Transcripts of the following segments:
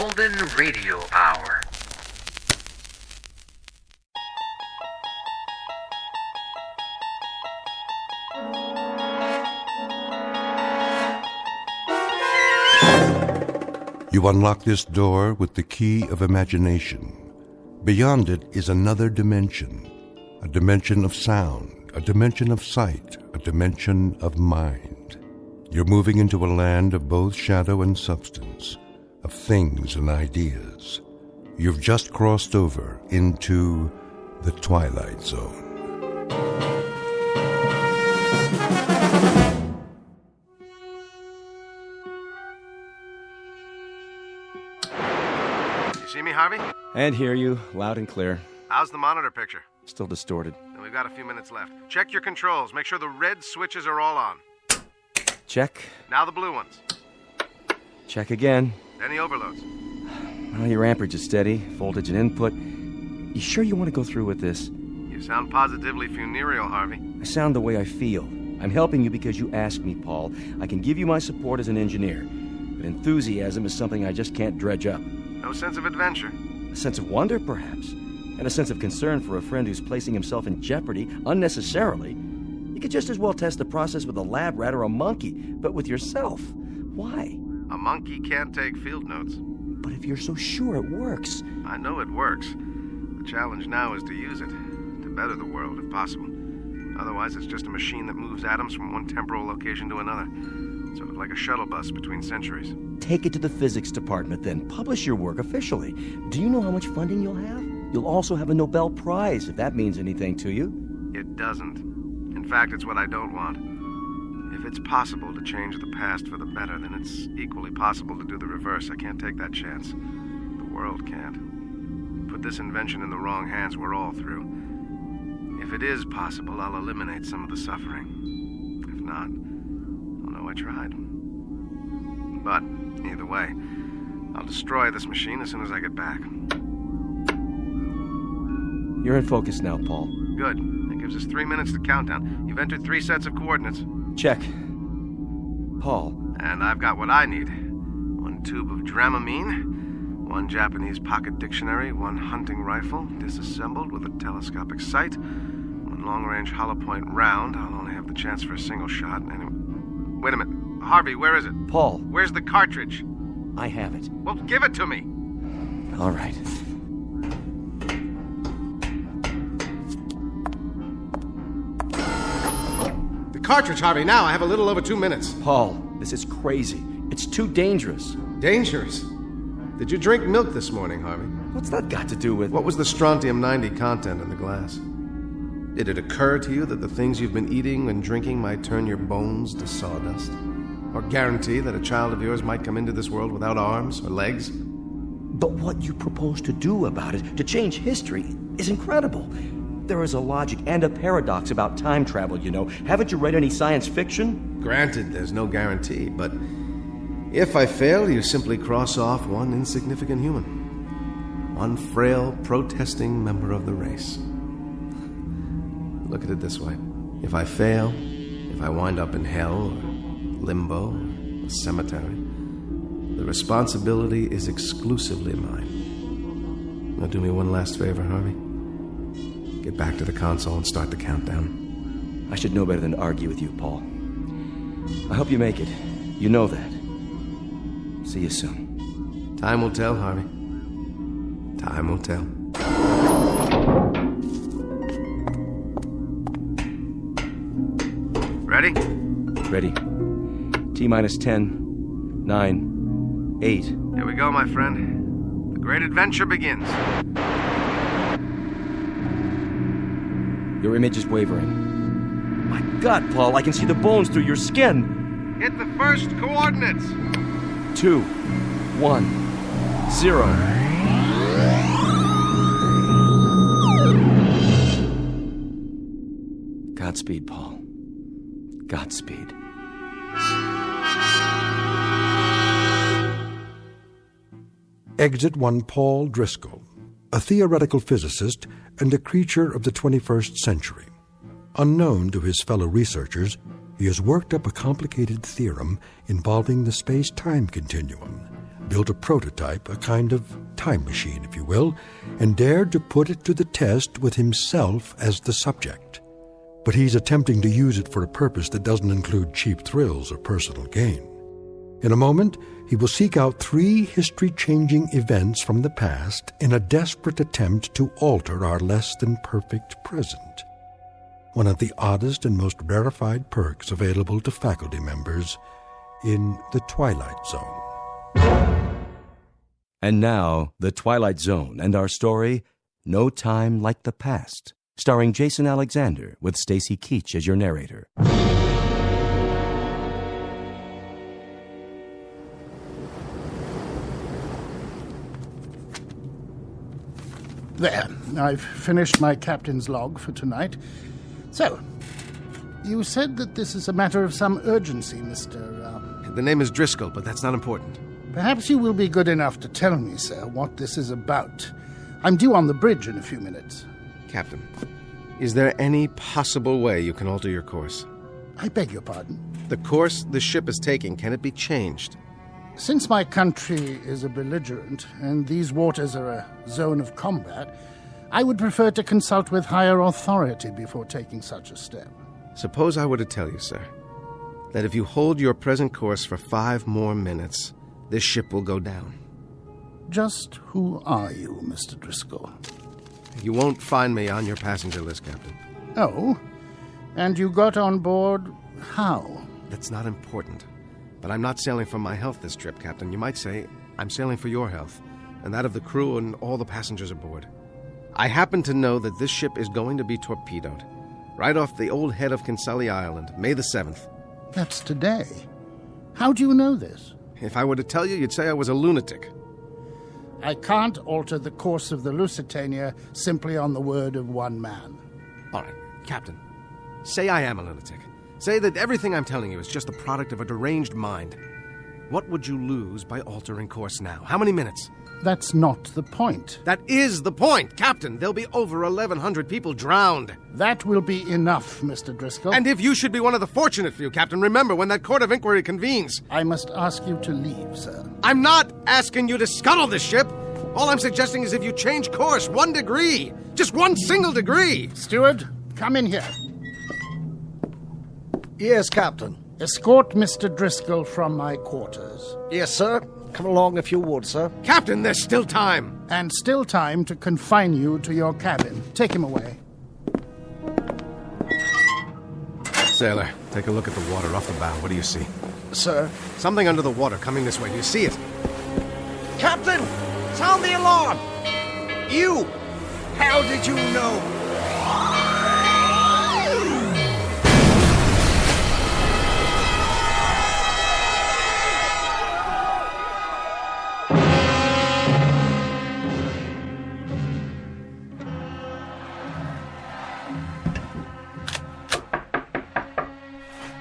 Golden Radio Hour. You unlock this door with the key of imagination. Beyond it is another dimension, a dimension of sound, a dimension of sight, a dimension of mind. You're moving into a land of both shadow and substance, of things and ideas. You've just crossed over into the Twilight Zone. See me, Harvey? And hear you, loud and clear. How's the monitor picture? Still distorted. We've got a few minutes left. Check your controls. Make sure the red switches are all on. Check. Now the blue ones. Check again. Any overloads? Well, your amperage is steady, voltage and input. You sure you want to go through with this? You sound positively funereal, Harvey. I sound the way I feel. I'm helping you because you asked me, Paul. I can give you my support as an engineer. But enthusiasm is something I just can't dredge up. No sense of adventure? A sense of wonder, perhaps. And a sense of concern for a friend who's placing himself in jeopardy unnecessarily. You could just as well test the process with a lab rat or a monkey, but with yourself. Why? A monkey can't take field notes. But if you're so sure it works... I know it works. The challenge now is to use it. To better the world, if possible. Otherwise, it's just a machine that moves atoms from one temporal location to another. Sort of like a shuttle bus between centuries. Take it to the physics department, then. Publish your work officially. Do you know how much funding you'll have? You'll also have a Nobel Prize, if that means anything to you. It doesn't. In fact, it's what I don't want. If it's possible to change the past for the better, then it's equally possible to do the reverse. I can't take that chance. The world can't. Put this invention in the wrong hands, we're all through. If it is possible, I'll eliminate some of the suffering. If not, I'll know I tried. But, either way, I'll destroy this machine as soon as I get back. You're in focus now, Paul. Good. That gives us 3 minutes to countdown. You've entered 3 sets of coordinates. Check. Paul. And I've got what I need. 1 tube of Dramamine, 1 Japanese pocket dictionary, 1 hunting rifle, disassembled with a telescopic sight, 1 long-range hollow point round. I'll only have the chance for a single shot. Anyway. Wait a minute. Harvey, where is it? Paul. Where's the cartridge? I have it. Well, give it to me. All right. The cartridge, Harvey, now. I have a little over 2 minutes. Paul, this is crazy. It's too dangerous. Dangerous? Did you drink milk this morning, Harvey? What's that got to do with... What was the strontium-90 content in the glass? Did it occur to you that the things you've been eating and drinking might turn your bones to sawdust? Or guarantee that a child of yours might come into this world without arms or legs? But what you propose to do about it, to change history, is incredible. There is a logic and a paradox about time travel, you know. Haven't you read any science fiction? Granted, there's no guarantee, but if I fail, you simply cross off one insignificant human. One frail, protesting member of the race. Look at it this way. If I fail, if I wind up in hell or limbo, a cemetery, the responsibility is exclusively mine. Now do me one last favor, Harvey. Get back to the console and start the countdown. I should know better than to argue with you, Paul. I hope you make it. You know that. See you soon. Time will tell, Harvey. Time will tell. Ready? Ready. T-minus 10, 9, 8. Here we go, my friend. The great adventure begins. Your image is wavering. My God, Paul, I can see the bones through your skin. Hit the first coordinates. 2, 1, 0. Godspeed, Paul. Godspeed. Exit 1 Paul Driscoll, a theoretical physicist and a creature of the 21st century. Unknown to his fellow researchers, he has worked up a complicated theorem involving the space-time continuum, built a prototype, a kind of time machine, if you will, and dared to put it to the test with himself as the subject. But he's attempting to use it for a purpose that doesn't include cheap thrills or personal gain. In a moment, he will seek out 3 history-changing events from the past in a desperate attempt to alter our less-than-perfect present. One of the oddest and most rarefied perks available to faculty members in the Twilight Zone. And now, The Twilight Zone and our story, No Time Like the Past, starring Jason Alexander with Stacy Keach as your narrator. There, I've finished my captain's log for tonight. So, you said that this is a matter of some urgency, Mr. The name is Driscoll, but that's not important. Perhaps you will be good enough to tell me, sir, what this is about. I'm due on the bridge in a few minutes. Captain, is there any possible way you can alter your course? I beg your pardon? The course the ship is taking, can it be changed? Since my country is a belligerent, and these waters are a zone of combat, I would prefer to consult with higher authority before taking such a step. Suppose I were to tell you, sir, that if you hold your present course for 5 more minutes, this ship will go down. Just who are you, Mr. Driscoll? You won't find me on your passenger list, Captain. Oh? And you got on board how? That's not important. But I'm not sailing for my health this trip, Captain. You might say I'm sailing for your health, and that of the crew and all the passengers aboard. I happen to know that this ship is going to be torpedoed, right off the old head of Kinsale Island, May the 7th. That's today. How do you know this? If I were to tell you, you'd say I was a lunatic. I can't alter the course of the Lusitania simply on the word of one man. All right, Captain, say I am a lunatic. Say that everything I'm telling you is just the product of a deranged mind. What would you lose by altering course now? How many minutes? That's not the point. That is the point, Captain. There'll be over 1,100 people drowned. That will be enough, Mr. Driscoll. And if you should be one of the fortunate few, Captain, remember when that court of inquiry convenes. I must ask you to leave, sir. I'm not asking you to scuttle this ship. All I'm suggesting is if you change course 1 degree, just 1 single degree. Steward, come in here. Yes, Captain. Escort Mr. Driscoll from my quarters. Yes, sir. Come along if you would, sir. Captain, there's still time. And still time to confine you to your cabin. Take him away. Sailor, take a look at the water off the bow. What do you see? Sir. Something under the water coming this way. Do you see it? Captain! Sound the alarm! You! How did you know?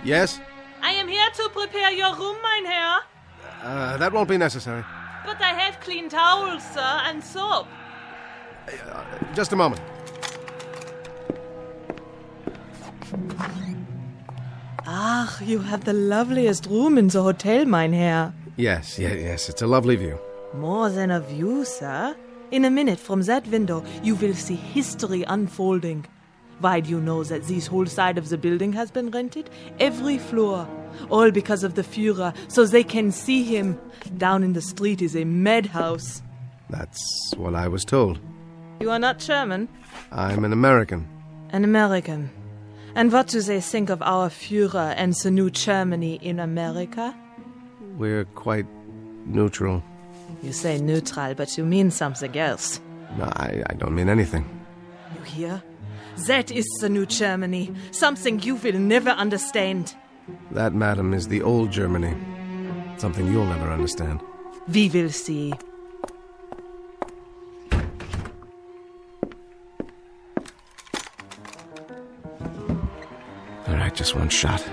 Yes? I am here to prepare your room, mein Herr. That won't be necessary. But I have clean towels, sir, and soap. Just a moment. Ach, you have the loveliest room in the hotel, mein Herr. Yes. It's a lovely view. More than a view, sir. In a minute from that window, you will see history unfolding. Why do you know that this whole side of the building has been rented? Every floor. All because of the Führer, so they can see him. Down in the street is a madhouse. That's what I was told. You are not German? I'm an American. An American. And what do they think of our Führer and the new Germany in America? We're quite neutral. You say neutral, but you mean something else. No, I don't mean anything. You hear? That is the new Germany. Something you will never understand. That, madam, is the old Germany. Something you'll never understand. We will see. All right, just one shot.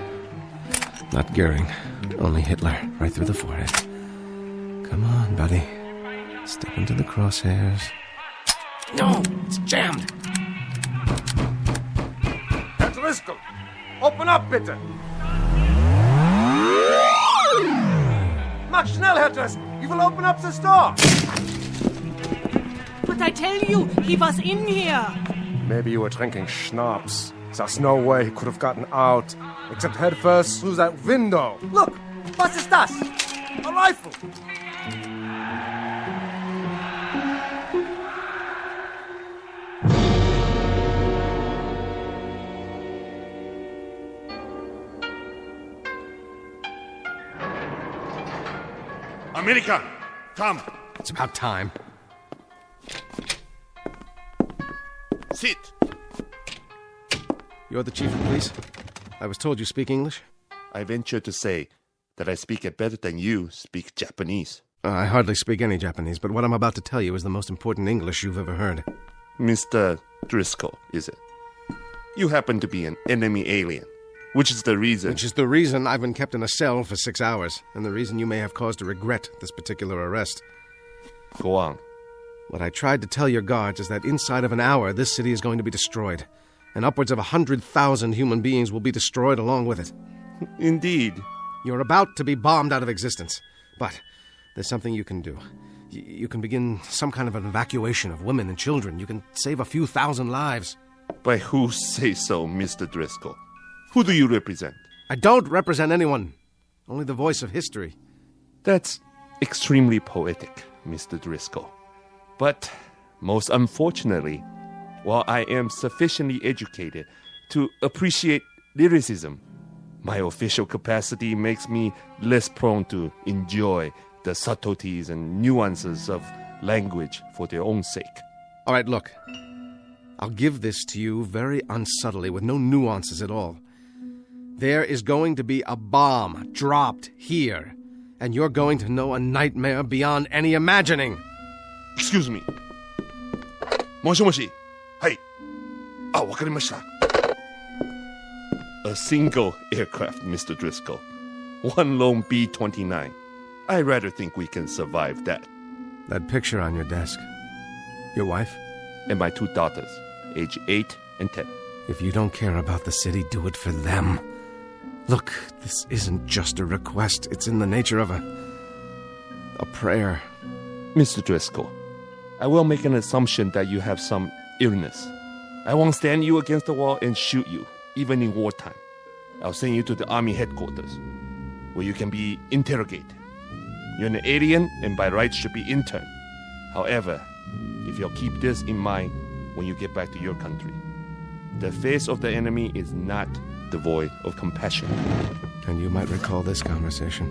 Not Goering, only Hitler, right through the forehead. Come on, buddy. Step into the crosshairs. No, it's jammed. Herr Driscoll, open up, bitte! Mach schnell, Herr Driscoll! Die rifle, open up the store! But I tell you, he was in here. Maybe you were drinking schnapps. There's no way he could have gotten out, except head first through that window. Look! Was ist das? A rifle! America, come. It's about time. Sit. You're the chief of police? I was told you speak English? I venture to say that I speak it better than you speak Japanese. I hardly speak any Japanese, but what I'm about to tell you is the most important English you've ever heard. Mr. Driscoll, is it? You happen to be an enemy alien, which is the reason... Which is the reason I've been kept in a cell for 6 hours, and the reason you may have cause to regret this particular arrest. Go on. What I tried to tell your guards is that inside of an hour, this city is going to be destroyed, and upwards of 100,000 human beings will be destroyed along with it. Indeed. You're about to be bombed out of existence, but there's something you can do. You can begin some kind of an evacuation of women and children. You can save a few thousand lives. By who say so, Mr. Driscoll? Who do you represent? I don't represent anyone. Only the voice of history. That's extremely poetic, Mr. Driscoll. But, most unfortunately, while I am sufficiently educated to appreciate lyricism, my official capacity makes me less prone to enjoy the subtleties and nuances of language for their own sake. All right, look. I'll give this to you very unsubtly, with no nuances at all. There is going to be a bomb dropped here, and you're going to know a nightmare beyond any imagining. Excuse me. Moshi. Hey. Ah, wakarimashita. A single aircraft, Mr. Driscoll. One lone B-29. I rather think we can survive that. That picture on your desk. Your wife? And my 2 daughters, age 8 and 10. If you don't care about the city, do it for them. Look, this isn't just a request. It's in the nature of a prayer. Mr. Driscoll, I will make an assumption that you have some illness. I won't stand you against the wall and shoot you, even in wartime. I'll send you to the army headquarters, where you can be interrogated. You're an alien and by rights should be interned. However, if you'll keep this in mind when you get back to your country, the face of the enemy is not devoid of compassion. And you might recall this conversation.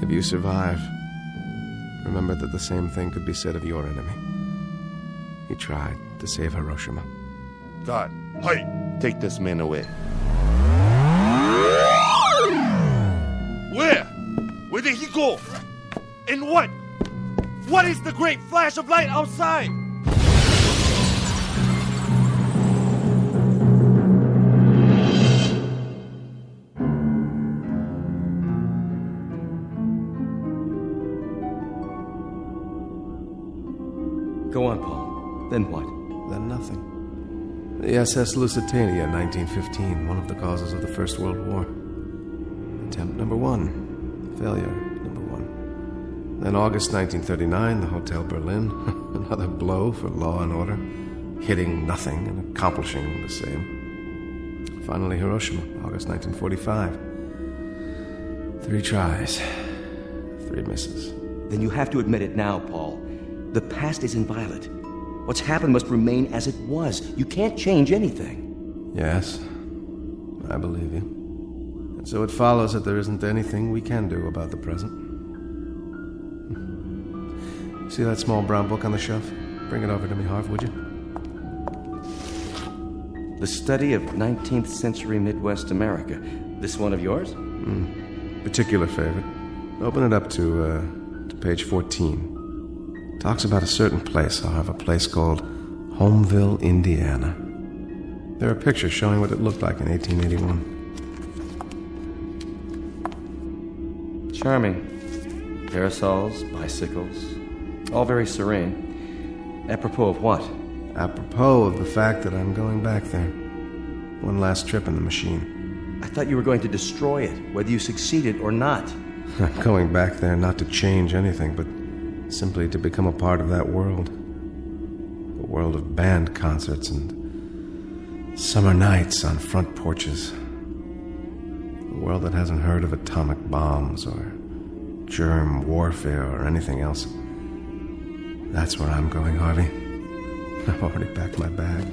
If you survive, remember that the same thing could be said of your enemy. He tried to save Hiroshima. God, hey, take this man away. Where? Where did he go? And what? What is the great flash of light outside? Go on, Paul. Then what? Then nothing. The SS Lusitania, 1915, one of the causes of the First World War. Attempt number 1. Failure number 1. Then August 1939, the Hotel Berlin. Another blow for law and order. Hitting nothing and accomplishing the same. Finally, Hiroshima, August 1945. 3 tries. 3 misses. Then you have to admit it now, Paul. The past is inviolate. What's happened must remain as it was. You can't change anything. Yes, I believe you. And so it follows that there isn't anything we can do about the present. See that small brown book on the shelf? Bring it over to me, Harv, would you? The Study of 19th Century Midwest America. This one of yours? Particular favorite. Open it up to page 14. Talks about a certain place. I'll have a place called Homeville, Indiana. There are pictures showing what it looked like in 1881. Charming. Parasols, bicycles, all very serene. Apropos of what? Apropos of the fact that I'm going back there. One last trip in the machine. I thought you were going to destroy it, whether you succeeded or not. I'm going back there not to change anything, but simply to become a part of that world. The world of band concerts and summer nights on front porches. A world that hasn't heard of atomic bombs or germ warfare or anything else. That's where I'm going, Harvey. I've already packed my bag.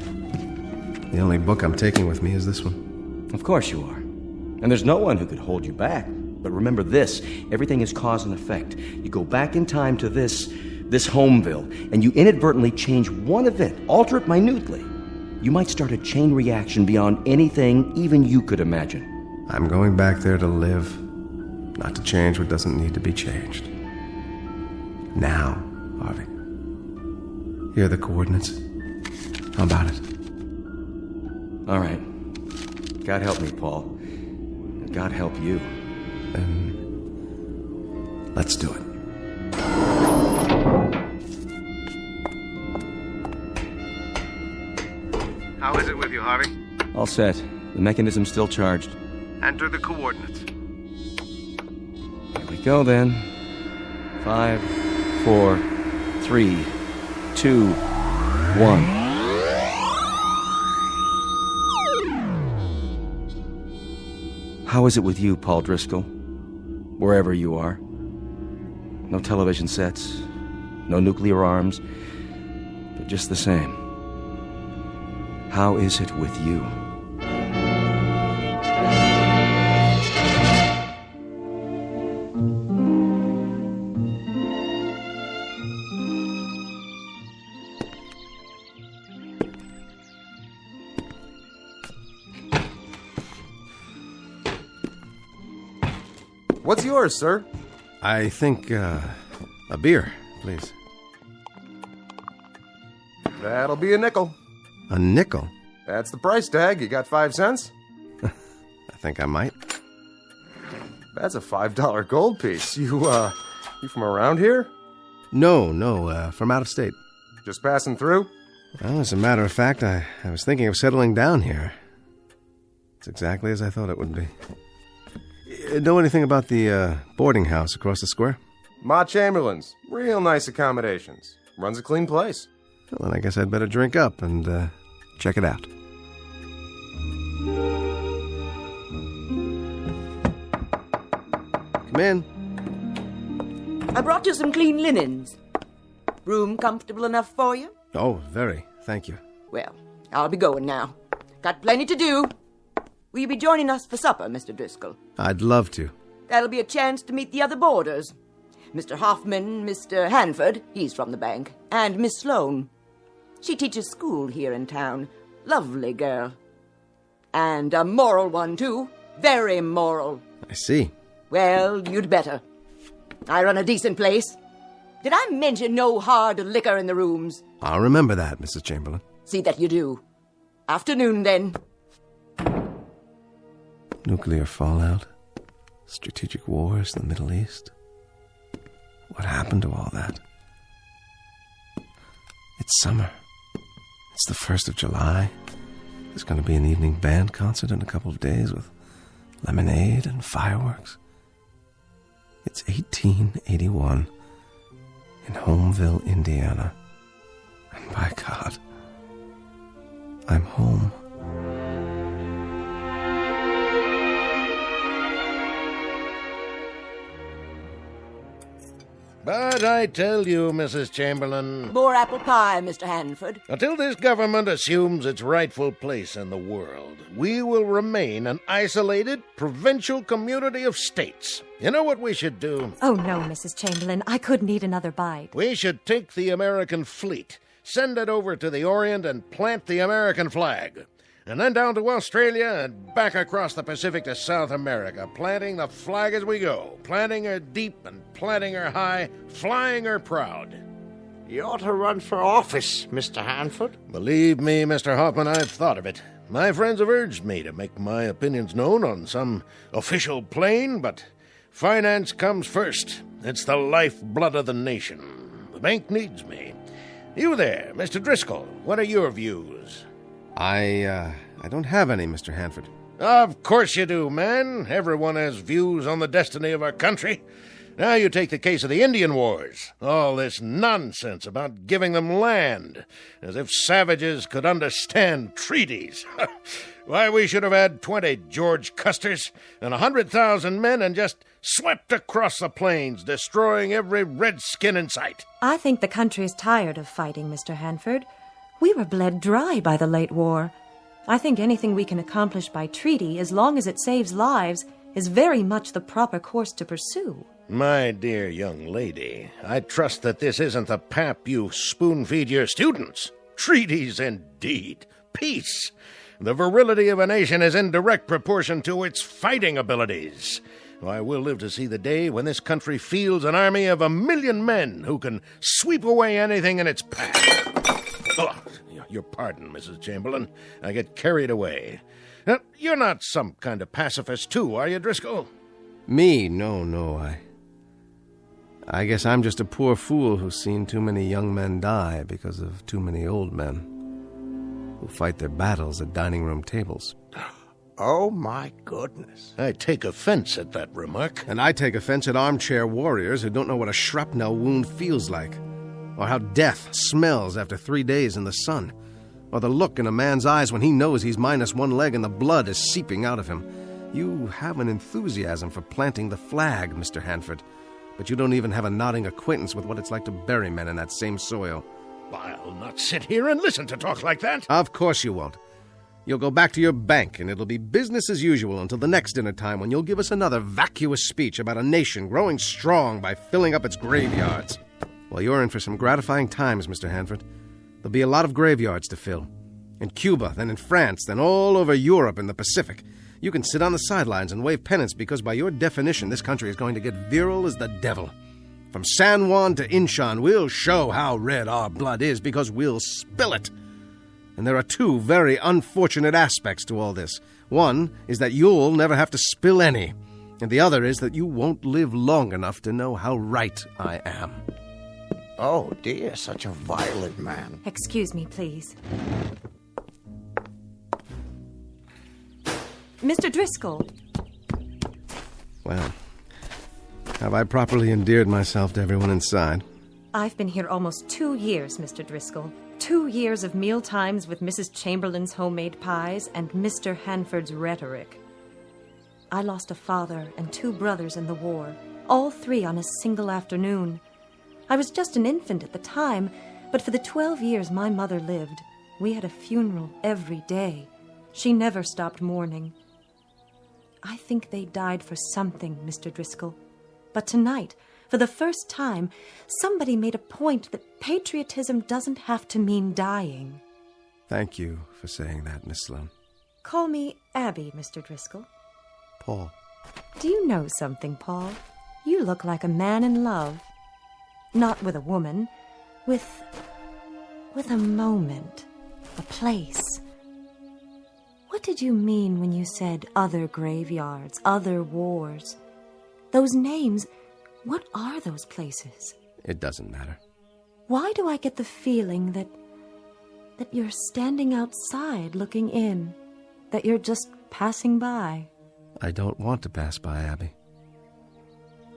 The only book I'm taking with me is this one. Of course you are. And there's no one who could hold you back. But remember this, everything is cause and effect. You go back in time to this Homeville, and you inadvertently change one event, alter it minutely. You might start a chain reaction beyond anything even you could imagine. I'm going back there to live, not to change what doesn't need to be changed. Now, Harvey. Here are the coordinates. How about it? All right. God help me, Paul. And God help you. Then let's do it. How is it with you, Harvey? All set. The mechanism's still charged. Enter the coordinates. Here we go, then. 5, 4, 3, 2, 1. How is it with you, Paul Driscoll? Wherever you are. No television sets, no nuclear arms, but just the same. How is it with you? What's yours, sir? I think, a beer, please. That'll be a nickel. A nickel? That's the price tag. You got 5 cents? I think I might. That's a $5 gold piece. You from around here? No, from out of state. Just passing through? Well, as a matter of fact, I was thinking of settling down here. It's exactly as I thought it would be. Know anything about the boarding house across the square? Ma Chamberlain's. Real nice accommodations. Runs a clean place. Well, then I guess I'd better drink up and check it out. Come in. I brought you some clean linens. Room comfortable enough for you? Oh, very. Thank you. Well, I'll be going now. Got plenty to do. Will you be joining us for supper, Mr. Driscoll? I'd love to. That'll be a chance to meet the other boarders. Mr. Hoffman, Mr. Hanford, he's from the bank, and Miss Sloane. She teaches school here in town. Lovely girl. And a moral one, too. Very moral. I see. Well, you'd better. I run a decent place. Did I mention no hard liquor in the rooms? I'll remember that, Mrs. Chamberlain. See that you do. Afternoon, then. Nuclear fallout, strategic wars in the Middle East. What happened to all that? It's summer. It's the 1st of July. There's going to be an evening band concert in a couple of days with lemonade and fireworks. It's 1881 in Homeville, Indiana. And by God, I'm home. But I tell you, Mrs. Chamberlain, More apple pie, Mr. Hanford. until this government assumes its rightful place in the world, we will remain an isolated, provincial community of states. You know what we should do? Oh, no, Mrs. Chamberlain. I couldn't eat another bite. We should take the American fleet, send it over to the Orient, and plant the American flag. And then down to Australia and back across the Pacific to South America, planting the flag as we go, planting her deep and planting her high, flying her proud. You ought to run for office, Mr. Hanford. Believe me, Mr. Hoffman, I've thought of it. My friends have urged me to make my opinions known on some official plane, but finance comes first. It's the lifeblood of the nation. The bank needs me. You there, Mr. Driscoll, what are your views? I don't have any, Mr. Hanford. Of course you do, man. Everyone has views on the destiny of our country. Now you take the case of the Indian Wars. All this nonsense about giving them land, as if savages could understand treaties. Why, we should have had 20 George Custers and 100,000 men and just swept across the plains, destroying every redskin in sight. I think the country is tired of fighting, Mr. Hanford. We were bled dry by the late war. I think anything we can accomplish by treaty, as long as it saves lives, is very much the proper course to pursue. My dear young lady, I trust that this isn't the pap you spoon-feed your students. Treaties, indeed. Peace. The virility of a nation is in direct proportion to its fighting abilities. Why, we'll live to see the day when this country fields an army of 1,000,000 men who can sweep away anything in its path. Oh, your pardon, Mrs. Chamberlain. I get carried away. Now, you're not some kind of pacifist, too, are you, Driscoll? Me? No. I guess I'm just a poor fool who's seen too many young men die because of too many old men who fight their battles at dining room tables. Oh, my goodness. I take offense at that remark. And I take offense at armchair warriors who don't know what a shrapnel wound feels like, or how death smells after 3 days in the sun, or the look in a man's eyes when he knows he's minus one leg and the blood is seeping out of him. You have an enthusiasm for planting the flag, Mr. Hanford, but you don't even have a nodding acquaintance with what it's like to bury men in that same soil. I'll not sit here and listen to talk like that. Of course you won't. You'll go back to your bank, and it'll be business as usual until the next dinner time, when you'll give us another vacuous speech about a nation growing strong by filling up its graveyards. Well, you're in for some gratifying times, Mr. Hanford. There'll be a lot of graveyards to fill. In Cuba, then in France, then all over Europe and the Pacific. You can sit on the sidelines and wave pennants because by your definition, this country is going to get virile as the devil. From San Juan to Inchon, we'll show how red our blood is because we'll spill it. And there are two very unfortunate aspects to all this. One is that you'll never have to spill any, and the other is that you won't live long enough to know how right I am. Oh, dear, such a violent man. Excuse me, please. Mr. Driscoll. Well, have I properly endeared myself to everyone inside? I've been here almost 2 years, Mr. Driscoll. 2 years of meal times with Mrs. Chamberlain's homemade pies and Mr. Hanford's rhetoric. I lost a father and 2 brothers in the war, all 3 on a single afternoon. I was just an infant at the time, but for the 12 years my mother lived, we had a funeral every day. She never stopped mourning. I think they died for something, Mr. Driscoll. But tonight, for the first time, somebody made a point that patriotism doesn't have to mean dying. Thank you for saying that, Miss Sloane. Call me Abby, Mr. Driscoll. Paul. Do you know something, Paul? You look like a man in love. Not with a woman, with a moment, a place. What did you mean when you said other graveyards, other wars? Those names, what are those places? It doesn't matter. Why do I get the feeling that you're standing outside looking in, that you're just passing by? I don't want to pass by, Abby.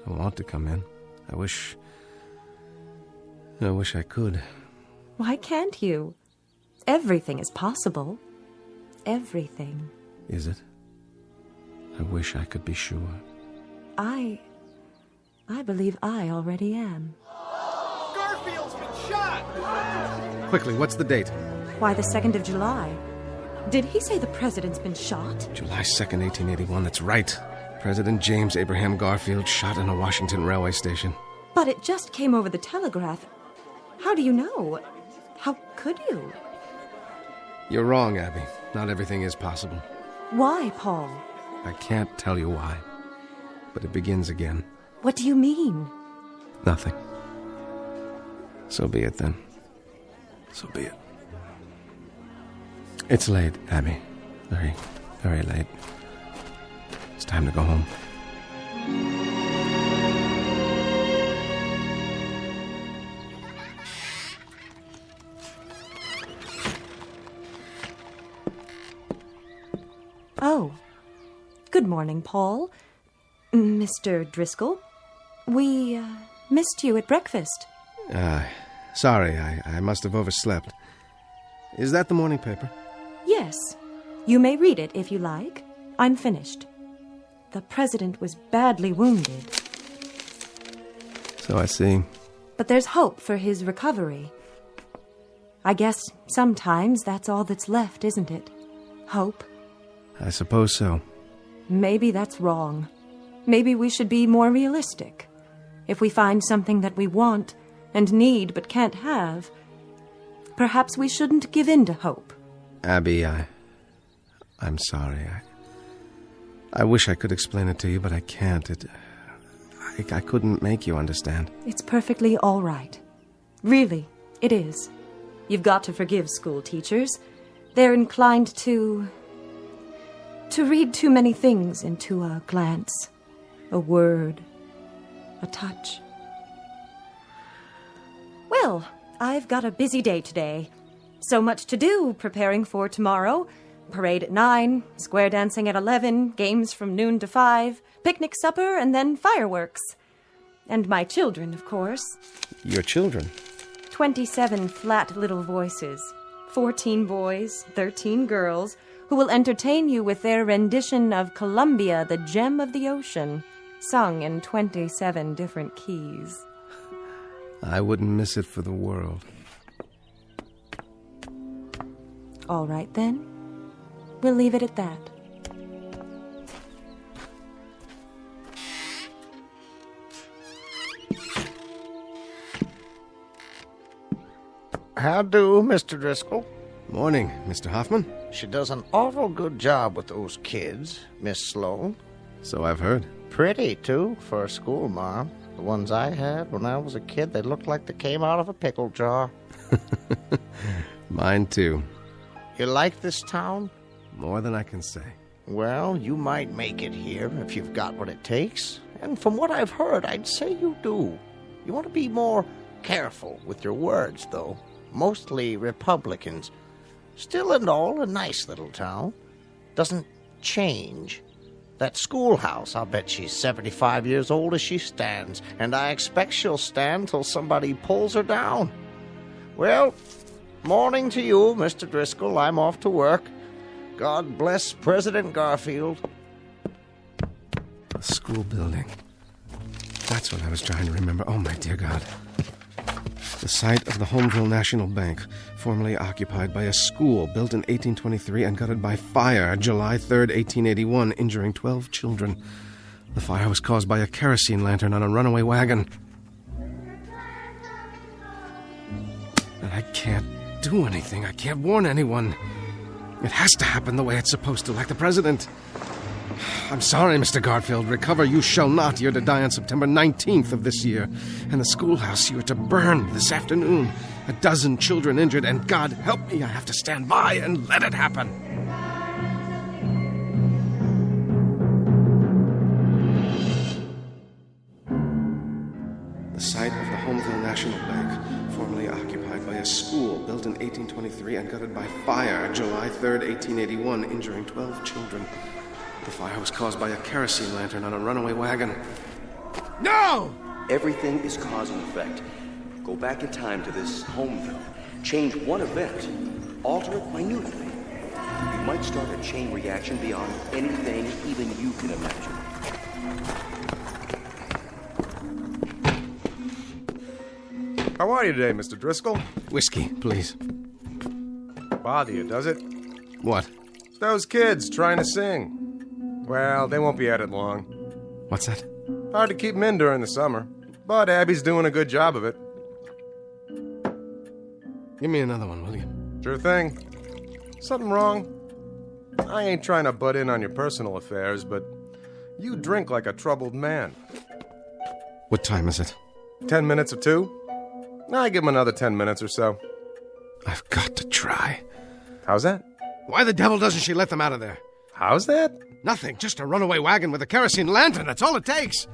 I want to come in. I wish I could. Why can't you? Everything is possible. Everything. Is it? I wish I could be sure. I believe I already am. Garfield's been shot! Quickly, what's the date? Why, the 2nd of July. Did he say the president's been shot? July 2nd, 1881, that's right. President James Abraham Garfield shot in a Washington railway station. But it just came over the telegraph. How do you know? How could you? You're wrong, Abby. Not everything is possible. Why, Paul? I can't tell you why. But it begins again. What do you mean? Nothing. So be it, then. So be it. It's late, Abby. Very, very late. It's time to go home. Oh, Good morning, Paul. Mr. Driscoll. We missed you at breakfast. Sorry, I must have overslept. Is that the morning paper? Yes. You may read it if you like. I'm finished. The president was badly wounded. So I see. But there's hope for his recovery. I guess sometimes that's all that's left, isn't it? Hope. I suppose so. Maybe that's wrong. Maybe we should be more realistic. If we find something that we want and need but can't have, perhaps we shouldn't give in to hope. Abby, I'm sorry. I wish I could explain it to you, but I can't. I couldn't make you understand. It's perfectly all right. Really, it is. You've got to forgive school teachers. They're inclined to read too many things into a glance, a word, a touch. Well, I've got a busy day today. So much to do preparing for tomorrow. Parade at 9, square dancing at 11, games from noon to 5, picnic supper, and then fireworks. And my children, of course. Your children? 27 flat little voices. 14 boys, 13 girls, who will entertain you with their rendition of Columbia, the Gem of the Ocean, sung in 27 different keys. I wouldn't miss it for the world. All right, then. We'll leave it at that. How do, Mr. Driscoll? Morning, Mr. Hoffman. She does an awful good job with those kids, Miss Sloane. So I've heard. Pretty, too, for a school mom. The ones I had when I was a kid, they looked like they came out of a pickle jar. Mine, too. You like this town? More than I can say. Well, you might make it here if you've got what it takes. And from what I've heard, I'd say you do. You want to be more careful with your words, though. Mostly Republicans. Still and all, a nice little town. Doesn't change. That schoolhouse, I'll bet she's 75 years old as she stands, and I expect she'll stand till somebody pulls her down. Well, morning to you, Mr. Driscoll. I'm off to work. God bless President Garfield. The school building. That's what I was trying to remember. Oh, my dear God. The site of the Homeville National Bank, formerly occupied by a school built in 1823 and gutted by fire July 3rd, 1881, injuring 12 children. The fire was caused by a kerosene lantern on a runaway wagon. But I can't do anything. I can't warn anyone. It has to happen the way it's supposed to, like the president. I'm sorry, Mr. Garfield. Recover you shall not. You're to die on September 19th of this year. And the schoolhouse you are to burn this afternoon. 12 children injured, and God help me, I have to stand by and let it happen. The site of the Homeville National Bank, formerly occupied by a school built in 1823 and gutted by fire July 3rd, 1881, injuring 12 children. The fire was caused by a kerosene lantern on a runaway wagon. No! Everything is cause and effect. Go back in time to this Homeville. Change one event. Alter it minutely. You might start a chain reaction beyond anything even you can imagine. How are you today, Mr. Driscoll? Whiskey, please. Bother you, does it? What? Those kids trying to sing. Well, they won't be at it long. What's that? Hard to keep them in during the summer. But Abby's doing a good job of it. Give me another one, will you? Sure thing. Something wrong? I ain't trying to butt in on your personal affairs, but you drink like a troubled man. What time is it? 10 minutes or 2? I give him another 10 minutes or so. I've got to try. How's that? Why the devil doesn't she let them out of there? How's that? Nothing. Just a runaway wagon with a kerosene lantern. That's all it takes.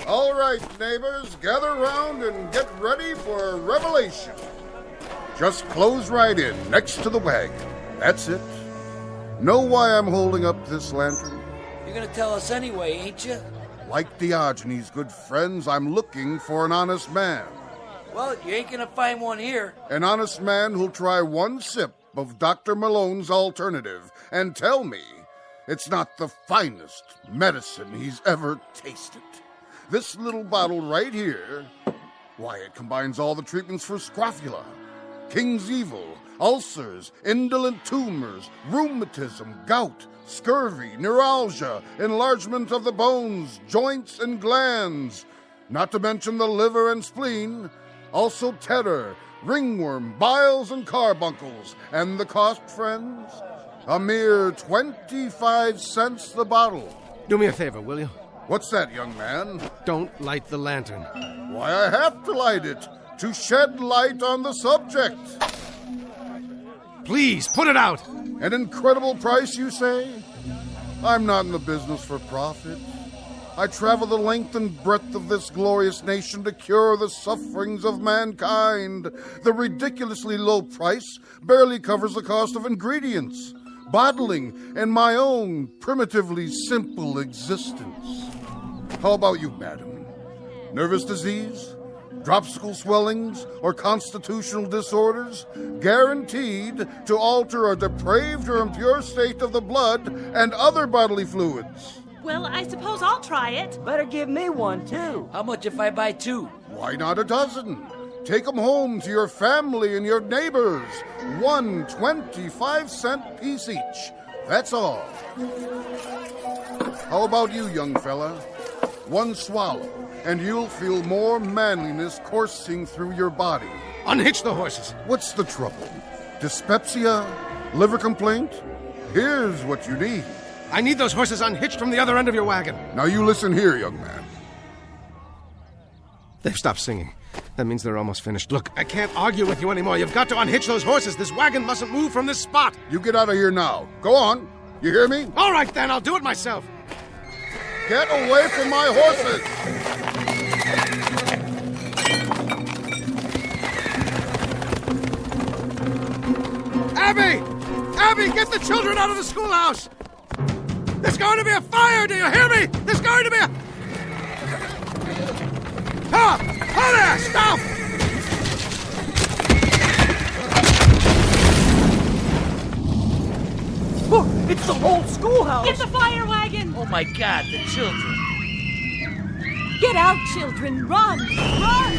All right, neighbors, gather round and get ready for a revelation. Just close right in, next to the wagon. That's it. Know why I'm holding up this lantern? You're gonna tell us anyway, ain't you? Like Diogenes' good friends, I'm looking for an honest man. Well, you ain't gonna find one here. An honest man who'll try one sip of Dr. Malone's alternative and tell me it's not the finest medicine he's ever tasted. This little bottle right here, why, it combines all the treatments for scrofula, King's Evil, ulcers, indolent tumors, rheumatism, gout, scurvy, neuralgia, enlargement of the bones, joints, and glands, not to mention the liver and spleen, also terror, ringworm, biles, and carbuncles. And the cost, friends? A mere 25 cents the bottle. Do me a favor, will you? What's that, young man? Don't light the lantern. Why, I have to light it, to shed light on the subject. Please, put it out! An incredible price, you say? I'm not in the business for profit. I travel the length and breadth of this glorious nation to cure the sufferings of mankind. The ridiculously low price barely covers the cost of ingredients, bottling, and my own primitively simple existence. How about you, madam? Nervous disease? Dropsical swellings, or constitutional disorders, guaranteed to alter a depraved or impure state of the blood and other bodily fluids. Well, I suppose I'll try it. Better give me one, too. How much if I buy 2? Why not a dozen? Take them home to your family and your neighbors. One 25-cent piece each. That's all. How about you, young fella? One swallow, and you'll feel more manliness coursing through your body. Unhitch the horses. What's the trouble? Dyspepsia? Liver complaint? Here's what you need. I need those horses unhitched from the other end of your wagon. Now you listen here, young man. They've stopped singing. That means they're almost finished. Look, I can't argue with you anymore. You've got to unhitch those horses. This wagon mustn't move from this spot. You get out of here now. Go on. You hear me? All right, then. I'll do it myself. Get away from my horses! Abby! Abby, get the children out of the schoolhouse! There's going to be a fire, do you hear me? There's going to be a... Ah! Oh there! Stop! Look, it's the whole schoolhouse! Get the fire wagon! Oh my God, the children! Get out, children! Run! Run!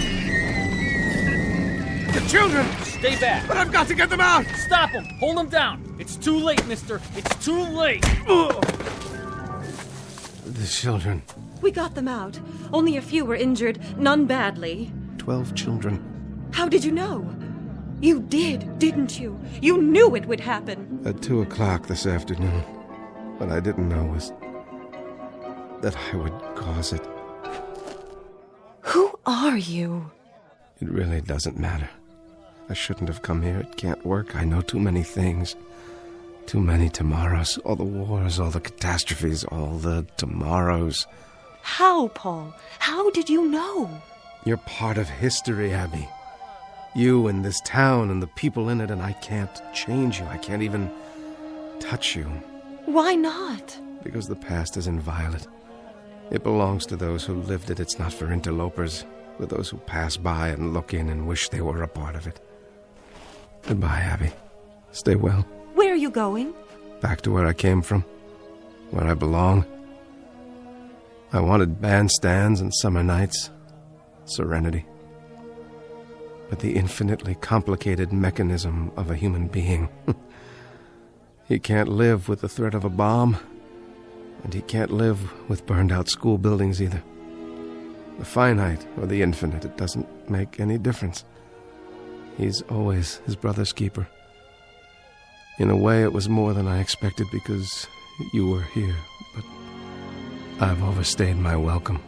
The children! Stay back! But I've got to get them out! Stop them! Hold them down! It's too late, mister! It's too late! The children. We got them out. Only a few were injured, none badly. 12 children. How did you know? You did, didn't you? You knew it would happen. At 2 o'clock this afternoon. What I didn't know was that I would cause it. Who are you? It really doesn't matter. I shouldn't have come here. It can't work. I know too many things. Too many tomorrows. All the wars, all the catastrophes, all the tomorrows. How, Paul? How did you know? You're part of history, Abby. You and this town and the people in it, and I can't change you. I can't even touch you. Why not? Because the past is inviolate. It belongs to those who lived it. It's not for interlopers, for those who pass by and look in and wish they were a part of it. Goodbye, Abby. Stay well. Where are you going? Back to where I came from, where I belong. I wanted bandstands and summer nights, serenity. But the infinitely complicated mechanism of a human being. He can't live with the threat of a bomb, and he can't live with burned-out school buildings either. The finite or the infinite, it doesn't make any difference. He's always his brother's keeper. In a way, it was more than I expected because you were here, but I've overstayed my welcome.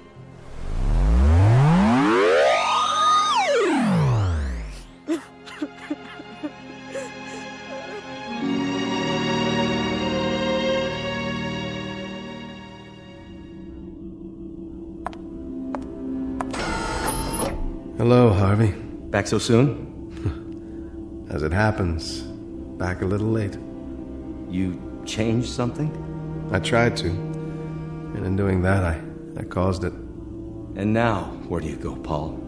Hello, Harvey. Back so soon? As it happens, back a little late. You changed something? I tried to. And in doing that, I caused it. And now, where do you go, Paul?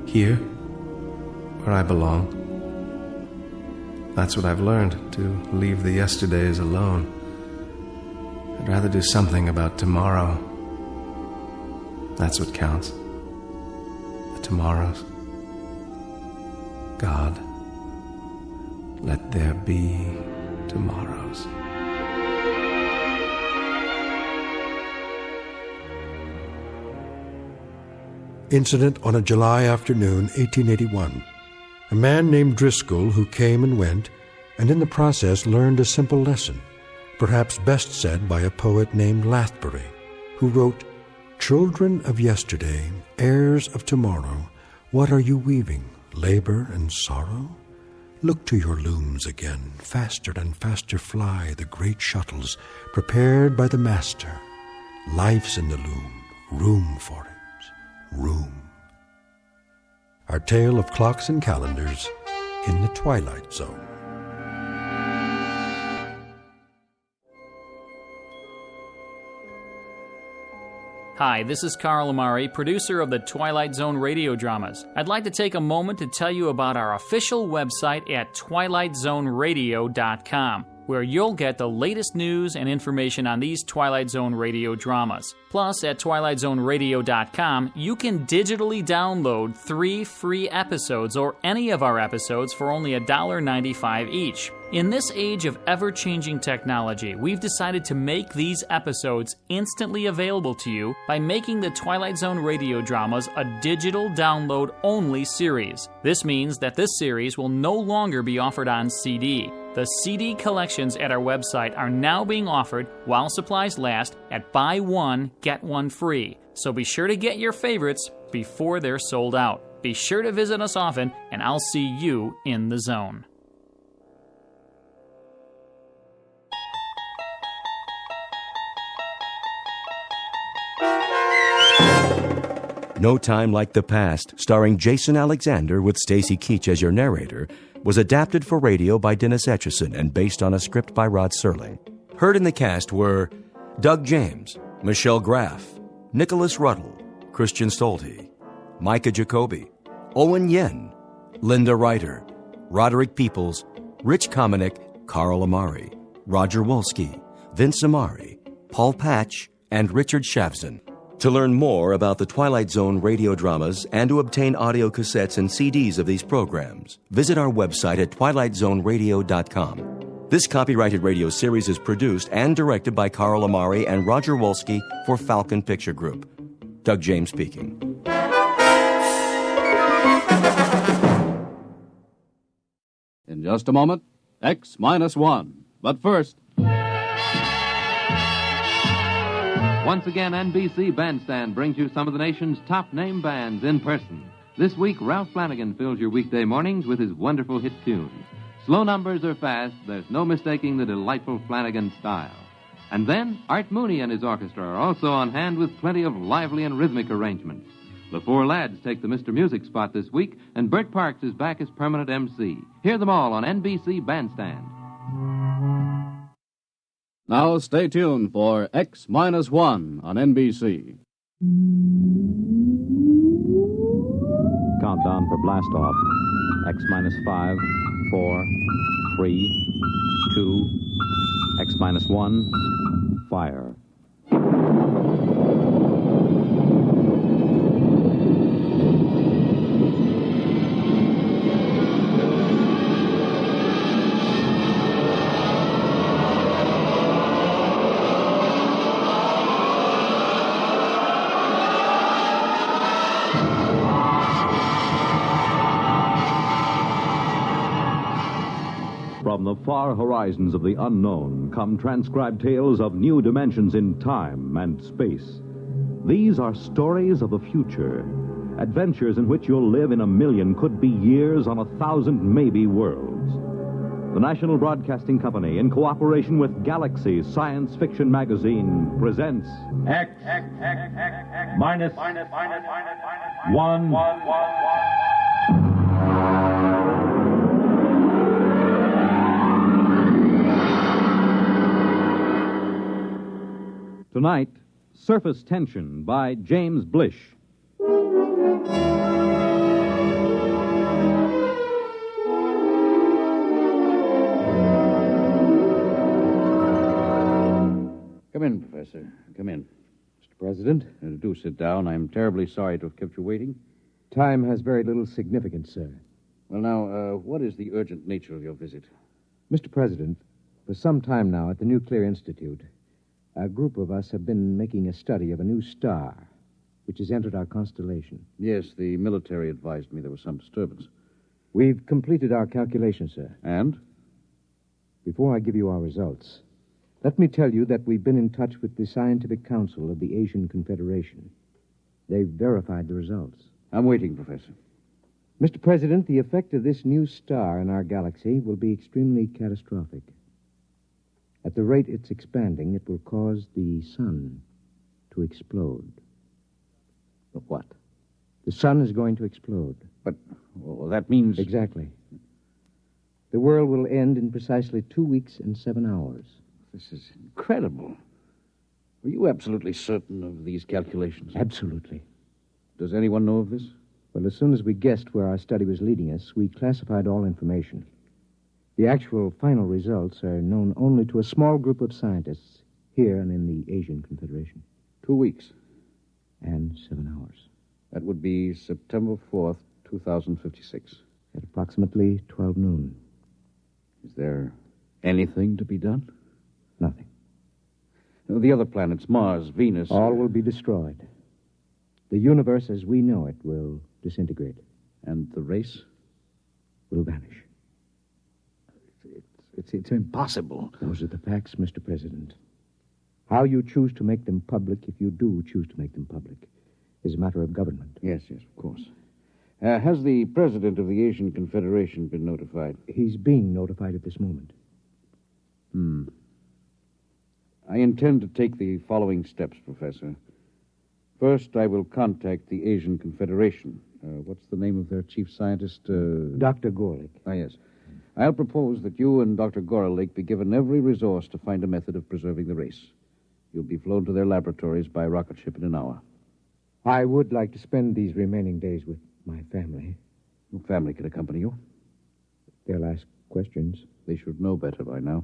Here, where I belong. That's what I've learned, to leave the yesterdays alone. I'd rather do something about tomorrow. That's what counts. The tomorrows. God, let there be tomorrows. Incident on a July afternoon, 1881. A man named Driscoll who came and went, and in the process learned a simple lesson, perhaps best said by a poet named Lathbury, who wrote, "Children of yesterday, heirs of tomorrow, what are you weaving, labor and sorrow? Look to your looms again, faster and faster fly the great shuttles, prepared by the master. Life's in the loom, room for it, room." Our tale of clocks and calendars in the Twilight Zone. Hi, this is Carl Amari, producer of the Twilight Zone radio dramas. I'd like to take a moment to tell you about our official website at twilightzoneradio.com, where you'll get the latest news and information on these Twilight Zone radio dramas. Plus, at twilightzoneradio.com, you can digitally download 3 free episodes or any of our episodes for only $1.95 each. In this age of ever-changing technology, we've decided to make these episodes instantly available to you by making the Twilight Zone radio dramas a digital download-only series. This means that this series will no longer be offered on CD. The CD collections at our website are now being offered while supplies last at buy one, get one free. So be sure to get your favorites before they're sold out. Be sure to visit us often, and I'll see you in the zone. No Time Like the Past, starring Jason Alexander with Stacy Keach as your narrator, was adapted for radio by Dennis Etchison and based on a script by Rod Serling. Heard in the cast were Doug James, Michelle Graff, Nicholas Ruddle, Christian Stolte, Micah Jacoby, Owen Yen, Linda Ryder, Roderick Peoples, Rich Komanek, Carl Amari, Roger Wolski, Vince Amari, Paul Patch, and Richard Shavson. To learn more about the Twilight Zone radio dramas and to obtain audio cassettes and CDs of these programs, visit our website at twilightzoneradio.com. This copyrighted radio series is produced and directed by Carl Amari and Roger Wolski for Falcon Picture Group. Doug James speaking. In just a moment, X-1. But first... Once again, NBC Bandstand brings you some of the nation's top name bands in person. This week, Ralph Flanagan fills your weekday mornings with his wonderful hit tunes. Slow numbers or fast, there's no mistaking the delightful Flanagan style. And then, Art Mooney and his orchestra are also on hand with plenty of lively and rhythmic arrangements. The four lads take the Mr. Music spot this week, and Bert Parks is back as permanent MC. Hear them all on NBC Bandstand. Now stay tuned for X-1 on NBC. Countdown for blast off. X-5, 4, 3, 2, X-1, fire. From the far horizons of the unknown come transcribed tales of new dimensions in time and space. These are stories of the future, adventures in which you'll live in a million, could be years, on 1,000 maybe worlds. The National Broadcasting Company, in cooperation with Galaxy Science Fiction Magazine, presents X minus 1. Tonight, Surface Tension by James Blish. Come in, Professor. Come in. Mr. President? Do sit down. I'm terribly sorry to have kept you waiting. Time has very little significance, sir. Well, now, what is the urgent nature of your visit? Mr. President, for some time now at the Nuclear Institute, a group of us have been making a study of a new star, which has entered our constellation. Yes, the military advised me there was some disturbance. We've completed our calculations, sir. And? Before I give you our results, let me tell you that we've been in touch with the Scientific Council of the Asian Confederation. They've verified the results. I'm waiting, Professor. Mr. President, the effect of this new star in our galaxy will be extremely catastrophic. At the rate it's expanding, it will cause the sun to explode. The what? The sun is going to explode. But, well, that means... Exactly. The world will end in precisely 2 weeks and 7 hours. This is incredible. Are you absolutely certain of these calculations? Absolutely. Does anyone know of this? Well, as soon as we guessed where our study was leading us, we classified all information. The actual final results are known only to a small group of scientists here and in the Asian Confederation. 2 weeks. And 7 hours. That would be September 4th, 2056. At approximately 12 noon. Is there anything to be done? Nothing. No, the other planets, Mars, Venus... All will be destroyed. The universe as we know it will disintegrate. And the race? Will vanish. It's impossible. Those are the facts, Mr. President. How you choose to make them public, if you do choose to make them public, is a matter of government. Yes, of course. Has the president of the Asian Confederation been notified? He's being notified at this moment. I intend to take the following steps, Professor. First, I will contact the Asian Confederation. What's the name of their chief scientist? Dr. Gorlick. Ah, yes. I'll propose that you and Dr. Gorlick be given every resource to find a method of preserving the race. You'll be flown to their laboratories by rocket ship in an hour. I would like to spend these remaining days with my family. Your family can accompany you. They'll ask questions. They should know better by now.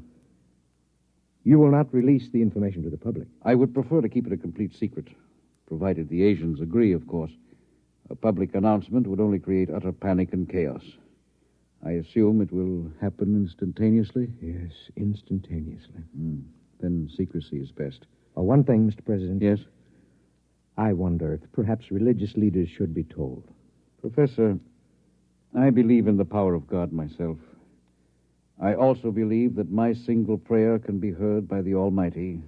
You will not release the information to the public. I would prefer to keep it a complete secret, provided the Asians agree, of course. A public announcement would only create utter panic and chaos. I assume it will happen instantaneously? Yes, instantaneously. Then secrecy is best. One thing, Mr. President. Yes? I wonder if perhaps religious leaders should be told. Professor, I believe in the power of God myself. I also believe that my single prayer can be heard by the Almighty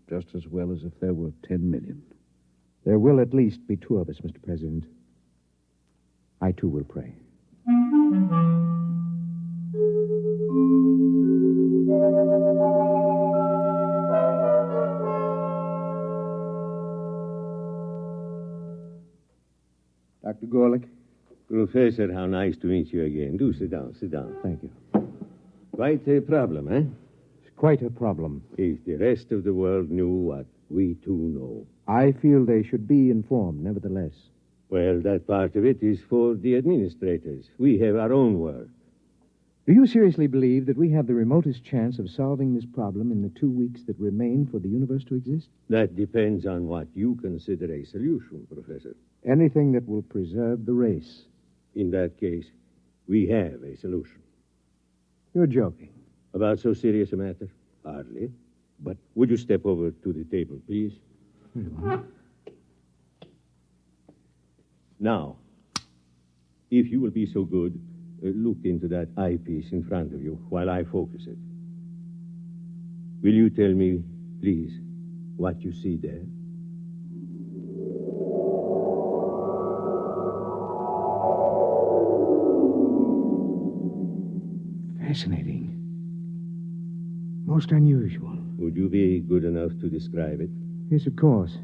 just as well as if there were 10 million. There will at least be 2 of us, Mr. President. I, too, will pray. Dr. Gorlick? Professor, how nice to meet you again. Do sit down, sit down. Thank you. Quite a problem, eh? It's quite a problem. If the rest of the world knew what we too know. I feel they should be informed, nevertheless. Well, that part of it is for the administrators. We have our own work. Do you seriously believe that we have the remotest chance of solving this problem in the 2 weeks that remain for the universe to exist? That depends on what you consider a solution, Professor. Anything that will preserve the race. In that case, we have a solution. You're joking. About so serious a matter? Hardly. But would you step over to the table, please? Now, if you will be so good, look into that eyepiece in front of you while I focus it. Will you tell me, please, what you see there? Fascinating. Most unusual. Would you be good enough to describe it? Yes, of course.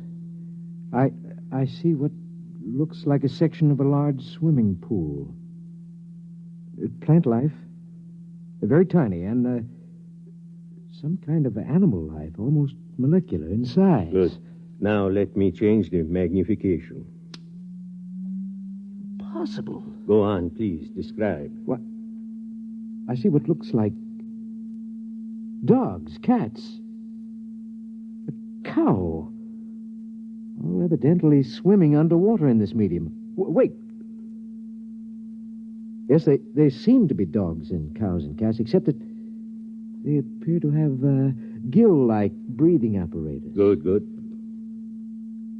I see what looks like a section of a large swimming pool. Plant life. Very tiny, and some kind of animal life, almost molecular in size. Good. Now let me change the magnification. Possible. Go on, please. Describe. What? I see what looks like dogs, cats, a cow. All evidently swimming underwater in this medium. Wait. Yes, they seem to be dogs and cows and cats, except that they appear to have gill-like breathing apparatus. Good, good.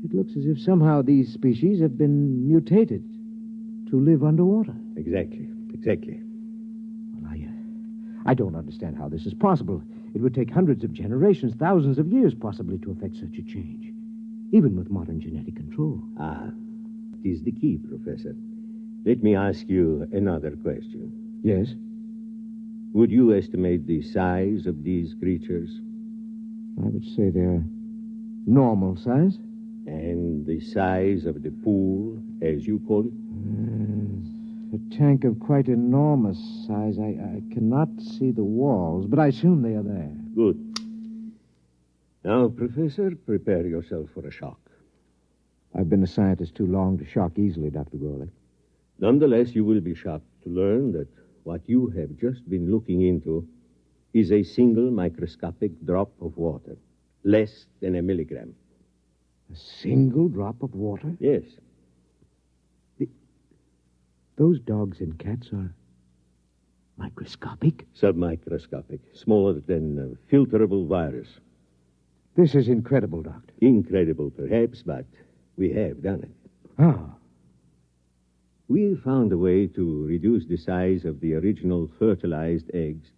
It looks as if somehow these species have been mutated to live underwater. Exactly. Well, I don't understand how this is possible. It would take hundreds of generations, thousands of years, possibly, to effect such a change, even with modern genetic control. It is the key, Professor. Let me ask you another question. Yes? Would you estimate the size of these creatures? I would say they're normal size. And the size of the pool, as you call it? A tank of quite enormous size. I cannot see the walls, but I assume they are there. Good. Now, Professor, prepare yourself for a shock. I've been a scientist too long to shock easily, Dr. Gorley. Nonetheless, you will be shocked to learn that what you have just been looking into is a single microscopic drop of water, less than a milligram. A single drop of water? Yes. Those dogs and cats are microscopic? Submicroscopic, smaller than a filterable virus. This is incredible, Doctor. Incredible, perhaps, but we have done it. How? We found a way to reduce the size of the original fertilized eggs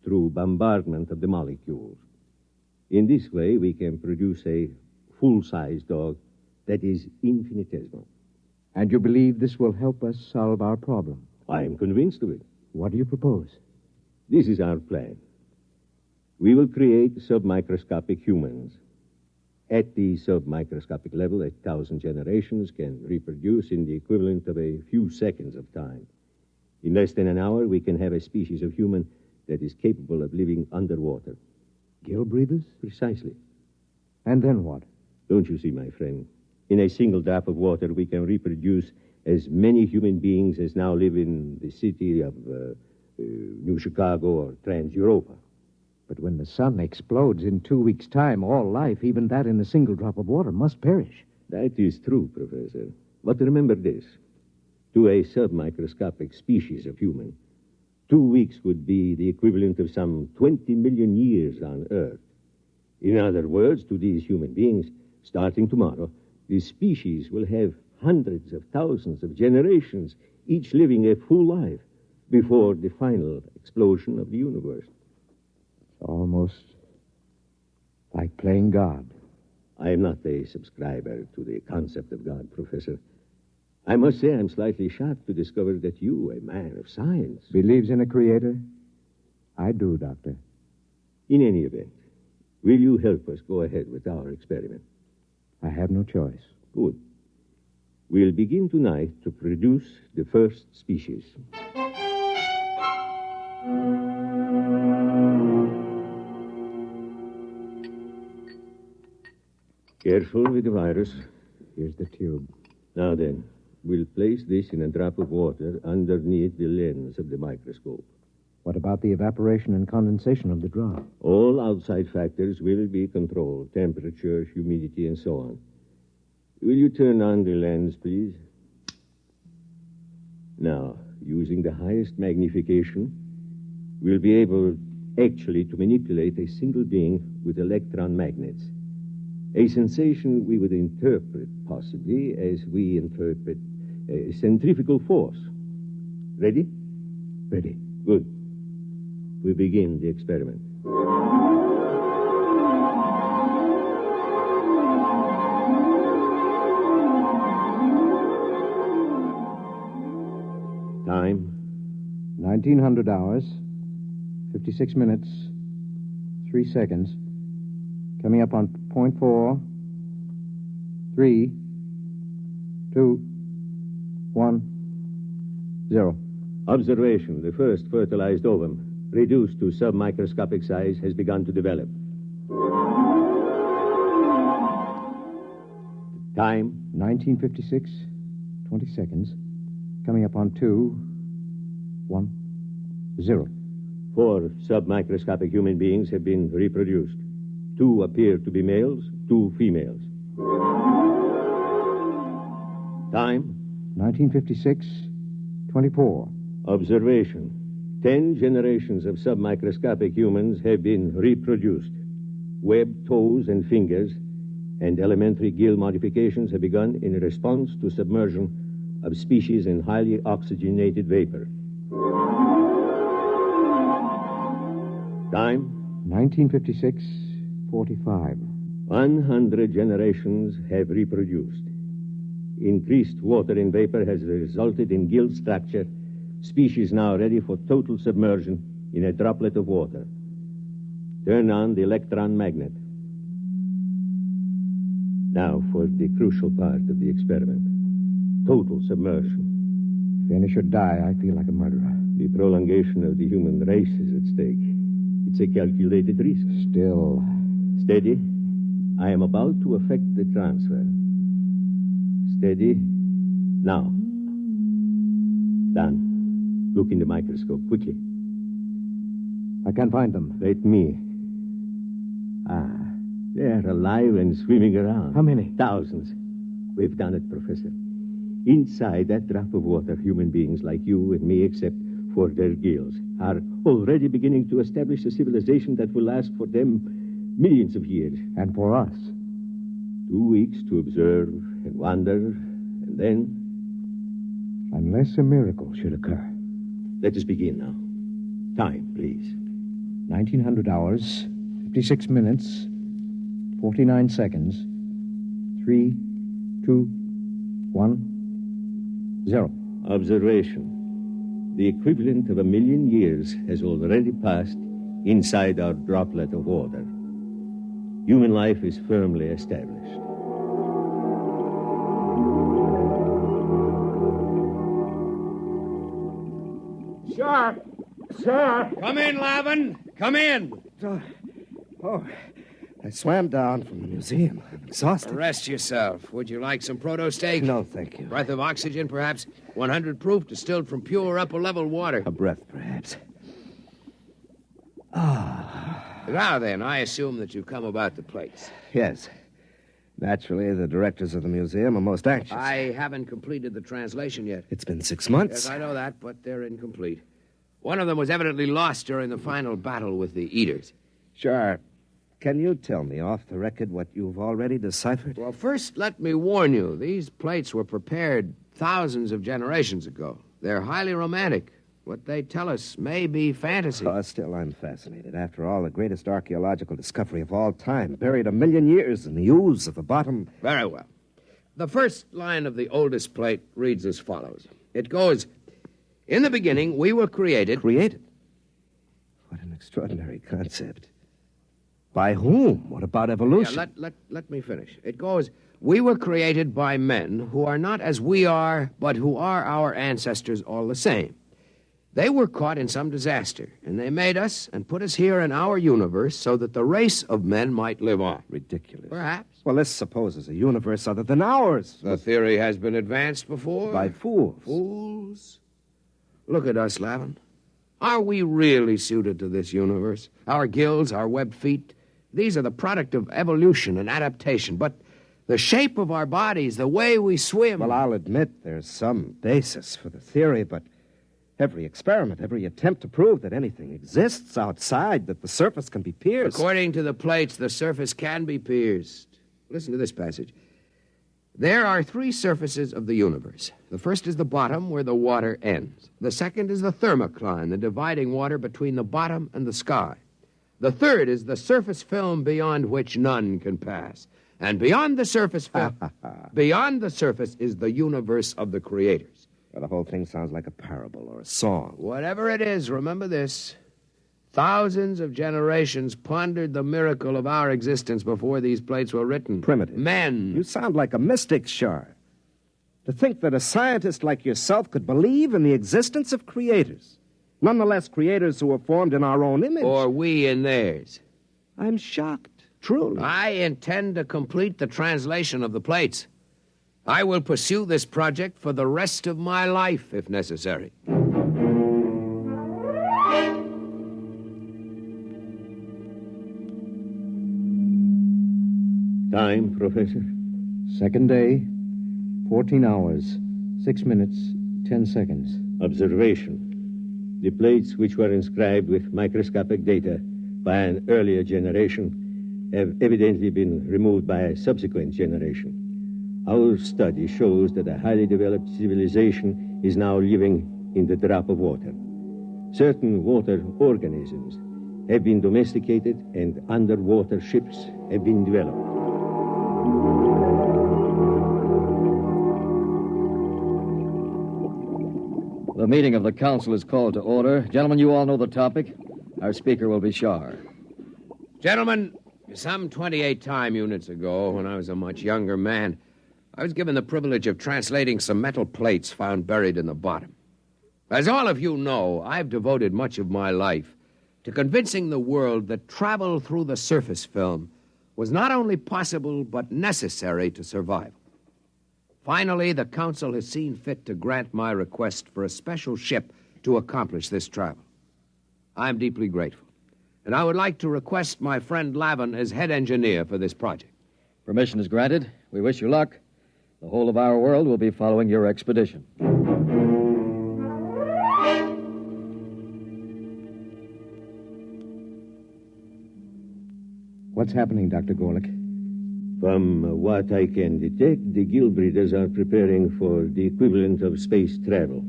through bombardment of the molecules. In this way, we can produce a full-size dog that is infinitesimal. And you believe this will help us solve our problem? I am convinced of it. What do you propose? This is our plan. We will create submicroscopic humans. At the submicroscopic level, 1,000 generations can reproduce in the equivalent of a few seconds of time. In less than an hour, we can have a species of human that is capable of living underwater. Gill breathers? Precisely. And then what? Don't you see, my friend? In a single drop of water, we can reproduce as many human beings as now live in the city of New Chicago or Trans-Europa. But when the sun explodes in 2 weeks' time, all life, even that in a single drop of water, must perish. That is true, Professor. But remember this. To a submicroscopic species of human, 2 weeks would be the equivalent of some 20 million years on Earth. In other words, to these human beings, starting tomorrow, the species will have hundreds of thousands of generations, each living a full life, before the final explosion of the universe. Almost like playing God. I am not a subscriber to the concept of God, Professor. I must say I'm slightly shocked to discover that you, a man of science... Believes in a creator? I do, Doctor. In any event, will you help us go ahead with our experiment? I have no choice. Good. We'll begin tonight to produce the first species. Careful with the virus. Here's the tube. Now then, we'll place this in a drop of water underneath the lens of the microscope. What about the evaporation and condensation of the drop? All outside factors will be controlled. Temperature, humidity, and so on. Will you turn on the lens, please? Now, using the highest magnification, we'll be able actually to manipulate a single being with electron magnets. A sensation we would interpret, possibly, as we interpret a centrifugal force. Ready? Ready. Good. We begin the experiment. Time? 1900 hours, 56 minutes, 3 seconds. Coming up on .4, 3, 2, 1, 0. Observation. The first fertilized ovum, reduced to submicroscopic size, has begun to develop. Time? 1956, 20 seconds. Coming up on 2, 1, 0. 4 submicroscopic human beings have been reproduced. 2 appear to be males, 2 females. Time? 1956, 24. Observation. 10 generations of submicroscopic humans have been reproduced. Webbed toes and fingers and elementary gill modifications have begun in response to submersion of species in highly oxygenated vapor. Time? 1956, 45. 100 generations have reproduced. Increased water in vapor has resulted in gill structure, species now ready for total submersion in a droplet of water. Turn on the electron magnet. Now for the crucial part of the experiment. Total submersion. Finish or die, I feel like a murderer. The prolongation of the human race is at stake. It's a calculated risk. Still. Steady. I am about to effect the transfer. Steady. Now. Done. Look in the microscope, quickly. I can't find them. Let me. They're alive and swimming around. How many? Thousands. We've done it, Professor. Inside that drop of water, human beings like you and me, except for their gills, are already beginning to establish a civilization that will last for them millions of years. And for us? 2 weeks to observe and wonder, and then... Unless a miracle should occur. Let us begin now. Time, please. 1900 hours, 56 minutes, 49 seconds, 3, 2, 1, 0. Observation. The equivalent of 1,000,000 years has already passed inside our droplet of water. Human life is firmly established. Sir! Sir! Come in, Lavin! Come in! I swam down from the museum. I'm exhausted. Rest yourself. Would you like some proto steak? No, thank you. Breath of oxygen, perhaps? 100 proof, distilled from pure upper-level water. A breath, perhaps. Now then, I assume that you've come about the plates. Yes. Naturally, the directors of the museum are most anxious. I haven't completed the translation yet. It's been 6 months. Yes, I know that, but they're incomplete. One of them was evidently lost during the final battle with the Eaters. Sure. Can you tell me off the record what you've already deciphered? Well, first, let me warn you. These plates were prepared thousands of generations ago. They're highly romantic. What they tell us may be fantasy. Still, I'm fascinated. After all, the greatest archaeological discovery of all time, buried 1,000,000 years in the ooze of the bottom. Very well. The first line of the oldest plate reads as follows. It goes, "In the beginning, we were created." Created? What an extraordinary concept. By whom? What about evolution? Yeah, let me finish. It goes, "We were created by men who are not as we are, but who are our ancestors all the same. They were caught in some disaster, and they made us and put us here in our universe so that the race of men might live on." Ridiculous. Perhaps. Well, let's suppose there's a universe other than ours. The theory has been advanced before. By fools. Fools? Look at us, Lavin. Are we really suited to this universe? Our gills, our webbed feet, these are the product of evolution and adaptation. But the shape of our bodies, the way we swim... Well, I'll admit there's some basis for the theory, but every experiment, every attempt to prove that anything exists outside, that the surface can be pierced... According to the plates, the surface can be pierced. Listen to this passage. There are 3 surfaces of the universe. The first is the bottom, where the water ends. The second is the thermocline, the dividing water between the bottom and the sky. The third is the surface film beyond which none can pass. And beyond the surface film, beyond the surface is the universe of the creators. Well, the whole thing sounds like a parable or a song. Whatever it is, remember this. Thousands of generations pondered the miracle of our existence before these plates were written. Primitive. Men. You sound like a mystic, Shar. To think that a scientist like yourself could believe in the existence of creators. Nonetheless, creators who were formed in our own image. Or we in theirs. I'm shocked, truly. I intend to complete the translation of the plates. I will pursue this project for the rest of my life, if necessary. Time, Professor? Second day, 14 hours, 6 minutes, 10 seconds. Observation. The plates which were inscribed with microscopic data by an earlier generation have evidently been removed by a subsequent generation. Our study shows that a highly developed civilization is now living in the drop of water. Certain water organisms have been domesticated and underwater ships have been developed. The meeting of the council is called to order. Gentlemen, you all know the topic. Our speaker will be Shar. Gentlemen, some 28 time units ago, when I was a much younger man, I was given the privilege of translating some metal plates found buried in the bottom. As all of you know, I've devoted much of my life to convincing the world that travel through the surface film was not only possible but necessary to survival. Finally, the council has seen fit to grant my request for a special ship to accomplish this travel. I'm deeply grateful, and I would like to request my friend Lavin as head engineer for this project. Permission is granted. We wish you luck. The whole of our world will be following your expedition. What's happening, Dr. Gorlick? From what I can detect, the gill breeders are preparing for the equivalent of space travel.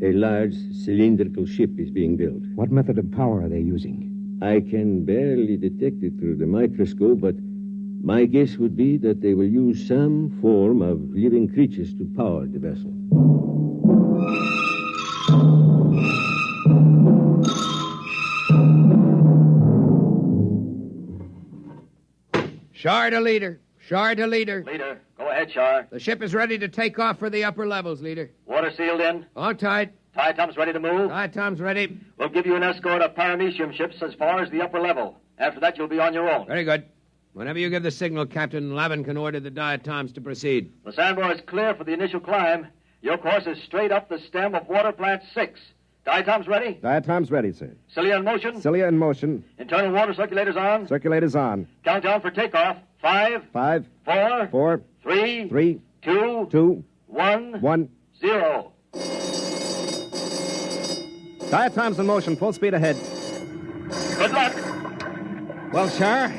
A large cylindrical ship is being built. What method of power are they using? I can barely detect it through the microscope, but my guess would be that they will use some form of living creatures to power the vessel. Shar to leader. Shar to leader. Leader, go ahead, Shar. The ship is ready to take off for the upper levels, leader. Water sealed in. All tight. Tie-Tom's ready to move. Tie-Tom's ready. We'll give you an escort of paramecium ships as far as the upper level. After that, you'll be on your own. Very good. Whenever you give the signal, Captain, Lavin can order the diatoms to proceed. The sandbar is clear for the initial climb. Your course is straight up the stem of water plant 6. Diatoms ready? Diatom's ready, sir. Cilia in motion? Cilia in motion. Internal water circulators on? Circulators on. Countdown for takeoff. 5. 5. 4. 4. 3. 3. 2. 2. 1. 1. 0. Diatom's in motion. Full speed ahead. Good luck. Well, Shar,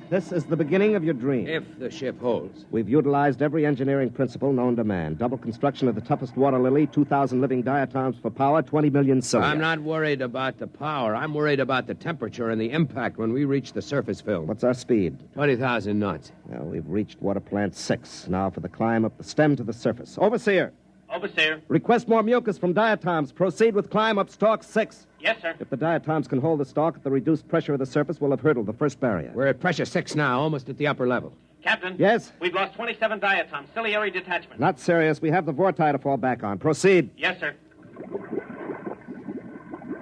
this is the beginning of your dream. If the ship holds. We've utilized every engineering principle known to man. Double construction of the toughest water lily, 2,000 living diatoms for power, 20 million cilia. I'm not worried about the power. I'm worried about the temperature and the impact when we reach the surface film. What's our speed? 20,000 knots. Well, we've reached water plant 6. Now for the climb up the stem to the surface. Overseer. Overseer. Request more mucus from diatoms. Proceed with climb up stalk 6. Yes, sir. If the diatoms can hold the stalk at the reduced pressure of the surface, we'll have hurdled the first barrier. We're at pressure 6 now, almost at the upper level. Captain. Yes? We've lost 27 diatoms. Ciliary detachment. Not serious. We have the vorti to fall back on. Proceed. Yes, sir.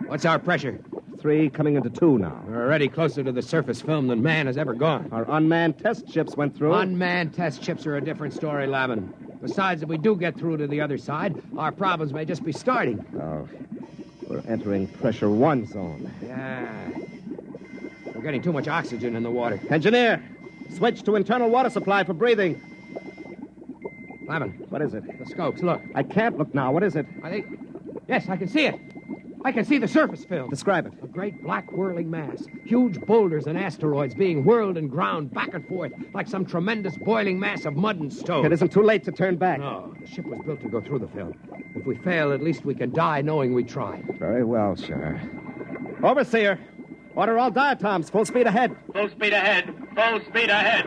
What's our pressure? 3 coming into 2 now. We're already closer to the surface film than man has ever gone. Our unmanned test ships went through. Unmanned test ships are a different story, Lavin. Besides, if we do get through to the other side, our problems may just be starting. Oh, we're entering pressure 1 zone. Yeah. We're getting too much oxygen in the water. Engineer, switch to internal water supply for breathing. Lavin. What is it? The scopes, look. I can't look now. What is it? I think... Yes, I can see it. I can see the surface film. Describe it. A great black whirling mass. Huge boulders and asteroids being whirled and ground back and forth like some tremendous boiling mass of mud and stone. It isn't too late to turn back. No, the ship was built to go through the film. If we fail, at least we can die knowing we tried. Very well, sir. Overseer, order all diatoms. Full speed ahead. Full speed ahead. Full speed ahead.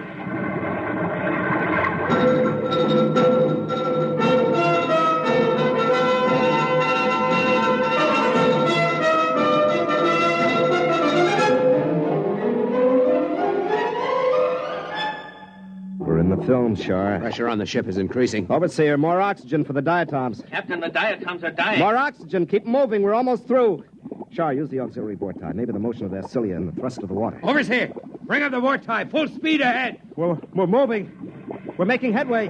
film, Shar. Pressure on the ship is increasing. Overseer, more oxygen for the diatoms. Captain, the diatoms are dying. More oxygen. Keep moving. We're almost through. Shar, use the auxiliary vorti. Maybe the motion of their cilia and the thrust of the water. Overseer, bring up the vorti. Full speed ahead. We're moving. We're making headway.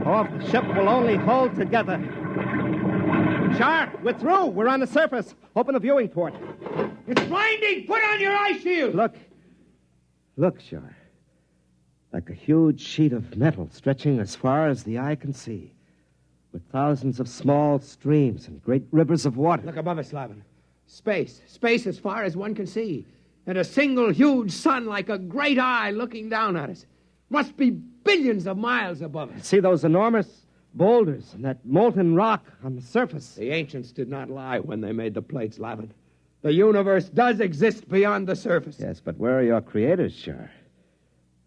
Oh, if the ship will only hold together. Shar, we're through. We're on the surface. Open the viewing port. It's blinding. Put on your eye shield. Look, Shar. Like a huge sheet of metal stretching as far as the eye can see, with thousands of small streams and great rivers of water. Look above us, Lavin. Space. Space as far as one can see. And a single huge sun like a great eye looking down at us. Must be billions of miles above us. See those enormous boulders and that molten rock on the surface? The ancients did not lie when they made the plates, Lavin. The universe does exist beyond the surface. Yes, but where are your creators, Shar?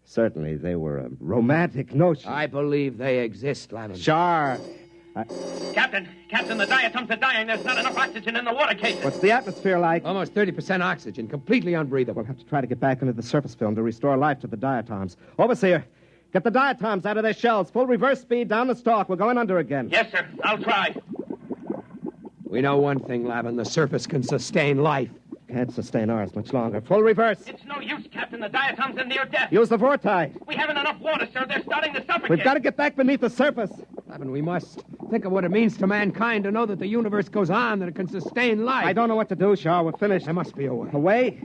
Certainly they were a romantic notion. I believe they exist, Lavin. Shar! Captain, the diatoms are dying. There's not enough oxygen in the water cases. What's the atmosphere like? Almost 30% oxygen, completely unbreathable. We'll have to try to get back into the surface film to restore life to the diatoms. Overseer, get the diatoms out of their shells. Full reverse speed down the stalk. We're going under again. Yes, sir. I'll try. We know one thing, Lavin. The surface can sustain life. Can't sustain ours much longer. Full reverse. It's no use, Captain. The diatoms are near death. Use the vorti. We haven't enough water, sir. They're starting to suffocate. We've got to get back beneath the surface. Lavin, we must think of what it means to mankind to know that the universe goes on, that it can sustain life. I don't know what to do, Shar. We're finished. There must be a way. A way?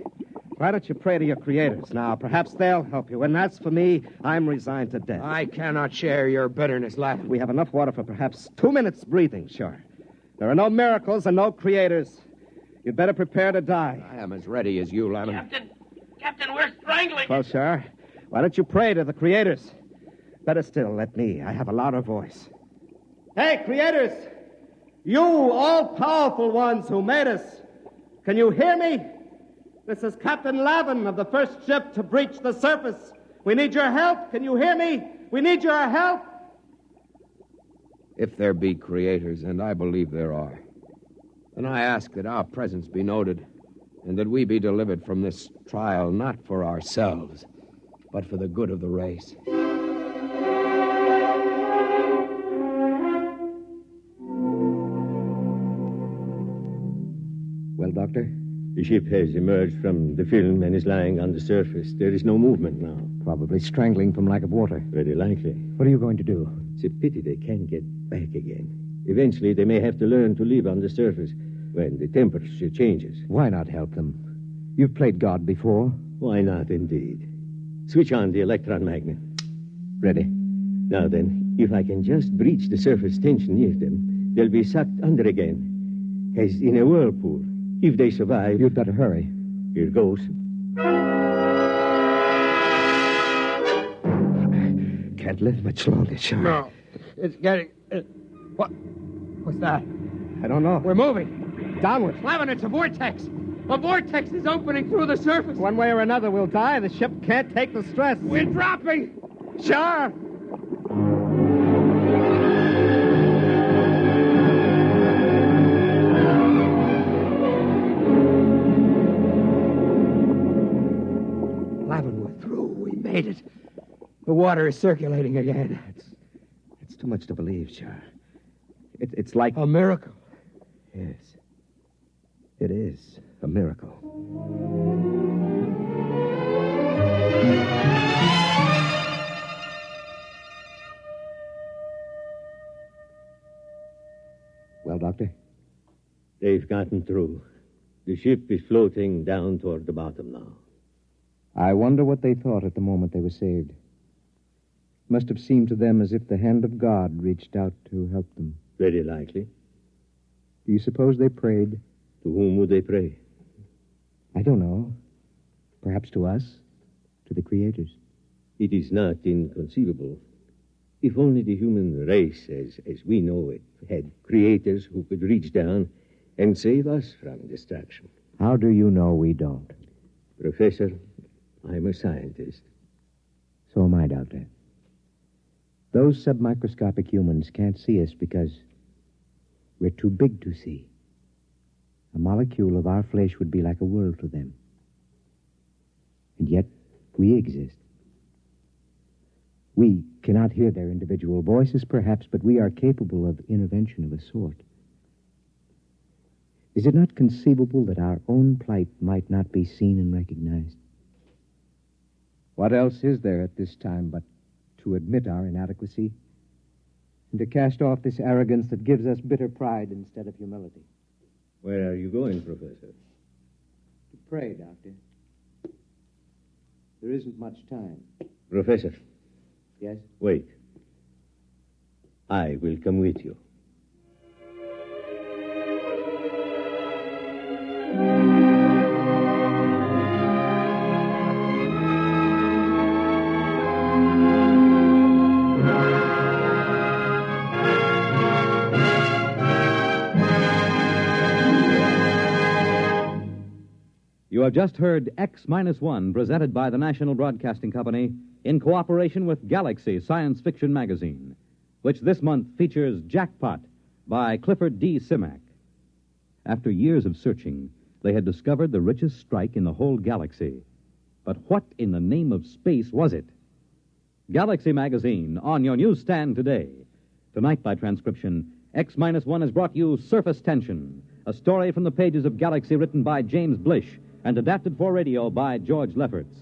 Why don't you pray to your creators now? Perhaps they'll help you. And as for me, I'm resigned to death. I cannot share your bitterness, Lavin. We have enough water for perhaps 2 minutes breathing, Shar. There are no miracles and no creators. You'd better prepare to die. I am as ready as you, Lavin. Captain, we're strangling. Well, Shar, why don't you pray to the creators? Better still, let me. I have a louder voice. Hey, creators! You all-powerful ones who made us, can you hear me? This is Captain Lavin of the first ship to breach the surface. We need your help. Can you hear me? We need your help. If there be creators, and I believe there are, then I ask that our presence be noted, and that we be delivered from this trial not for ourselves, but for the good of the race. Well, Doctor? The ship has emerged from the film and is lying on the surface. There is no movement now. Probably strangling from lack of water. Very likely. What are you going to do? It's a pity they can't get back again. Eventually, they may have to learn to live on the surface when the temperature changes. Why not help them? You've played God before. Why not, indeed? Switch on the electron magnet. Ready. Now then, if I can just breach the surface tension near them, they'll be sucked under again, as in a whirlpool. If they survive... You'd better hurry. Here goes. Can't live much longer, Shar. No, it's getting... What's that? I don't know. We're moving. Downward. Lavin, it's a vortex. A vortex is opening through the surface. One way or another, we'll die. The ship can't take the stress. We're dropping. Shar! Lavin, we're through. We made it. The water is circulating again. It's too much to believe, Shar. It's like... A miracle. Yes. It is a miracle. Well, Doctor? They've gotten through. The ship is floating down toward the bottom now. I wonder what they thought at the moment they were saved. Must have seemed to them as if the hand of God reached out to help them. Very likely. Do you suppose they prayed? To whom would they pray? I don't know. Perhaps to us? To the creators? It is not inconceivable. If only the human race, as we know it, had creators who could reach down and save us from destruction. How do you know we don't? Professor, I'm a scientist. So am I, Doctor. Those submicroscopic humans can't see us because we're too big to see. A molecule of our flesh would be like a world to them. And yet, we exist. We cannot hear their individual voices, perhaps, but we are capable of intervention of a sort. Is it not conceivable that our own plight might not be seen and recognized? What else is there at this time but to admit our inadequacy and to cast off this arrogance that gives us bitter pride instead of humility? Where are you going, Professor? To pray, Doctor. There isn't much time. Professor. Yes? Wait. I will come with you. You have just heard X-1, presented by the National Broadcasting Company in cooperation with Galaxy Science Fiction Magazine, which this month features Jackpot by Clifford D. Simak. After years of searching, they had discovered the richest strike in the whole galaxy. But what in the name of space was it? Galaxy Magazine, on your newsstand today. Tonight, by transcription, X-1 has brought you Surface Tension, a story from the pages of Galaxy written by James Blish and adapted for radio by George Lefferts.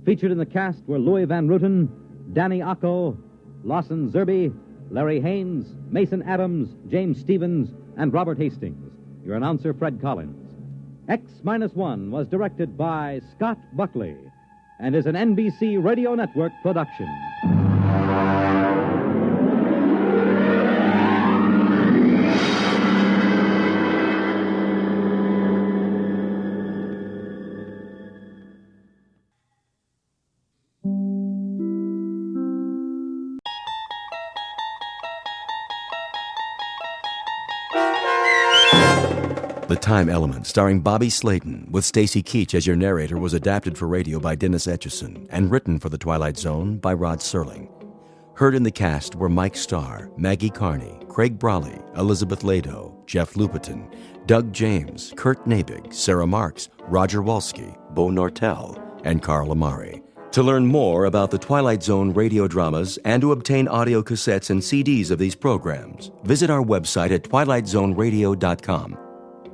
Featured in the cast were Louis Van Rooten, Danny Acco, Lawson Zerby, Larry Haynes, Mason Adams, James Stevens, and Robert Hastings. Your announcer, Fred Collins. X-1 was directed by Scott Buckley and is an NBC Radio Network production. The Time Element, starring Bobby Slayton, with Stacy Keach as your narrator, was adapted for radio by Dennis Etchison and written for The Twilight Zone by Rod Serling. Heard in the cast were Mike Starr, Maggie Carney, Craig Brawley, Elizabeth Lado, Jeff Lupetin, Doug James, Kurt Nabig, Sarah Marks, Roger Wolski, Bo Nortel, and Carl Amari. To learn more about the Twilight Zone radio dramas and to obtain audio cassettes and CDs of these programs, visit our website at twilightzoneradio.com.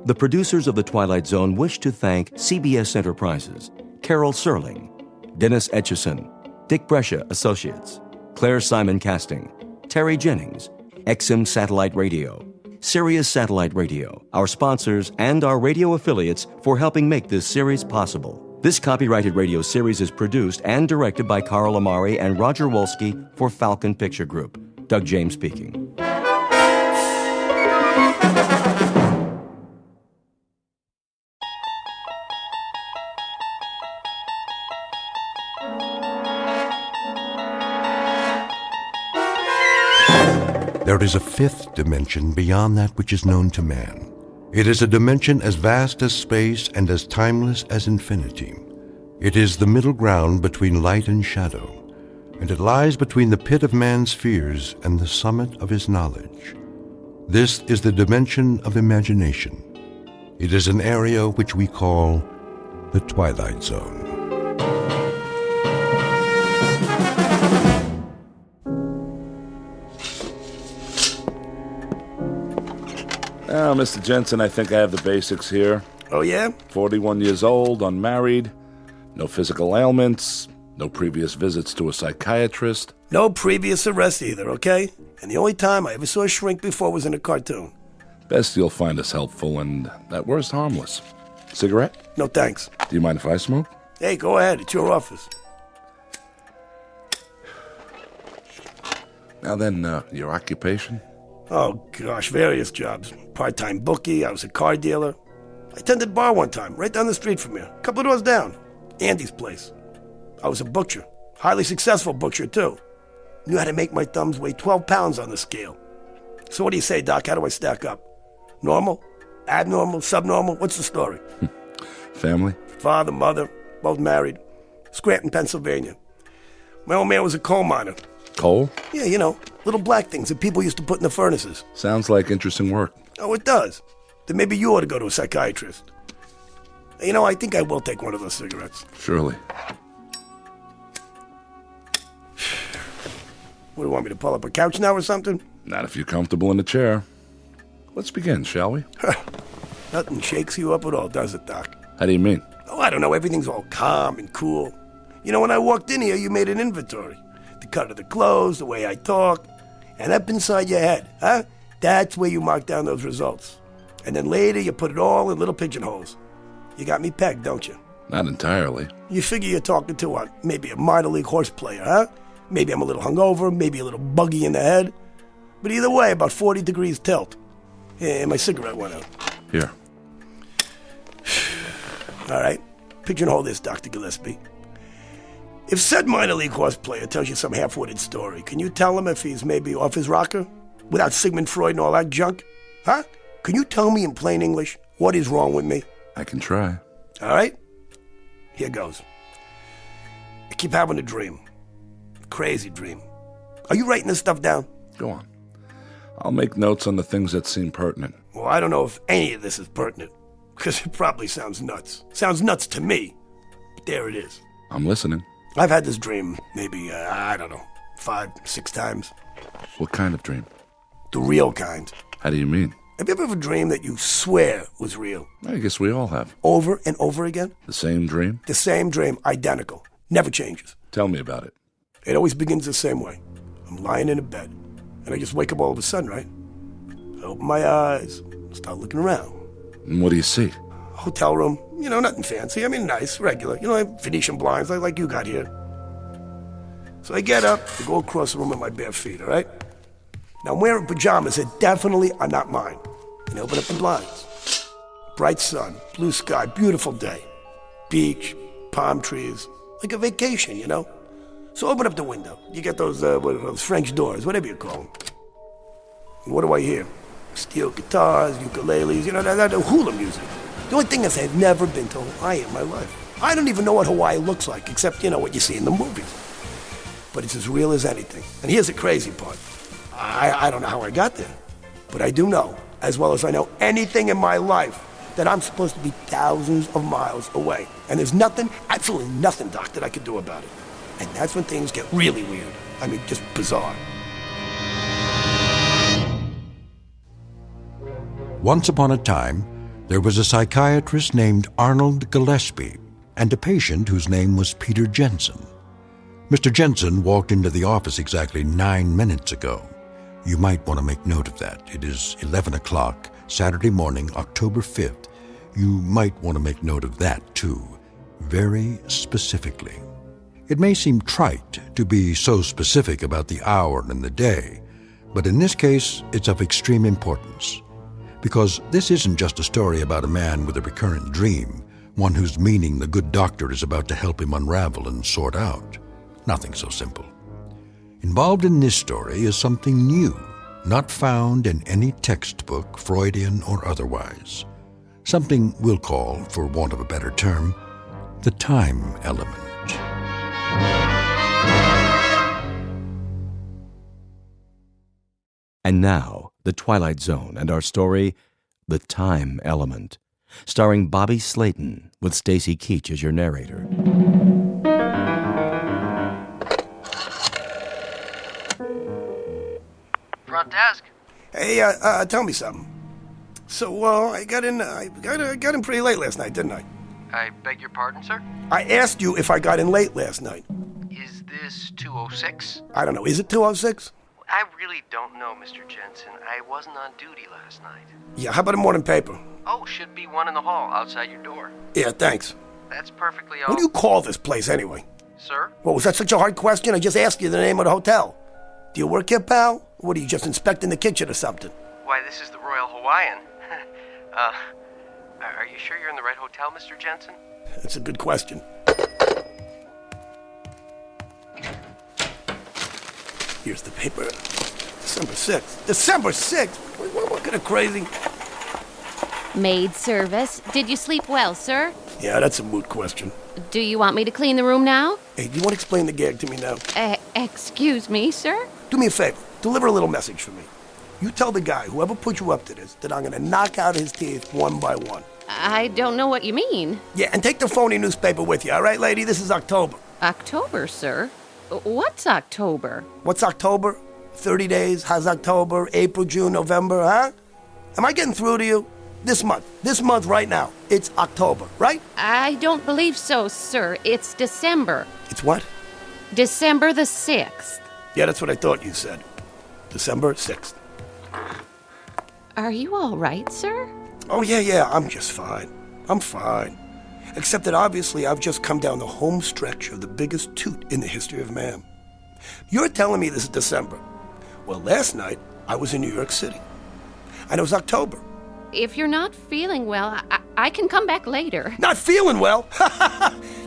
The producers of The Twilight Zone wish to thank CBS Enterprises, Carol Serling, Dennis Etchison, Dick Brescia Associates, Claire Simon Casting, Terry Jennings, XM Satellite Radio, Sirius Satellite Radio, our sponsors, and our radio affiliates for helping make this series possible. This copyrighted radio series is produced and directed by Carl Amari and Roger Wolski for Falcon Picture Group. Doug James speaking. There is a fifth dimension beyond that which is known to man. It is a dimension as vast as space and as timeless as infinity. It is the middle ground between light and shadow, and it lies between the pit of man's fears and the summit of his knowledge. This is the dimension of imagination. It is an area which we call the Twilight Zone. Now, Mr. Jensen, I think I have the basics here. Oh, yeah? 41 years old, unmarried, no physical ailments, no previous visits to a psychiatrist. No previous arrest either, okay? And the only time I ever saw a shrink before was in a cartoon. Best you'll find us helpful and, at worst, harmless. Cigarette? No thanks. Do you mind if I smoke? Hey, go ahead. It's your office. Now then, your occupation? Oh, gosh, various jobs. Part-time bookie, I was a car dealer. I tended a bar one time, right down the street from here. A couple of doors down. Andy's place. I was a butcher. Highly successful butcher, too. Knew how to make my thumbs weigh 12 pounds on the scale. So what do you say, Doc? How do I stack up? Normal? Abnormal? Subnormal? What's the story? Family? Father, mother, both married. Scranton, Pennsylvania. My old man was a coal miner. Coal? Yeah, you know, little black things that people used to put in the furnaces. Sounds like interesting work. Oh, it does. Then maybe you ought to go to a psychiatrist. You know, I think I will take one of those cigarettes. Surely. What, do you want me to pull up a couch now or something? Not if you're comfortable in the chair. Let's begin, shall we? Nothing shakes you up at all, does it, Doc? How do you mean? Oh, I don't know. Everything's all calm and cool. You know, when I walked in here, you made an inventory. The cut of the clothes, the way I talk. And up inside your head, huh? That's where you mark down those results. And then later, you put it all in little pigeonholes. You got me pegged, don't you? Not entirely. You figure you're talking to maybe a minor league horse player, huh? Maybe I'm a little hungover, maybe a little buggy in the head. But either way, about 40 degrees tilt. And my cigarette went out. Here. All right. Pigeonhole this, Dr. Gillespie. If said minor league horse player tells you some half-witted story, can you tell him if he's maybe off his rocker? Without Sigmund Freud and all that junk? Huh? Can you tell me in plain English what is wrong with me? I can try. All right? Here goes. I keep having a dream. Crazy dream. Are you writing this stuff down? Go on. I'll make notes on the things that seem pertinent. Well, I don't know if any of this is pertinent, because it probably sounds nuts. Sounds nuts to me. But there it is. I'm listening. I've had this dream maybe, 5, 6 times. What kind of dream? The real kind. How do you mean? Have you ever had a dream that you swear was real? I guess we all have. Over and over again? The same dream? The same dream, identical. Never changes. Tell me about it. It always begins the same way. I'm lying in a bed, and I just wake up all of a sudden, right? I open my eyes, start looking around. And what do you see? Hotel room, nothing fancy. I mean, nice, regular. I have Venetian blinds like you got here. So I get up, I go across the room with my bare feet, all right? Now, I'm wearing pajamas that definitely are not mine. And I open up the blinds. Bright sun, blue sky, beautiful day. Beach, palm trees, like a vacation, So open up the window. You get those French doors, whatever you call them. And what do I hear? Steel guitars, ukuleles, that hula music. The only thing is I've never been to Hawaii in my life. I don't even know what Hawaii looks like, except, what you see in the movies. But it's as real as anything. And here's the crazy part. I don't know how I got there, but I do know, as well as I know anything in my life, that I'm supposed to be thousands of miles away. And there's nothing, absolutely nothing, Doc, that I could do about it. And that's when things get really weird. I mean, just bizarre. Once upon a time, there was a psychiatrist named Arnold Gillespie and a patient whose name was Peter Jensen. Mr. Jensen walked into the office exactly 9 minutes ago. You might want to make note of that. It is 11 o'clock, Saturday morning, October 5th. You might want to make note of that, too, very specifically. It may seem trite to be so specific about the hour and the day, but in this case, it's of extreme importance. Because this isn't just a story about a man with a recurrent dream, one whose meaning the good doctor is about to help him unravel and sort out. Nothing so simple. Involved in this story is something new, not found in any textbook, Freudian or otherwise. Something we'll call, for want of a better term, the time element. And now, The Twilight Zone and our story, The Time Element, starring Bobby Slayton with Stacy Keach as your narrator. Front desk. Hey, tell me something. So, I got in pretty late last night, didn't I? I beg your pardon, sir? I asked you if I got in late last night. Is this 206? I don't know. Is it 206? I really don't know, Mr. Jensen. I wasn't on duty last night. Yeah, how about a morning paper? Oh, should be one in the hall outside your door. Yeah, thanks. That's perfectly all. What do you call this place, anyway? Sir? Well, was that such a hard question? I just asked you the name of the hotel. Do you work here, pal? Or what, are you just inspecting the kitchen or something? Why, this is the Royal Hawaiian. Are you sure you're in the right hotel, Mr. Jensen? That's a good question. Here's the paper. December 6th. December 6th? What kind of crazy? Maid service. Did you sleep well, sir? Yeah, that's a moot question. Do you want me to clean the room now? Hey, do you want to explain the gag to me now? Excuse me, sir? Do me a favor. Deliver a little message for me. You tell the guy, whoever put you up to this, that I'm going to knock out his teeth one by one. I don't know what you mean. Yeah, and take the phony newspaper with you, all right, lady? This is October. October, sir? What's October? What's October? 30 days. How's October? April, June, November, huh? Am I getting through to you? This month right now. It's October, right? I don't believe so, sir. It's December. It's what? December the 6th. Yeah, that's what I thought you said. December 6th. Are you all right, sir? Oh, yeah, I'm just fine. I'm fine. Except that obviously I've just come down the home stretch of the biggest toot in the history of man. You're telling me this is December. Well, last night I was in New York City. And it was October. If you're not feeling well, I can come back later. Not feeling well?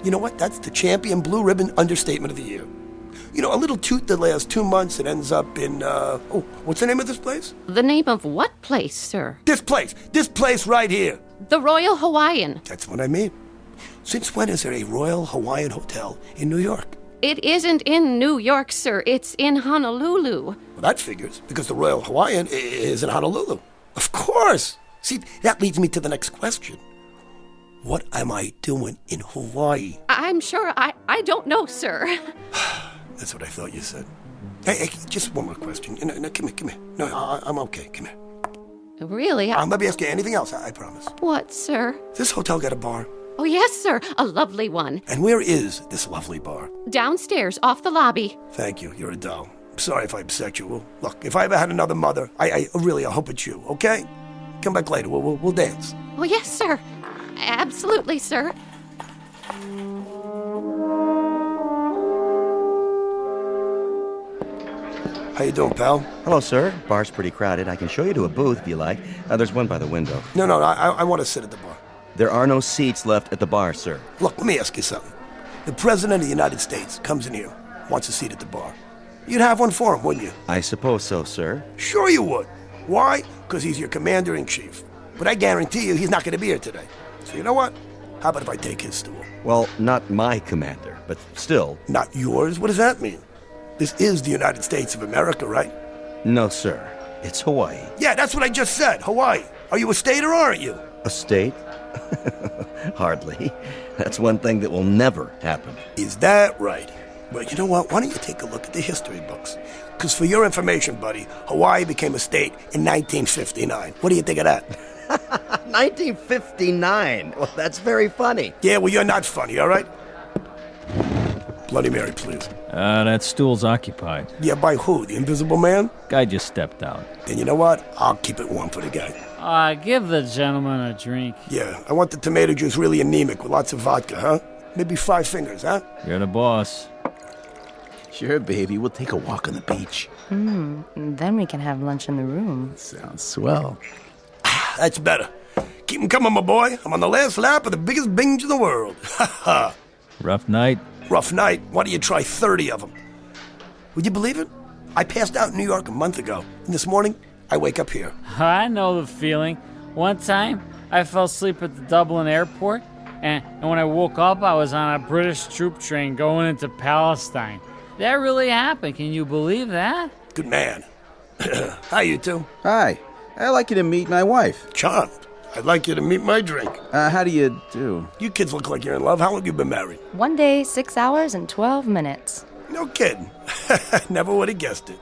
You know what? That's the champion blue ribbon understatement of the year. You know, a little toot that lasts 2 months and ends up in, what's the name of this place? The name of what place, sir? This place right here. The Royal Hawaiian. That's what I mean. Since when is there a Royal Hawaiian Hotel in New York? It isn't in New York, sir. It's in Honolulu. Well, that figures, because the Royal Hawaiian is in Honolulu. Of course. See, that leads me to the next question. What am I doing in Hawaii? I'm sure I don't know, sir. That's what I thought you said. Hey, just one more question. No, come here. No, I'm okay. Come here. Really? Let me ask you anything else, I promise. What, sir? This hotel got a bar? Oh, yes, sir. A lovely one. And where is this lovely bar? Downstairs, off the lobby. Thank you. You're a doll. I'm sorry if I upset you. Look, if I ever had another mother, I really hope it's you, okay? Come back later. We'll dance. Oh, yes, sir. Absolutely, sir. How you doing, pal? Hello, sir. Bar's pretty crowded. I can show you to a booth if you like. There's one by the window. No, I want to sit at the bar. There are no seats left at the bar, sir. Look, let me ask you something. The President of the United States comes in here, wants a seat at the bar. You'd have one for him, wouldn't you? I suppose so, sir. Sure you would. Why? Because he's your commander-in-chief. But I guarantee you he's not going to be here today. So you know what? How about if I take his stool? Well, not my commander, but still. Not yours? What does that mean? This is the United States of America, right? No, sir. It's Hawaii. Yeah, that's what I just said. Hawaii. Are you a state or aren't you? A state? Hardly. That's one thing that will never happen. Is that right? Well, you know what? Why don't you take a look at the history books? Because for your information, buddy, Hawaii became a state in 1959. What do you think of that? 1959? Well, that's very funny. Yeah, well, you're not funny, all right? Bloody Mary, please. That stool's occupied. Yeah, by who? The Invisible Man? Guy just stepped out. Then you know what? I'll keep it warm for the guy. Give the gentleman a drink. Yeah, I want the tomato juice really anemic with lots of vodka, huh? Maybe 5 fingers, huh? You're the boss. Sure, baby. We'll take a walk on the beach. Then we can have lunch in the room. Sounds swell. That's better. Keep 'em coming, my boy. I'm on the last lap of the biggest binge in the world. Ha ha. Rough night? Rough night. Why don't you try 30 of them? Would you believe it? I passed out in New York a month ago, and this morning, I wake up here. I know the feeling. One time, I fell asleep at the Dublin airport, and when I woke up, I was on a British troop train going into Palestine. That really happened. Can you believe that? Good man. Hi, you two. Hi. I'd like you to meet my wife. Charmed. I'd like you to meet my drink. How do you do? You kids look like you're in love. How long have you been married? 1 day, 6 hours, and 12 minutes. No kidding. Never would have guessed it.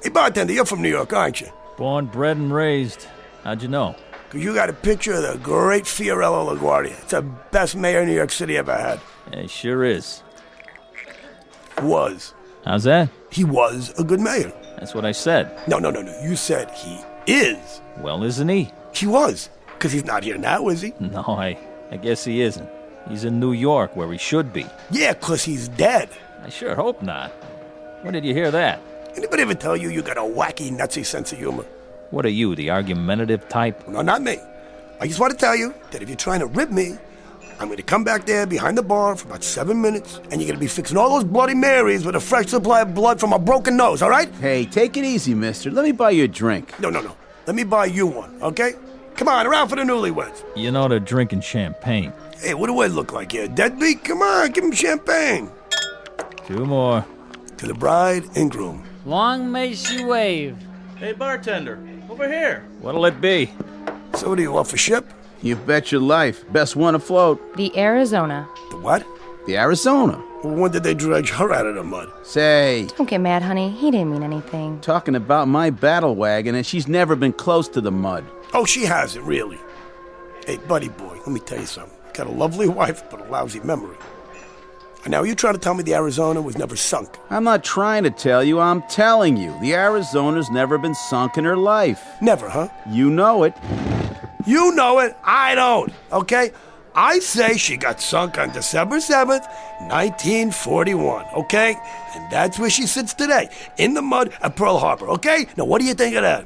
Hey, bartender, you're from New York, aren't you? Born, bred, and raised. How'd you know? Because you got a picture of the great Fiorello LaGuardia. It's the best mayor New York City ever had. Yeah, he sure is. Was. How's that? He was a good mayor. That's what I said. No. You said he is. Well, isn't he? He was. Because he's not here now, is he? No, I guess he isn't. He's in New York, where he should be. Yeah, because he's dead. I sure hope not. When did you hear that? Anybody ever tell you got a wacky, nutsy sense of humor? What are you, the argumentative type? No, not me. I just want to tell you that if you're trying to rib me, I'm going to come back there behind the bar for about 7 minutes, and you're going to be fixing all those Bloody Marys with a fresh supply of blood from a broken nose, all right? Hey, take it easy, mister. Let me buy you a drink. No. Let me buy you one, okay? Come on, around for the newlyweds. You know they're drinking champagne. Hey, what do I look like here? Deadbeat? Come on, give him champagne. 2 more. To the bride and groom. Long may she wave. Hey, bartender, over here. What'll it be? So what do you off a ship? You bet your life. Best one afloat. The Arizona. The what? The Arizona. Well, when did they dredge her out of the mud? Say, Don't get mad, honey. He didn't mean anything. talking about my battle wagon, and she's never been close to the mud. Oh, she hasn't, really. Hey, buddy boy, let me tell you something. Got a lovely wife, but a lousy memory. And now, you trying to tell me the Arizona was never sunk? I'm not trying to tell you, I'm telling you. The Arizona's never been sunk in her life. Never, huh? You know it. You know it, I don't, okay? I say she got sunk on December 7th, 1941, okay? And that's where she sits today, in the mud at Pearl Harbor, okay? Now, what do you think of that?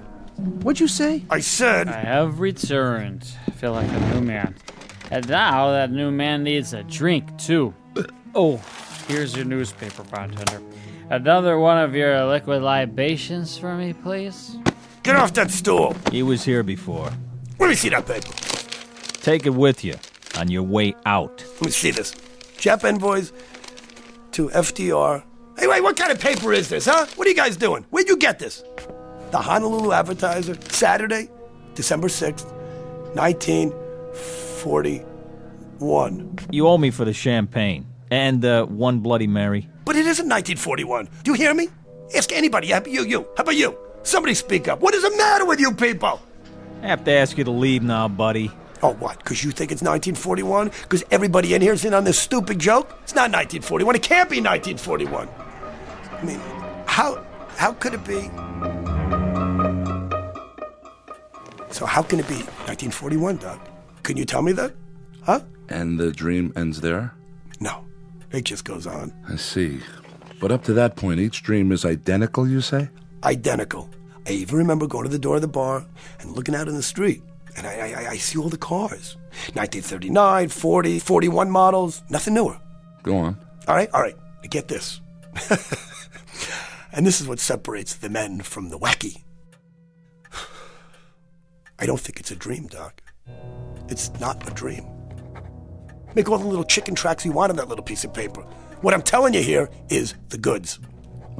What'd you say? I said... I have returned. I feel like a new man. And now that new man needs a drink, too. Oh, here's your newspaper, bartender. Another one of your liquid libations for me, please? Get off that stool! He was here before. Let me see that paper. Take it with you on your way out. Let me see this. Jap envoys to FDR. Hey, wait, what kind of paper is this, huh? What are you guys doing? Where'd you get this? The Honolulu Advertiser, Saturday, December 6th, 1941. You owe me for the champagne. And one Bloody Mary. But it isn't 1941. Do you hear me? Ask anybody. You. How about you? Somebody speak up. What is the matter with you people? I have to ask you to leave now, buddy. Oh, what? Because you think it's 1941? Because everybody in here is in on this stupid joke? It's not 1941. It can't be 1941. I mean, how could it be? So how can it be 1941, Doc? Can you tell me that? Huh? And the dream ends there? No. It just goes on. I see. But up to that point, each dream is identical, you say? Identical. I even remember going to the door of the bar and looking out in the street. And I see all the cars. 1939, 40, 41 models. Nothing newer. Go on. All right. Now get this. And this is what separates the men from the wacky. I don't think it's a dream, Doc. It's not a dream. Make all the little chicken tracks you want on that little piece of paper. What I'm telling you here is the goods.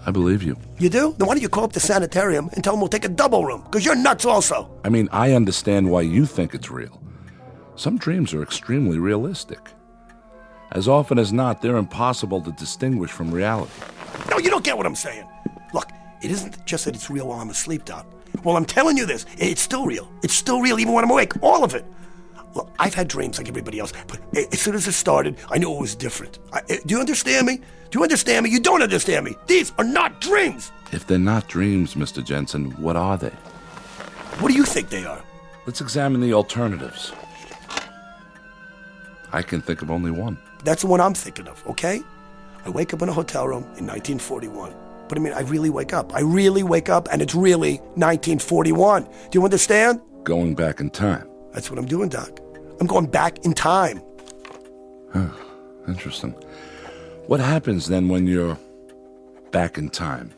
I believe you. You do? Then why don't you call up the sanitarium and tell them we'll take a double room? Because you're nuts also. I mean, I understand why you think it's real. Some dreams are extremely realistic. As often as not, they're impossible to distinguish from reality. No, you don't get what I'm saying. Look, it isn't just that it's real while I'm asleep, Doc. Well, I'm telling you this. It's still real. It's still real even when I'm awake. All of it. Look, I've had dreams like everybody else, but as soon as it started, I knew it was different. Do you understand me? Do you understand me? You don't understand me. These are not dreams. If they're not dreams, Mr. Jensen, what are they? What do you think they are? Let's examine the alternatives. I can think of only one. That's the one I'm thinking of, okay? I wake up in a hotel room in 1941. But I mean, I really wake up. And it's really 1941. Do you understand? Going back in time. That's what I'm doing, Doc. I'm going back in time. Huh. Interesting. What happens then when you're back in time?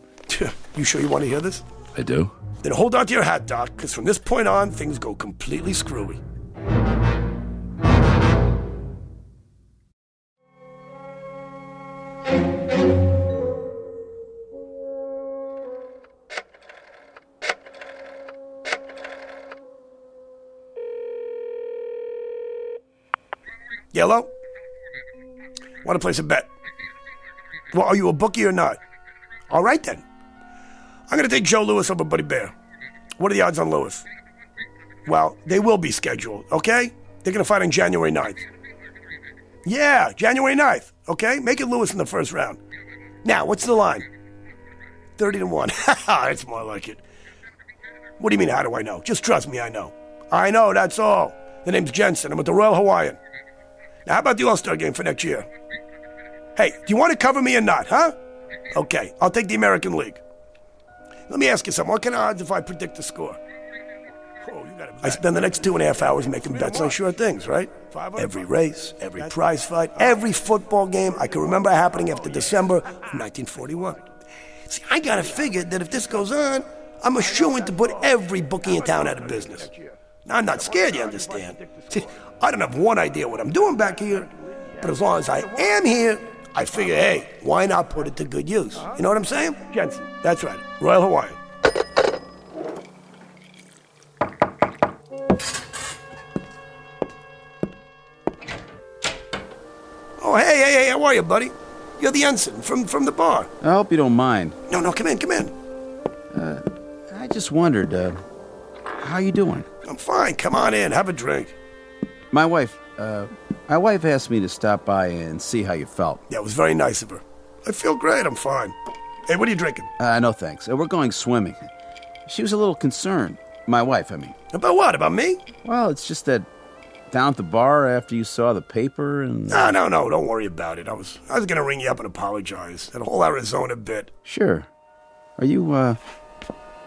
You sure you want to hear this? I do. Then hold on to your hat, Doc, because from this point on, things go completely screwy. Yellow? Want to place a bet? Well, are you a bookie or not? All right, then. I'm going to take Joe Louis over Buddy Bear. What are the odds on Louis? Well, they will be scheduled, okay? They're going to fight on January 9th. Yeah, January 9th, okay? Make it Louis in the first round. Now, what's the line? 30-1. That's more like it. What do you mean, how do I know? Just trust me, I know. I know, that's all. The name's Jensen. I'm with the Royal Hawaiian. Now, how about the All-Star game for next year? Hey, do you want to cover me or not, huh? Okay, I'll take the American League. Let me ask you something. What kind of odds if I predict the score? I spend the next 2.5 hours making bets on sure things, right? Every race, every prize fight, every football game I can remember happening after December of 1941. See, I gotta figure that if this goes on, I'm a shoo-in to put every bookie in town out of business. Now, I'm not scared, you understand? See, I don't have one idea what I'm doing back here, but as long as I am here, I figure, hey, why not put it to good use? You know what I'm saying? Jensen, that's right. Royal Hawaiian. Oh, hey, how are you, buddy? You're the ensign from the bar. I hope you don't mind. No, come in. I just wondered, how you doing? I'm fine. Come on in. Have a drink. My wife asked me to stop by and see how you felt. Yeah, it was very nice of her. I feel great. I'm fine. Hey, what are you drinking? No thanks. We're going swimming. She was a little concerned. My wife, I mean. About what? About me? Well, it's just that down at the bar after you saw the paper and... No, don't worry about it. I was going to ring you up and apologize. That whole Arizona bit. Sure. Are you,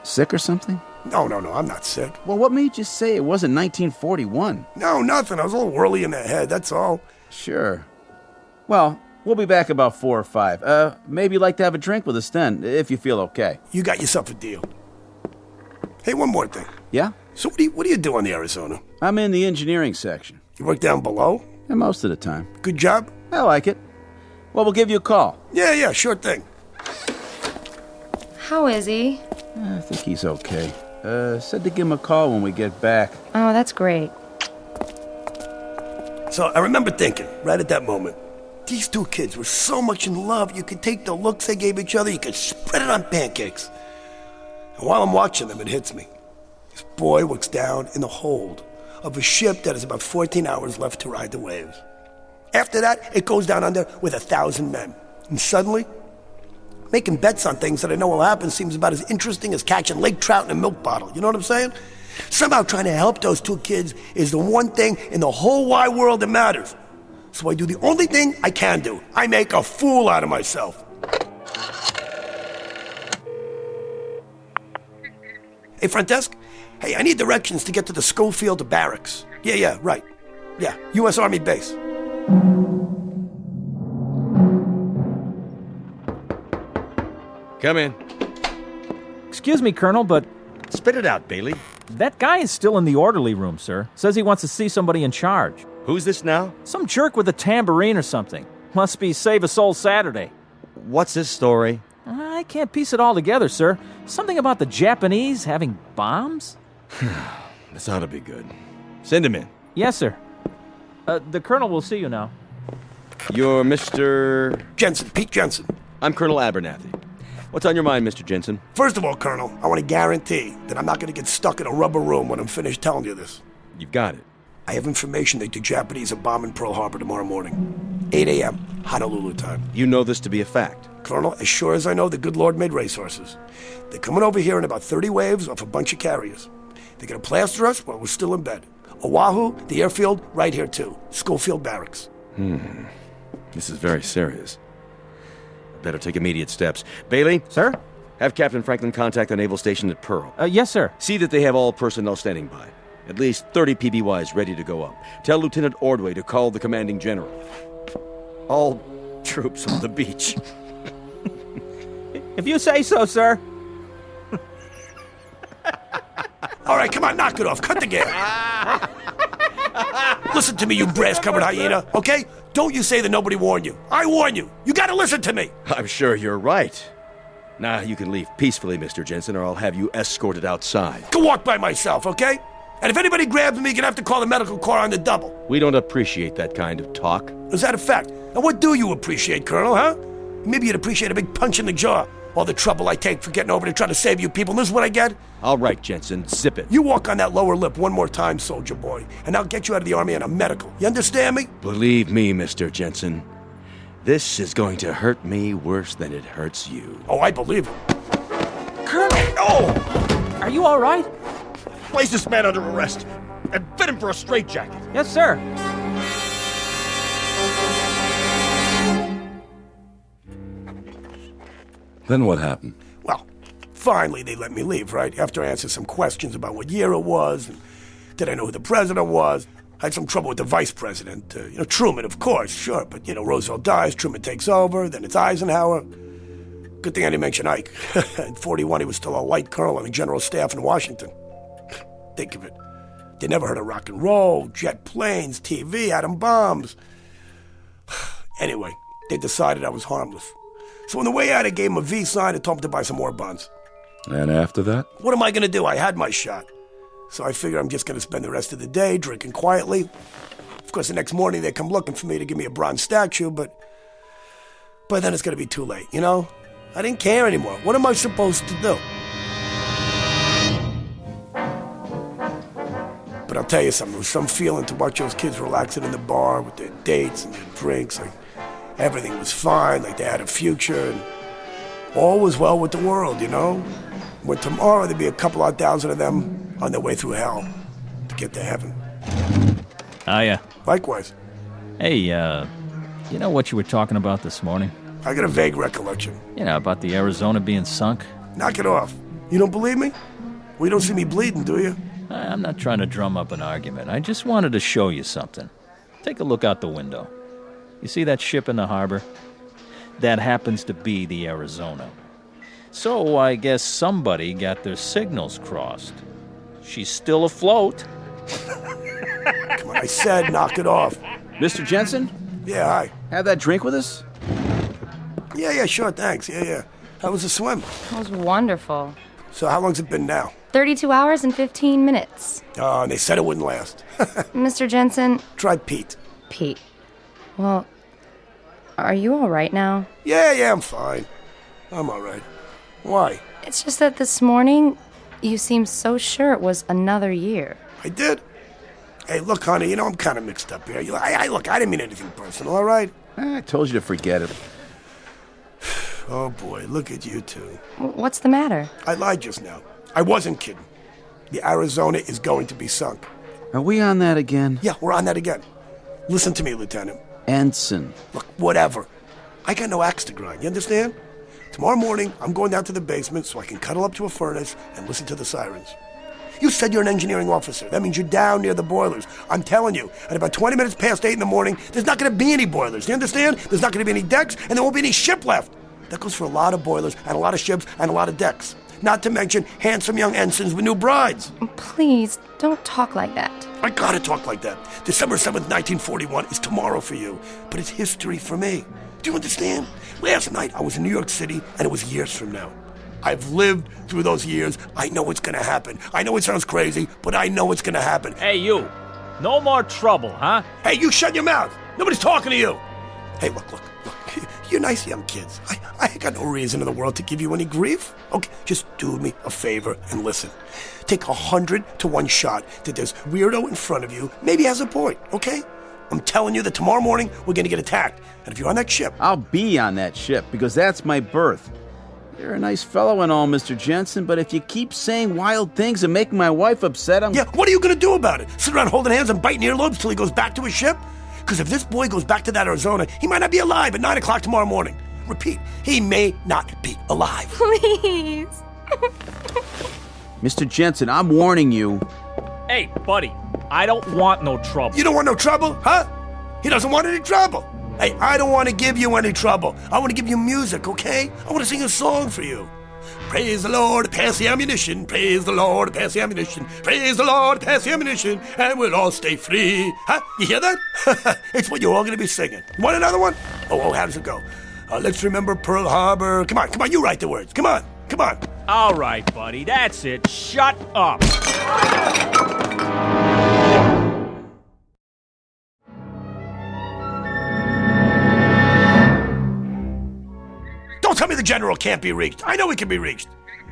sick or something? No, I'm not sick. Well, what made you say it wasn't 1941? No, nothing. I was a little whirly in the head, that's all. Sure. Well, we'll be back about 4 or 5. Maybe you'd like to have a drink with us then, if you feel okay. You got yourself a deal. Hey, one more thing. Yeah? So what do you do on the Arizona? I'm in the engineering section. You work down below? Yeah, most of the time. Good job? I like it. Well, we'll give you a call. Yeah, sure thing. How is he? I think he's okay. Said to give him a call when we get back. Oh, that's great. So I remember thinking, right at that moment, these two kids were so much in love, you could take the looks they gave each other, you could spread it on pancakes. And while I'm watching them, it hits me. This boy works down in the hold of a ship that has about 14 hours left to ride the waves. After that, it goes down under with 1,000 men. And suddenly, making bets on things that I know will happen seems about as interesting as catching lake trout in a milk bottle. You know what I'm saying? Somehow trying to help those two kids is the one thing in the whole wide world that matters. So I do the only thing I can do. I make a fool out of myself. Hey, front desk? Hey, I need directions to get to the Schofield barracks. Yeah, right. Yeah, U.S. Army base. Come in. Excuse me, Colonel, but... Spit it out, Bailey. That guy is still in the orderly room, sir. Says he wants to see somebody in charge. Who's this now? Some jerk with a tambourine or something. Must be Save a Soul Saturday. What's this story? I can't piece it all together, sir. Something about the Japanese having bombs? This ought to be good. Send him in. Yes, sir. The Colonel will see you now. You're Mr... Jensen, Pete Jensen. I'm Colonel Abernathy. What's on your mind, Mr. Jensen? First of all, Colonel, I want to guarantee that I'm not going to get stuck in a rubber room when I'm finished telling you this. You've got it. I have information that the Japanese are bombing Pearl Harbor tomorrow morning. 8 a.m., Honolulu time. You know this to be a fact? Colonel, as sure as I know, the good Lord made racehorses. They're coming over here in about 30 waves off a bunch of carriers. They're going to plaster us while we're still in bed. Oahu, the airfield, right here too. Schofield Barracks. This is very serious. Better take immediate steps. Bailey? Sir? Have Captain Franklin contact the naval station at Pearl. Yes, sir. See that they have all personnel standing by. At least 30 PBYs ready to go up. Tell Lieutenant Ordway to call the commanding general. All troops on the beach. If you say so, sir. All right, come on, knock it off. Cut the game. Listen to me, you brass-covered hyena, okay? Don't you say that nobody warned you. I warn you. You gotta listen to me. I'm sure you're right. Now you can leave peacefully, Mr. Jensen, or I'll have you escorted outside. Go walk by myself, okay? And if anybody grabs me, you're gonna have to call the medical corps on the double. We don't appreciate that kind of talk. Is that a fact? And what do you appreciate, Colonel, huh? Maybe you'd appreciate a big punch in the jaw. All the trouble I take for getting over to try to save you people, and this is what I get? All right, Jensen, zip it. You walk on that lower lip one more time, soldier boy, and I'll get you out of the Army on a medical. You understand me? Believe me, Mr. Jensen, this is going to hurt me worse than it hurts you. Oh, I believe it. Colonel! Oh! Are you all right? Place this man under arrest and fit him for a straitjacket. Yes, sir. Then what happened? Well, finally they let me leave, right? After I answered some questions about what year it was, and did I know who the president was? I had some trouble with the vice president. Truman, of course, sure. But, Roosevelt dies, Truman takes over, then it's Eisenhower. Good thing I didn't mention Ike. In 41, he was still a light colonel on the general staff in Washington. Think of it. They never heard of rock and roll, jet planes, TV, atom bombs. Anyway, they decided I was harmless. So on the way out, I gave him a V sign and told him to buy some more buns. And after that? What am I going to do? I had my shot. So I figure I'm just going to spend the rest of the day drinking quietly. Of course, the next morning they come looking for me to give me a bronze statue, but But then it's going to be too late, you know? I didn't care anymore. What am I supposed to do? But I'll tell you something. There was some feeling to watch those kids relaxing in the bar with their dates and their drinks. Like everything was fine, like they had a future, and all was well with the world, you know? When tomorrow there'd be a couple odd thousand of them on their way through hell to get to heaven. Hiya. Likewise. Hey, you know what you were talking about this morning? I got a vague recollection. You know, about the Arizona being sunk? Knock it off. You don't believe me? Well, you don't see me bleeding, do you? I'm not trying to drum up an argument. I just wanted to show you something. Take a look out the window. You see that ship in the harbor? That happens to be the Arizona. So I guess somebody got their signals crossed. She's still afloat. Come on, I said knock it off. Mr. Jensen? Yeah, hi. Have that drink with us? Yeah, sure, thanks. Yeah. How was the swim? It was wonderful. So how long's it been now? 32 hours and 15 minutes. Oh, and they said it wouldn't last. Mr. Jensen? Try Pete. Pete. Well, are you all right now? Yeah, I'm fine. I'm all right. Why? It's just that this morning, you seemed so sure it was another year. I did? Hey, look, honey, you know I'm kind of mixed up here. Look, I didn't mean anything personal, all right? I told you to forget it. Oh, boy, look at you two. What's the matter? I lied just now. I wasn't kidding. The Arizona is going to be sunk. Are we on that again? Yeah, we're on that again. Listen to me, Lieutenant. Ensign. Look, whatever. I got no axe to grind, you understand? Tomorrow morning, I'm going down to the basement so I can cuddle up to a furnace and listen to the sirens. You said you're an engineering officer. That means you're down near the boilers. I'm telling you, at about 20 minutes past 8 in the morning, there's not going to be any boilers. You understand? There's not going to be any decks, and there won't be any ship left. That goes for a lot of boilers and a lot of ships and a lot of decks. Not to mention handsome young ensigns with new brides. Please, don't talk like that. I gotta talk like that. December 7th, 1941 is tomorrow for you, but it's history for me. Do you understand? Last night I was in New York City, and it was years from now. I've lived through those years. I know what's gonna happen. I know it sounds crazy, but I know it's gonna happen. Hey, you. No more trouble, huh? Hey, you shut your mouth. Nobody's talking to you. Hey, look. You're nice young kids. I got no reason in the world to give you any grief. Okay, just do me a favor and listen. Take 100 to 1 shot that this weirdo in front of you maybe has a point, okay? I'm telling you that tomorrow morning we're going to get attacked. And if you're on that ship... I'll be on that ship because that's my berth. You're a nice fellow and all, Mr. Jensen, but if you keep saying wild things and making my wife upset, Yeah, what are you going to do about it? Sit around holding hands and biting earlobes till he goes back to his ship? Because if this boy goes back to that Arizona, he might not be alive at 9 o'clock tomorrow morning. Repeat, he may not be alive. Please. Mr. Jensen, I'm warning you. Hey, buddy, I don't want no trouble. You don't want no trouble, huh? He doesn't want any trouble. Hey, I don't want to give you any trouble. I want to give you music, okay? I want to sing a song for you. Praise the Lord, pass the ammunition. Praise the Lord, pass the ammunition. Praise the Lord, pass the ammunition, and we'll all stay free. Huh? You hear that? It's what you're all going to be singing. You want another one? Oh, how does it go? Let's remember Pearl Harbor. Come on, you write the words. Come on. All right, buddy, that's it. Shut up. Don't tell me the general can't be reached. I know he can be reached.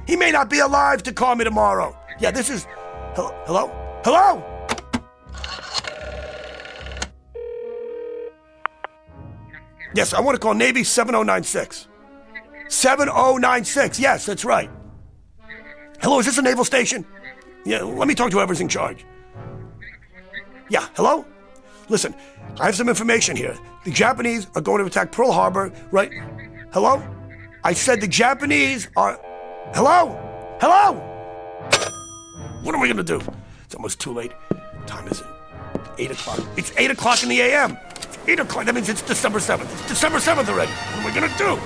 He may not be alive to call me tomorrow. Yeah, this is... Hello? Yes, I want to call Navy 7096. 7096, yes, that's right. Hello, is this a naval station? Yeah, let me talk to whoever's in charge. Yeah, hello? Listen, I have some information here. The Japanese are going to attack Pearl Harbor, right? Hello? I said the Japanese are... Hello? What are we going to do? It's almost too late. What time is it? 8 o'clock. It's 8 o'clock in the a.m. It's 8 o'clock. That means it's December 7th. It's December 7th already. What are we going to do?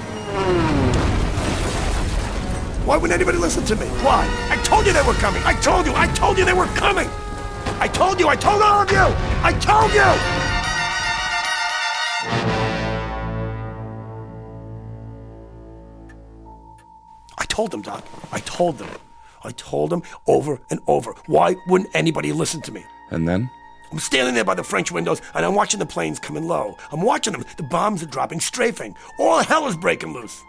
Why wouldn't anybody listen to me? Why? I told you they were coming. I told you they were coming. I told all of you. I told you. I told them, Doc. I told them over and over. Why wouldn't anybody listen to me? And then? I'm standing there by the French windows, and I'm watching the planes coming low. I'm watching them. The bombs are dropping, strafing. All hell is breaking loose.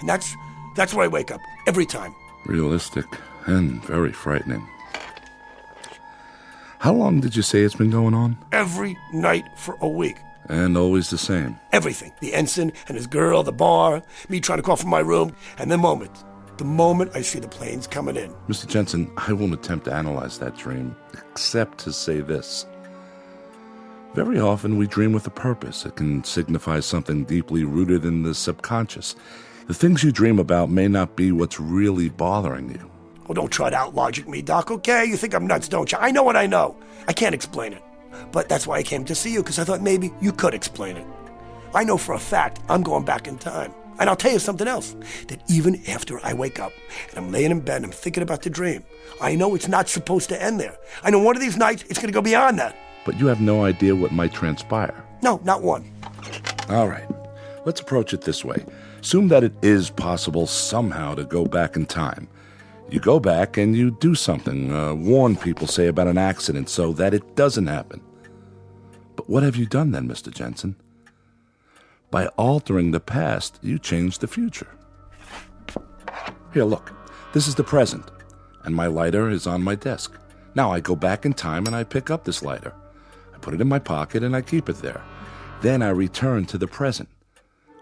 And that's where I wake up, every time. Realistic and very frightening. How long did you say it's been going on? Every night for a week. And always the same. Everything. The ensign and his girl, the bar, me trying to call from my room, and the moment I see the planes coming in. Mr. Jensen, I won't attempt to analyze that dream, except to say this. Very often we dream with a purpose. It can signify something deeply rooted in the subconscious. The things you dream about may not be what's really bothering you. Oh, don't try to out-logic me, Doc, okay? You think I'm nuts, don't you? I know what I know. I can't explain it. But that's why I came to see you, because I thought maybe you could explain it. I know for a fact I'm going back in time. And I'll tell you something else, that even after I wake up and I'm laying in bed and I'm thinking about the dream, I know it's not supposed to end there. I know one of these nights it's going to go beyond that. But you have no idea what might transpire. No, not one. All right. Let's approach it this way. Assume that it is possible somehow to go back in time. You go back and you do something, warn people, say, about an accident so that it doesn't happen. But what have you done then, Mr. Jensen? By altering the past, you change the future. Here, look. This is the present, and my lighter is on my desk. Now I go back in time and I pick up this lighter. I put it in my pocket and I keep it there. Then I return to the present.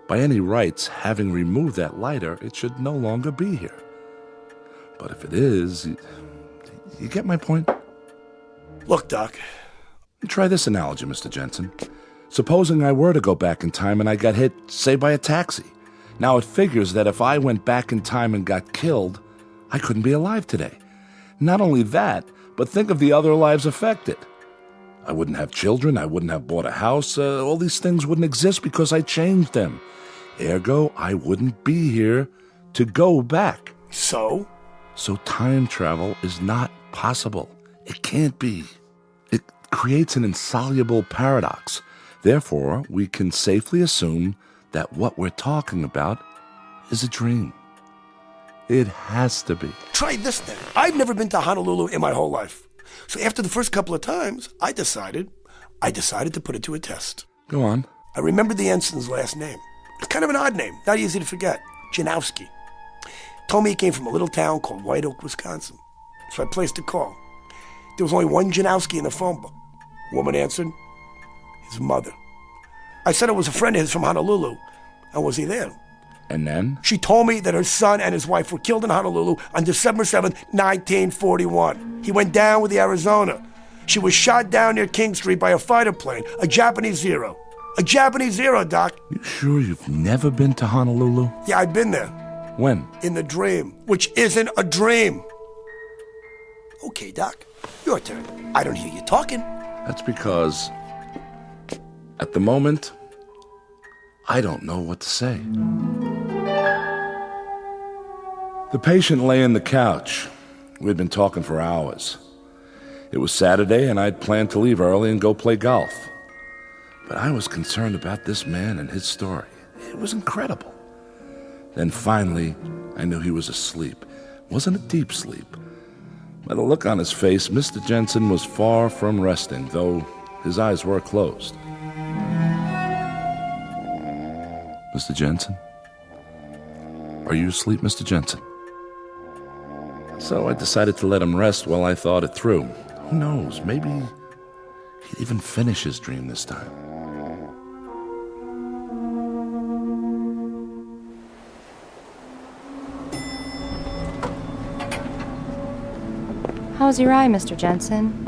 By any rights, having removed that lighter, it should no longer be here. But if it is, you get my point? Look, Doc. Try this analogy, Mr. Jensen. Supposing I were to go back in time and I got hit, say, by a taxi. Now it figures that if I went back in time and got killed, I couldn't be alive today. Not only that, but think of the other lives affected. I wouldn't have children, I wouldn't have bought a house, all these things wouldn't exist because I changed them. Ergo, I wouldn't be here to go back. So? So time travel is not possible. It can't be. It creates an insoluble paradox. Therefore, we can safely assume that what we're talking about is a dream. It has to be. Try this then. I've never been to Honolulu in my whole life. So after the first couple of times, I decided to put it to a test. Go on. I remembered the ensign's last name. It's kind of an odd name, not easy to forget. Janowski. Told me he came from a little town called White Oak, Wisconsin. So I placed a call. There was only one Janowski in the phone book. Woman answered. His mother. I said it was a friend of his from Honolulu. And was he there? And then? She told me that her son and his wife were killed in Honolulu on December 7th, 1941. He went down with the Arizona. She was shot down near King Street by a fighter plane, a Japanese Zero. A Japanese Zero, Doc. You sure you've never been to Honolulu? Yeah, I've been there. When? In the dream, which isn't a dream. Okay, Doc, your turn. I don't hear you talking. That's because, at the moment, I don't know what to say. The patient lay in the couch. We'd been talking for hours. It was Saturday, and I'd planned to leave early and go play golf. But I was concerned about this man and his story. It was incredible. Then finally, I knew he was asleep. It wasn't a deep sleep. By the look on his face, Mr. Jensen was far from resting, though his eyes were closed. Mr. Jensen? Are you asleep, Mr. Jensen? So I decided to let him rest while I thought it through. Who knows, maybe he'd even finish his dream this time. How's your eye, Mr. Jensen?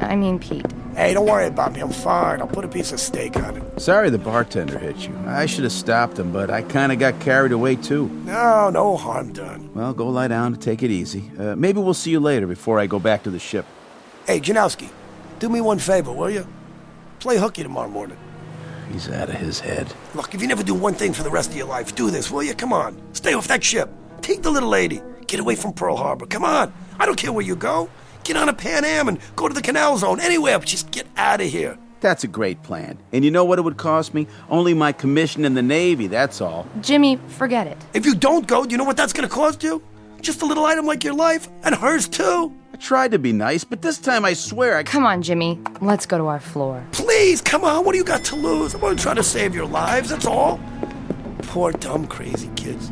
I mean, Pete. Hey, don't worry about me. I'm fine. I'll put a piece of steak on it. Sorry the bartender hit you. I should have stopped him, but I kind of got carried away, too. No harm done. Well, go lie down and take it easy. Maybe we'll see you later before I go back to the ship. Hey, Janowski, do me one favor, will you? Play hooky tomorrow morning. He's out of his head. Look, if you never do one thing for the rest of your life, do this, will you? Come on. Stay off that ship. Take the little lady. Get away from Pearl Harbor. Come on. I don't care where you go. Get on a Pan Am and go to the Canal Zone. Anywhere, but just get out of here. That's a great plan. And you know what it would cost me? Only my commission in the Navy, that's all. Jimmy, forget it. If you don't go, do you know what that's going to cost you? Just a little item like your life, and hers too. I tried to be nice, but this time I swear Come on, Jimmy. Let's go to our floor. Please, come on. What do you got to lose? I'm going to try to save your lives, that's all. Poor, dumb, crazy kids.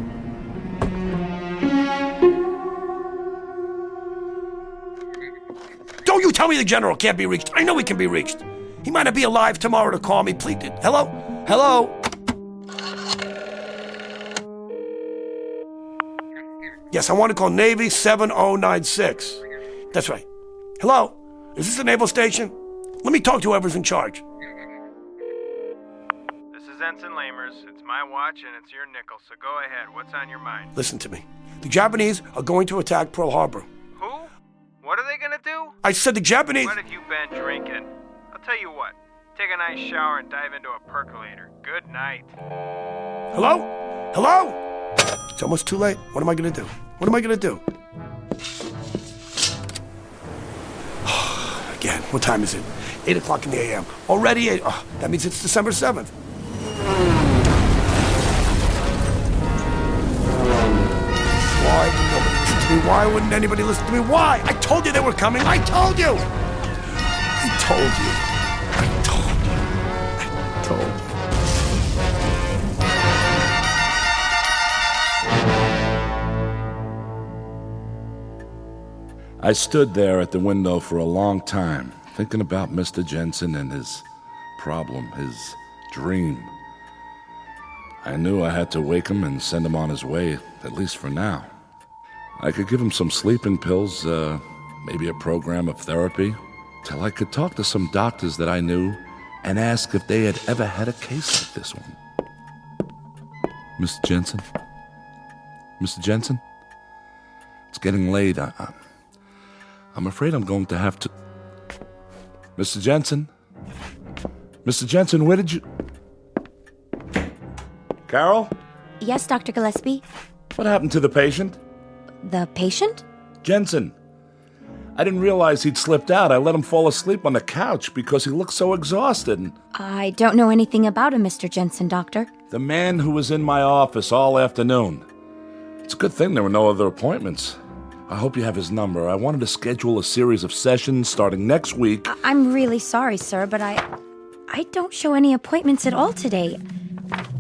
Don't you tell me the general can't be reached. I know he can be reached. He might not be alive tomorrow to call me. Please. Hello? Hello? Yes, I want to call Navy 7096. That's right. Hello? Is this the naval station? Let me talk to whoever's in charge. This is Ensign Lamers. It's my watch and it's your nickel, so go ahead. What's on your mind? Listen to me. The Japanese are going to attack Pearl Harbor. Who? What are they gonna do? I said the Japanese... What have you been drinking? I'll tell you what. Take a nice shower and dive into a percolator. Good night. Hello? Hello? It's almost too late. What am I going to do? What am I going to do? Again, what time is it? 8 o'clock in the a.m. Already 8. Oh, that means it's December 7th. Why would nobody listen to me? Why wouldn't anybody listen to me? Why? I told you they were coming. I told you. I told you. I told you. I told you. I stood there at the window for a long time, thinking about Mr. Jensen and his problem, his dream. I knew I had to wake him and send him on his way, at least for now. I could give him some sleeping pills, maybe a program of therapy, till I could talk to some doctors that I knew and ask if they had ever had a case like this one. Mr. Jensen? Mr. Jensen? It's getting late. I'm afraid I'm going to have to... Mr. Jensen? Mr. Jensen, where did you... Carol? Yes, Dr. Gillespie? What happened to the patient? The patient? Jensen. I didn't realize he'd slipped out. I let him fall asleep on the couch because he looked so exhausted. I don't know anything about him, Mr. Jensen, Doctor. The man who was in my office all afternoon. It's a good thing there were no other appointments. I hope you have his number. I wanted to schedule a series of sessions starting next week. I'm really sorry, sir, but I don't show any appointments at all today.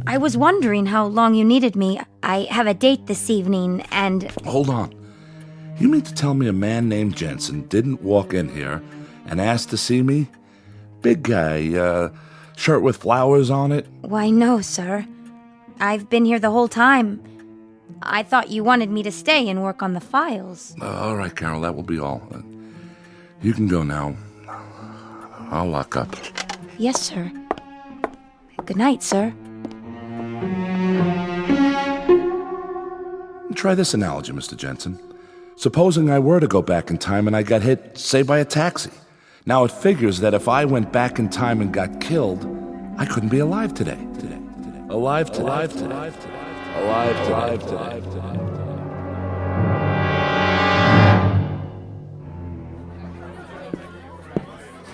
I was wondering how long you needed me. I have a date this evening, and... Hold on. You mean to tell me a man named Jensen didn't walk in here and ask to see me? Big guy, shirt with flowers on it? Why, no, sir. I've been here the whole time. I thought you wanted me to stay and work on the files. All right, Carol, that will be all. You can go now. I'll lock up. Yes, sir. Good night, sir. Try this analogy, Mr. Jensen. Supposing I were to go back in time and I got hit, say, by a taxi. Now it figures that if I went back in time and got killed, I couldn't be alive today. Alive today.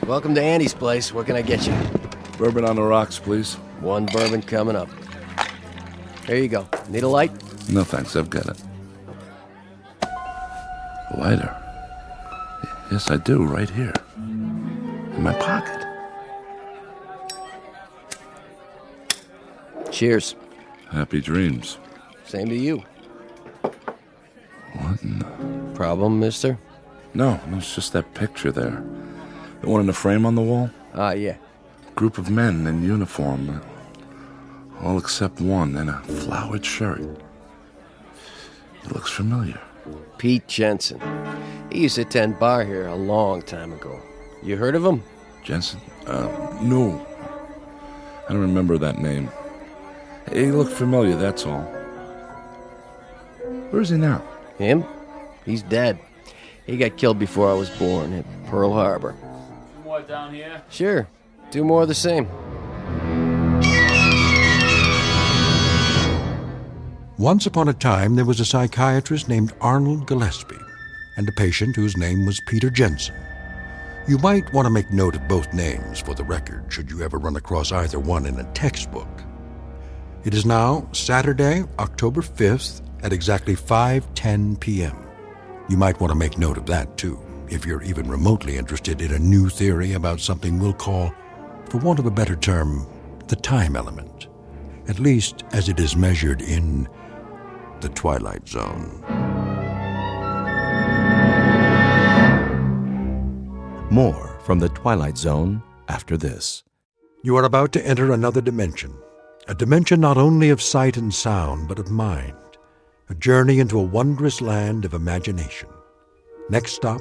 Welcome to Andy's place. What can I get you? Bourbon on the rocks, please. One bourbon coming up. Here you go. Need a light? No, thanks. I've got it. A lighter. Yes, I do. Right here. In my pocket. Cheers. Happy dreams. Same to you. What in the... Problem, mister? No, it's just that picture there. The one in the frame on the wall? Ah, yeah. Group of men in uniform. All except one in a flowered shirt. It looks familiar. Pete Jensen. He used to attend bar here a long time ago. You heard of him? Jensen? No. I don't remember that name. He looked familiar, that's all. Where is he now? Him? He's dead. He got killed before I was born at Pearl Harbor. More down here? Sure. 2 more of the same. Once upon a time, there was a psychiatrist named Arnold Gillespie and a patient whose name was Peter Jensen. You might want to make note of both names for the record, should you ever run across either one in a textbook. It is now Saturday, October 5th, at exactly 5:10 p.m. You might want to make note of that, too, if you're even remotely interested in a new theory about something we'll call, for want of a better term, the time element, at least as it is measured in the Twilight Zone. More from the Twilight Zone after this. You are about to enter another dimension, a dimension not only of sight and sound, but of mind, a journey into a wondrous land of imagination. Next stop,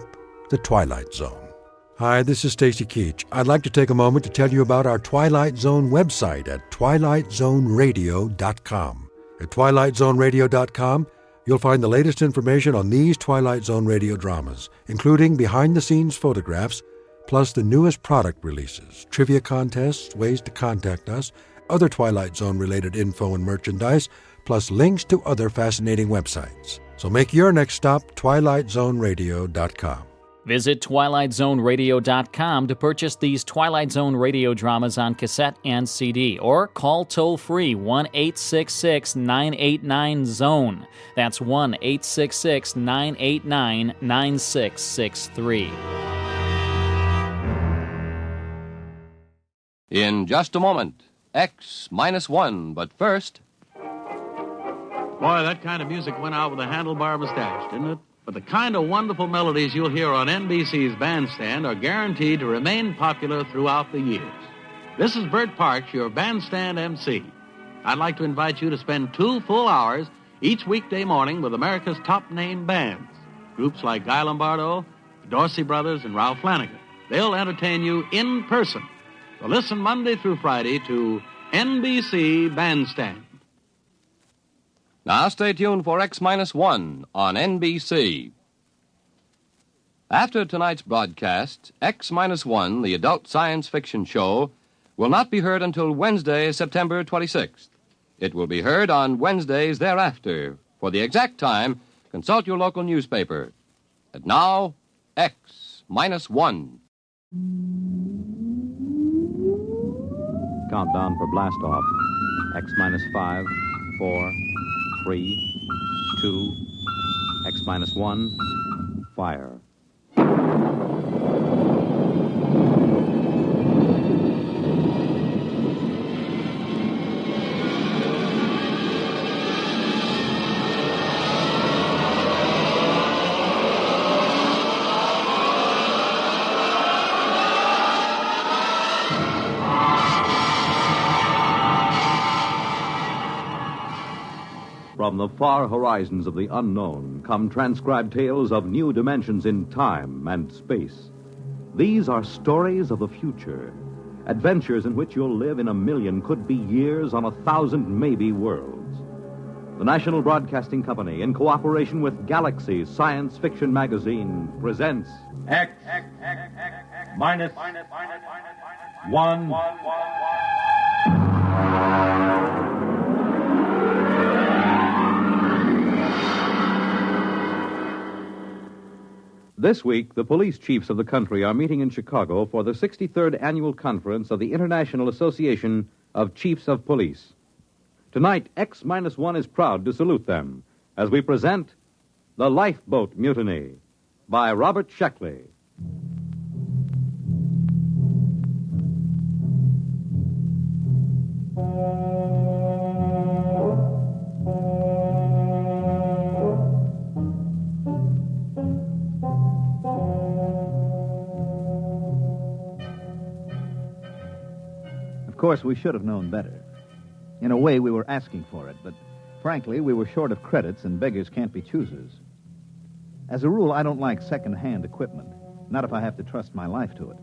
the Twilight Zone. Hi, this is Stacy Keach. I'd like to take a moment to tell you about our Twilight Zone website at twilightzoneradio.com. At twilightzoneradio.com, you'll find the latest information on these Twilight Zone radio dramas, including behind-the-scenes photographs, plus the newest product releases, trivia contests, ways to contact us, other Twilight Zone-related info and merchandise, plus links to other fascinating websites. So make your next stop twilightzoneradio.com. Visit twilightzoneradio.com to purchase these Twilight Zone radio dramas on cassette and CD, or call toll-free 1-866-989-ZONE. That's 1-866-989-9663. In just a moment, X-1, but first... Boy, that kind of music went out with a handlebar mustache, didn't it? But the kind of wonderful melodies you'll hear on NBC's Bandstand are guaranteed to remain popular throughout the years. This is Bert Parks, your Bandstand MC. I'd like to invite you to spend 2 full hours each weekday morning with America's top-name bands. Groups like Guy Lombardo, the Dorsey Brothers, and Ralph Flanagan. They'll entertain you in person. So listen Monday through Friday to NBC Bandstand. Now stay tuned for X-1 on NBC. After tonight's broadcast, X-1, the adult science fiction show, will not be heard until Wednesday, September 26th. It will be heard on Wednesdays thereafter. For the exact time, consult your local newspaper. And now, X-1. Countdown for blast off. X-5, 4, 3, 2, X-1, fire. From the far horizons of the unknown come transcribed tales of new dimensions in time and space. These are stories of the future, adventures in which you'll live in 1,000,000 could-be years on 1,000 maybe worlds. The National Broadcasting Company, in cooperation with Galaxy Science Fiction Magazine, presents X-1. This week, the police chiefs of the country are meeting in Chicago for the 63rd Annual Conference of the International Association of Chiefs of Police. Tonight, X-1 is proud to salute them as we present The Lifeboat Mutiny by Robert Sheckley. Of course, we should have known better. In a way, we were asking for it, but frankly, we were short of credits, and beggars can't be choosers. As a rule, I don't like second-hand equipment, not if I have to trust my life to it.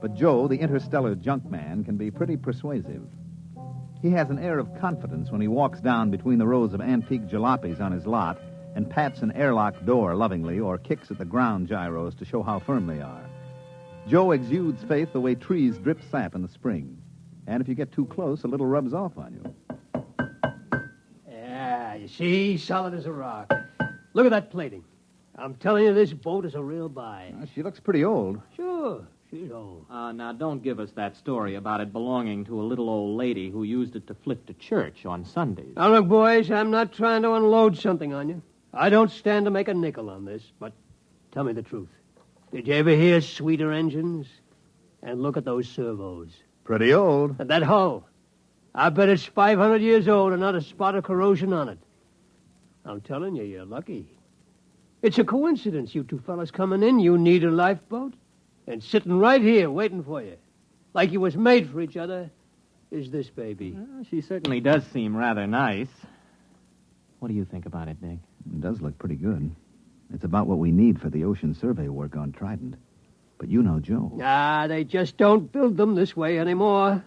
But Joe, the interstellar junk man, can be pretty persuasive. He has an air of confidence when he walks down between the rows of antique jalopies on his lot and pats an airlock door lovingly or kicks at the ground gyros to show how firm they are. Joe exudes faith the way trees drip sap in the spring. And if you get too close, a little rubs off on you. Yeah, you see, solid as a rock. Look at that plating. I'm telling you, this boat is a real buy. She looks pretty old. Sure. She's old. Now, don't give us that story about it belonging to a little old lady who used it to flip to church on Sundays. Now, look, boys, I'm not trying to unload something on you. I don't stand to make a nickel on this, but tell me the truth. Did you ever hear sweeter engines? And look at those servos. Pretty old. And that hull. I bet it's 500 years old and not a spot of corrosion on it. I'm telling you, you're lucky. It's a coincidence, you two fellas coming in. You need a lifeboat. And sitting right here waiting for you, like you was made for each other, is this baby. Well, she certainly does seem rather nice. What do you think about it, Dick? It does look pretty good. It's about what we need for the ocean survey work on Trident. But you know Joe. They just don't build them this way anymore.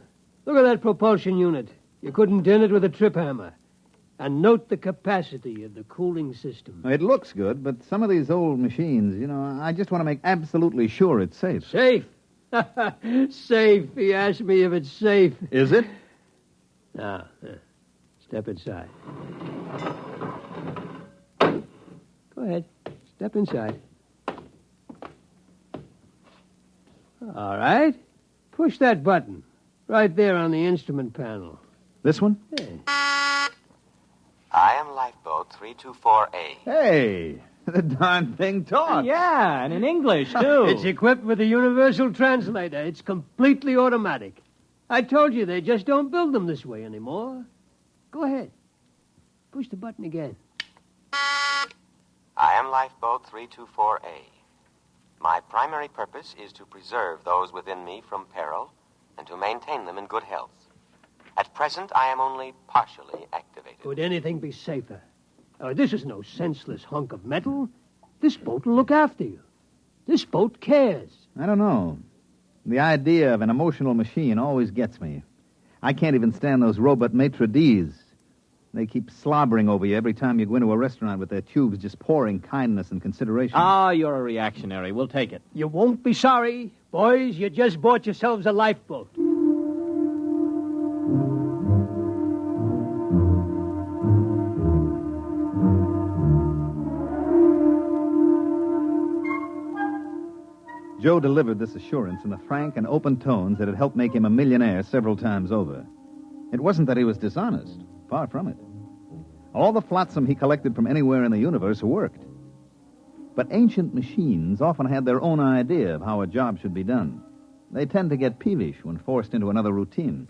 Look at that propulsion unit. You couldn't dent it with a trip hammer. And note the capacity of the cooling system. It looks good, but some of these old machines, I just want to make absolutely sure it's safe. Safe? Safe. He asked me if it's safe. Is it? Now, step inside. Go ahead. Step inside. All right. Push that button. Right there on the instrument panel. This one? Yeah. I am Lifeboat 324A. Hey, the darn thing talks. Yeah, and in English, too. It's equipped with a universal translator. It's completely automatic. I told you they just don't build them this way anymore. Go ahead. Push the button again. I am Lifeboat 324A. My primary purpose is to preserve those within me from peril and to maintain them in good health. At present, I am only partially activated. Could anything be safer? This is no senseless hunk of metal. This boat will look after you. This boat cares. I don't know. The idea of an emotional machine always gets me. I can't even stand those robot maitre d's. They keep slobbering over you every time you go into a restaurant with their tubes just pouring kindness and consideration. You're a reactionary. We'll take it. You won't be sorry. Boys, you just bought yourselves a lifeboat. Joe delivered this assurance in the frank and open tones that had helped make him a millionaire several times over. It wasn't that he was dishonest. Far from it. All the flotsam he collected from anywhere in the universe worked. But ancient machines often had their own idea of how a job should be done. They tend to get peevish when forced into another routine.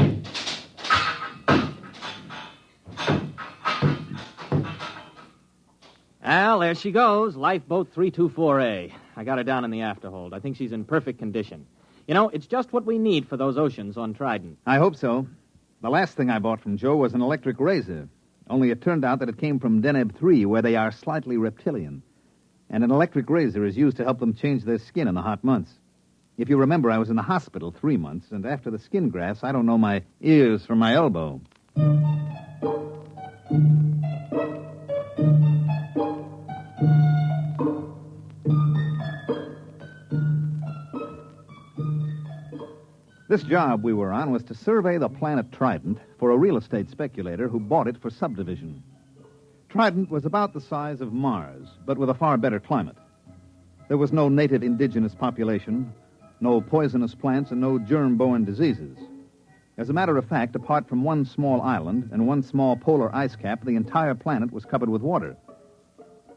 Well, there she goes, Lifeboat 324A. I got her down in the afterhold. I think she's in perfect condition. It's just what we need for those oceans on Trident. I hope so. The last thing I bought from Joe was an electric razor. Only it turned out that it came from Deneb 3, where they are slightly reptilian. And an electric razor is used to help them change their skin in the hot months. If you remember, I was in the hospital 3 months, and after the skin grafts, I don't know my ears from my elbow. This job we were on was to survey the planet Trident for a real estate speculator who bought it for subdivision. Trident was about the size of Mars, but with a far better climate. There was no native indigenous population, no poisonous plants, and no germ-borne diseases. As a matter of fact, apart from one small island and one small polar ice cap, the entire planet was covered with water.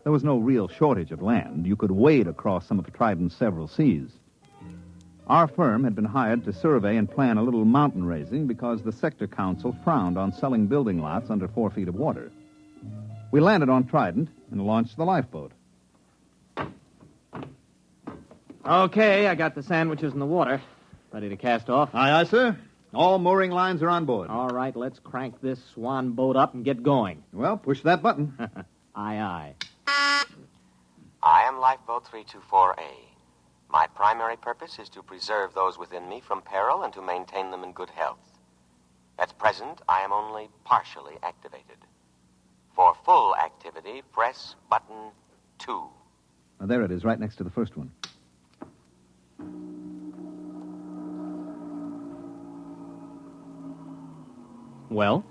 There was no real shortage of land. You could wade across some of Trident's several seas. Our firm had been hired to survey and plan a little mountain raising because the sector council frowned on selling building lots under 4 feet of water. We landed on Trident and launched the lifeboat. Okay, I got the sandwiches in the water. Ready to cast off? Aye, aye, sir. All mooring lines are on board. All right, let's crank this swan boat up and get going. Well, push that button. Aye, aye. I am Lifeboat 324A. My primary purpose is to preserve those within me from peril and to maintain them in good health. At present, I am only partially activated. For full activity, press button 2. Now, there it is, right next to the first one. Well?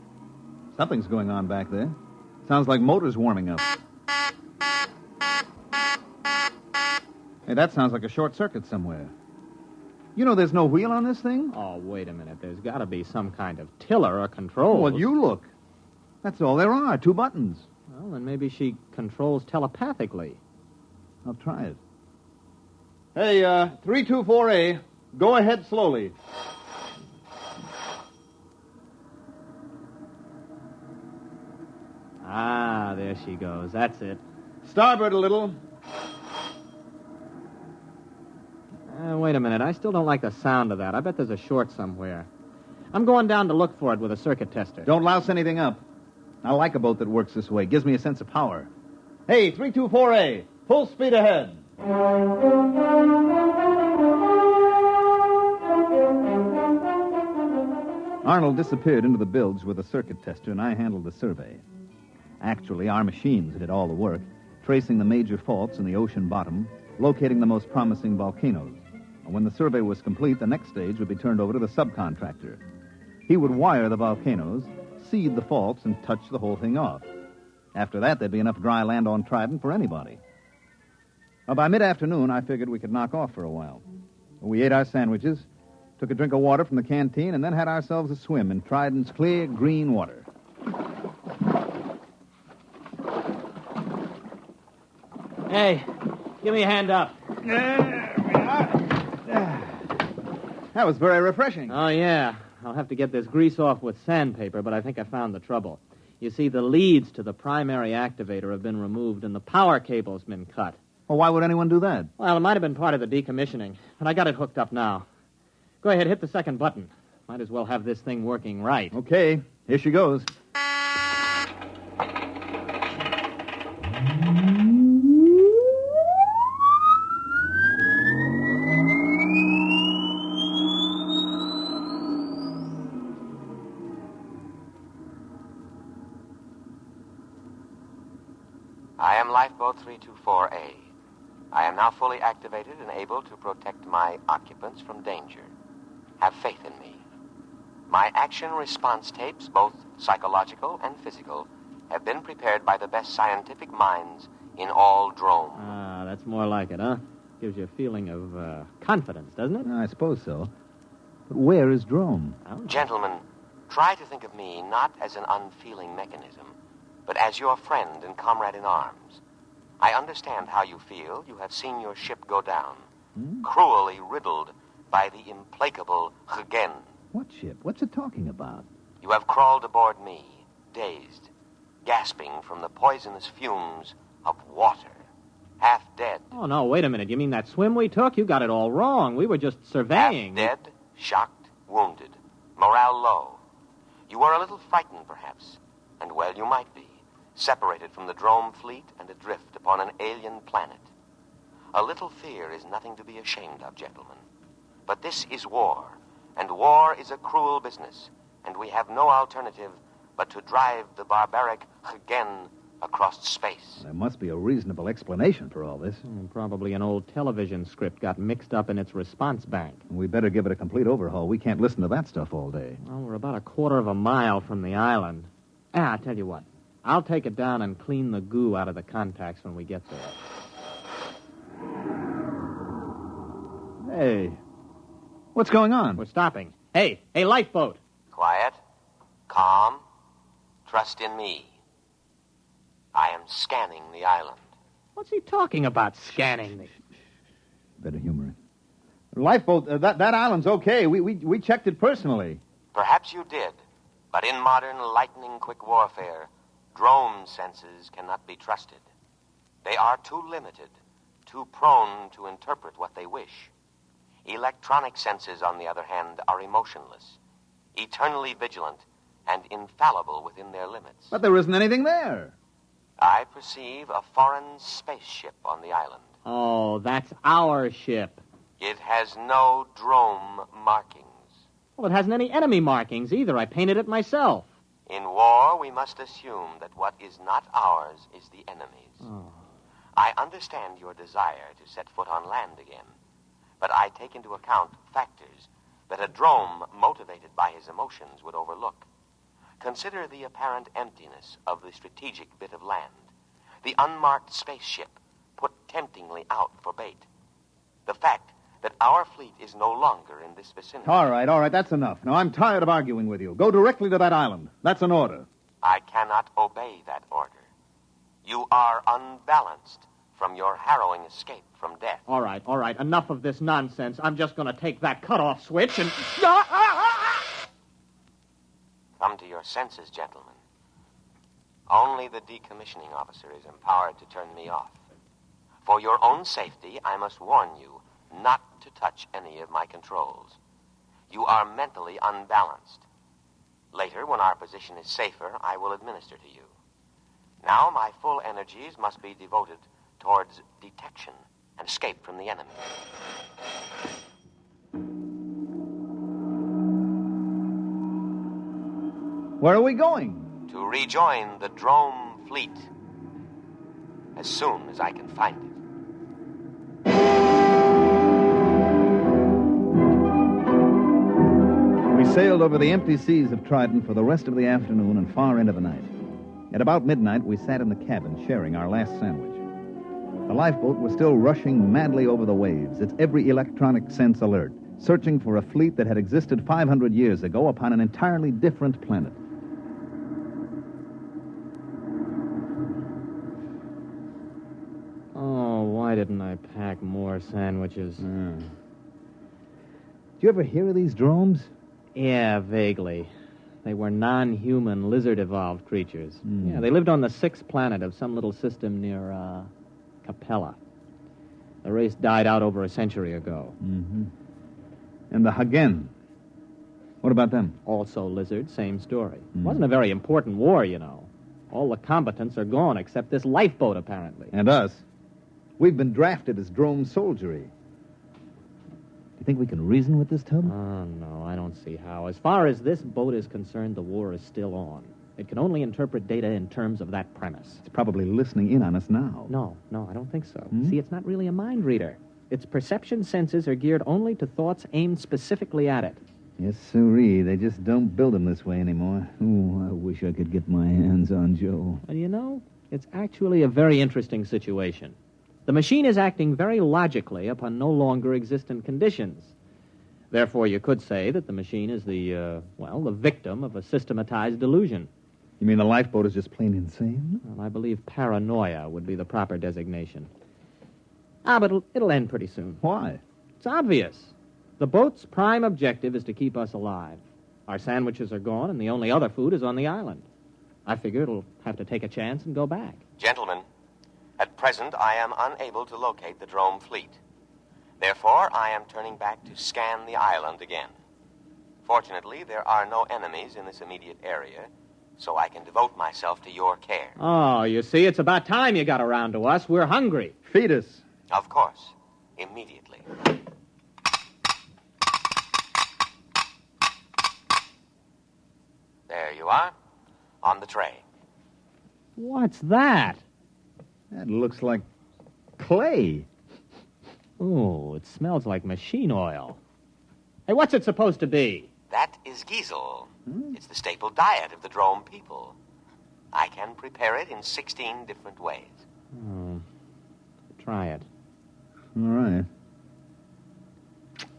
Something's going on back there. Sounds like motors warming up. Hey, that sounds like a short circuit somewhere. You know there's no wheel on this thing? Oh, wait a minute. There's got to be some kind of tiller or control. Well, you look. That's all there are, 2 buttons. Well, then maybe she controls telepathically. I'll try it. Hey, 324A, go ahead slowly. Ah, there she goes. That's it. Starboard a little. Wait a minute. I still don't like the sound of that. I bet there's a short somewhere. I'm going down to look for it with a circuit tester. Don't louse anything up. I like a boat that works this way. Gives me a sense of power. Hey, 324A, full speed ahead. Arnold disappeared into the bilge with a circuit tester, and I handled the survey. Actually, our machines did all the work, tracing the major faults in the ocean bottom, locating the most promising volcanoes. And when the survey was complete, the next stage would be turned over to the subcontractor. He would wire the volcanoes, seed the faults, and touch the whole thing off. After that, there'd be enough dry land on Trident for anybody. Well, by mid-afternoon, I figured we could knock off for a while. We ate our sandwiches, took a drink of water from the canteen, and then had ourselves a swim in Trident's clear, green water. Hey, give me a hand up. That was very refreshing. Oh, yeah. I'll have to get this grease off with sandpaper, but I think I found the trouble. You see, the leads to the primary activator have been removed and the power cable's been cut. Well, why would anyone do that? Well, it might have been part of the decommissioning, but I got it hooked up now. Go ahead, hit the second button. Might as well have this thing working right. Okay, here she goes. I am Lifeboat 324A. I am now fully activated and able to protect my occupants from danger. Have faith in me. My action response tapes, both psychological and physical, have been prepared by the best scientific minds in all Drome. Ah, that's more like it, huh? Gives you a feeling of confidence, doesn't it? I suppose so. But where is Drome? Gentlemen, try to think of me not as an unfeeling mechanism, but as your friend and comrade in arms. I understand how you feel. You have seen your ship go down, cruelly riddled by the implacable Hagen. What ship? What's it talking about? You have crawled aboard me, dazed, gasping from the poisonous fumes of water, half dead. Oh, no, wait a minute. You mean that swim we took? You got it all wrong. We were just surveying. Half dead, shocked, wounded, morale low. You were a little frightened, perhaps, and well, you might be. Separated from the Drome fleet and adrift upon an alien planet. A little fear is nothing to be ashamed of, gentlemen. But this is war, and war is a cruel business, and we have no alternative but to drive the barbaric Hagen across space. There must be a reasonable explanation for all this. Probably an old television script got mixed up in its response bank. We better give it a complete overhaul. We can't listen to that stuff all day. Well, we're about a quarter of a mile from the island. I'll tell you what. I'll take it down and clean the goo out of the contacts when we get there. Hey, what's going on? We're stopping. Hey, lifeboat. Quiet, calm, trust in me. I am scanning the island. What's he talking about, scanning the... Better humor it. Lifeboat, that island's okay. We checked it personally. Perhaps you did, but in modern lightning-quick warfare, Drome senses cannot be trusted. They are too limited, too prone to interpret what they wish. Electronic senses, on the other hand, are emotionless, eternally vigilant, and infallible within their limits. But there isn't anything there. I perceive a foreign spaceship on the island. Oh, that's our ship. It has no Drome markings. Well, it hasn't any enemy markings either. I painted it myself. In war, we must assume that what is not ours is the enemy's. Oh. I understand your desire to set foot on land again, but I take into account factors that a Drome motivated by his emotions would overlook. Consider the apparent emptiness of the strategic bit of land, the unmarked spaceship put temptingly out for bait, the fact that our fleet is no longer in this vicinity. All right, that's enough. Now, I'm tired of arguing with you. Go directly to that island. That's an order. I cannot obey that order. You are unbalanced from your harrowing escape from death. All right. Enough of this nonsense. I'm just going to take that cutoff switch and... Come to your senses, gentlemen. Only the decommissioning officer is empowered to turn me off. For your own safety, I must warn you not to touch any of my controls. You are mentally unbalanced. Later, when our position is safer, I will administer to you. Now, my full energies must be devoted towards detection and escape from the enemy. Where are we going? To rejoin the Drome fleet as soon as I can find it. We sailed over the empty seas of Trident for the rest of the afternoon and far into the night. At about midnight, we sat in the cabin sharing our last sandwich. The lifeboat was still rushing madly over the waves, its every electronic sense alert, searching for a fleet that had existed 500 years ago upon an entirely different planet. Oh, why didn't I pack more sandwiches? Do you ever hear of these dromes? Yeah, vaguely. They were non-human, lizard-evolved creatures. Yeah, they lived on the 6th planet of some little system near, Capella. The race died out over a century ago. Mm-hmm. And the Hagen? What about them? Also lizard, same story. Wasn't a very important war, you know. All the combatants are gone except this lifeboat, apparently. And us. We've been drafted as drone soldiery. Do you think we can reason with this tub? Oh, no, I don't see how. As far as this boat is concerned, the war is still on. It can only interpret data in terms of that premise. It's probably listening in on us now. No, I don't think so. See, it's not really a mind reader. Its perception senses are geared only to thoughts aimed specifically at it. Yes, sirree. They just don't build them this way anymore. Oh, I wish I could get my hands on Joe. Well, you know, it's actually a very interesting situation. The machine is acting very logically upon no longer existent conditions. Therefore, you could say that the machine is the victim of a systematized delusion. You mean the lifeboat is just plain insane? Well, I believe paranoia would be the proper designation. But it'll end pretty soon. Why? It's obvious. The boat's prime objective is to keep us alive. Our sandwiches are gone, and the only other food is on the island. I figure it'll have to take a chance and go back. Gentlemen, at present I am unable to locate the Drome fleet. Therefore, I am turning back to scan the island again. Fortunately, there are no enemies in this immediate area, so I can devote myself to your care. Oh, you see, it's about time you got around to us. We're hungry. Feed us. Of course. Immediately. There you are. On the tray. What's that? That looks like clay. Oh, it smells like machine oil. Hey, what's it supposed to be? That is Giesel. It's the staple diet of the Drome people. I can prepare it in 16 different ways. Oh, try it. All right.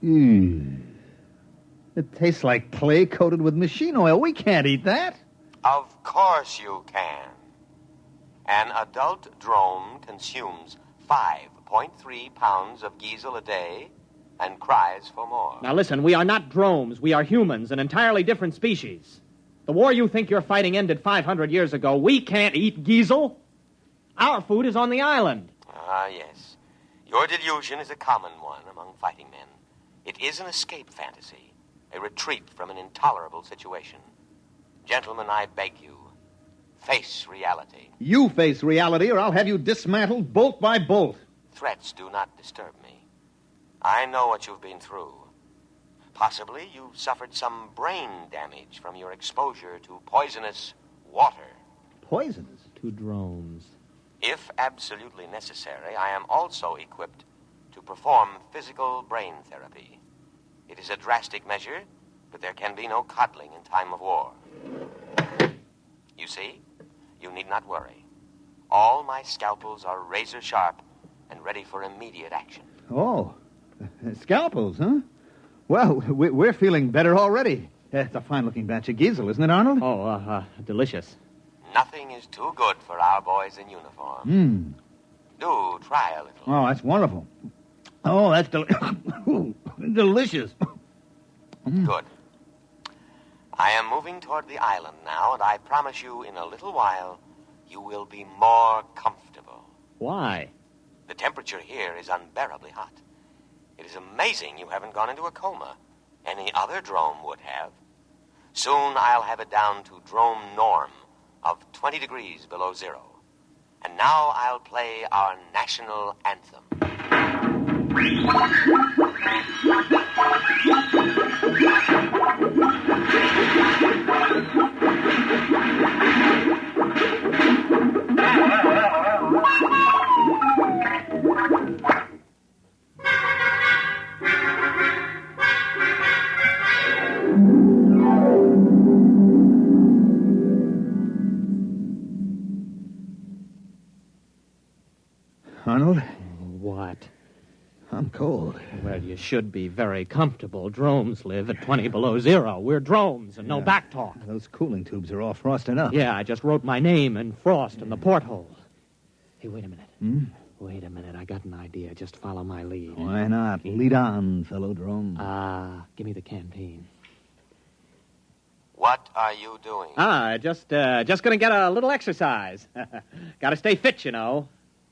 It tastes like clay coated with machine oil. We can't eat that. Of course you can. An adult drone consumes 5.3 pounds of Giesel a day and cries for more. Now listen, we are not drones. We are humans, an entirely different species. The war you think you're fighting ended 500 years ago. We can't eat Giesel. Our food is on the island. Ah, yes. Your delusion is a common one among fighting men. It is an escape fantasy, a retreat from an intolerable situation. Gentlemen, I beg you, face reality. You face reality, or I'll have you dismantled bolt by bolt. Threats do not disturb me. I know what you've been through. Possibly you've suffered some brain damage from your exposure to poisonous water. Poisonous? To drones. If absolutely necessary, I am also equipped to perform physical brain therapy. It is a drastic measure, but there can be no coddling in time of war. You see, you need not worry. All my scalpels are razor sharp and ready for immediate action. Oh, Scalpels, huh? Well, we're feeling better already. It's a fine-looking batch of Giesel, isn't it, Arnold? Oh, delicious. Nothing is too good for our boys in uniform. Do try a little. Oh, that's wonderful. Oh, that's delicious. Good. I am moving toward the island now, and I promise you in a little while you will be more comfortable. Why? The temperature here is unbearably hot. It is amazing you haven't gone into a coma. Any other drome would have. Soon I'll have it down to drome norm of 20 degrees below zero. And now I'll play our national anthem. Arnold? What? I'm cold. Well, you should be very comfortable. Drones live at 20 below zero. We're drones and no back talk. Those cooling tubes are all frosting up. Yeah, I just wrote my name in frost in the porthole. Hey, wait a minute. Wait a minute. I got an idea. Just follow my lead. Why not? Lead on, fellow drone. Give me the canteen. What are you doing? Just gonna get a little exercise. Gotta stay fit, you know.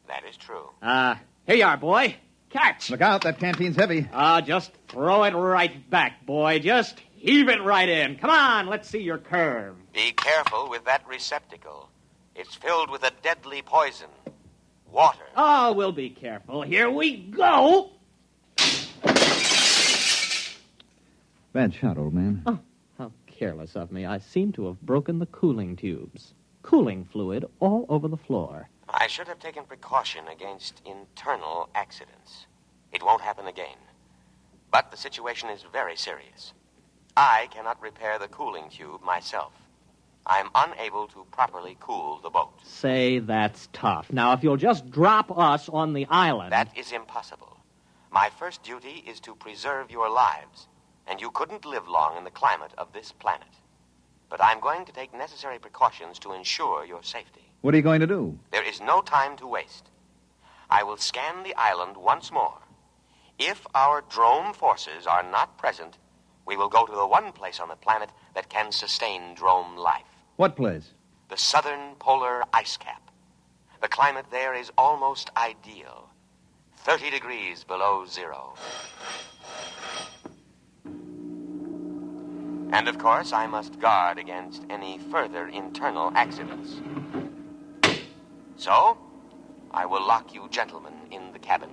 That is true. Here you are, boy. Catch. Look out, that canteen's heavy. Just throw it right back, boy. Just heave it right in. Come on, let's see your curve. Be careful with that receptacle. It's filled with a deadly poison. Water. Oh, we'll be careful. Here we go. Bad shot, old man. Oh, how careless of me. I seem to have broken the cooling tubes. Cooling fluid all over the floor. I should have taken precaution against internal accidents. It won't happen again. But the situation is very serious. I cannot repair the cooling tube myself. I'm unable to properly cool the boat. Say that's tough. Now, if you'll just drop us on the island... That is impossible. My first duty is to preserve your lives, and you couldn't live long in the climate of this planet. But I'm going to take necessary precautions to ensure your safety. What are you going to do? There is no time to waste. I will scan the island once more. If our drome forces are not present, we will go to the one place on the planet that can sustain drome life. What place? The southern polar ice cap. The climate there is almost ideal. 30 degrees below zero. And of course, I must guard against any further internal accidents. So, I will lock you gentlemen in the cabin.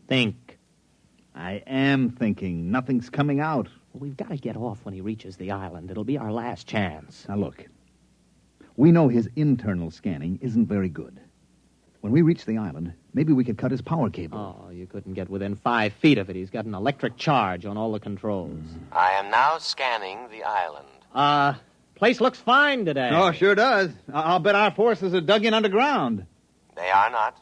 Think. I am thinking. Nothing's coming out. Well, we've got to get off when he reaches the island. It'll be our last chance. Now, look. We know his internal scanning isn't very good. When we reach the island, maybe we could cut his power cable. Oh, you couldn't get within 5 feet of it. He's got an electric charge on all the controls. I am now scanning the island. Place looks fine today. Oh, sure does. I'll bet our forces are dug in underground. They are not.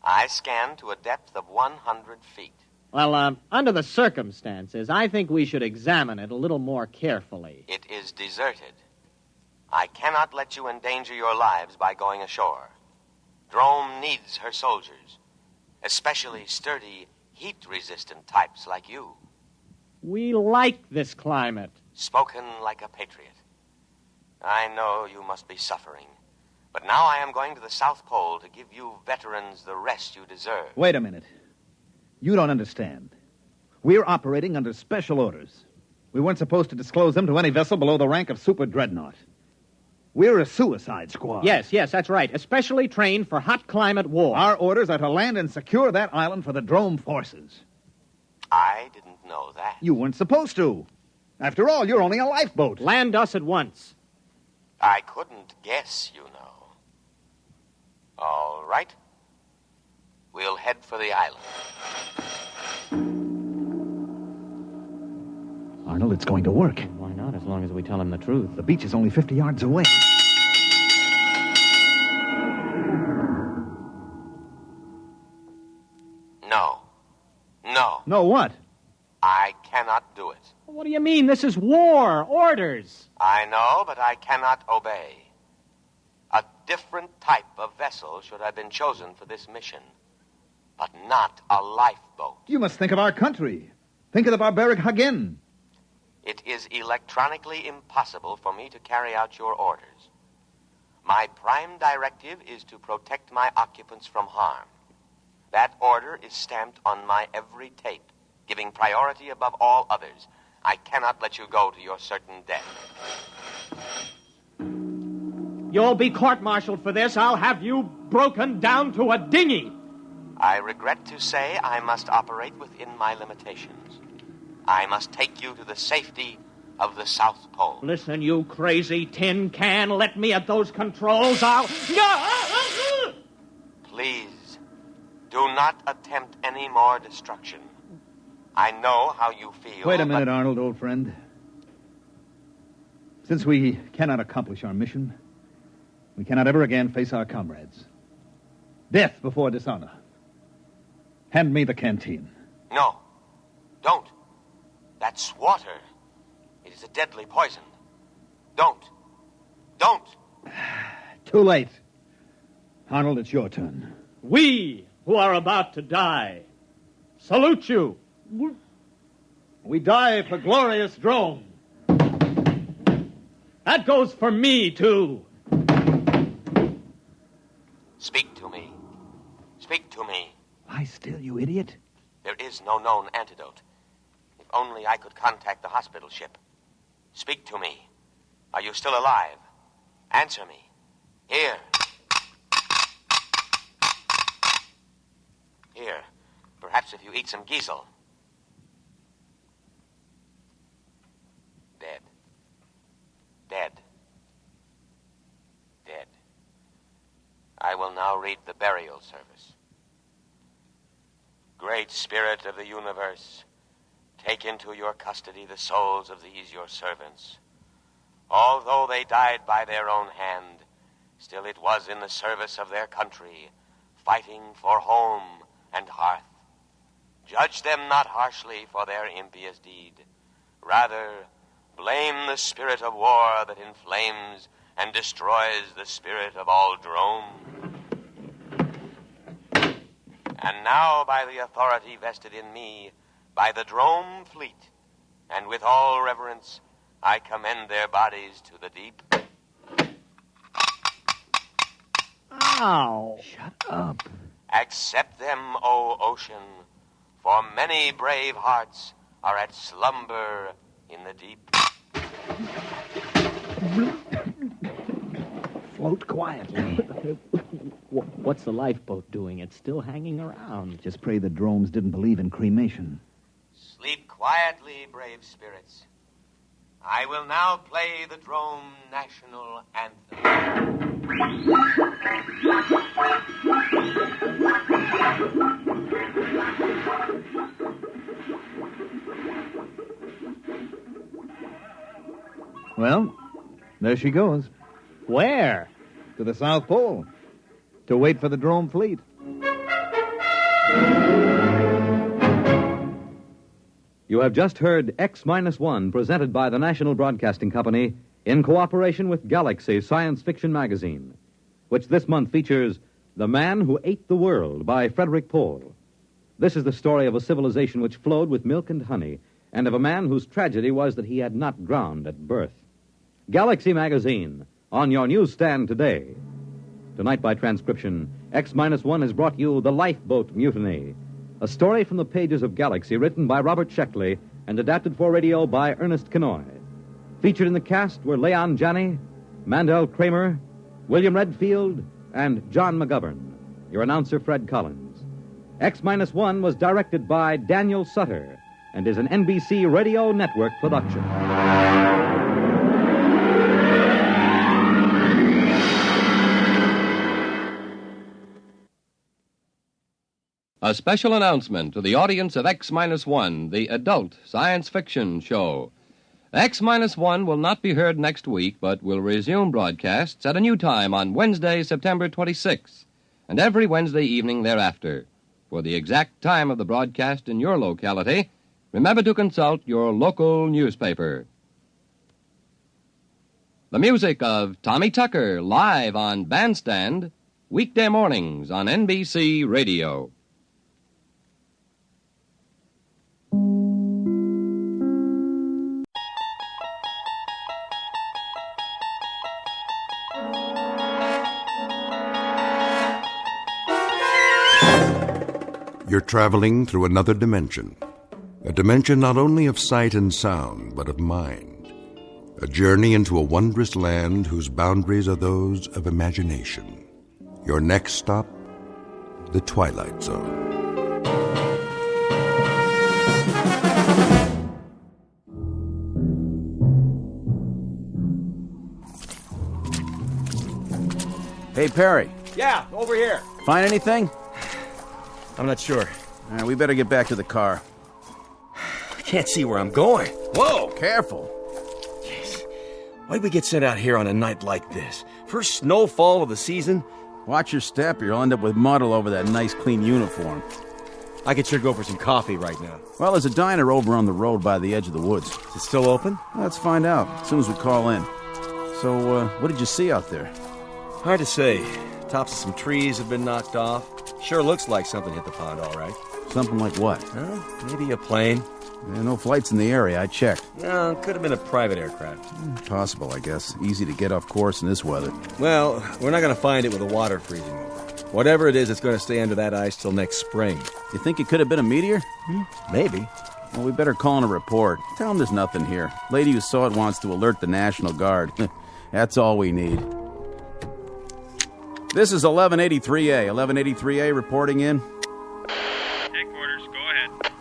I scanned to a depth of 100 feet. Well, under the circumstances, I think we should examine it a little more carefully. It is deserted. I cannot let you endanger your lives by going ashore. Drome needs her soldiers, especially sturdy, heat-resistant types like you. We like this climate. Spoken like a patriot. I know you must be suffering, but now I am going to the South Pole to give you veterans the rest you deserve. Wait a minute. You don't understand. We're operating under special orders. We weren't supposed to disclose them to any vessel below the rank of super dreadnought. We're a suicide squad. Yes, that's right. Especially trained for hot climate war. Our orders are to land and secure that island for the drome forces. I didn't know that. You weren't supposed to. After all, you're only a lifeboat. Land us at once. I couldn't guess, you know. All right. We'll head for the island. Our Arnold. It's going to work. Why not, as long as we tell him the truth? The beach is only 50 yards away. No. No. No, what? I cannot do it. What do you mean? This is war. Orders. I know, but I cannot obey. A different type of vessel should have been chosen for this mission, but not a lifeboat. You must think of our country. Think of the barbaric Hagen. It is electronically impossible for me to carry out your orders. My prime directive is to protect my occupants from harm. That order is stamped on my every tape, giving priority above all others. I cannot let you go to your certain death. You'll be court-martialed for this. I'll have you broken down to a dinghy. I regret to say I must operate within my limitations. I must take you to the safety of the South Pole. Listen, you crazy tin can. Let me at those controls. Please, do not attempt any more destruction. I know how you feel. Wait a minute, Arnold, old friend. Since we cannot accomplish our mission, we cannot ever again face our comrades. Death before dishonor. Hand me the canteen. No, don't. That's water. It is a deadly poison. Don't. Too late. Arnold, it's your turn. We, who are about to die, salute you. We die for glorious Drome. That goes for me, too. Speak to me. Speak to me. Lie still, you idiot. There is no known antidote. If only I could contact the hospital ship. Speak to me. Are you still alive? Answer me. Here. Here. Perhaps if you eat some giesel. Dead. Dead. Dead. I will now read the burial service. Great Spirit of the universe, take into your custody the souls of these your servants. Although they died by their own hand, still it was in the service of their country, fighting for home and hearth. Judge them not harshly for their impious deed. Rather, blame the spirit of war that inflames and destroys the spirit of all Drome. And now, by the authority vested in me, by the Drome fleet, and with all reverence, I commend their bodies to the deep. Ow! Shut up. Accept them, O ocean, for many brave hearts are at slumber in the deep. Float quietly. What's the lifeboat doing? It's still hanging around. Just pray the Dromes didn't believe in cremation. Sleep quietly, brave spirits. I will now play the Drome National Anthem. Well, there she goes. Where? To the South Pole. To wait for the Drome fleet. You have just heard X-1, presented by the National Broadcasting Company in cooperation with Galaxy Science Fiction Magazine, which this month features The Man Who Ate the World by Frederick Pohl. This is the story of a civilization which flowed with milk and honey, and of a man whose tragedy was that he had not drowned at birth. Galaxy Magazine, on your newsstand today. Tonight, by transcription, X-1 has brought you The Lifeboat Mutiny, a story from the pages of Galaxy written by Robert Sheckley and adapted for radio by Ernest Kenoy. Featured in the cast were Leon Janney, Mandel Kramer, William Redfield, and John McGovern. Your announcer, Fred Collins. X-1 was directed by Daniel Sutter and is an NBC Radio Network production. A special announcement to the audience of X-1, the adult science fiction show. X-1 will not be heard next week, but will resume broadcasts at a new time on Wednesday, September 26th, and every Wednesday evening thereafter. For the exact time of the broadcast in your locality, remember to consult your local newspaper. The music of Tommy Tucker, live on Bandstand, weekday mornings on NBC Radio. You're traveling through another dimension. A dimension not only of sight and sound, but of mind. A journey into a wondrous land whose boundaries are those of imagination. Your next stop, the Twilight Zone. Hey, Perry. Yeah, over here. Find anything? I'm not sure. All right, we better get back to the car. I can't see where I'm going. Whoa! Careful. Jeez. Why'd we get sent out here on a night like this? First snowfall of the season? Watch your step or you'll end up with mud all over that nice, clean uniform. I could sure go for some coffee right now. Well, there's a diner over on the road by the edge of the woods. Is it still open? Let's find out as soon as we call in. So, what did you see out there? Hard to say. Tops of some trees have been knocked off. Sure looks like something hit the pond, all right. Something like what? Maybe a plane. Yeah, no flights in the area. I checked. No, could have been a private aircraft. Possible, I guess. Easy to get off course in this weather. Well, we're not going to find it with the water freezing over. Whatever it is, it's going to stay under that ice till next spring. You think it could have been a meteor? Maybe. Well, we better call in a report. Tell them there's nothing here. Lady who saw it wants to alert the National Guard. That's all we need. This is 1183A. 1183A reporting in. Headquarters, go ahead.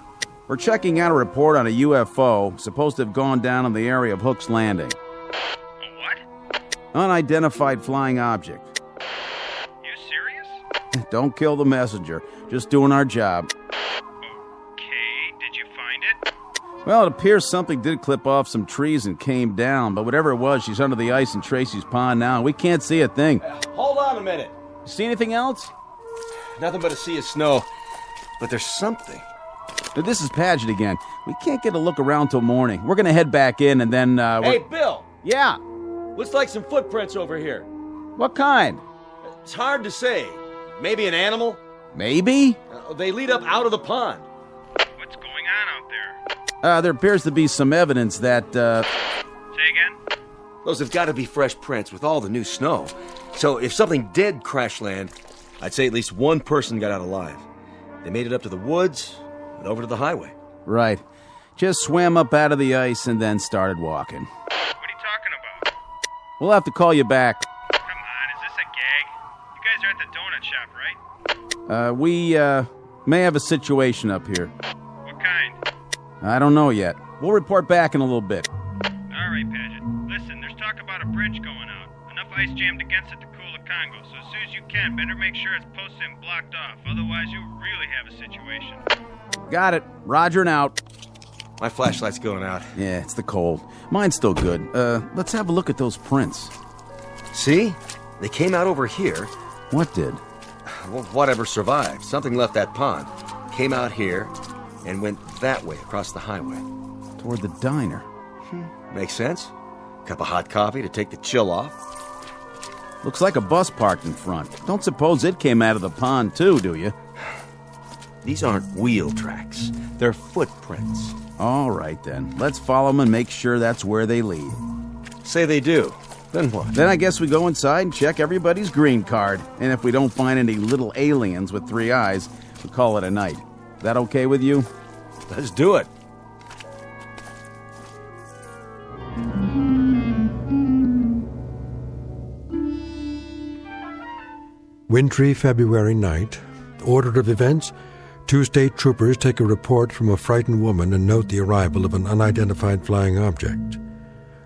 We're checking out a report on a UFO supposed to have gone down in the area of Hook's Landing. A what? Unidentified flying object. You serious? Don't kill the messenger. Just doing our job. Okay, did you find it? Well, it appears something did clip off some trees and came down, but whatever it was, she's under the ice in Tracy's Pond now, and we can't see a thing. Hold on a minute. See anything else? Nothing but a sea of snow. But there's something. This is Paget again. We can't get a look around till morning. We're going to head back in and then, Hey, Bill! Yeah? Looks like some footprints over here. What kind? It's hard to say. Maybe an animal? Maybe? They lead up out of the pond. What's going on out there? There appears to be some evidence that, Say again? Those have got to be fresh prints with all the new snow. So if something did crash land, I'd say at least one person got out alive. They made it up to the woods and over to the highway. Right. Just swam up out of the ice and then started walking. What are you talking about? We'll have to call you back. Come on, is this a gag? You guys are at the donut shop, right? We may have a situation up here. What kind? I don't know yet. We'll report back in a little bit. All right, Paget. Listen, there's talk about a bridge going out. Enough ice jammed against it to cool the Congo, so as soon as you can, better make sure it's posted and blocked off. Otherwise, you'll really have a situation. Got it. Roger and out. My flashlight's going out. Yeah, it's the cold. Mine's still good. Let's have a look at those prints. See? They came out over here. What did? Well, whatever survived. Something left that pond. Came out here and went that way across the highway. Toward the diner. Makes sense. Cup of hot coffee to take the chill off. Looks like a bus parked in front. Don't suppose it came out of the pond, too, do you? These aren't wheel tracks. They're footprints. All right, then. Let's follow them and make sure that's where they lead. Say they do. Then what? Then I guess we go inside and check everybody's green card. And if we don't find any little aliens with 3 eyes, we call it a night. That okay with you? Let's do it. Wintry February night. Order of events: 2 state troopers take a report from a frightened woman and note the arrival of an unidentified flying object.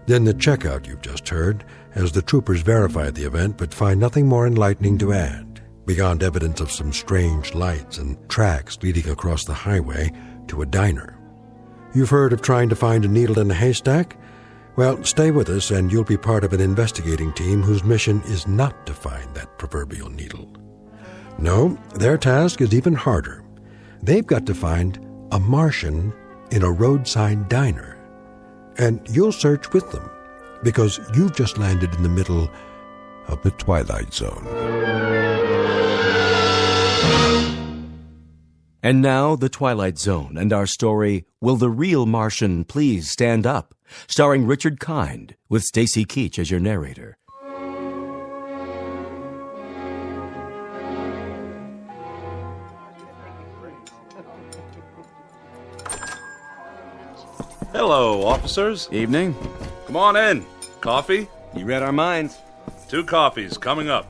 Then the checkout you've just heard, as the troopers verify the event but find nothing more enlightening to add, beyond evidence of some strange lights and tracks leading across the highway to a diner. You've heard of trying to find a needle in a haystack? Well, stay with us and you'll be part of an investigating team whose mission is not to find that proverbial needle. No, their task is even harder. They've got to find a Martian in a roadside diner. And you'll search with them, because you've just landed in the middle of the Twilight Zone. And now, The Twilight Zone and our story, Will the Real Martian Please Stand Up? Starring Richard Kind, with Stacy Keach as your narrator. Hello, officers. Evening. Come on in. Coffee? You read our minds. 2 coffees coming up.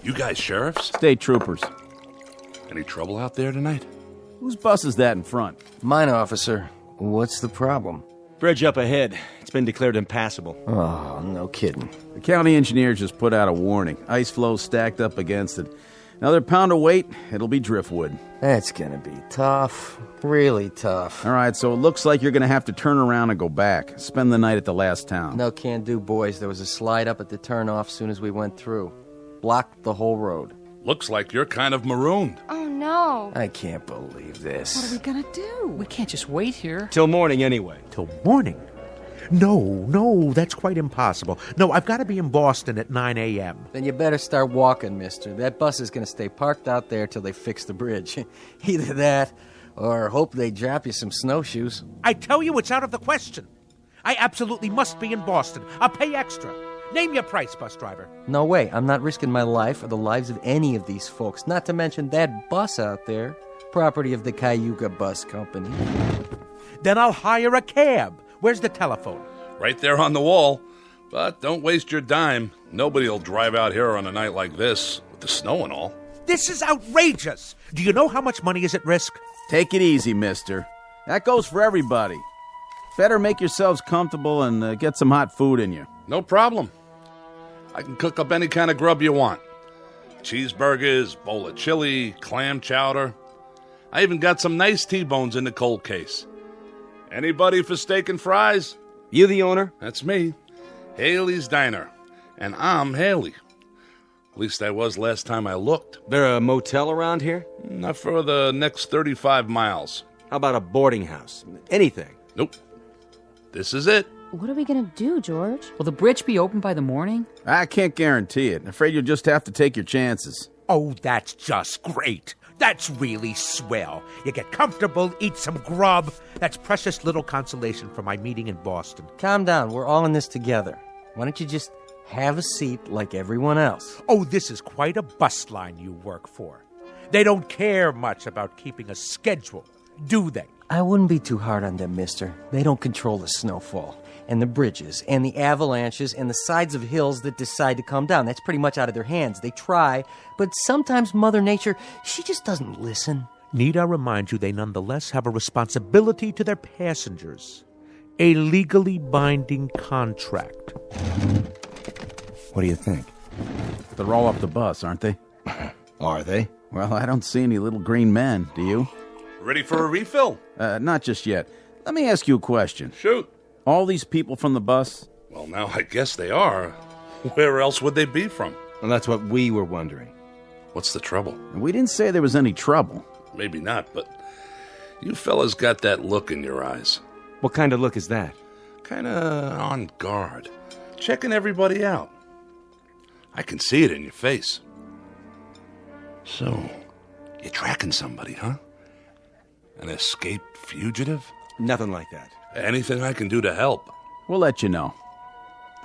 You guys sheriffs? State troopers. Any trouble out there tonight? Whose bus is that in front? Mine, officer. What's the problem? Bridge up ahead. It's been declared impassable. Oh, no kidding. The county engineer just put out a warning. Ice flow stacked up against it. Another pound of weight, it'll be driftwood. That's gonna be tough. Really tough. All right, so it looks like you're gonna have to turn around and go back. Spend the night at the last town. No can do, boys. There was a slide up at the turnoff soon as we went through. Blocked the whole road. Looks like you're kind of marooned. Oh, no. I can't believe this. What are we gonna do? We can't just wait here. Till morning, anyway. Till morning? No, that's quite impossible. No, I've got to be in Boston at 9 a.m. Then you better start walking, mister. That bus is going to stay parked out there till they fix the bridge. Either that, or hope they drop you some snowshoes. I tell you, it's out of the question. I absolutely must be in Boston. I'll pay extra. Name your price, bus driver. No way. I'm not risking my life or the lives of any of these folks, not to mention that bus out there. Property of the Cayuga Bus Company. Then I'll hire a cab. Where's the telephone? Right there on the wall. But don't waste your dime. Nobody'll drive out here on a night like this, with the snow and all. This is outrageous. Do you know how much money is at risk? Take it easy, mister. That goes for everybody. Better make yourselves comfortable and get some hot food in you. No problem. I can cook up any kind of grub you want. Cheeseburgers, bowl of chili, clam chowder. I even got some nice T-bones in the cold case. Anybody for steak and fries? You the owner? That's me. Haley's Diner. And I'm Haley. At least I was last time I looked. There a motel around here? Not for the next 35 miles. How about a boarding house? Anything? Nope. This is it. What are we gonna do, George? Will the bridge be open by the morning? I can't guarantee it. Afraid you'll just have to take your chances. Oh, that's just great. That's really swell. You get comfortable, eat some grub. That's precious little consolation for my meeting in Boston. Calm down. We're all in this together. Why don't you just have a seat like everyone else? Oh, this is quite a bus line you work for. They don't care much about keeping a schedule, do they? I wouldn't be too hard on them, mister. They don't control the snowfall, and the bridges, and the avalanches, and the sides of hills that decide to come down. That's pretty much out of their hands. They try, but sometimes Mother Nature, she just doesn't listen. Need I remind you, they nonetheless have a responsibility to their passengers. A legally binding contract. What do you think? They're all up the bus, aren't they? Are they? Well, I don't see any little green men, do you? Ready for a refill? Not just yet. Let me ask you a question. Shoot. All these people from the bus? Well, now I guess they are. Where else would they be from? Well, that's what we were wondering. What's the trouble? We didn't say there was any trouble. Maybe not, but you fellas got that look in your eyes. What kind of look is that? Kinda on guard. Checking everybody out. I can see it in your face. So, you're tracking somebody, huh? An escaped fugitive? Nothing like that. Anything I can do to help? We'll let you know.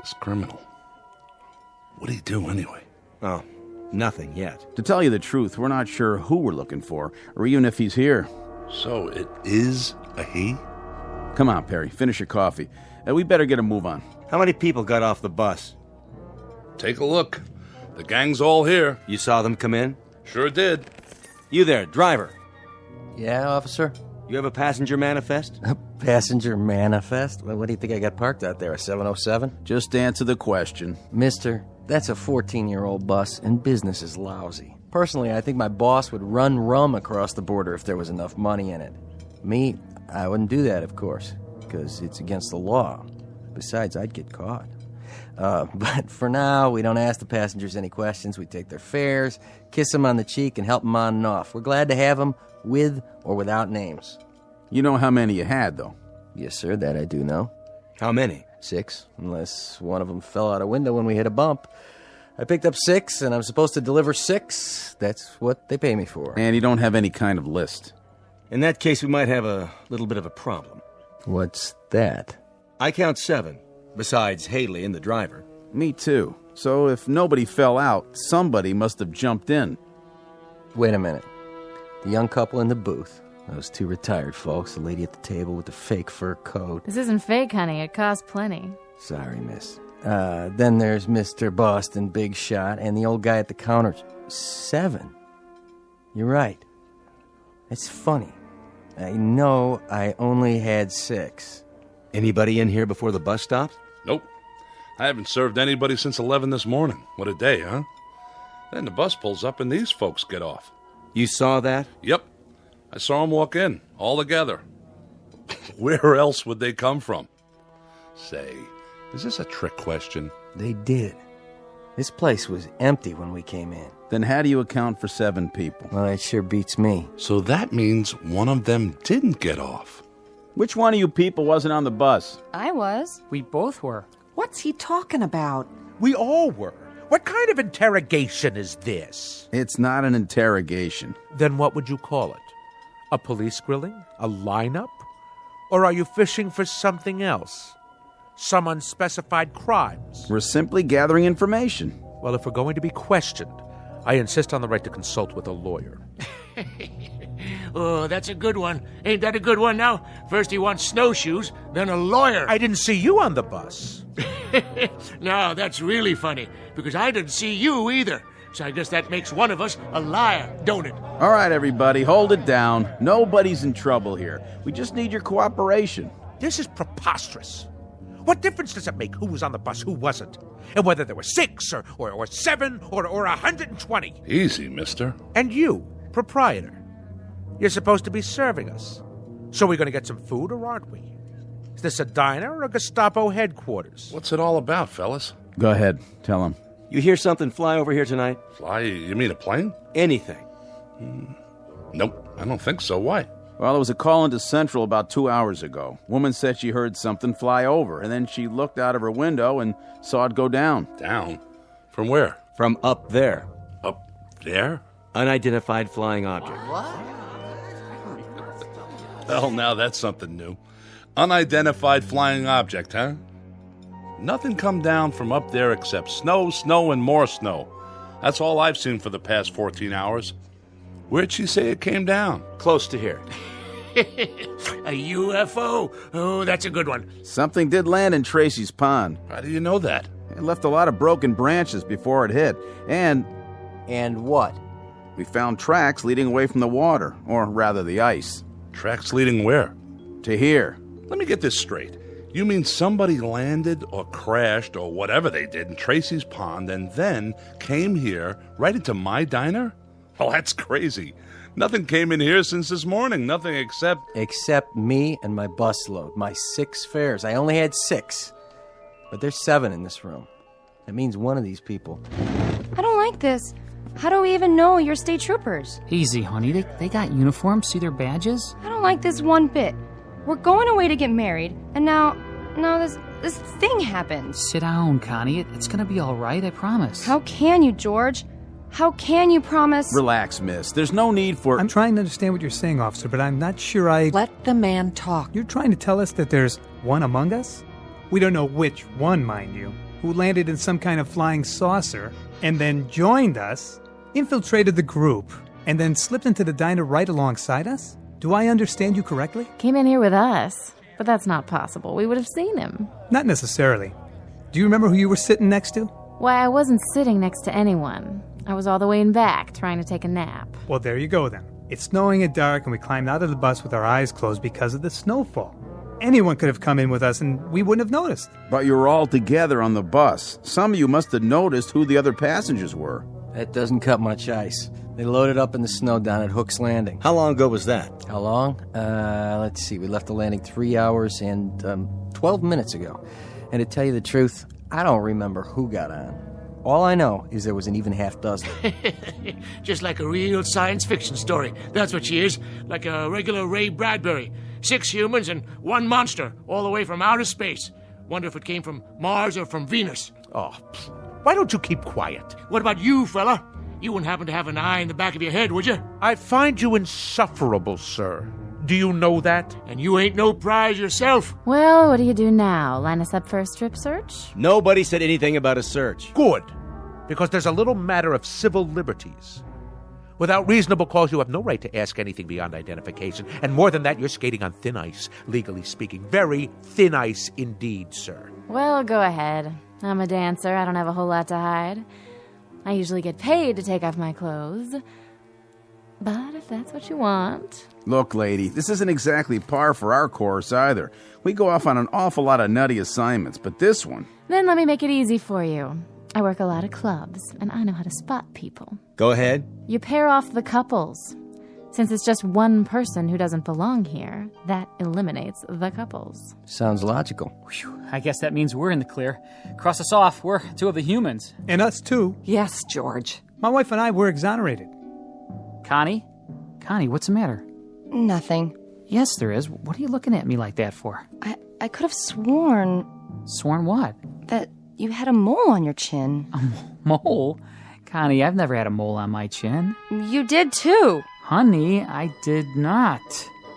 This criminal. What'd he do anyway? Oh, nothing yet. To tell you the truth, we're not sure who we're looking for, or even if he's here. So it is a he? Come on, Perry, finish your coffee. We better get a move on. How many people got off the bus? Take a look. The gang's all here. You saw them come in? Sure did. You there, driver. Yeah, officer? You have a passenger manifest? A passenger manifest? Well, what do you think I got parked out there, a 707? Just answer the question. Mister, that's a 14-year-old bus, and business is lousy. Personally, I think my boss would run rum across the border if there was enough money in it. Me, I wouldn't do that, of course, because it's against the law. Besides, I'd get caught. But for now, we don't ask the passengers any questions. We take their fares, kiss them on the cheek, and help them on and off. We're glad to have them with or without names. You know how many you had, though? Yes, sir, that I do know. How many? 6, unless one of them fell out a window when we hit a bump. I picked up 6, and I'm supposed to deliver 6. That's what they pay me for. And you don't have any kind of list. In that case, we might have a little bit of a problem. What's that? I count 7, besides Haley and the driver. Me too. So if nobody fell out, somebody must have jumped in. Wait a minute. The young couple in the booth. Those 2 retired folks, the lady at the table with the fake fur coat. This isn't fake, honey. It costs plenty. Sorry, miss. Then there's Mr. Boston, Big Shot, and the old guy at the counter. 7. You're right. It's funny. I know I only had 6. Anybody in here before the bus stopped? Nope. I haven't served anybody since 11 this morning. What a day, huh? Then the bus pulls up and these folks get off. You saw that? Yep. I saw them walk in, all together. Where else would they come from? Say, is this a trick question? They did. This place was empty when we came in. Then how do you account for 7 people? Well, that sure beats me. So that means one of them didn't get off. Which one of you people wasn't on the bus? I was. We both were. What's he talking about? We all were. What kind of interrogation is this? It's not an interrogation. Then what would you call it? A police grilling? A lineup? Or are you fishing for something else? Some unspecified crimes? We're simply gathering information. Well, if we're going to be questioned, I insist on the right to consult with a lawyer. Oh, that's a good one. Ain't that a good one now? First he wants snowshoes, then a lawyer. I didn't see you on the bus. Now, that's really funny, because I didn't see you either. So I guess that makes one of us a liar, don't it? All right, everybody, hold it down. Nobody's in trouble here. We just need your cooperation. This is preposterous. What difference does it make who was on the bus, who wasn't? And whether there were 6 or 7 or 120? Easy, mister. And you, proprietor, you're supposed to be serving us. So we're going to get some food, or aren't we? Is this a diner or a Gestapo headquarters? What's it all about, fellas? Go ahead, tell him. You hear something fly over here tonight? Fly? You mean a plane? Anything. Nope, I don't think so. Why? Well, there was a call into Central about 2 hours ago. Woman said she heard something fly over, and then she looked out of her window and saw it go down. Down? From where? From up there. Up there? Unidentified flying object. What? Well, now that's something new. Unidentified flying object, huh? Nothing come down from up there except snow, snow, and more snow. That's all I've seen for the past 14 hours. Where'd she say it came down? Close to here. A UFO? Oh, that's a good one. Something did land in Tracy's pond. How do you know that? It left a lot of broken branches before it hit. And what? We found tracks leading away from the water, or rather the ice. Tracks leading where? To here. Let me get this straight. You mean somebody landed or crashed or whatever they did in Tracy's pond and then came here right into my diner? Oh, that's crazy. Nothing came in here since this morning. Nothing except... Except me and my busload. My 6 fares. I only had 6. But there's 7 in this room. That means one of these people. I don't like this. How do we even know you're state troopers? Easy, honey. They got uniforms. See their badges? I don't like this one bit. We're going away to get married, and now this thing happened. Sit down, Connie. It's gonna be all right, I promise. How can you, George? How can you promise? Relax, miss. There's no need for... I'm trying to understand what you're saying, officer, but I'm not sure I... Let the man talk. You're trying to tell us that there's one among us? We don't know which one, mind you, who landed in some kind of flying saucer and then joined us, infiltrated the group, and then slipped into the diner right alongside us? Do I understand you correctly? Came in here with us, but that's not possible. We would have seen him. Not necessarily. Do you remember who you were sitting next to? Why, I wasn't sitting next to anyone. I was all the way in back, trying to take a nap. Well, there you go then. It's snowing and dark, and we climbed out of the bus with our eyes closed because of the snowfall. Anyone could have come in with us, and we wouldn't have noticed. But you were all together on the bus. Some of you must have noticed who the other passengers were. That doesn't cut much ice. They loaded up in the snow down at Hook's Landing. How long ago was that? How long? Let's see. We left the landing 3 hours and 12 minutes ago. And to tell you the truth, I don't remember who got on. All I know is there was an even half dozen. Just like a real science fiction story. That's what she is. Like a regular Ray Bradbury. 6 humans and 1 monster, all the way from outer space. Wonder if it came from Mars or from Venus. Oh, why don't you keep quiet? What about you, fella? You wouldn't happen to have an eye in the back of your head, would you? I find you insufferable, sir. Do you know that? And you ain't no prize yourself. Well, what do you do now? Line us up for a strip search? Nobody said anything about a search. Good. Because there's a little matter of civil liberties. Without reasonable cause, you have no right to ask anything beyond identification. And more than that, you're skating on thin ice, legally speaking. Very thin ice indeed, sir. Well, go ahead. I'm a dancer. I don't have a whole lot to hide. I usually get paid to take off my clothes. But if that's what you want... Look, lady, this isn't exactly par for our course either. We go off on an awful lot of nutty assignments, but this one... Then let me make it easy for you. I work a lot of clubs, and I know how to spot people. Go ahead. You pair off the couples. Since it's just one person who doesn't belong here, that eliminates the couples. Sounds logical. Whew, I guess that means we're in the clear. Cross us off. We're 2 of the humans. And us too. Yes, George. My wife and I were exonerated. Connie? Connie, what's the matter? Nothing. Yes, there is. What are you looking at me like that for? I could have sworn... Sworn what? That you had a mole on your chin. A mole? Connie, I've never had a mole on my chin. You did too. Honey, I did not.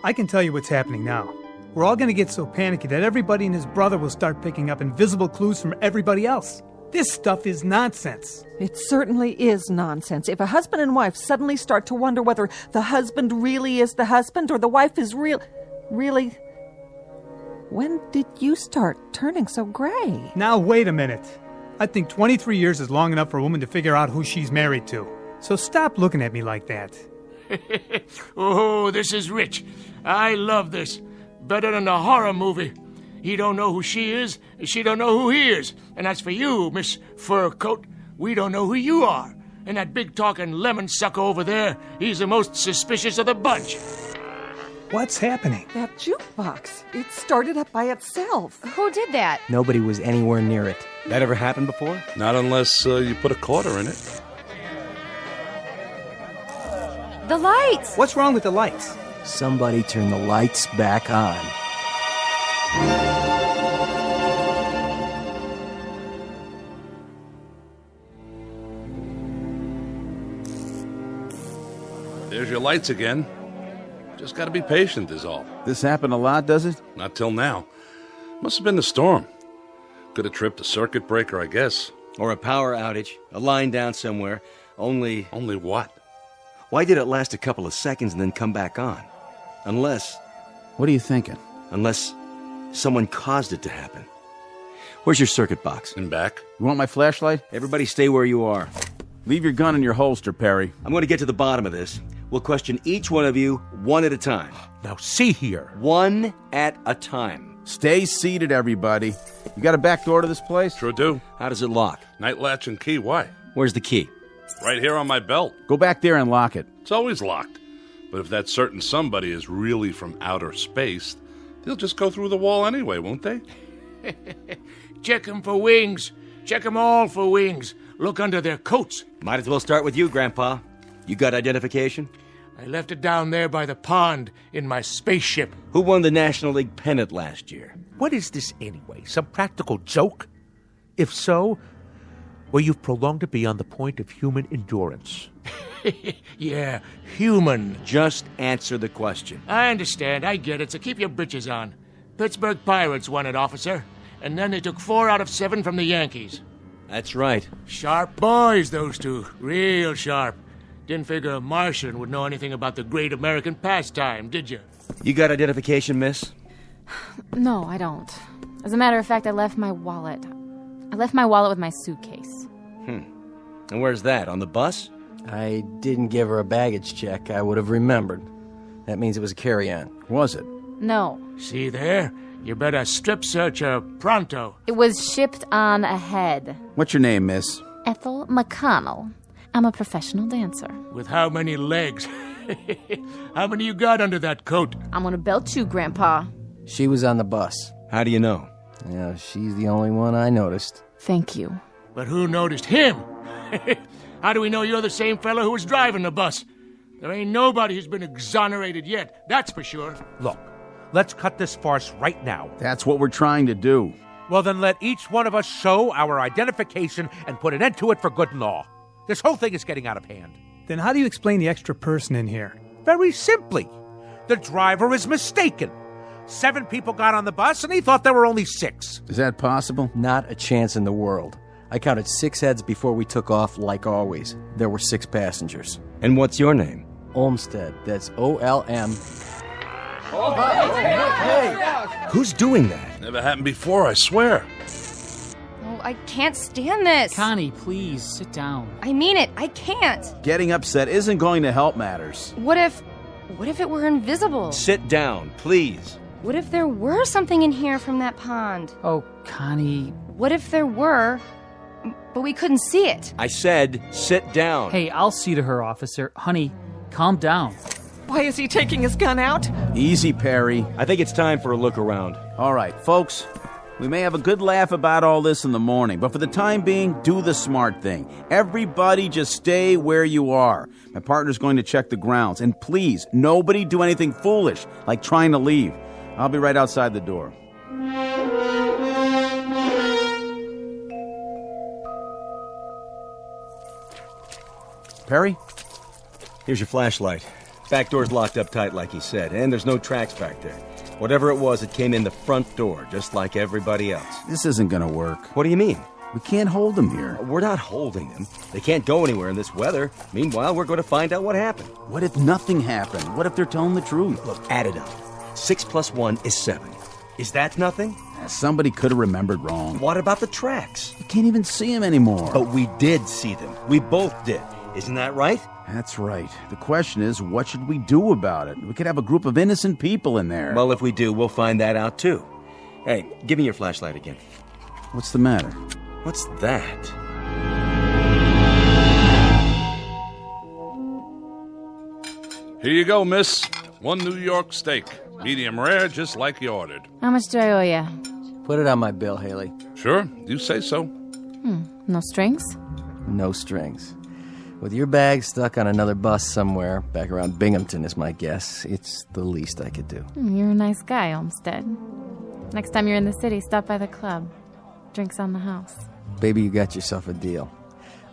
I can tell you what's happening now. We're all going to get so panicky that everybody and his brother will start picking up invisible clues from everybody else. This stuff is nonsense. It certainly is nonsense. If a husband and wife suddenly start to wonder whether the husband really is the husband or the wife is really... When did you start turning so gray? Now, wait a minute. I think 23 years is long enough for a woman to figure out who she's married to. So stop looking at me like that. Oh, this is rich. I love this. Better than a horror movie. He don't know who she is, she don't know who he is. And as for you, Miss Fur Coat, we don't know who you are. And that big-talking lemon sucker over there, he's the most suspicious of the bunch. What's happening? That jukebox. It started up by itself. Who did that? Nobody was anywhere near it. That ever happened before? Not unless you put a quarter in it. The lights! What's wrong with the lights? Somebody turned the lights back on. There's your lights again. Just gotta be patient is all. This happened a lot, does it? Not till now. Must have been the storm. Could have tripped a circuit breaker, I guess. Or a power outage, a line down somewhere. Only what? Why did it last a couple of seconds and then come back on? Unless... What are you thinking? Unless someone caused it to happen. Where's your circuit box? In back. You want my flashlight? Everybody stay where you are. Leave your gun in your holster, Perry. I'm going to get to the bottom of this. We'll question each one of you one at a time. Now see here. One at a time. Stay seated, everybody. You got a back door to this place? Sure do. How does it lock? Night latch and key, why? Where's the key? Right here on my belt. Go back there and lock it. It's always locked. But if that certain somebody is really from outer space, they'll just go through the wall anyway, won't they? Check 'em for wings. Check 'em all for wings. Look under their coats. Might as well start with you, Grandpa. You got identification? I left it down there by the pond in my spaceship. Who won the National League pennant last year? What is this anyway? Some practical joke? If so, well, you've prolonged it beyond the point of human endurance. Yeah, human. Just answer the question. I understand, I get it, so keep your britches on. Pittsburgh Pirates won it, officer. And then they took 4 out of 7 from the Yankees. That's right. Sharp boys, those two. Real sharp. Didn't figure a Martian would know anything about the great American pastime, did you? You got identification, miss? No, I don't. As a matter of fact, I left my wallet. I left my wallet with my suitcase. And where's that? On the bus? I didn't give her a baggage check. I would have remembered. That means it was a carry-on. Was it? No. See there? You better strip search her pronto. It was shipped on ahead. What's your name, miss? Ethel McConnell. I'm a professional dancer. With how many legs? How many you got under that coat? I'm gonna belt you, Grandpa. She was on the bus. How do you know? Yeah, she's the only one I noticed. Thank you. But who noticed him? How do we know you're the same fellow who was driving the bus? There ain't nobody who's been exonerated yet, that's for sure. Look, let's cut this farce right now. That's what we're trying to do. Well, then let each one of us show our identification and put an end to it for good and all. This whole thing is getting out of hand. Then how do you explain the extra person in here? Very simply. The driver is mistaken. 7 people got on the bus, and he thought there were only 6. Is that possible? Not a chance in the world. I counted 6 heads before we took off, like always. There were 6 passengers. And what's your name? Olmsted. That's O-L-M. Hey! Who's doing that? Never happened before, I swear. Oh, I can't stand this. Connie, please, sit down. I mean it. I can't. Getting upset isn't going to help matters. What if it were invisible? Sit down, please. What if there were something in here from that pond? Oh, Connie. What if there were, but we couldn't see it? I said, sit down. Hey, I'll see to her, officer. Honey, calm down. Why is he taking his gun out? Easy, Perry. I think it's time for a look around. All right, folks. We may have a good laugh about all this in the morning, but for the time being, do the smart thing. Everybody just stay where you are. My partner's going to check the grounds. And please, nobody do anything foolish, like trying to leave. I'll be right outside the door. Perry? Here's your flashlight. Back door's locked up tight, like he said, and there's no tracks back there. Whatever it was, it came in the front door, just like everybody else. This isn't going to work. What do you mean? We can't hold them here. We're not holding them. They can't go anywhere in this weather. Meanwhile, we're going to find out what happened. What if nothing happened? What if they're telling the truth? Look, add it up. 6 + 1 is 7. Is that nothing? Somebody could have remembered wrong. What about the tracks? You can't even see them anymore. But we did see them. We both did. Isn't that right? That's right. The question is, what should we do about it? We could have a group of innocent people in there. Well, if we do, we'll find that out, too. Hey, give me your flashlight again. What's the matter? What's that? Here you go, miss. 1 New York steak. Medium rare, just like you ordered. How much do I owe you? Put it on my bill, Haley. Sure, you say so. No strings? No strings. With your bag stuck on another bus somewhere, back around Binghamton is my guess, it's the least I could do. You're a nice guy, Olmsted. Next time you're in the city, stop by the club. Drinks on the house. Baby, you got yourself a deal.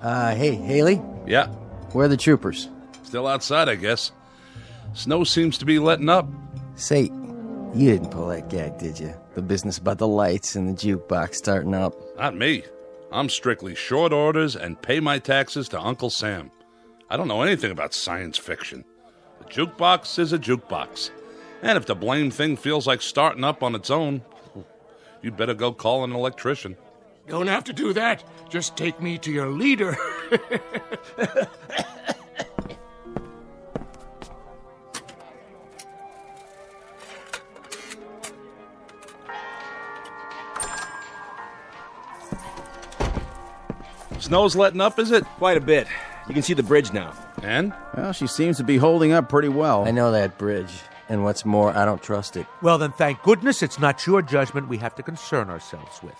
Hey, Haley? Yeah? Where are the troopers? Still outside, I guess. Snow seems to be letting up. Say, you didn't pull that gag, did you? The business about the lights and the jukebox starting up. Not me. I'm strictly short orders and pay my taxes to Uncle Sam. I don't know anything about science fiction. A jukebox is a jukebox. And if the blame thing feels like starting up on its own, you'd better go call an electrician. Don't have to do that. Just take me to your leader. Snow's letting up, is it? Quite a bit. You can see the bridge now. And? Well, she seems to be holding up pretty well. I know that bridge. And what's more, I don't trust it. Well, then thank goodness it's not your judgment we have to concern ourselves with.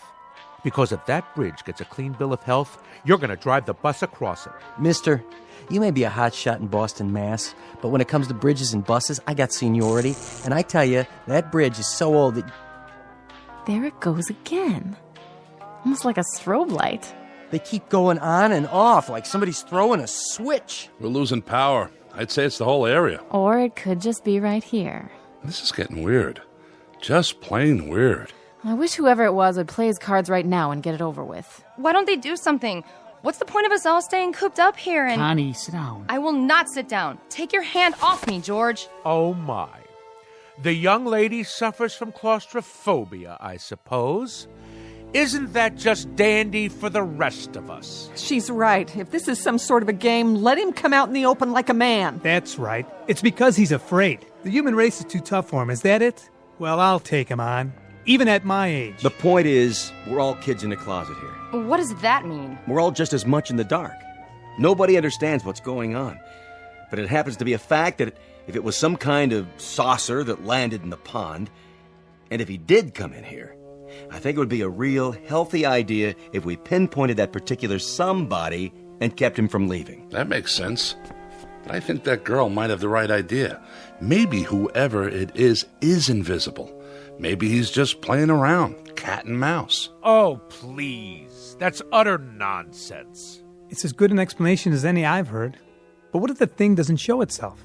Because if that bridge gets a clean bill of health, you're going to drive the bus across it. Mister, you may be a hotshot in Boston, Mass., but when it comes to bridges and buses, I got seniority. And I tell you, that bridge is so old that... There it goes again. Almost like a strobe light. They keep going on and off like somebody's throwing a switch. We're losing power. I'd say it's the whole area. Or it could just be right here. This is getting weird. Just plain weird. I wish whoever it was would play his cards right now and get it over with. Why don't they do something? What's the point of us all staying cooped up here and... Connie, sit down. I will not sit down. Take your hand off me, George. Oh, my. The young lady suffers from claustrophobia, I suppose. Isn't that just dandy for the rest of us? She's right. If this is some sort of a game, let him come out in the open like a man. That's right. It's because he's afraid. The human race is too tough for him, is that it? Well, I'll take him on. Even at my age. The point is, we're all kids in a closet here. What does that mean? We're all just as much in the dark. Nobody understands what's going on. But it happens to be a fact that if it was some kind of saucer that landed in the pond, and if he did come in here, I think it would be a real healthy idea if we pinpointed that particular somebody and kept him from leaving. That makes sense. But I think that girl might have the right idea. Maybe whoever it is invisible. Maybe he's just playing around, cat and mouse. Oh, please. That's utter nonsense. It's as good an explanation as any I've heard. But what if the thing doesn't show itself?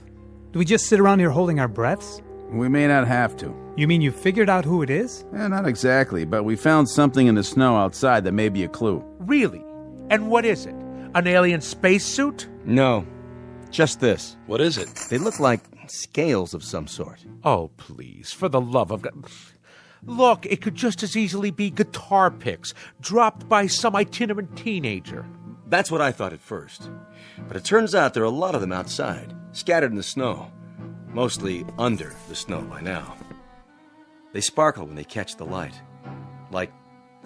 Do we just sit around here holding our breaths? We may not have to. You mean you figured out who it is? Not exactly, but we found something in the snow outside that may be a clue. Really? And what is it? An alien spacesuit? No, just this. What is it? They look like scales of some sort. Oh, please, for the love of God. Look, it could just as easily be guitar picks dropped by some itinerant teenager. That's what I thought at first. But it turns out there are a lot of them outside, scattered in the snow. Mostly under the snow by now. They sparkle when they catch the light, like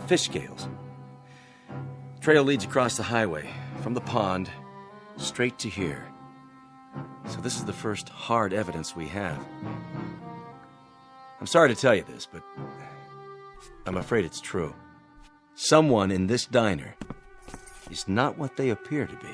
fish scales. Trail leads across the highway, from the pond, straight to here. So this is the first hard evidence we have. I'm sorry to tell you this, but I'm afraid it's true. Someone in this diner is not what they appear to be.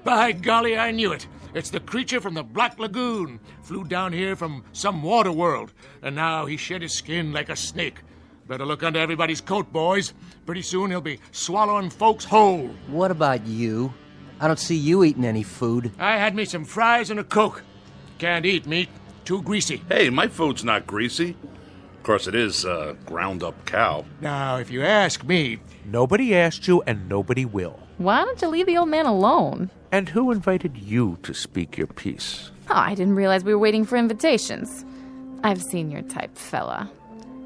By golly, I knew it. It's the creature from the Black Lagoon. Flew down here from some water world, and now he shed his skin like a snake. Better look under everybody's coat, boys. Pretty soon he'll be swallowing folks whole. What about you? I don't see you eating any food. I had me some fries and a Coke. Can't eat meat. Too greasy. Hey, my food's not greasy. Of course, it is ground up cow. Now, if you ask me... Nobody asked you, and nobody will. Why don't you leave the old man alone? And who invited you to speak your piece? Oh, I didn't realize we were waiting for invitations. I've seen your type, fella.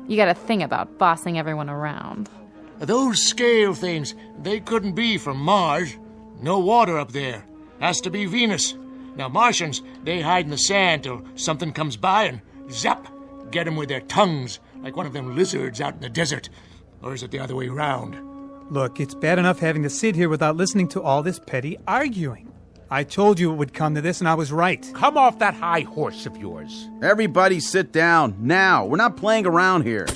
You got a thing about bossing everyone around. Those scale things, they couldn't be from Mars. No water up there. Has to be Venus. Now, Martians, they hide in the sand till something comes by and zap, get them with their tongues, like one of them lizards out in the desert. Or is it the other way around? Look, it's bad enough having to sit here without listening to all this petty arguing. I told you it would come to this, and I was right. Come off that high horse of yours. Everybody sit down, now. We're not playing around here.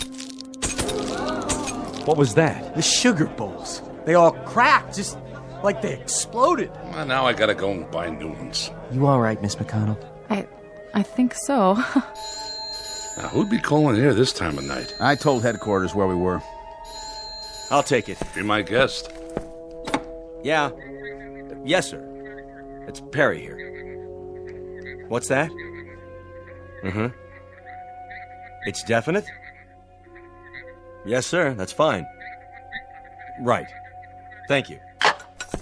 What was that? The sugar bowls. They all cracked, just like they exploded. Well, now I gotta go and buy new ones. You all right, Miss McConnell? I think so. Now, who'd be calling here this time of night? I told headquarters where we were. I'll take it. Be my guest. Yeah. Yes, sir. It's Perry here. What's that? Mm-hmm. It's definite? Yes, sir. That's fine. Right. Thank you.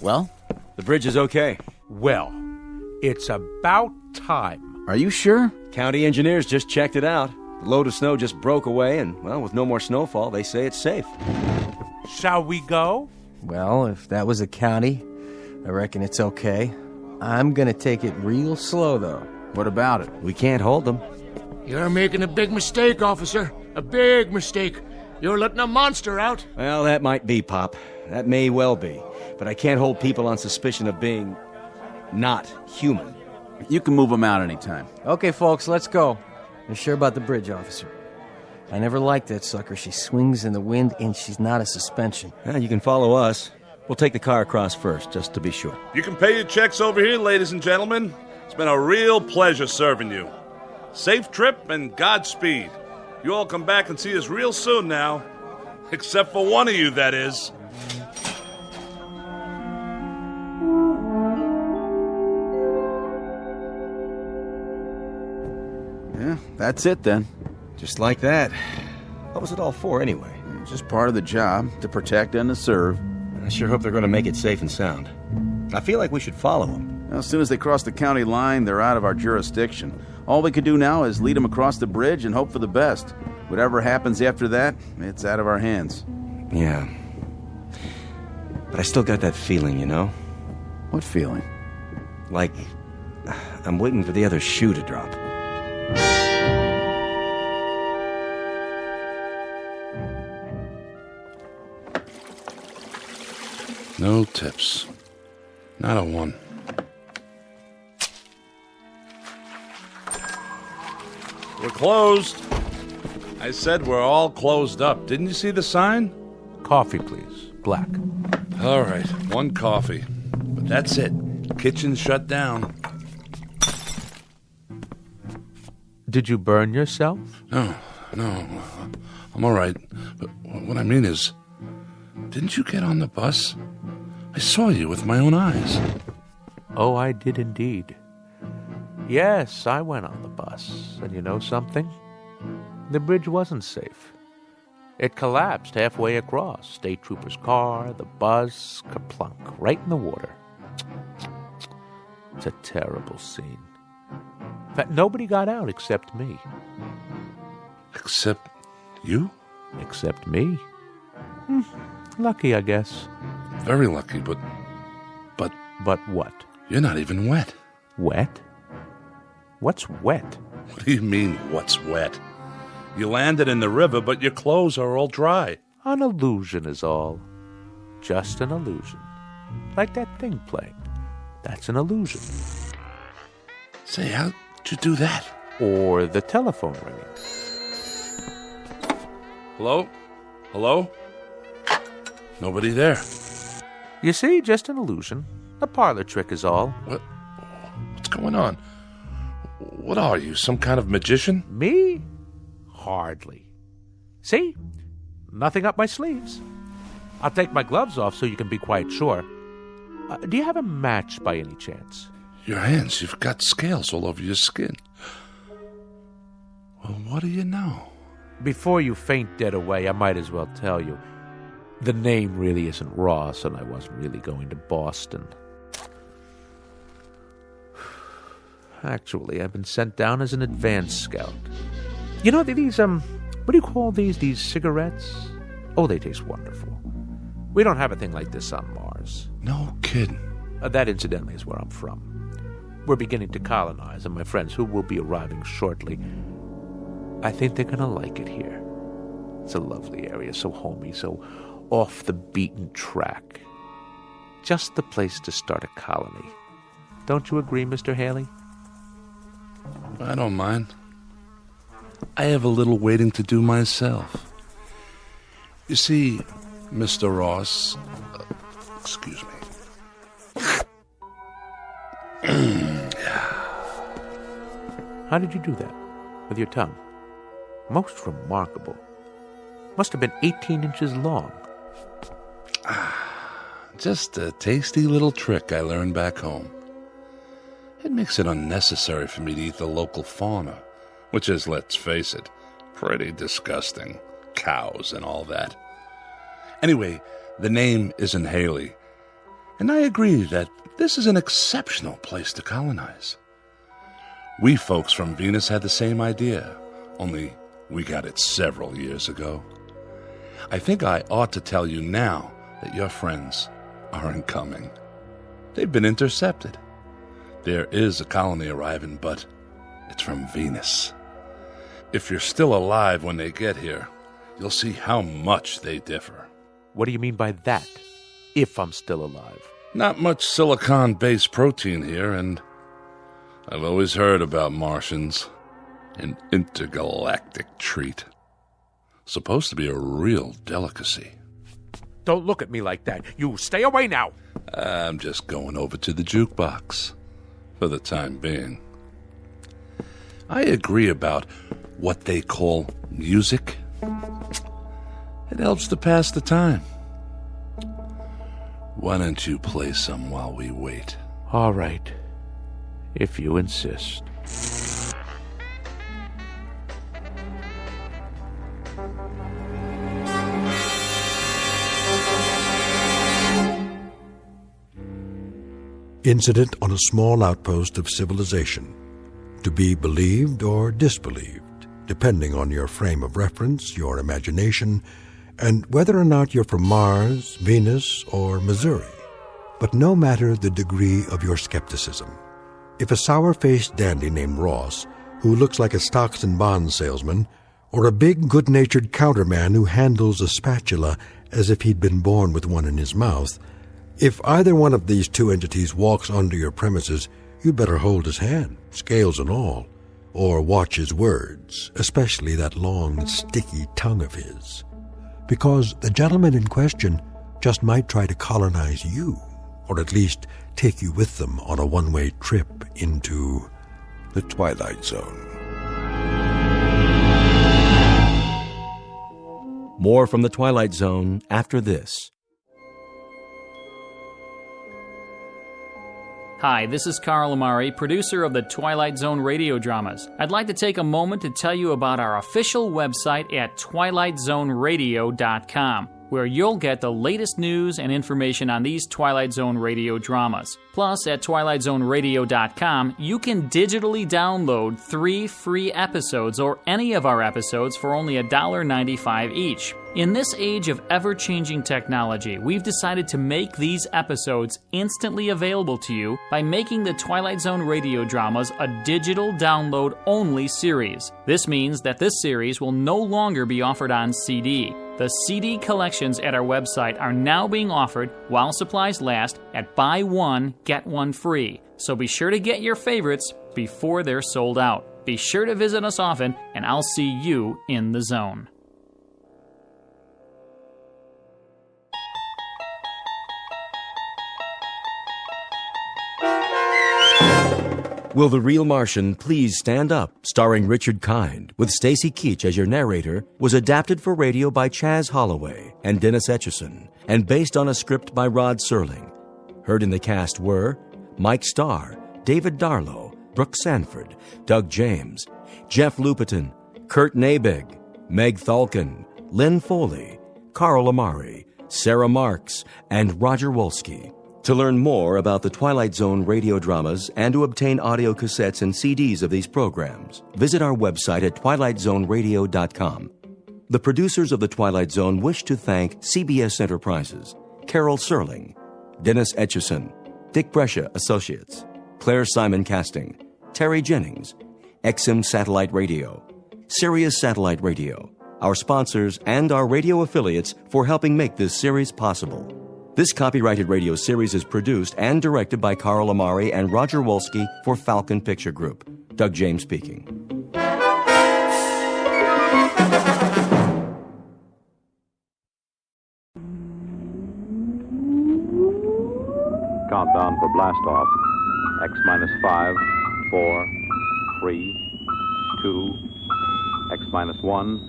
Well? The bridge is okay. Well, it's about time. Are you sure? County engineers just checked it out. The load of snow just broke away, and, well, with no more snowfall, they say it's safe. Shall we go? Well, if that was a county, I reckon it's okay. I'm gonna take it real slow, though. What about it? We can't hold them. You're making a big mistake, officer. A big mistake. You're letting a monster out. Well, that might be, Pop. That may well be. But I can't hold people on suspicion of being not human. You can move them out anytime. Okay, folks, let's go. You're sure about the bridge, officer? I never liked that sucker. She swings in the wind, and she's not a suspension. Yeah, you can follow us. We'll take the car across first, just to be sure. You can pay your checks over here, ladies and gentlemen. It's been a real pleasure serving you. Safe trip and Godspeed. You all come back and see us real soon now. Except for one of you, that is. Yeah, that's it then. Just like that. What was it all for, anyway? Just part of the job, to protect and to serve. I sure hope they're going to make it safe and sound. I feel like we should follow them. Well, as soon as they cross the county line, they're out of our jurisdiction. All we could do now is lead them across the bridge and hope for the best. Whatever happens after that, it's out of our hands. Yeah. But I still got that feeling, you know? What feeling? Like I'm waiting for the other shoe to drop. No tips. Not a one. We're closed. I said we're all closed up. Didn't you see the sign? Coffee, please. Black. All right, one coffee. But that's it. Kitchen's shut down. Did you burn yourself? No. I'm all right. But what I mean is, didn't you get on the bus? I saw you with my own eyes. Oh, I did indeed. Yes, I went on the bus. And you know something? The bridge wasn't safe. It collapsed halfway across. State trooper's car, the bus, kerplunk, right in the water. It's a terrible scene. In fact, nobody got out except me. Except you? Except me. Lucky, I guess. Very lucky, but... But what? You're not even wet. Wet? What's wet? What do you mean, what's wet? You landed in the river, but your clothes are all dry. An illusion is all. Just an illusion. Like that thing playing. That's an illusion. Say, how'd you do that? Or the telephone ringing. Hello? Hello? Nobody there. You see, just an illusion. A parlor trick is all. What's going on? What are you, some kind of magician? Me? Hardly. See? Nothing up my sleeves. I'll take my gloves off so you can be quite sure. Do you have a match by any chance? Your hands, you've got scales all over your skin. Well, what do you know? Before you faint dead away, I might as well tell you. The name really isn't Ross, and I wasn't really going to Boston. Actually, I've been sent down as an advance scout. You know, these, what do you call these? These cigarettes? Oh, they taste wonderful. We don't have a thing like this on Mars. No kidding. That, incidentally, is where I'm from. We're beginning to colonize, and my friends, who will be arriving shortly, I think they're going to like it here. It's a lovely area, so homey, so off the beaten track. Just the place to start a colony. Don't you agree, Mr. Haley? I don't mind. I have a little waiting to do myself. You see, Mr. Ross... excuse me. How did you do that? With your tongue? Most remarkable. Must have been 18 inches long. Just a tasty little trick I learned back home. It makes it unnecessary for me to eat the local fauna, which is, let's face it, pretty disgusting. Cows and all that. Anyway, the name isn't Haley, and I agree that this is an exceptional place to colonize. We folks from Venus had the same idea, only we got it several years ago. I think I ought to tell you now that your friends aren't coming. They've been intercepted. There is a colony arriving, but it's from Venus. If you're still alive when they get here, you'll see how much they differ. What do you mean by that? If I'm still alive? Not much silicon-based protein here, and I've always heard about Martians. An intergalactic treat. Supposed to be a real delicacy. Don't look at me like that. You stay away now. I'm just going over to the jukebox. For the time being. I agree about what they call music. It helps to pass the time. Why don't you play some while we wait? All right. If you insist. Incident on a small outpost of civilization, to be believed or disbelieved, depending on your frame of reference, your imagination, and whether or not you're from Mars, Venus, or Missouri. But no matter the degree of your skepticism, if a sour-faced dandy named Ross, who looks like a stocks and bonds salesman, or a big, good-natured counterman who handles a spatula as if he'd been born with one in his mouth, If either one of these two entities walks onto your premises, you'd better hold his hand, scales and all, or watch his words, especially that long, sticky tongue of his. Because the gentleman in question just might try to colonize you, or at least take you with them on a one-way trip into the Twilight Zone. More from the Twilight Zone after this. Hi, this is Carl Amari, producer of the Twilight Zone radio dramas. I'd like to take a moment to tell you about our official website at twilightzoneradio.com, where you'll get the latest news and information on these Twilight Zone radio dramas. Plus, at twilightzoneradio.com, you can digitally download 3 free episodes or any of our episodes for only $1.95 each. In this age of ever-changing technology, we've decided to make these episodes instantly available to you by making the Twilight Zone radio dramas a digital download-only series. This means that this series will no longer be offered on CD. The CD collections at our website are now being offered while supplies last at buy one, get one free. So be sure to get your favorites before they're sold out. Be sure to visit us often, and I'll see you in the zone. Will the Real Martian Please Stand Up, starring Richard Kind, with Stacy Keach as your narrator, was adapted for radio by Chaz Holloway and Dennis Etchison, and based on a script by Rod Serling. Heard in the cast were Mike Starr, David Darlow, Brooke Sanford, Doug James, Jeff Lupetin, Kurt Nabig, Meg Thalkin, Lynn Foley, Carl Amari, Sarah Marks, and Roger Wolski. To learn more about the Twilight Zone radio dramas and to obtain audio cassettes and CDs of these programs, visit our website at twilightzoneradio.com. The producers of The Twilight Zone wish to thank CBS Enterprises, Carol Serling, Dennis Etchison, Dick Brescia Associates, Claire Simon Casting, Terry Jennings, XM Satellite Radio, Sirius Satellite Radio, our sponsors, and our radio affiliates for helping make this series possible. This copyrighted radio series is produced and directed by Carl Amari and Roger Wolski for Falcon Picture Group. Doug James speaking. Countdown for blast off. X-5, 4, 3, 2, X-1,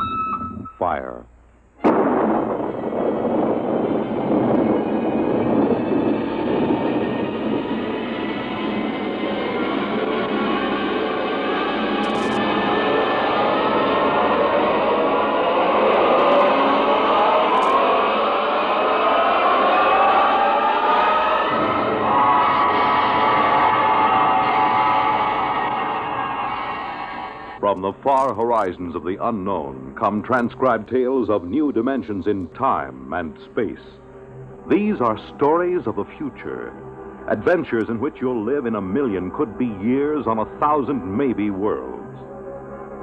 fire. From the far horizons of the unknown come transcribed tales of new dimensions in time and space. These are stories of the future, adventures in which you'll live in 1,000,000 could-be years on 1,000 maybe worlds.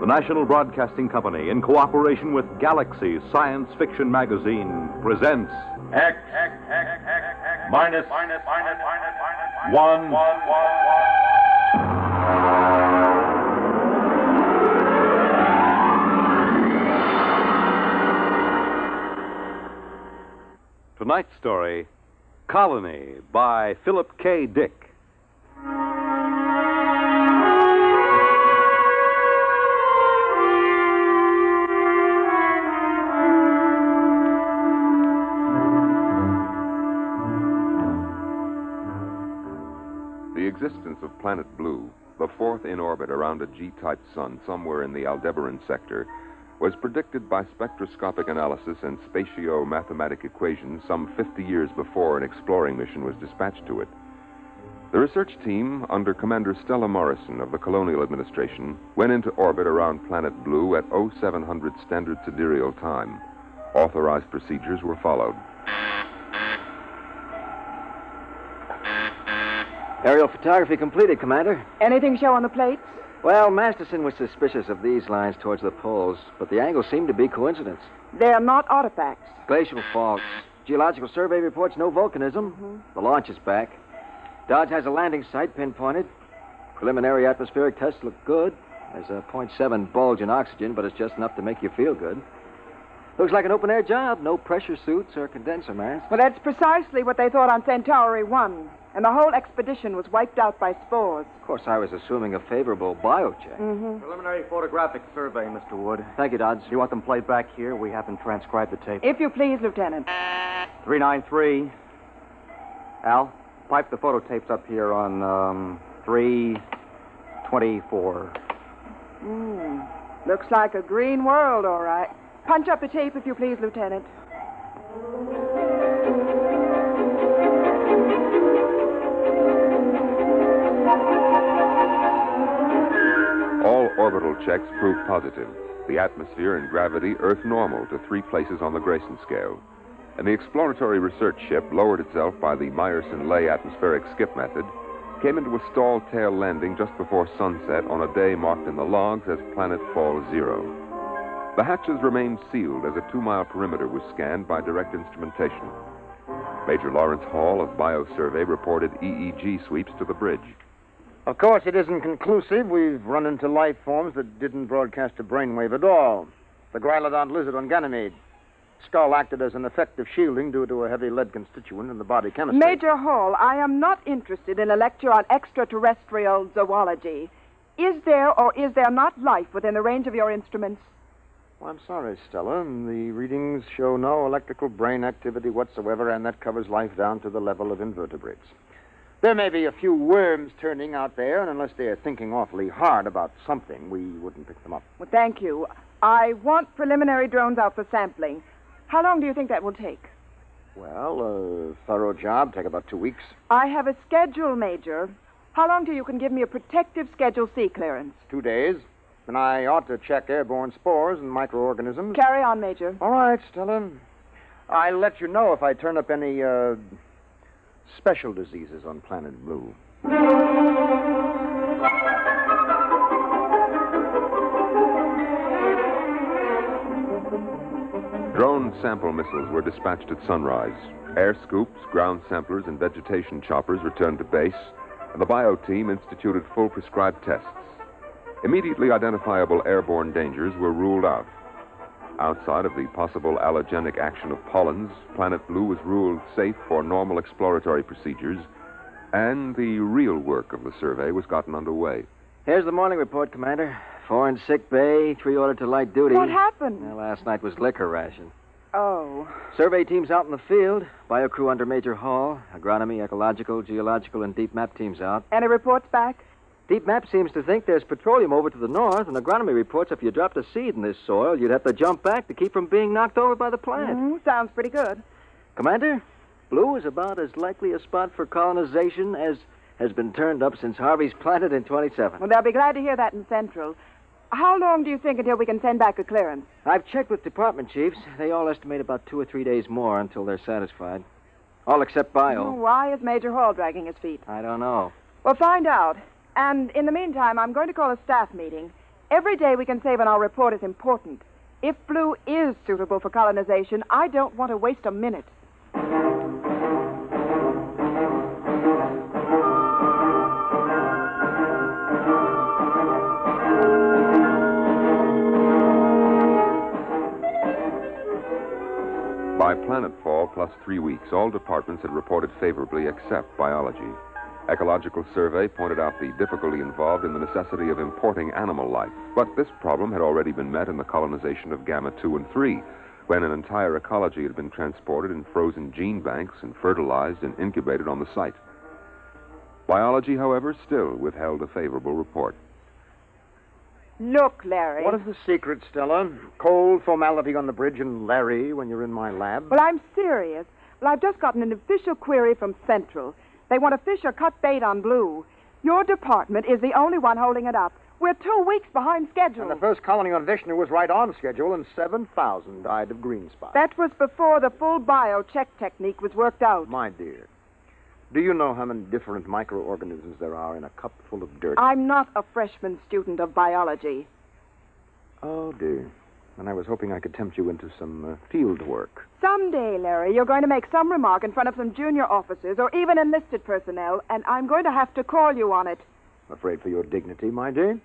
The National Broadcasting Company, in cooperation with Galaxy Science Fiction Magazine, presents X minus 1. Tonight's story, Colony, by Philip K. Dick. The existence of Planet Blue, the fourth in orbit around a G-type sun somewhere in the Aldebaran sector, was predicted by spectroscopic analysis and spatio-mathematic equations some 50 years before an exploring mission was dispatched to it. The research team, under Commander Stella Morrison of the Colonial Administration, went into orbit around Planet Blue at 0700 Standard Sidereal Time. Authorized procedures were followed. Aerial photography completed, Commander. Anything show on the plates? Well, Masterson was suspicious of these lines towards the poles, but the angles seemed to be coincidence. They are not artifacts. Glacial faults. Geological survey reports no volcanism. The launch is back. Dodge has a landing site pinpointed. Preliminary atmospheric tests look good. There's a 0.7 bulge in oxygen, but it's just enough to make you feel good. Looks like an open-air job. No pressure suits or condenser masks. Well, that's precisely what they thought on Centauri 1. And the whole expedition was wiped out by spores. Of course, I was assuming a favorable biocheck. Preliminary photographic survey, Mr. Wood. Thank you, Dodge. You want them played back here? We haven't transcribed the tape. If you please, Lieutenant. 393. Al, pipe the photo tapes up here on 324. Looks like a green world, all right. Punch up the tape, if you please, Lieutenant. All orbital checks proved positive. The atmosphere and gravity Earth normal to 3 places on the Grayson scale. And the exploratory research ship lowered itself by the Meyerson-Lay atmospheric skip method, came into a stall tail landing just before sunset on a day marked in the logs as planetfall 0. The hatches remained sealed as a 2-mile perimeter was scanned by direct instrumentation. Major Lawrence Hall of Biosurvey reported EEG sweeps to the bridge. Of course, it isn't conclusive. We've run into life forms that didn't broadcast a brainwave at all. The Grylodon lizard on Ganymede. Skull acted as an effective shielding due to a heavy lead constituent in the body chemistry. Major Hall, I am not interested in a lecture on extraterrestrial zoology. Is there or is there not life within the range of your instruments? Well, I'm sorry, Stella. The readings show no electrical brain activity whatsoever, and that covers life down to the level of invertebrates. There may be a few worms turning out there, and unless they're thinking awfully hard about something, we wouldn't pick them up. Well, thank you. I want preliminary drones out for sampling. How long do you think that will take? Well, a thorough job, take about 2 weeks. I have a schedule, Major. How long till you can give me a protective Schedule C clearance? 2 days. And I ought to check airborne spores and microorganisms. Carry on, Major. All right, Stella. I'll let you know if I turn up any, special diseases on Planet Blue. Drone sample missiles were dispatched at sunrise. Air scoops, ground samplers, and vegetation choppers returned to base, and the bio team instituted full prescribed tests. Immediately identifiable airborne dangers were ruled out. Outside of the possible allergenic action of pollens, Planet Blue was ruled safe for normal exploratory procedures, and the real work of the survey was gotten underway. Here's the morning report, Commander. 4 in sick bay, 3 ordered to light duty. What happened? Well, last night was liquor ration. Oh. Survey teams out in the field. Bio crew under Major Hall. Agronomy, ecological, geological, and deep map teams out. Any reports back? Deep map seems to think there's petroleum over to the north, and agronomy reports if you dropped a seed in this soil, you'd have to jump back to keep from being knocked over by the plant. Sounds pretty good. Commander, Blue is about as likely a spot for colonization as has been turned up since Harvey's planted in 27. Well, they'll be glad to hear that in Central. How long do you think until we can send back a clearance? I've checked with department chiefs. They all estimate about 2 or 3 days more until they're satisfied. All except Bio. Why is Major Hall dragging his feet? I don't know. Well, find out. And in the meantime, I'm going to call a staff meeting. Every day we can save on our report is important. If Blue is suitable for colonization, I don't want to waste a minute. By planetfall plus 3 weeks, all departments had reported favorably except biology. Ecological survey pointed out the difficulty involved in the necessity of importing animal life. But this problem had already been met in the colonization of Gamma 2 and 3, when an entire ecology had been transported in frozen gene banks and fertilized and incubated on the site. Biology, however, still withheld a favorable report. Look, Larry. What is the secret, Stella? Cold formality on the bridge and Larry when you're in my lab? Well, I'm serious. Well, I've just gotten an official query from Central. They want to fish or cut bait on Blue. Your department is the only one holding it up. We're 2 weeks behind schedule. And the first colony on Vishnu was right on schedule, and 7,000 died of green spot. That was before the full bio-check technique was worked out. My dear, do you know how many different microorganisms there are in a cup full of dirt? I'm not a freshman student of biology. Oh, dear. and I was hoping I could tempt you into some field work. Someday, Larry, you're going to make some remark in front of some junior officers or even enlisted personnel, and I'm going to have to call you on it. I'm afraid for your dignity, my dear.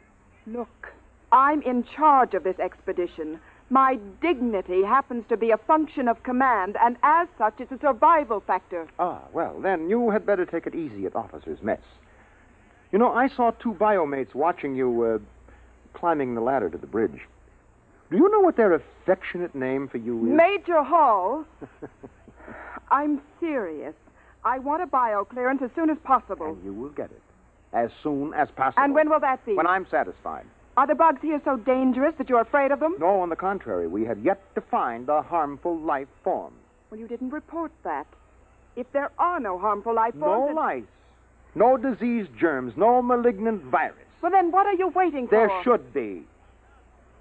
Look, I'm in charge of this expedition. My dignity happens to be a function of command, and as such, it's a survival factor. Ah, well, then you had better take it easy at officers' mess. You know, I saw two biomates watching you climbing the ladder to the bridge. Do you know what their affectionate name for you is? Major Hall. I'm serious. I want a bio clearance as soon as possible. And you will get it. As soon as possible. And when will that be? When I'm satisfied. Are the bugs here so dangerous that you're afraid of them? No, on the contrary. We have yet to find a harmful life form. Well, you didn't report that. If there are no harmful life forms... No lice. No disease germs. No malignant virus. Well, then what are you waiting for? There should be.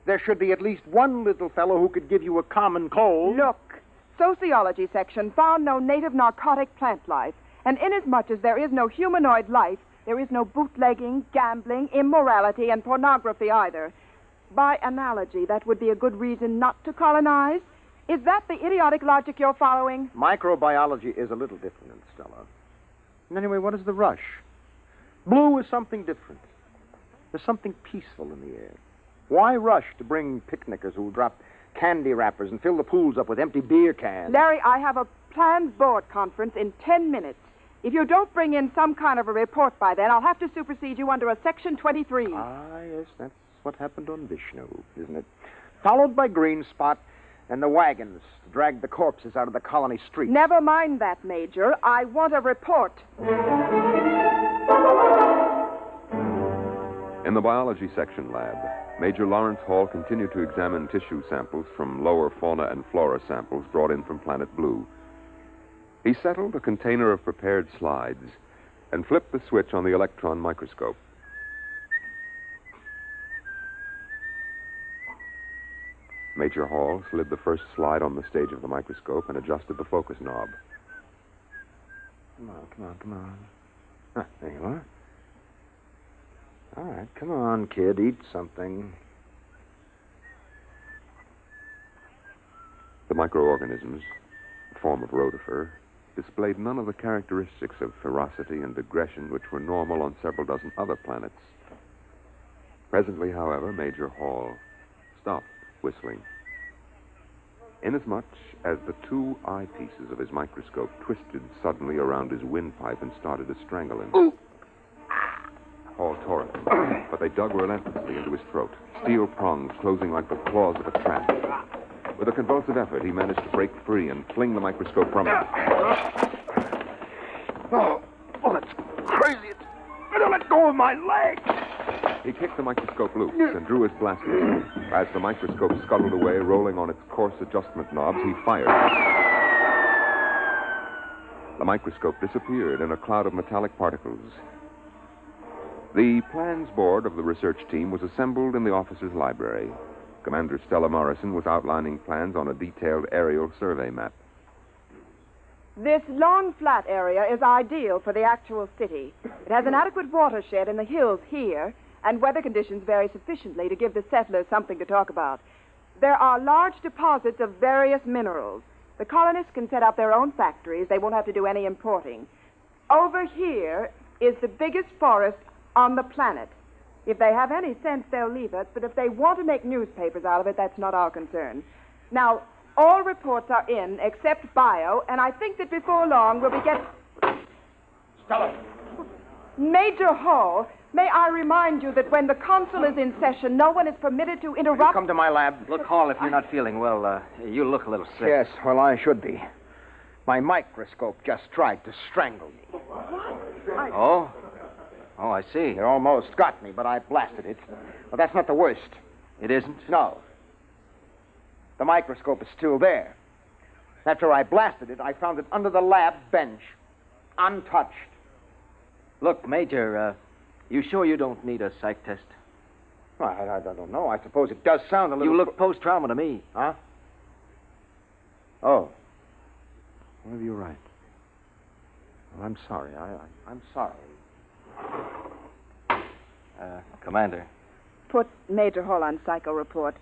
There should be at least one little fellow who could give you a common cold. Look, sociology section found no native narcotic plant life. And inasmuch as there is no humanoid life, there is no bootlegging, gambling, immorality, and pornography either. By analogy, that would be a good reason not to colonize. Is that the idiotic logic you're following? Microbiology is a little different, Stella. And anyway, what is the rush? Blue is something different. There's something peaceful in the air. Why rush to bring picnickers who'll drop candy wrappers and fill the pools up with empty beer cans? Larry, I have a planned board conference in 10 minutes. If you don't bring in some kind of a report by then, I'll have to supersede you under a Section 23. Ah, yes, that's what happened on Vishnu, isn't it? Followed by Green Spot and the wagons to drag the corpses out of the colony streets. Never mind that, Major. I want a report. In the biology section lab, Major Lawrence Hall continued to examine tissue samples from lower fauna and flora samples brought in from Planet Blue. He settled a container of prepared slides and flipped the switch on the electron microscope. Major Hall slid the first slide on the stage of the microscope and adjusted the focus knob. Come on. Ah, there you are. All right, come on, kid, eat something. The microorganisms, a form of rotifer, displayed none of the characteristics of ferocity and aggression which were normal on several dozen other planets. Presently, however, Major Hall stopped whistling. Inasmuch as the two eyepieces of his microscope twisted suddenly around his windpipe and started to strangle him. Ooh. Hall tore at them, but they dug relentlessly into his throat, steel prongs closing like the claws of a trap. With a convulsive effort, he managed to break free and fling the microscope from him. Oh, that's crazy. It's going to let go of my leg. He kicked the microscope loose and drew his blaster. As the microscope scuttled away, rolling on its coarse adjustment knobs, he fired. The microscope disappeared in a cloud of metallic particles. The plans board of the research team was assembled in the officer's library. Commander Stella Morrison was outlining plans on a detailed aerial survey map. This long, flat area is ideal for the actual city. It has an adequate watershed in the hills here, and weather conditions vary sufficiently to give the settlers something to talk about. There are large deposits of various minerals. The colonists can set up their own factories. They won't have to do any importing. Over here is the biggest forest on the planet. If they have any sense, they'll leave it, but if they want to make newspapers out of it, that's not our concern. Now, all reports are in except bio, and I think that before long we'll be getting... Stella! Major Hall, may I remind you that when the consul is in session, no one is permitted to interrupt... Come to my lab. Look, Hall, if you're not feeling well, you look a little sick. Yes, well, I should be. My microscope just tried to strangle me. What? Oh? Oh, I see. It almost got me, but I blasted it. But that's not the worst. It isn't? No. The microscope is still there. After I blasted it, I found it under the lab bench, untouched. Look, Major, you sure you don't need a psych test? Well, I don't know. I suppose it does sound a little... You look post-trauma to me. Huh? Oh. Well, you're right. Well, I'm sorry. I'm sorry. Commander. Put Major Hall on psycho report.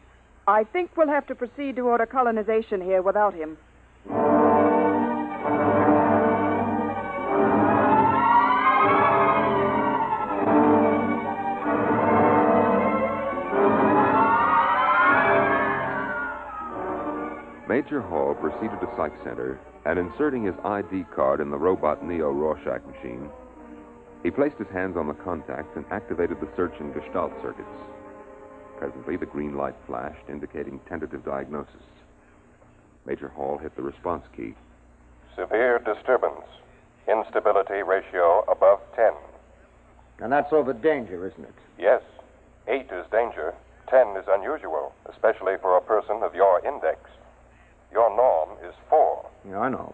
I think we'll have to proceed to order colonization here without him. Major Hall proceeded to Psych Center, and inserting his ID card in the robot Neo Rorschach machine, he placed his hands on the contacts and activated the search and gestalt circuits. Presently, the green light flashed, indicating tentative diagnosis. Major Hall hit the response key. Severe disturbance. Instability ratio above 10. And that's over danger, isn't it? Yes. 8 is danger. 10 is unusual, especially for a person of your index. Your norm is 4. Yeah, I know.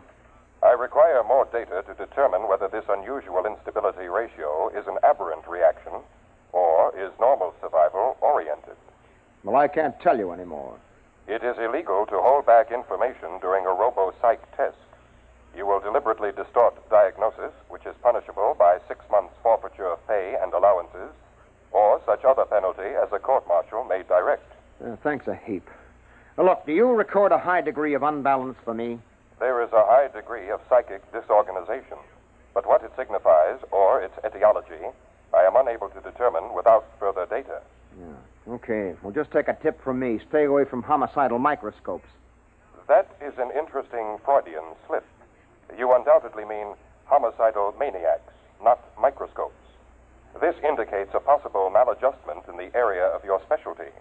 I require more data to determine whether this unusual instability ratio is an aberrant reaction or is normal survival oriented. Well, I can't tell you anymore. It is illegal to hold back information during a robo-psych test. You will deliberately distort diagnosis, which is punishable by 6 months forfeiture of pay and allowances, or such other penalty as a court-martial may direct. Thanks a heap. Now, look, do you record a high degree of unbalance for me? There is a high degree of psychic disorganization, but what it signifies, or its etiology, I am unable to determine without further data. Yeah. Okay. Well, just take a tip from me. Stay away from homicidal microscopes. That is an interesting Freudian slip. You undoubtedly mean homicidal maniacs, not microscopes. This indicates a possible maladjustment in the area of your specialty.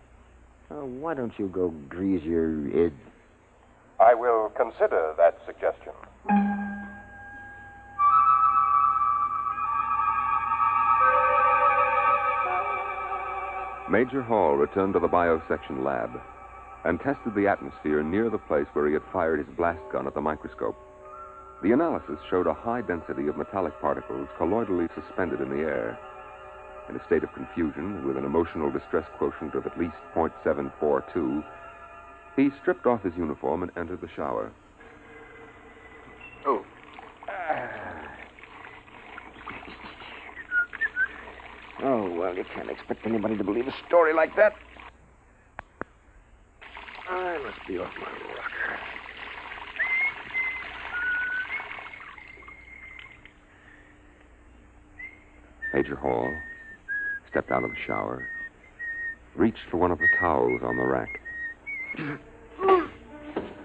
Why don't you go grease your id? I will consider that suggestion. Major Hall returned to the biosection lab and tested the atmosphere near the place where he had fired his blast gun at the microscope. The analysis showed a high density of metallic particles colloidally suspended in the air. In a state of confusion, with an emotional distress quotient of at least 0.742, he stripped off his uniform and entered the shower. Oh. Oh, well, you can't expect anybody to believe a story like that. I must be off my rocker. Major Hall stepped out of the shower, reached for one of the towels on the rack.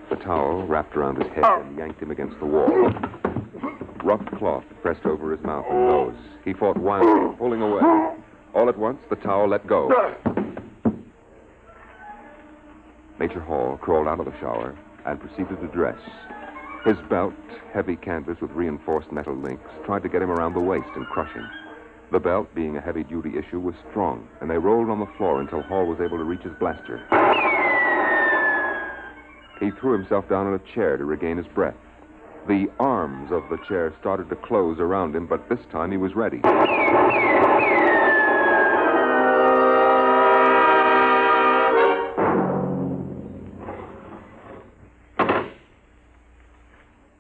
The towel wrapped around his head and yanked him against the wall. Rough cloth pressed over his mouth and nose. He fought wildly, pulling away. All at once, the towel let go. Major Hall crawled out of the shower and proceeded to dress. His belt, heavy canvas with reinforced metal links, tried to get him around the waist and crush him. The belt, being a heavy-duty issue, was strong, and they rolled on the floor until Hall was able to reach his blaster. He threw himself down on a chair to regain his breath. The arms of the chair started to close around him, but this time he was ready.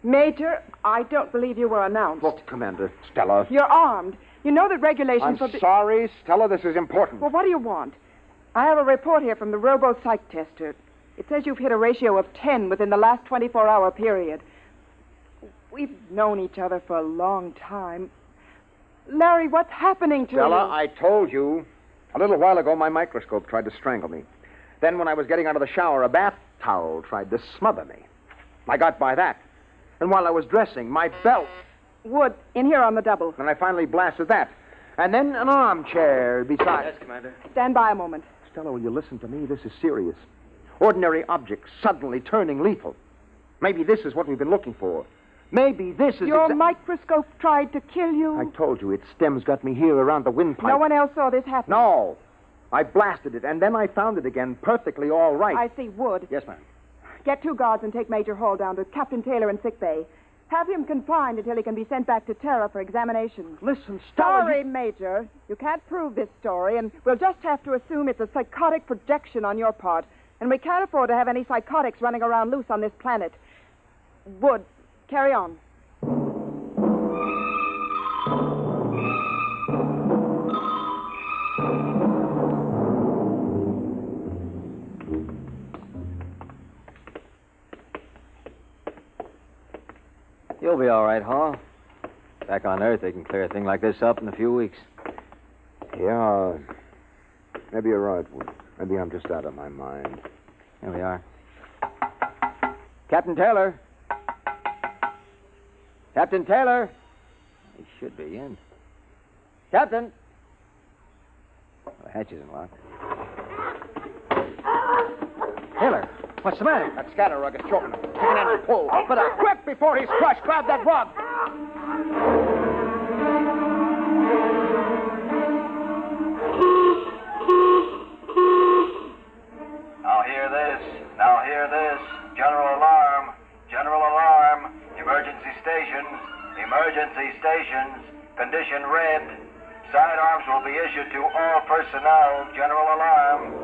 Major, I don't believe you were announced. Look, Commander, Stella. You're armed. You know that regulations I'm sorry, Stella, this is important. Well, what do you want? I have a report here from the robo-psych tester. It says you've hit a ratio of 10 within the last 24-hour period. We've known each other for a long time. Larry, what's happening to Stella, you? I told you. A little while ago, my microscope tried to strangle me. Then when I was getting out of the shower, a bath towel tried to smother me. I got by that. And while I was dressing, my belt... Wood, in here on the double. And I finally blasted that. And then an armchair beside... Yes, Commander. Stand by a moment. Stella, will you listen to me? This is serious. Ordinary objects suddenly turning lethal. Maybe this is what we've been looking for. Maybe this is... Your microscope tried to kill you? I told you, its stems got me here around the windpipe. No one else saw this happen? No. I blasted it, and then I found it again, perfectly all right. I see. Wood. Yes, ma'am. Get 2 guards and take Major Hall down to Captain Taylor in sickbay. Have him confined until he can be sent back to Terra for examination. Listen, Stella... Sorry, Major. You can't prove this story, and we'll just have to assume it's a psychotic projection on your part. And we can't afford to have any psychotics running around loose on this planet. Wood, carry on. You'll be all right, Hall. Back on Earth, they can clear a thing like this up in a few weeks. Yeah, maybe you're right, Wood. Maybe I'm just out of my mind. Here we are. Captain Taylor. Captain Taylor. He should be in. Captain. The hatch isn't locked. Taylor, what's the matter? That scatter rug is choking him. Take an end and pull. But quick before he's crushed. Grab that rug. Now hear this. Now hear this. General alarm. General alarm. Emergency stations. Emergency stations. Condition red. Sidearms will be issued to all personnel. General alarm.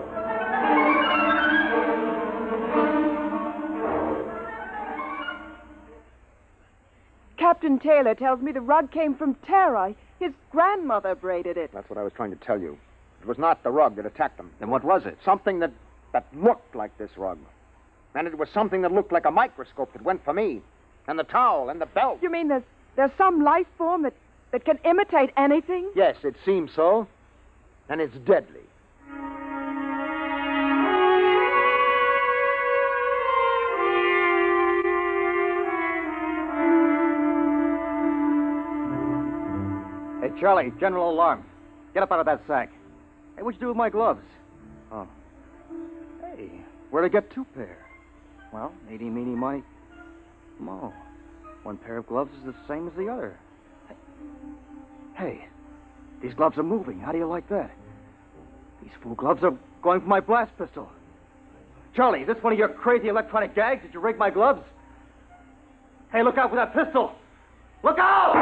Captain Taylor tells me the rug came from Tara. His grandmother braided it. That's what I was trying to tell you. It was not the rug that attacked him. Then what was it? Something that looked like this rug. And it was something that looked like a microscope that went for me. And the towel and the belt. You mean there's some life form that can imitate anything? Yes, it seems so. And it's deadly. Hey, Charlie, general alarm. Get up out of that sack. Hey, what'd you do with my gloves? Oh. Hey, where'd I get 2 pair? Well, eeny, meeny, miny, mo. 1 pair of gloves is the same as the other. Hey, these gloves are moving. How do you like that? These fool gloves are going for my blast pistol. Charlie, is this one of your crazy electronic gags? Did you rig my gloves? Hey, look out for that pistol! Look out!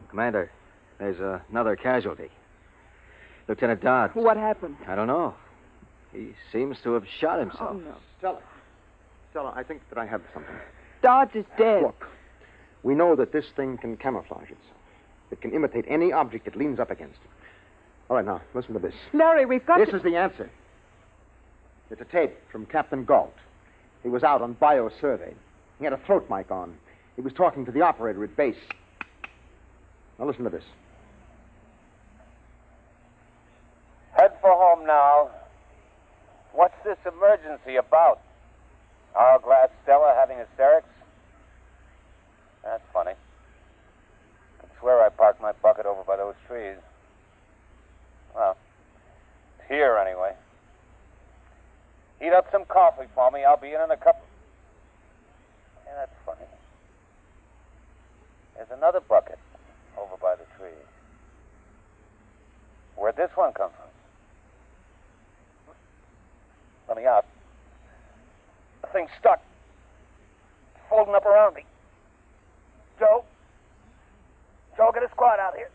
Commander, there's another casualty. Lieutenant Dodds. What happened? I don't know. He seems to have shot himself. Oh, no. Stella, I think that I have something. Dodge is dead. Look, we know that this thing can camouflage itself. It can imitate any object it leans up against. All right, now, listen to this. Larry, we've got This is the answer. It's a tape from Captain Galt. He was out on bio-survey. He had a throat mic on. He was talking to the operator at base. Now, listen to this. Head for home now. What's this emergency about? Hourglass Stella having hysterics? That's funny. I swear I parked my bucket over by those trees. Well, it's here anyway. Heat up some coffee for me. I'll be in a couple. Yeah, that's funny. There's another bucket over by the trees. Where'd this one come from? Let me out. The thing's stuck. It's folding up around me. Joe, get a squad out here.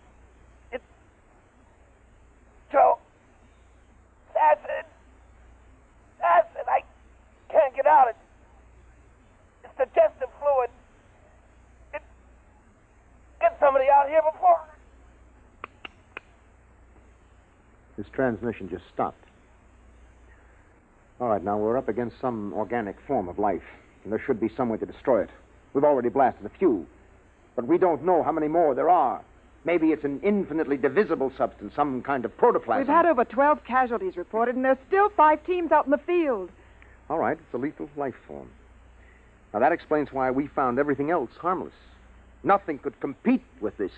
Joe. Acid. I can't get out. It's digestive fluid. Get somebody out here before. His transmission just stopped. All right, now we're up against some organic form of life, and there should be some way to destroy it. We've already blasted a few, but we don't know how many more there are. Maybe it's an infinitely divisible substance, some kind of protoplasm. We've had over 12 casualties reported, and there's still 5 teams out in the field. All right, it's a lethal life form. Now, that explains why we found everything else harmless. Nothing could compete with this.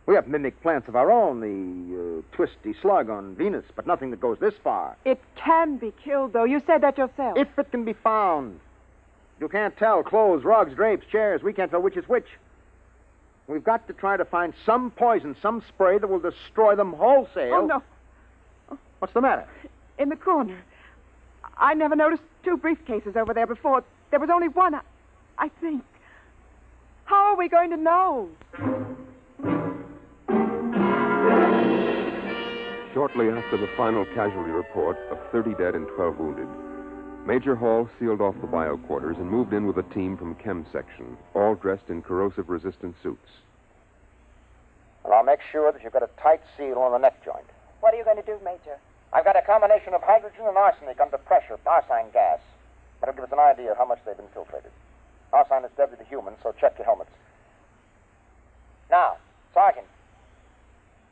We have mimic plants of our own, the twisty slug on Venus, but nothing that goes this far. It can be killed, though. You said that yourself. If it can be found. You can't tell. Clothes, rugs, drapes, chairs. We can't tell which is which. We've got to try to find some poison, some spray that will destroy them wholesale. Oh, no. What's the matter? In the corner. I never noticed 2 briefcases over there before. There was only one, I think. How are we going to know? Shortly after the final casualty report of 30 dead and 12 wounded, Major Hall sealed off the bio quarters and moved in with a team from Chem Section, all dressed in corrosive-resistant suits. Well, I'll make sure that you've got a tight seal on the neck joint. What are you going to do, Major? I've got a combination of hydrogen and arsenic under pressure, arsine gas. That'll give us an idea of how much they've infiltrated. Arsine is deadly to humans, so check your helmets. Now, Sergeant,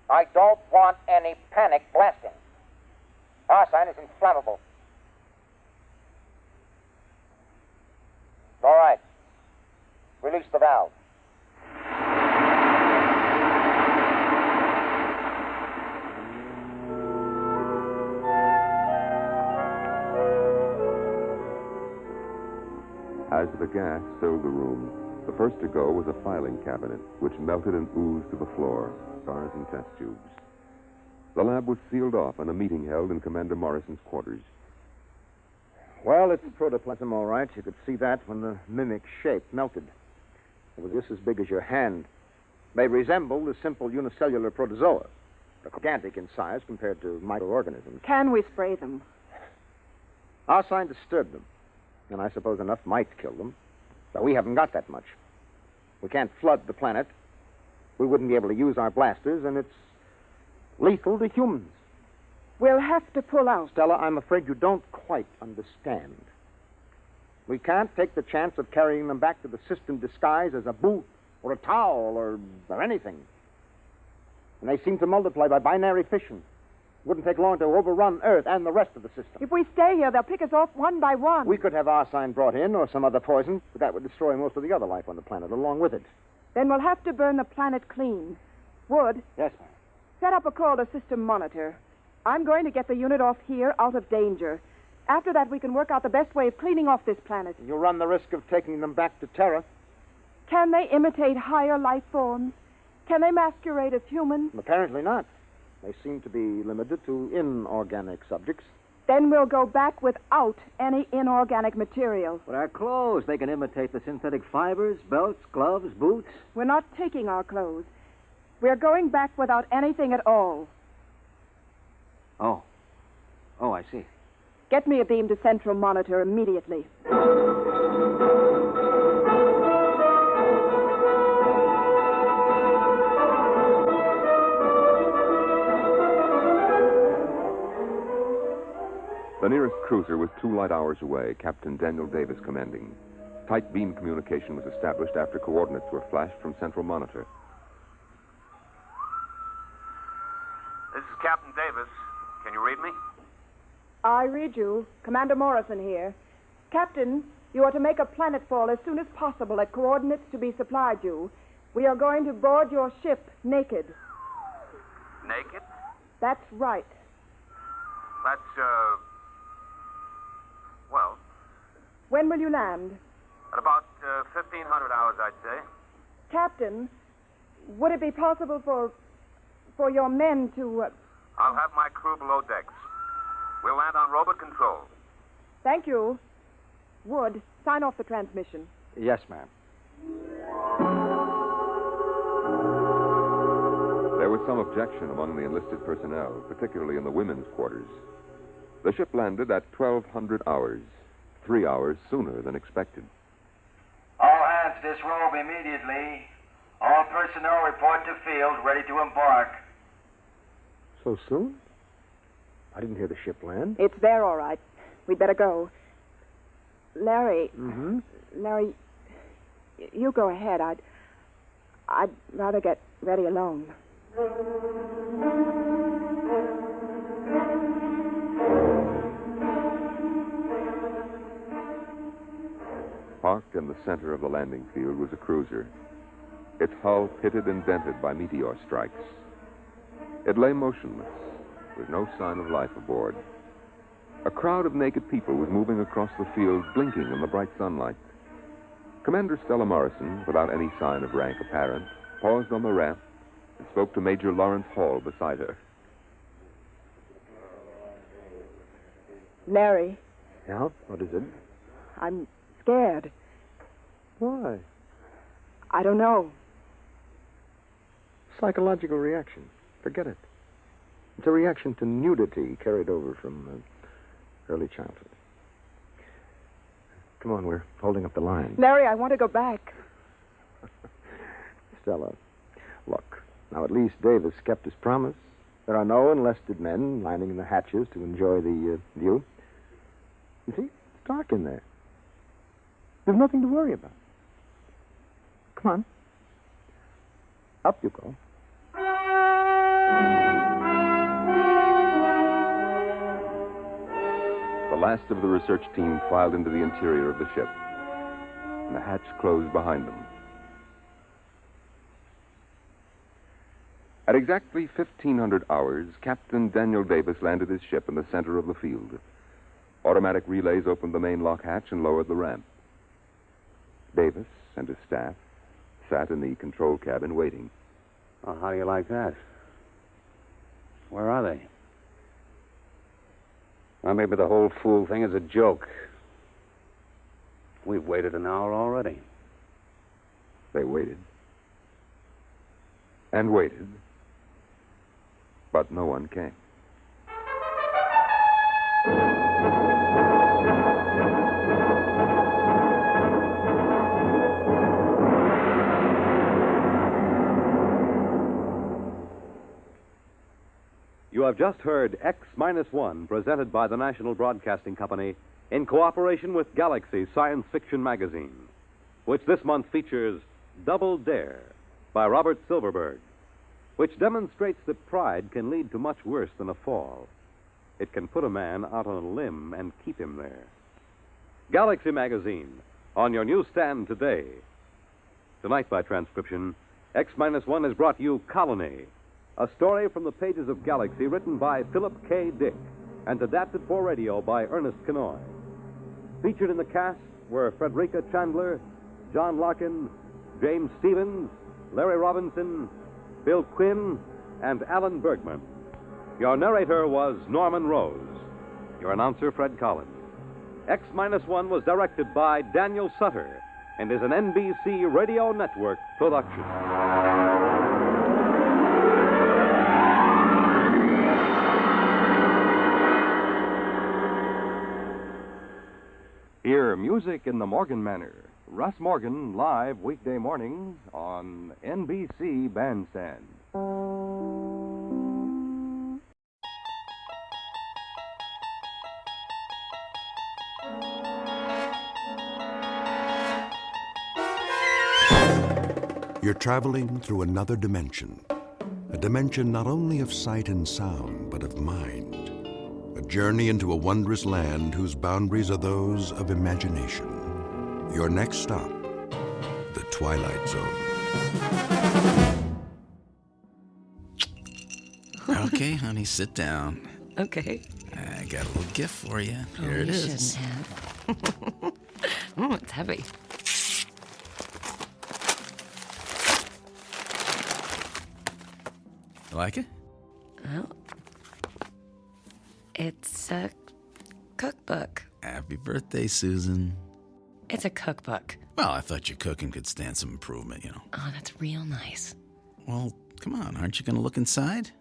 I don't want any panic blasting. Arsine is inflammable. All right. Release the valve. As the gas filled the room, the first to go was a filing cabinet, which melted and oozed to the floor, stars and test tubes. The lab was sealed off and a meeting held in Commander Morrison's quarters. Well, it's protoplasm, all right. You could see that when the mimic shape melted. It was just as big as your hand. They resemble the simple unicellular protozoa. They're gigantic in size compared to microorganisms. Can we spray them? Arsine disturbed them, and I suppose enough might kill them. But we haven't got that much. We can't flood the planet. We wouldn't be able to use our blasters, and it's lethal to humans. We'll have to pull out. Stella, I'm afraid you don't quite understand. We can't take the chance of carrying them back to the system disguised as a boot or a towel or anything. And they seem to multiply by binary fission. It wouldn't take long to overrun Earth and the rest of the system. If we stay here, they'll pick us off one by one. We could have arsine brought in or some other poison, but that would destroy most of the other life on the planet along with it. Then we'll have to burn the planet clean. Wood? Yes, ma'am. Set up a call to system monitor. I'm going to get the unit off here out of danger. After that, we can work out the best way of cleaning off this planet. You'll run the risk of taking them back to Terra. Can they imitate higher life forms? Can they masquerade as humans? Apparently not. They seem to be limited to inorganic subjects. Then we'll go back without any inorganic material. But our clothes, they can imitate the synthetic fibers, belts, gloves, boots. We're not taking our clothes. We're going back without anything at all. Oh, I see. Get me a beam to Central Monitor immediately. The nearest cruiser was 2 light hours away, Captain Daniel Davis commanding. Tight beam communication was established after coordinates were flashed from Central Monitor. This is Captain Davis. Can you read me? I read you. Commander Morrison here. Captain, you are to make a planetfall as soon as possible at coordinates to be supplied you. We are going to board your ship naked. Naked? That's right. That's, well... When will you land? At about 1,500 hours, I'd say. Captain, would it be possible for your men to... I'll have my crew below decks. We'll land on robot control. Thank you. Wood, sign off the transmission. Yes, ma'am. There was some objection among the enlisted personnel, particularly in the women's quarters. The ship landed at 1,200 hours, 3 hours sooner than expected. All hands disrobe immediately. All personnel report to field, ready to embark. So soon? I didn't hear the ship land. It's there, all right. We'd better go. Larry. Mm-hmm. Larry, you go ahead. I'd rather get ready alone. Parked in the center of the landing field was a cruiser, its hull pitted and dented by meteor strikes. It lay motionless, with no sign of life aboard. A crowd of naked people was moving across the field, blinking in the bright sunlight. Commander Stella Morrison, without any sign of rank apparent, paused on the ramp and spoke to Major Lawrence Hall beside her. Larry. Yeah? What is it? I'm scared. Why? I don't know. Psychological reaction. Forget it. It's a reaction to nudity carried over from early childhood. Come on, we're holding up the line. Larry, I want to go back. Stella, look. Now, at least Davis kept his promise. There are no enlisted men lining the hatches to enjoy the view. You see, it's dark in there. There's nothing to worry about. Come on. Up you go. The last of the research team filed into the interior of the ship, and the hatch closed behind them. At exactly 1500 hours, Captain Daniel Davis landed his ship in the center of the field. Automatic relays opened the main lock hatch and lowered the ramp. Davis and his staff sat in the control cabin waiting. Oh, how do you like that? Where are they? Well, maybe the whole fool thing is a joke. We've waited an hour already. They waited. And waited. But no one came. You have just heard X-1, presented by the National Broadcasting Company in cooperation with Galaxy Science Fiction Magazine, which this month features Double Dare by Robert Silverberg, which demonstrates that pride can lead to much worse than a fall. It can put a man out on a limb and keep him there. Galaxy Magazine, on your newsstand today. Tonight, by transcription, X-1 has brought you Colony, a story from the pages of Galaxy written by Philip K. Dick and adapted for radio by Ernest Kenoy. Featured in the cast were Frederica Chandler, John Larkin, James Stevens, Larry Robinson, Bill Quinn, and Alan Bergman. Your narrator was Norman Rose. Your announcer, Fred Collins. X-1 was directed by Daniel Sutter and is an NBC Radio Network production. Hear music in the Morgan manner. Russ Morgan, live weekday mornings on NBC Bandstand. You're traveling through another dimension. A dimension not only of sight and sound, but of mind. A journey into a wondrous land whose boundaries are those of imagination. Your next stop, the Twilight Zone. Okay, honey, sit down. Okay. I got a little gift for you. Here Oh, it you is. shouldn't have. It's heavy. You like it? Well, it's a cookbook. Happy birthday, Susan. It's a cookbook. Well, I thought your cooking could stand some improvement, you know. Oh, that's real nice. Well, come on, aren't you going to look inside?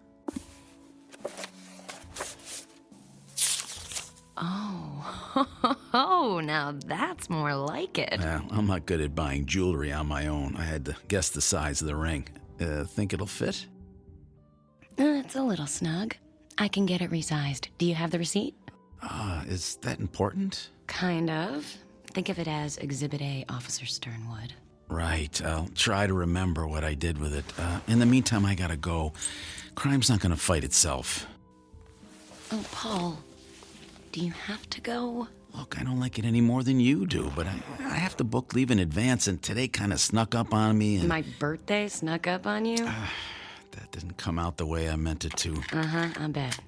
Oh, now that's more like it. Well, I'm not good at buying jewelry on my own. I had to guess the size of the ring. Think it'll fit? It's a little snug. I can get it resized. Do you have the receipt? Is that important? Kind of. Think of it as Exhibit A, Officer Sternwood. Right. I'll try to remember what I did with it. In the meantime, I gotta go. Crime's not gonna fight itself. Oh, Paul, do you have to go? Look, I don't like it any more than you do, but I have to book leave in advance, and today kind of snuck up on me. And My birthday snuck up on you? that didn't come out the way I meant it to. Uh-huh, I bet.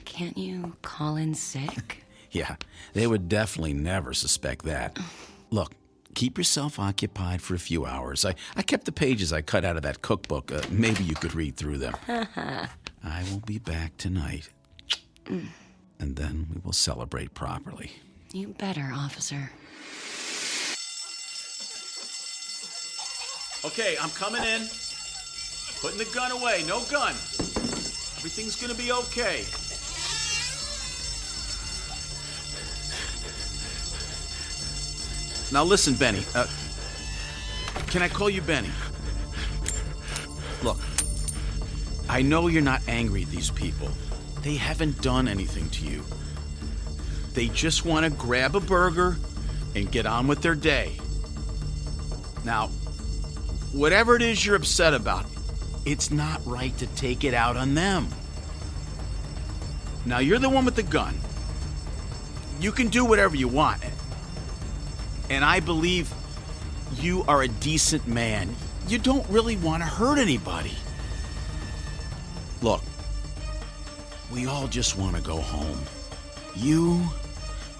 Can't you call in sick? Yeah, they would definitely never suspect that. Look, keep yourself occupied for a few hours. I kept the pages I cut out of that cookbook. Maybe you could read through them. I will be back tonight. And then we will celebrate properly. You better, officer. Okay, I'm coming in. Putting the gun away. No gun. Everything's gonna be okay. Now listen, Benny. Can I call you Benny? Look, I know you're not angry at these people. They haven't done anything to you. They just want to grab a burger and get on with their day. Now, whatever it is you're upset about, it's not right to take it out on them. Now, you're the one with the gun. You can do whatever you want. And I believe you are a decent man. You don't really want to hurt anybody. Look, we all just want to go home. You,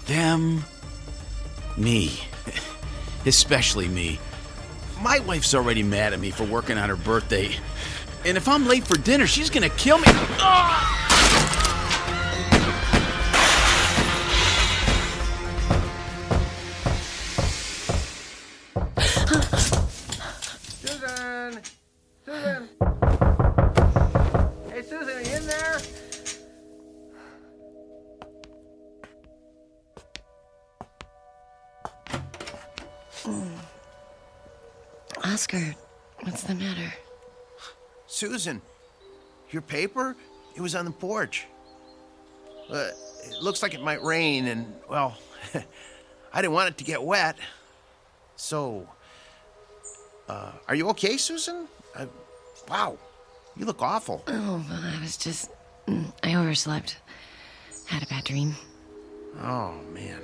them, me. Especially me. My wife's already mad at me for working on her birthday. And if I'm late for dinner, she's gonna kill me. Ah! Susan! Susan! Hey, Susan, are you in there? Oscar, what's the matter? Susan, your paper? It was on the porch. It looks like it might rain, and, well, I didn't want it to get wet. So, are you okay, Susan? Wow, you look awful. Oh, well, I was just... I overslept. Had a bad dream. Oh, man.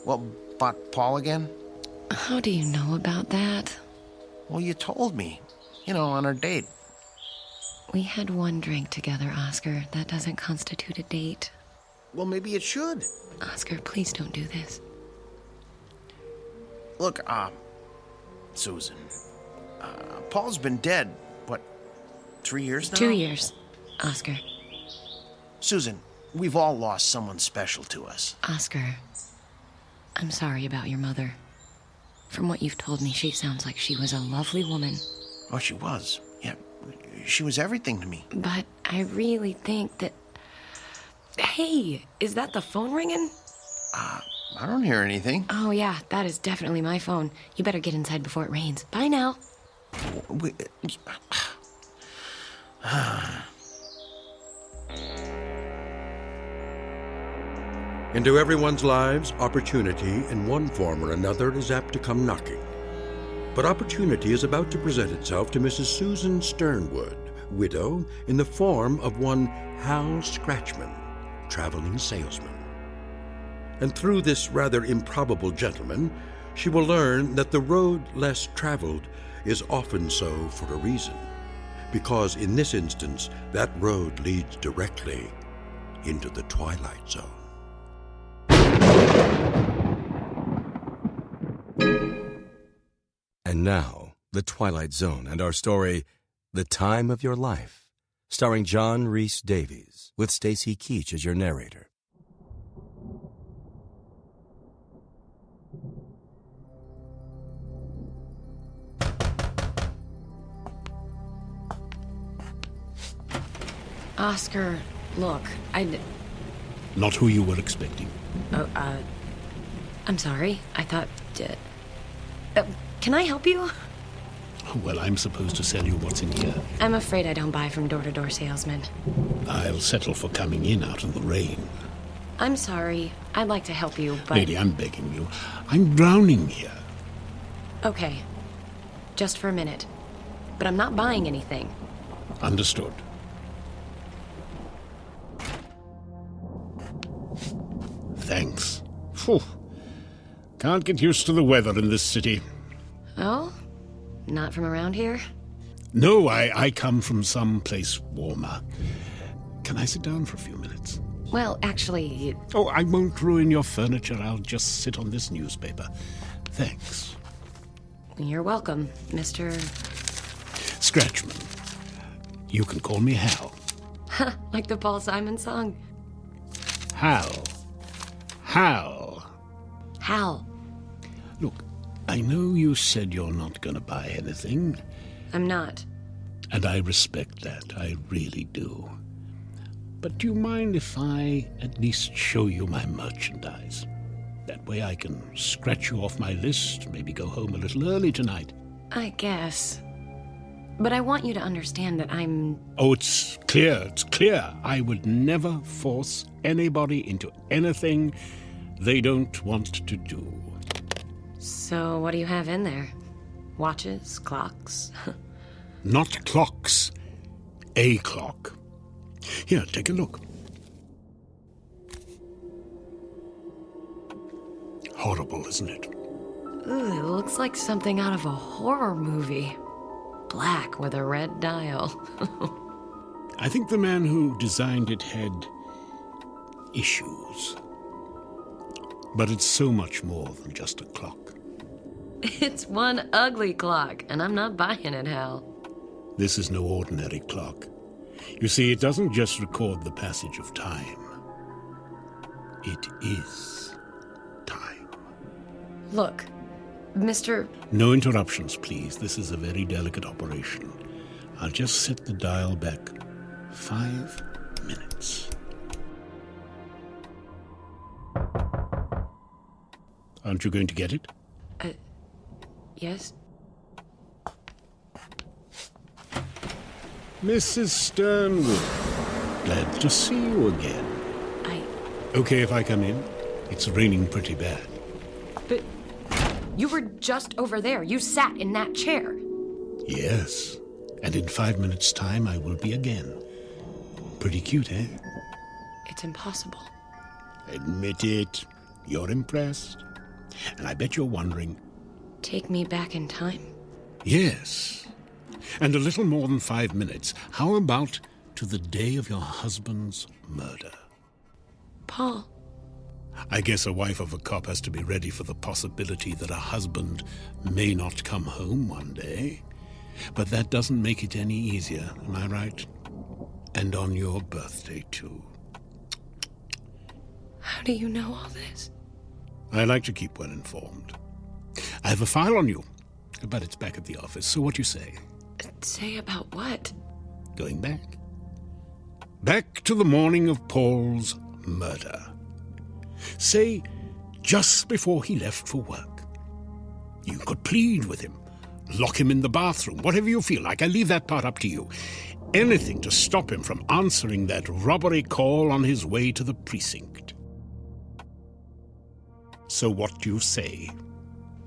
Well, about Paul again? How do you know about that? Well, you told me. You know, on our date. We had one drink together, Oscar. That doesn't constitute a date. Well, maybe it should. Oscar, please don't do this. Look, Susan, Paul's been dead, what, 3 years now? 2 years, Oscar. Susan, we've all lost someone special to us. Oscar, I'm sorry about your mother. From what you've told me, she sounds like she was a lovely woman. Oh, she was. Yeah, she was everything to me. But I really think that... Hey, is that the phone ringing? I don't hear anything. Oh, yeah, that is definitely my phone. You better get inside before it rains. Bye now. Into everyone's lives, opportunity in one form or another is apt to come knocking. But opportunity is about to present itself to Mrs. Susan Sternwood, widow, in the form of one Hal Scratchman, traveling salesman. And through this rather improbable gentleman, she will learn that the road less traveled is often so for a reason, because in this instance, that road leads directly into the Twilight Zone. And now, The Twilight Zone and our story, The Time of Your Life, starring John Rhys Davies, with Stacy Keach as your narrator. Oscar, look, Not who you were expecting. Oh, I'm sorry. I thought... can I help you? Well, I'm supposed to sell you what's in here. I'm afraid I don't buy from door-to-door salesmen. I'll settle for coming in out of the rain. I'm sorry. I'd like to help you, but... Lady, I'm begging you. I'm drowning here. Okay. Just for a minute. But I'm not buying anything. Understood. Thanks. Phew. Can't get used to the weather in this city. Oh? Not from around here? No, I come from someplace warmer. Can I sit down for a few minutes? Well, actually... Oh, I won't ruin your furniture. I'll just sit on this newspaper. Thanks. You're welcome, Mr... Scratchman. You can call me Hal. Like the Paul Simon song. Hal. Hal. Hal. Look, I know you said you're not going to buy anything. I'm not. And I respect that. I really do. But do you mind if I at least show you my merchandise? That way I can scratch you off my list, maybe go home a little early tonight. I guess. But I want you to understand that I'm... Oh, it's clear. I would never force anybody into anything they don't want to do. So what do you have in there? Watches? Clocks? Not clocks. A clock. Here, take a look. Horrible, isn't it? Ooh, it looks like something out of a horror movie. Black with a red dial. I think the man who designed it had issues. But it's so much more than just a clock. It's one ugly clock, and I'm not buying it, Hal. This is no ordinary clock. You see, it doesn't just record the passage of time. It is time. Look, Mr... No interruptions, please. This is a very delicate operation. I'll just set the dial back 5 minutes. Aren't you going to get it? Yes? Mrs. Sternwood, glad to see you again. Okay if I come in? It's raining pretty bad. But you were just over there. You sat in that chair. Yes, and in 5 minutes' time I will be again. Pretty cute, eh? It's impossible. Admit it. You're impressed. And I bet you're wondering... Take me back in time? Yes. And a little more than 5 minutes. How about to the day of your husband's murder? Paul. I guess a wife of a cop has to be ready for the possibility that a husband may not come home one day. But that doesn't make it any easier, am I right? And on your birthday, too. How do you know all this? I like to keep well informed. I have a file on you, but it's back at the office, so what do you say? Say about what? Going back. Back to the morning of Paul's murder. Say, just before he left for work. You could plead with him, lock him in the bathroom, whatever you feel like. I leave that part up to you. Anything to stop him from answering that robbery call on his way to the precinct. So what do you say?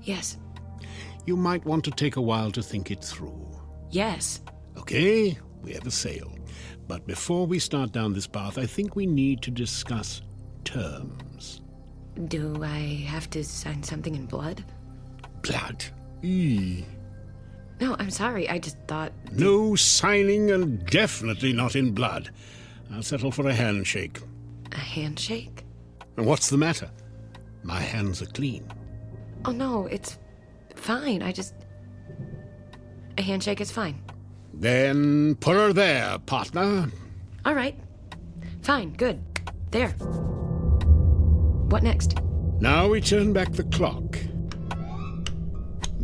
Yes. You might want to take a while to think it through. Yes. Okay, we have a sale. But before we start down this path, I think we need to discuss terms. Do I have to sign something in blood? Blood? Eee. No, I'm sorry. I just thought... No signing, and definitely not in blood. I'll settle for a handshake. A handshake? And what's the matter? My hands are clean. Oh, no, it's fine. A handshake is fine. Then put her there, partner. All right. Fine, good. There. What next? Now we turn back the clock.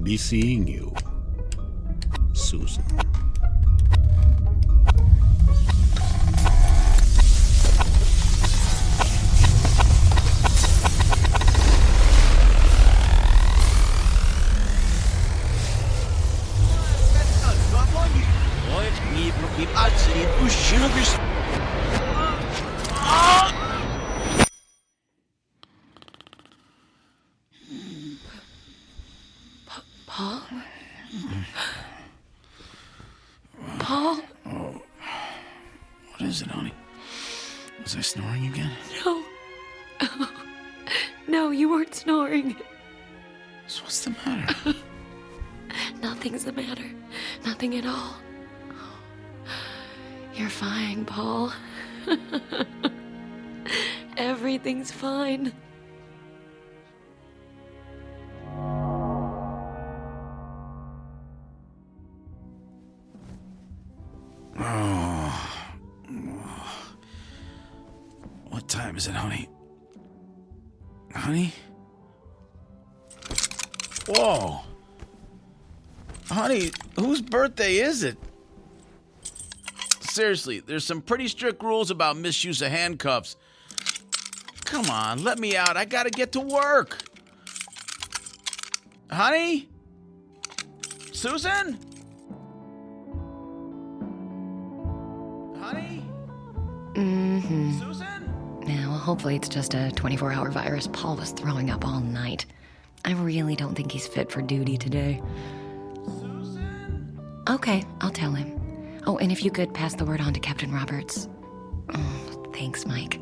Be seeing you, Susan. Paul? Paul? Oh. What is it, honey? Was I snoring again? No. No, you weren't snoring. So what's the matter? Nothing's the matter. Nothing at all. You're fine, Paul. Everything's fine. What time is it, honey? Honey? Whoa! Honey, whose birthday is it? Seriously, there's some pretty strict rules about misuse of handcuffs. Come on, let me out. I gotta get to work. Honey? Susan? Honey? Mm-hmm. Susan? Yeah, well, hopefully it's just a 24-hour virus. Paul was throwing up all night. I really don't think he's fit for duty today. Susan? Okay, I'll tell him. Oh, and if you could pass the word on to Captain Roberts. Oh, thanks, Mike.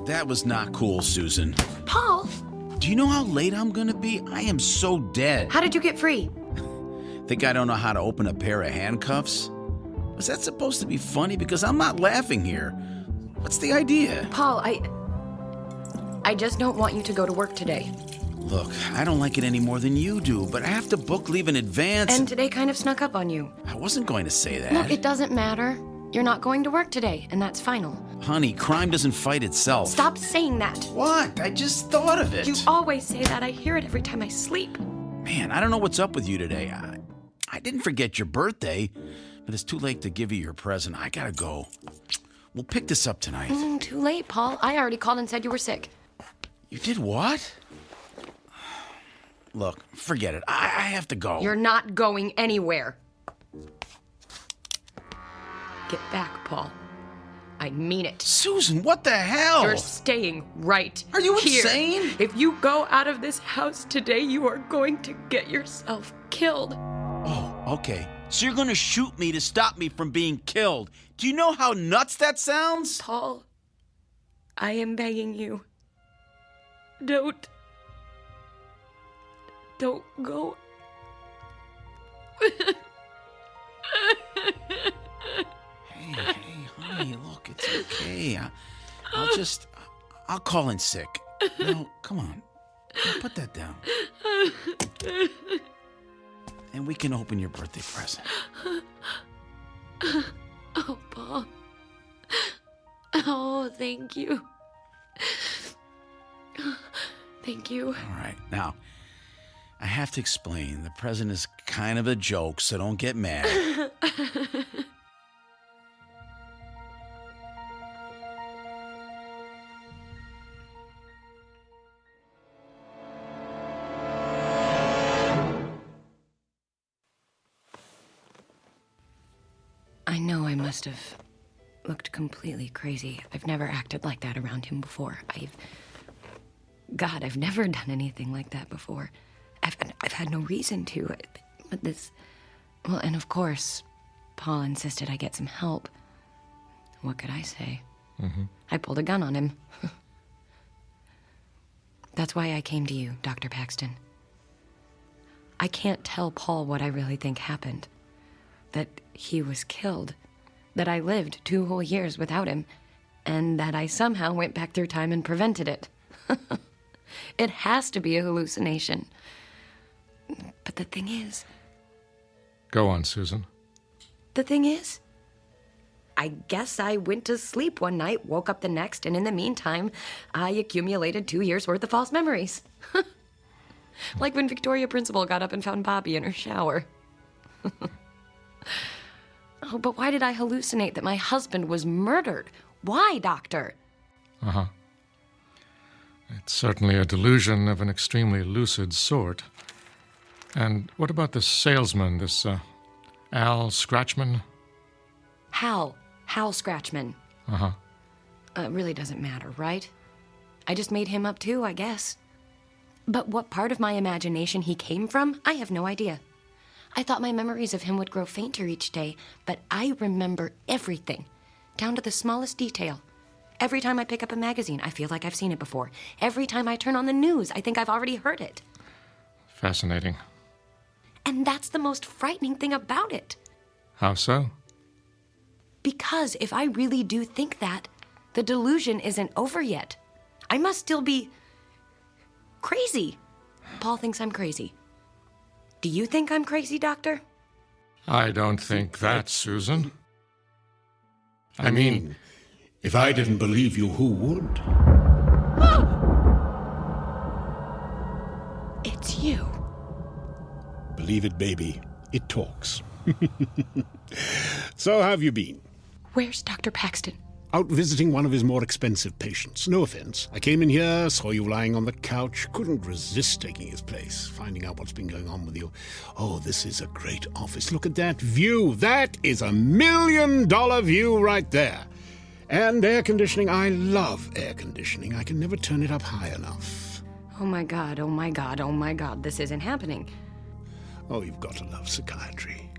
That was not cool, Susan. Paul! Do you know how late I'm gonna be? I am so dead. How did you get free? Think I don't know how to open a pair of handcuffs? Was that supposed to be funny? Because I'm not laughing here. What's the idea? Paul, I just don't want you to go to work today. Look, I don't like it any more than you do, but I have to book leave in advance. And today kind of snuck up on you. I wasn't going to say that. Look, it doesn't matter. You're not going to work today, and that's final. Honey, crime doesn't fight itself. Stop saying that. What? I just thought of it. You always say that. I hear it every time I sleep. Man, I don't know what's up with you today. I didn't forget your birthday, but it's too late to give you your present. I gotta go. We'll pick this up tonight. Too late, Paul. I already called and said you were sick. You did what? Look, forget it. I have to go. You're not going anywhere. Get back, Paul. I mean it. Susan, what the hell? You're staying right Are you here. insane? If you go out of this house today, you are going to get yourself killed. Oh, okay. So you're gonna shoot me to stop me from being killed. Do you know how nuts that sounds? Paul, I am begging you. Don't go. Hey, honey, look, it's okay. I'll call in sick. No, come on. Put that down. And we can open your birthday present. Oh, Paul. Oh, thank you. Thank you. All right, now, I have to explain. The present is kind of a joke, so don't get mad. I know I must have looked completely crazy. I've never acted like that around him before. I've never done anything like that before. I've had no reason to. But this... Well, and of course, Paul insisted I get some help. What could I say? Mm-hmm. I pulled a gun on him. That's why I came to you, Dr. Paxton. I can't tell Paul what I really think happened. That he was killed. That I lived 2 whole years without him. And that I somehow went back through time and prevented it. It has to be a hallucination. But the thing is... Go on, Susan. The thing is... I guess I went to sleep one night, woke up the next, and in the meantime, I accumulated 2 years' worth of false memories. Like when Victoria Principal got up and found Bobby in her shower. Oh, but why did I hallucinate that my husband was murdered? Why, Doctor? Uh-huh. It's certainly a delusion of an extremely lucid sort. And what about this salesman, this, Al Scratchman? Hal Scratchman. Uh-huh. It really doesn't matter, right? I just made him up too, I guess. But what part of my imagination he came from, I have no idea. I thought my memories of him would grow fainter each day, but I remember everything, down to the smallest detail. Every time I pick up a magazine, I feel like I've seen it before. Every time I turn on the news, I think I've already heard it. Fascinating. And that's the most frightening thing about it. How so? Because if I really do think that, the delusion isn't over yet. I must still be crazy. Paul thinks I'm crazy. Do you think I'm crazy, Doctor? I don't think that, Susan. I mean, if I didn't believe you, who would? It's you. Believe it, baby. It talks. So how have you been? Where's Dr. Paxton? Out visiting one of his more expensive patients. No offense. I came in here, saw you lying on the couch, couldn't resist taking his place, finding out what's been going on with you. Oh, this is a great office. Look at that view. That is $1 million view right there. And air conditioning. I love air conditioning. I can never turn it up high enough. Oh my God, oh my God, oh my God, this isn't happening. Oh, you've got to love psychiatry.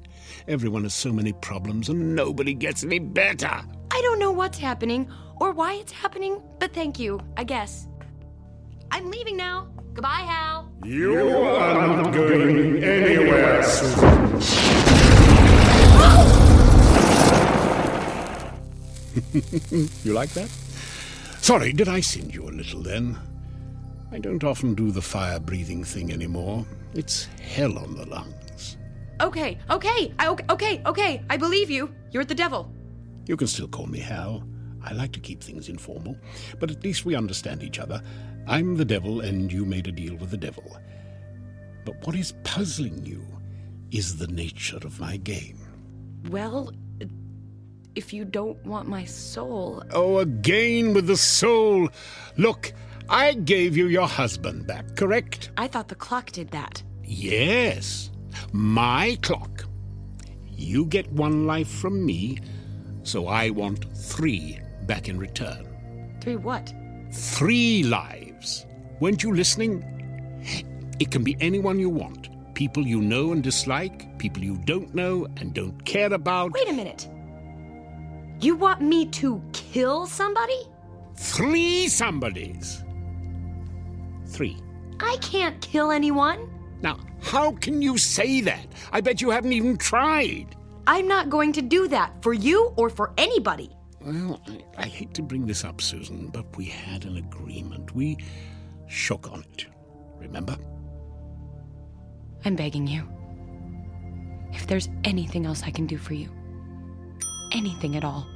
Everyone has so many problems and nobody gets any better. I don't know what's happening or why it's happening, but thank you, I guess. I'm leaving now. Goodbye, Hal. You are not going anywhere, Susan. You like that? Sorry, did I send you a little then? I don't often do the fire-breathing thing anymore. It's hell on the lungs. Okay, I believe you. You're the devil. You can still call me Hal. I like to keep things informal, but at least we understand each other. I'm the devil, and you made a deal with the devil. But what is puzzling you is the nature of my game. Well, if you don't want my soul... Oh, again with the soul. Look, I gave you your husband back, correct? I thought the clock did that. Yes, my clock. You get 1 life from me, so I want 3 back in return. 3 what? 3 lives. Weren't you listening? It can be anyone you want. People you know and dislike, people you don't know and don't care about. Wait a minute. You want me to kill somebody? 3 somebodies. 3. I can't kill anyone. Now, how can you say that? I bet you haven't even tried. I'm not going to do that for you or for anybody. Well, I hate to bring this up, Susan, but we had an agreement. We shook on it. Remember? I'm begging you. If there's anything else I can do for you, anything at all.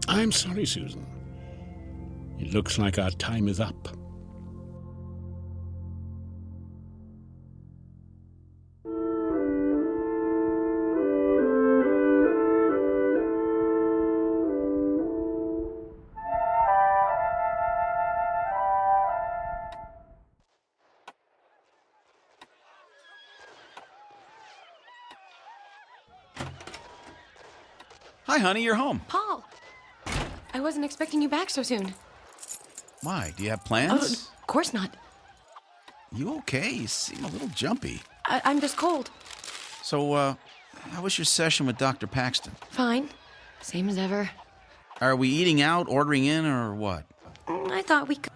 I'm sorry, Susan. It looks like our time is up. Hi, honey, you're home. Paul, I wasn't expecting you back so soon. Why? Do you have plans? Oh, of course not. You okay? You seem a little jumpy. I'm just cold. So, how was your session with Dr. Paxton? Fine. Same as ever. Are we eating out, ordering in, or what? I thought we could...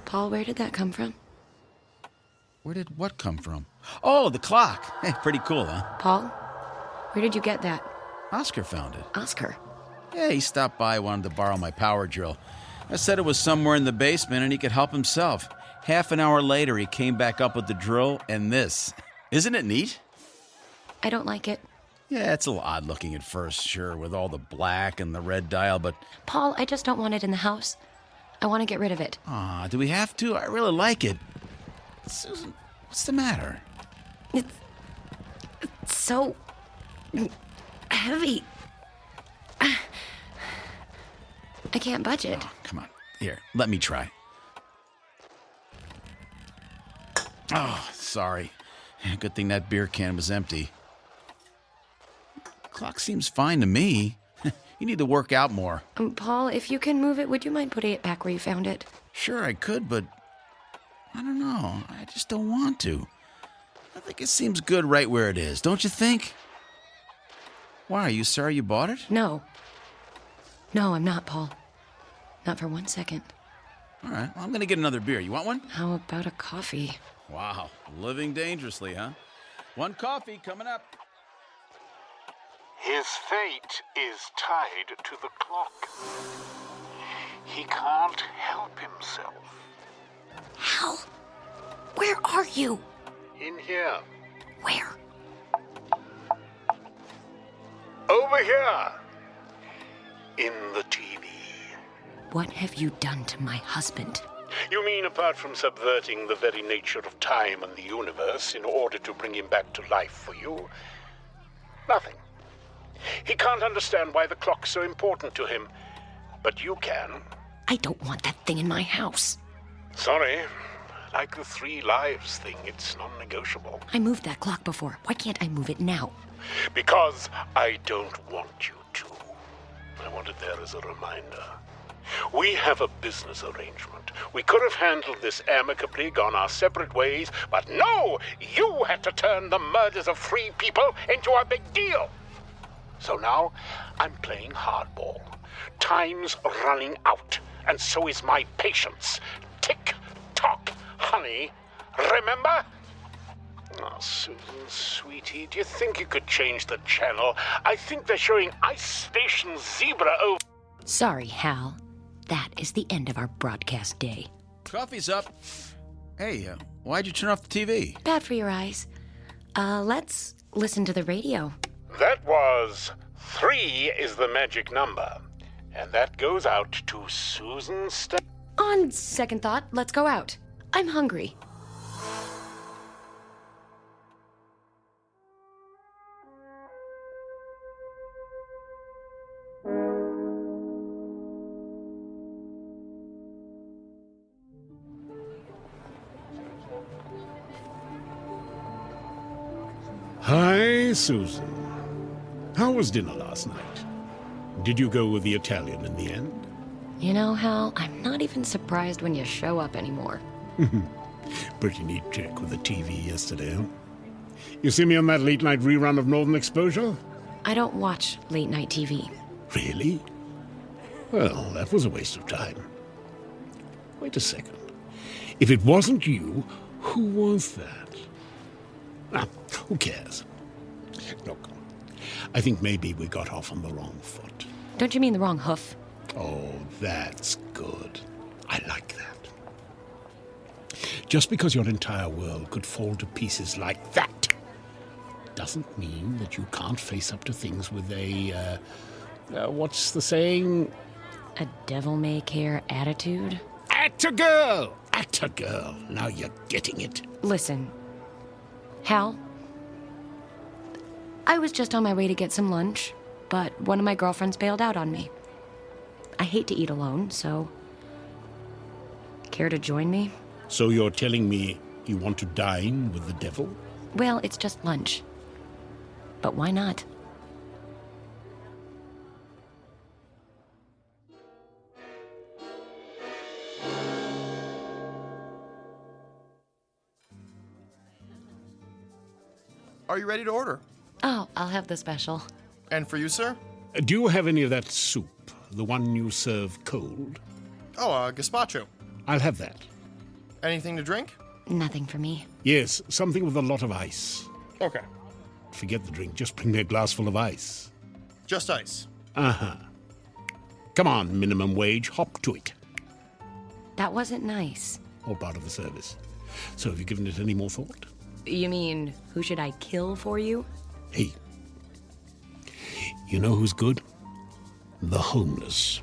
Paul, where did that come from? Where did what come from? Oh, the clock. Hey, pretty cool, huh? Paul, where did you get that? Oscar found it. Oscar? Yeah, he stopped by, wanted to borrow my power drill. I said it was somewhere in the basement and he could help himself. Half an hour later, he came back up with the drill and this. Isn't it neat? I don't like it. Yeah, it's a little odd looking at first, sure, with all the black and the red dial, but... Paul, I just don't want it in the house. I want to get rid of it. Aw, do we have to? I really like it. Susan, what's the matter? It's so... heavy. I can't budge it. Oh, come on. Here, let me try. Oh, sorry. Good thing that beer can was empty. Clock seems fine to me. You need to work out more. Paul, if you can move it, would you mind putting it back where you found it? Sure, I could, but I don't know. I just don't want to. I think it seems good right where it is, don't you think? Why, are you sorry you bought it? No. No, I'm not, Paul. Not for 1 second. All right, well, I'm going to get another beer. You want one? How about a coffee? Wow, living dangerously, huh? 1 coffee coming up. His fate is tied to the clock. He can't help himself. Hal, where are you? In here. Where? Over here. In the TV. What have you done to my husband? You mean apart from subverting the very nature of time and the universe in order to bring him back to life for you? Nothing. He can't understand why the clock's so important to him. But you can. I don't want that thing in my house. Sorry. Like the 3 lives thing, it's non-negotiable. I moved that clock before. Why can't I move it now? Because I don't want you to. I want it there as a reminder. We have a business arrangement. We could have handled this amicably, gone our separate ways, but no! You had to turn the murders of 3 people into a big deal. So now, I'm playing hardball. Time's running out, and so is my patience. Tick-tock, honey. Remember? Oh, Susan, sweetie, do you think you could change the channel? I think they're showing Ice Station Zebra over... Sorry, Hal. That is the end of our broadcast day. Coffee's up. Hey, why'd you turn off the TV? Bad for your eyes. Let's listen to the radio. That was 3 is the magic number. And that goes out to Susan On second thought, let's go out. I'm hungry. Hi, Susan. How was dinner last night? Did you go with the Italian in the end? You know, Hal, I'm not even surprised when you show up anymore. Pretty neat trick with the TV yesterday, huh? You see me on that late-night rerun of Northern Exposure? I don't watch late-night TV. Really? Well, that was a waste of time. Wait a second. If it wasn't you, who was that? Ah, who cares? Look, I think maybe we got off on the wrong foot. Don't you mean the wrong hoof? Oh, that's good. I like that. Just because your entire world could fall to pieces like that doesn't mean that you can't face up to things with a, what's the saying? A devil-may-care attitude? Act a girl! Act a girl. Now you're getting it. Listen, Hal, I was just on my way to get some lunch, but one of my girlfriends bailed out on me. I hate to eat alone, so... Care to join me? So you're telling me you want to dine with the devil? Well, it's just lunch. But why not? Are you ready to order? Oh, I'll have the special. And for you, sir? Do you have any of that soup? The one you serve cold? Oh, gazpacho. I'll have that. Anything to drink? Nothing for me. Yes, something with a lot of ice. Okay. Forget the drink, just bring me a glass full of ice. Just ice. Uh-huh. Come on, minimum wage, hop to it. That wasn't nice. All part of the service. So have you given it any more thought? You mean, who should I kill for you? Hey, you know who's good? The homeless.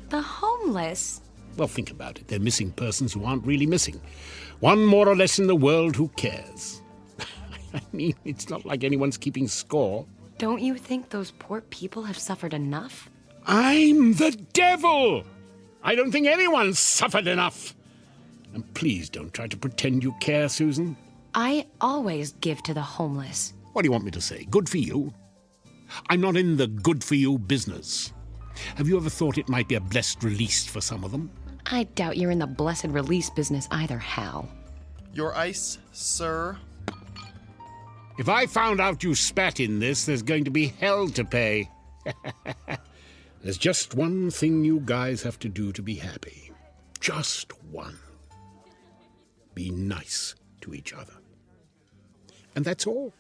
The homeless? Well, think about it. They're missing persons who aren't really missing. One more or less in the world who cares. I mean, it's not like anyone's keeping score. Don't you think those poor people have suffered enough? I'm the devil! I don't think anyone's suffered enough. And please don't try to pretend you care, Susan. I always give to the homeless. What do you want me to say? Good for you? I'm not in the good for you business. Have you ever thought it might be a blessed release for some of them? I doubt you're in the blessed release business either, Hal. Your ice, sir. If I found out you spat in this, there's going to be hell to pay. There's just one thing you guys have to do to be happy. Just one. Be nice to each other. And that's all.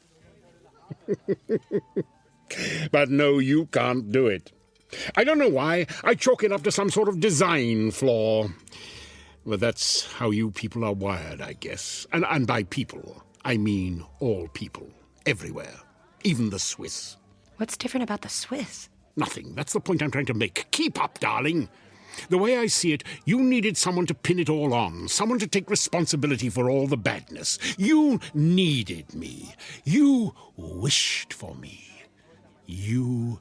But no, you can't do it. I don't know why. I chalk it up to some sort of design flaw. Well, that's how you people are wired, I guess. And by people, I mean all people, everywhere, even the Swiss. What's different about the Swiss? Nothing. That's the point I'm trying to make. Keep up, darling. The way I see it, you needed someone to pin it all on, someone to take responsibility for all the badness. You needed me. You wished for me. You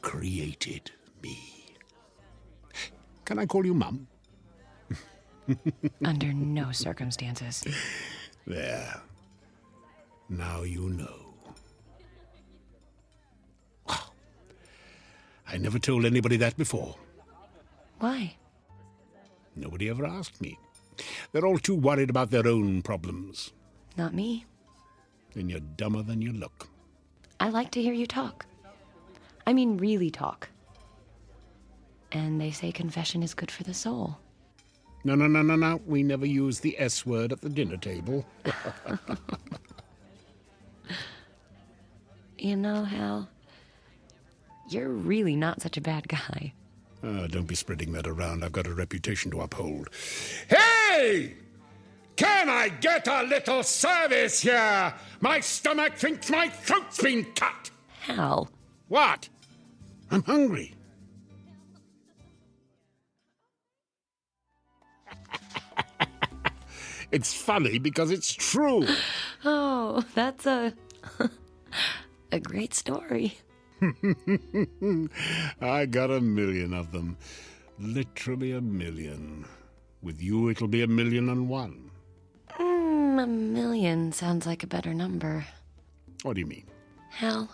created me. Can I call you Mum? Under no circumstances. There. Now you know. Wow. I never told anybody that before. Why? Nobody ever asked me. They're all too worried about their own problems. Not me. Then you're dumber than you look. I like to hear you talk. I mean, really talk. And they say confession is good for the soul. No. We never use the S word at the dinner table. You know, Hal, you're really not such a bad guy. Don't be spreading that around. I've got a reputation to uphold. Hey! Can I get a little service here? My stomach thinks my throat's been cut. Hal. What? I'm hungry. It's funny because it's true. Oh, that's a great story. I got 1,000,000 of them. Literally 1,000,000. With you, it'll be 1,000,001. 1,000,000 sounds like a better number. What do you mean? Hal,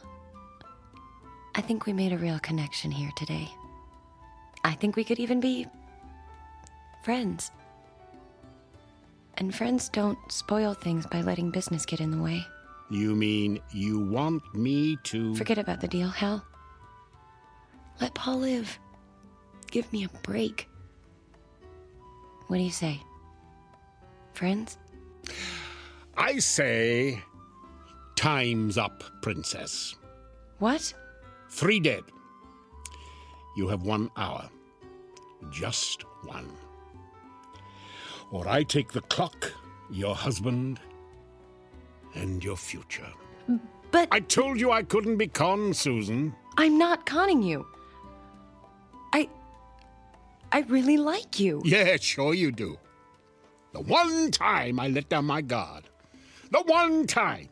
I think we made a real connection here today. I think we could even be friends. And friends don't spoil things by letting business get in the way. You mean you want me to... Forget about the deal, Hal. Let Paul live. Give me a break. What do you say? Friends? I say... time's up, Princess. What? 3 dead. You have 1 hour. Just 1. Or I take the clock, your husband, and your future. But... I told you I couldn't be conned, Susan. I'm not conning you. I really like you. Yeah, sure you do. The one time I let down my guard. The one time.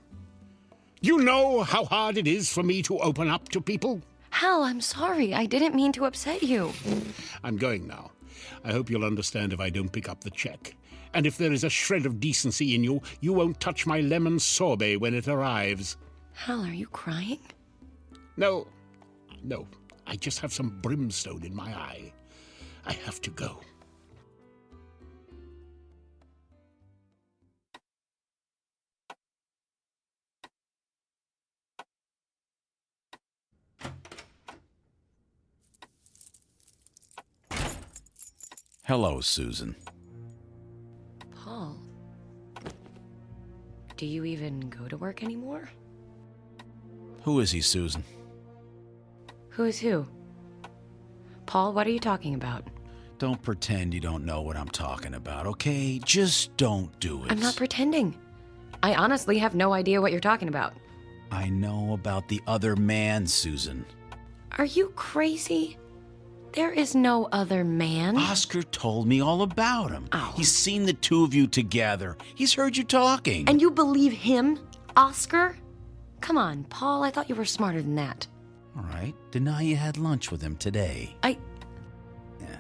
You know how hard it is for me to open up to people? Hal, I'm sorry. I didn't mean to upset you. I'm going now. I hope you'll understand if I don't pick up the check. And if there is a shred of decency in you, you won't touch my lemon sorbet when it arrives. Hal, are you crying? No. I just have some brimstone in my eye. I have to go. Hello, Susan. Paul, do you even go to work anymore? Who is he, Susan? Who is who? Paul, what are you talking about? Don't pretend you don't know what I'm talking about, okay? Just don't do it. I'm not pretending. I honestly have no idea what you're talking about. I know about the other man, Susan. Are you crazy? There is no other man. Oscar told me all about him. Oh. He's seen the two of you together. He's heard you talking. And you believe him, Oscar? Come on, Paul, I thought you were smarter than that. All right, deny you had lunch with him today. Yeah.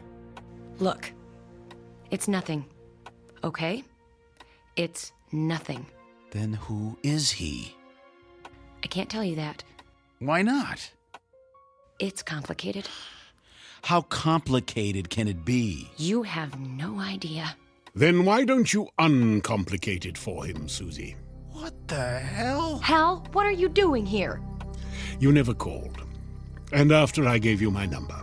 Look, it's nothing, okay? It's nothing. Then who is he? I can't tell you that. Why not? It's complicated. How complicated can it be? You have no idea. Then why don't you uncomplicate it for him, Susie? What the hell? Hal, what are you doing here? You never called. And after I gave you my number.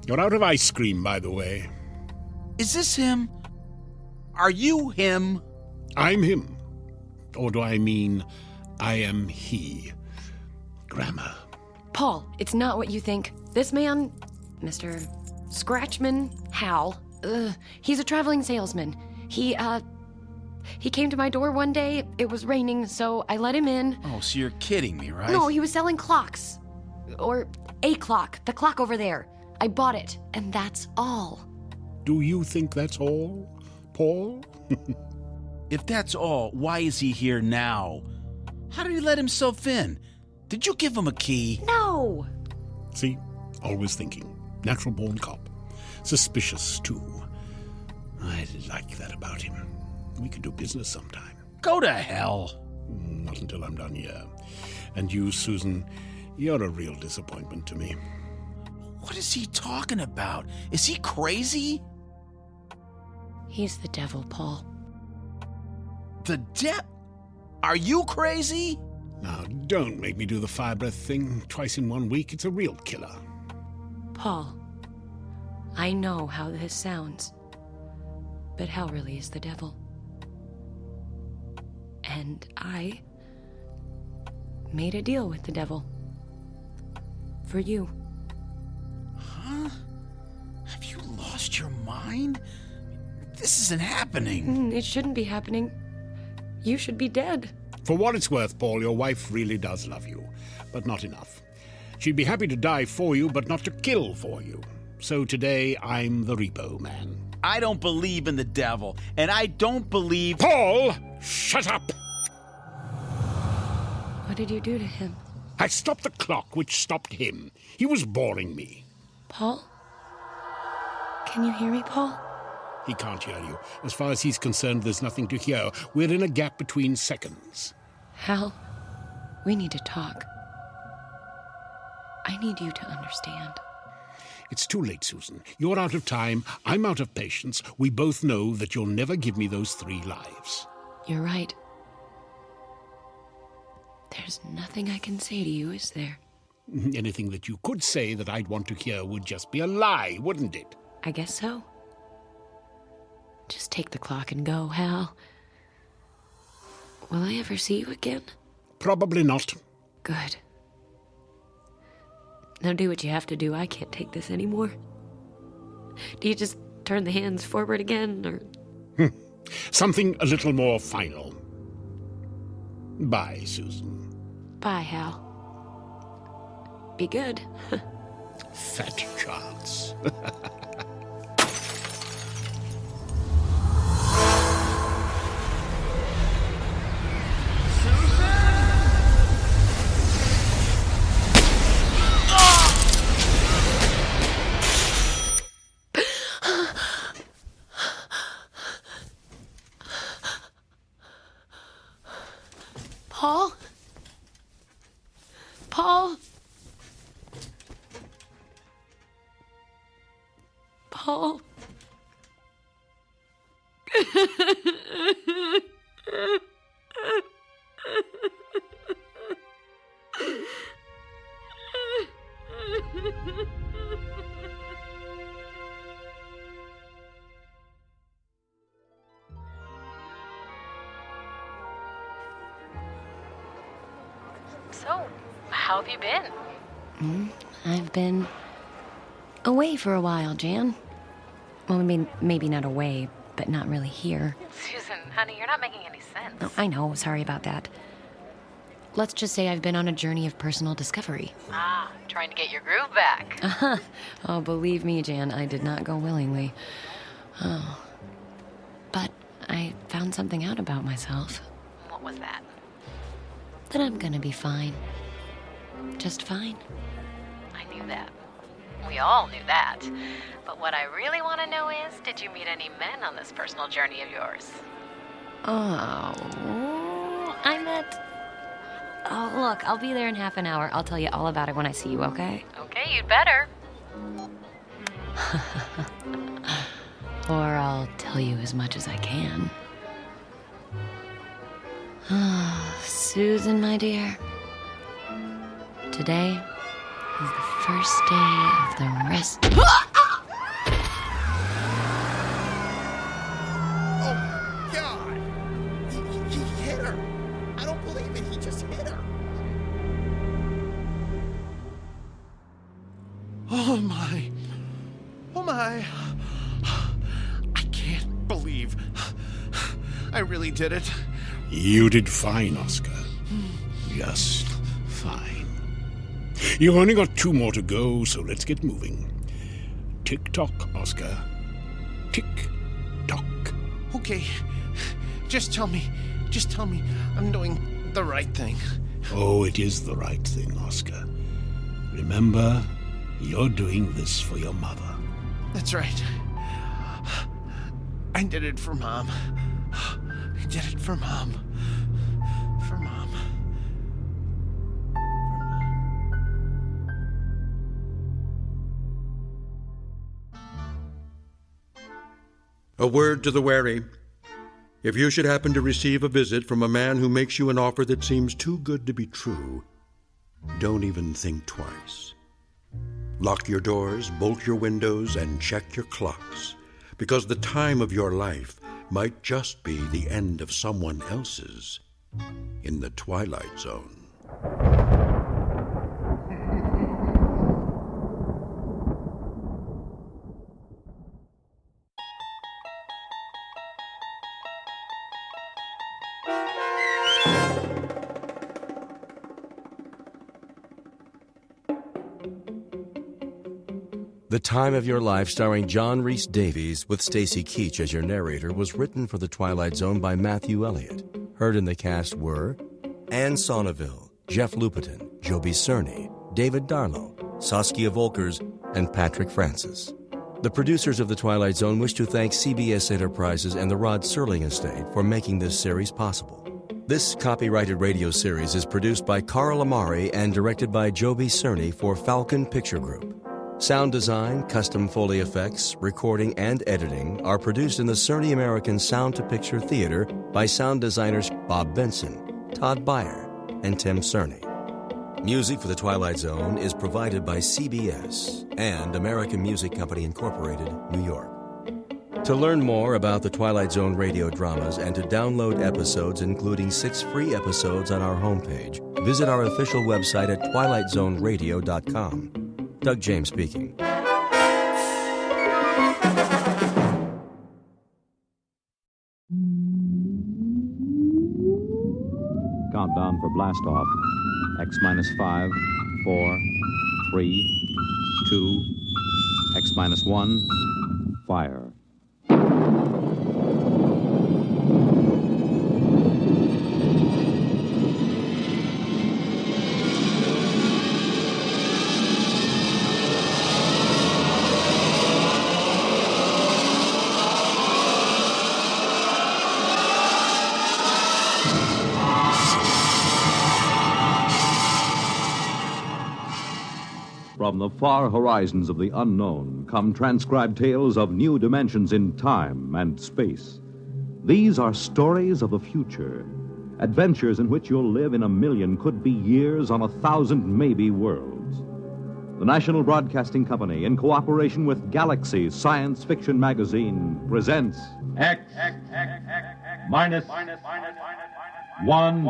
You're out of ice cream, by the way. Is this him? Are you him? I'm him. Or do I mean I am he? Grammar. Paul, it's not what you think. This man, Mr. Scratchman Hal, he's a traveling salesman. He came to my door one day. It was raining, so I let him in. Oh, so you're kidding me, right? No, he was selling clocks. Or a clock. The clock over there. I bought it, and that's all. Do you think that's all, Paul? If that's all, why is he here now? How did he let himself in? Did you give him a key? No! See? Always thinking. Natural-born cop. Suspicious, too. I like that about him. We could do business sometime. Go to hell. Not until I'm done here. And you, Susan, you're a real disappointment to me. What is he talking about? Is he crazy? He's the devil, Paul. The Are you crazy? Now, don't make me do the fire breath thing twice in 1 week. It's a real killer. Paul, I know how this sounds, but hell really is the devil. And I made a deal with the devil. For you. Huh? Have you lost your mind? This isn't happening. It shouldn't be happening. You should be dead. For what it's worth, Paul, your wife really does love you, but not enough. She'd be happy to die for you, but not to kill for you. So today, I'm the repo man. I don't believe in the devil, and I don't believe... Paul, shut up! What did you do to him? I stopped the clock, which stopped him. He was boring me. Paul? Can you hear me, Paul? He can't hear you. As far as he's concerned, there's nothing to hear. We're in a gap between seconds. Hal, we need to talk. I need you to understand. It's too late, Susan. You're out of time. I'm out of patience. We both know that you'll never give me those 3 lives. You're right. There's nothing I can say to you, is there? Anything that you could say that I'd want to hear would just be a lie, wouldn't it? I guess so. Just take the clock and go, Hal. Will I ever see you again? Probably not. Good. Now do what you have to do. I can't take this anymore. Do you just turn the hands forward again, or...? Something a little more final. Bye, Susan. Bye, Hal. Be good. Fat chance. Paul? Paul? Paul? So, how have you been? I've been away for a while, Jan. Well, I mean, maybe not away, but not really here. Susan, honey, you're not making any sense. Oh, I know, sorry about that. Let's just say I've been on a journey of personal discovery. Ah, trying to get your groove back. Uh-huh. Oh, believe me, Jan, I did not go willingly. Oh. But I found something out about myself. What was that? That I'm gonna be fine. Just fine. I knew that. We all knew that. But what I really want to know is, did you meet any men on this personal journey of yours? Oh, I met... Oh, look, I'll be there in half an hour. I'll tell you all about it when I see you, okay? Okay, you'd better. Or I'll tell you as much as I can. Susan, my dear. Today is the first day of the rest... Oh, God! He hit her! I don't believe it, he just hit her! Oh, my. Oh, my. I can't believe I really did it. You did fine, Oscar. Just fine. You've only got 2 more to go, so let's get moving. Tick-tock, Oscar. Tick-tock. Okay. Just tell me I'm doing the right thing. Oh, it is the right thing, Oscar. Remember, you're doing this for your mother. That's right. I did it for Mom. I did it for Mom. For Mom. A word to the wary. If you should happen to receive a visit from a man who makes you an offer that seems too good to be true, don't even think twice. Lock your doors, bolt your windows, and check your clocks, because the time of your life might just be the end of someone else's in the Twilight Zone. The Time of Your Life, starring John Rhys Davies with Stacy Keach as your narrator, was written for The Twilight Zone by Matthew Elliott. Heard in the cast were Anne Sonneville, Jeff Lupetin, Joby Cerny, David Darlow, Saskia Volkers, and Patrick Francis. The producers of The Twilight Zone wish to thank CBS Enterprises and the Rod Serling Estate for making this series possible. This copyrighted radio series is produced by Carl Amari and directed by Joby Cerny for Falcon Picture Group. Sound design, custom Foley effects, recording, and editing are produced in the Cerny American Sound to Picture Theater by sound designers Bob Benson, Todd Beyer, and Tim Cerny. Music for The Twilight Zone is provided by CBS and American Music Company Incorporated, New York. To learn more about the Twilight Zone radio dramas and to download episodes, including 6 free episodes on our homepage, visit our official website at twilightzoneradio.com. Doug James speaking. Countdown for blast off. X minus 5, 4, 3, 2, X minus 1, fire. From the far horizons of the unknown come transcribed tales of new dimensions in time and space. These are stories of the future, adventures in which you'll live in a million, could be years, on 1,000 maybe worlds. The National Broadcasting Company, in cooperation with Galaxy Science Fiction Magazine, presents X minus 1.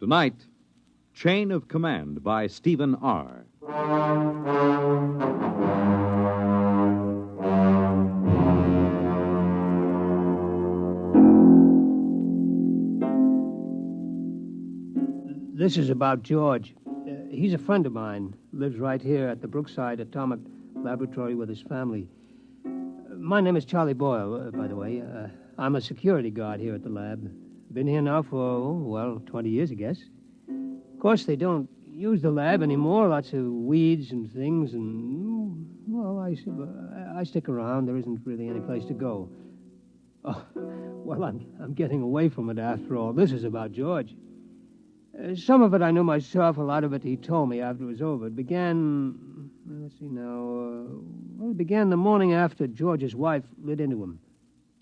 Tonight, Chain of Command by Stephen R. This is about George. He's a friend of mine. Lives right here at the Brookside Atomic Laboratory with his family. My name is Charlie Boyle, by the way. I'm a security guard here at the lab. Been here now for, 20 years, I guess. Of course, they don't use the lab anymore. Lots of weeds and things, and, I stick around. There isn't really any place to go. Oh, well, I'm getting away from it after all. This is about George. Some of it I knew myself. A lot of it he told me after it was over. It began, let's see now, it began the morning after George's wife lit into him.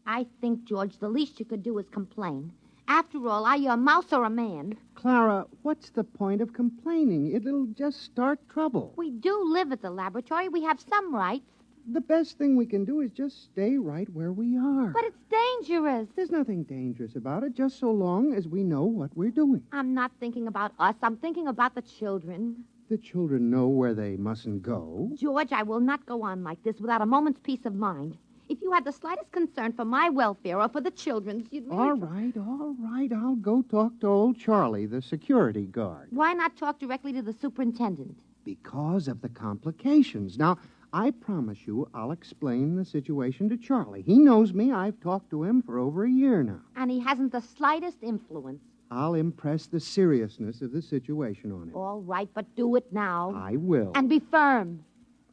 I think, George, the least you could do is complain. After all, are you a mouse or a man? Clara, what's the point of complaining? It'll just start trouble. We do live at the laboratory. We have some rights. The best thing we can do is just stay right where we are. But it's dangerous. There's nothing dangerous about it, just so long as we know what we're doing. I'm not thinking about us. I'm thinking about the children. The children know where they mustn't go. George, I will not go on like this without a moment's peace of mind. If you had the slightest concern for my welfare or for the children's, you'd really... All right. I'll go talk to old Charlie, the security guard. Why not talk directly to the superintendent? Because of the complications. Now, I promise you I'll explain the situation to Charlie. He knows me. I've talked to him for over a year now. And he hasn't the slightest influence. I'll impress the seriousness of the situation on him. All right, but do it now. I will. And be firm.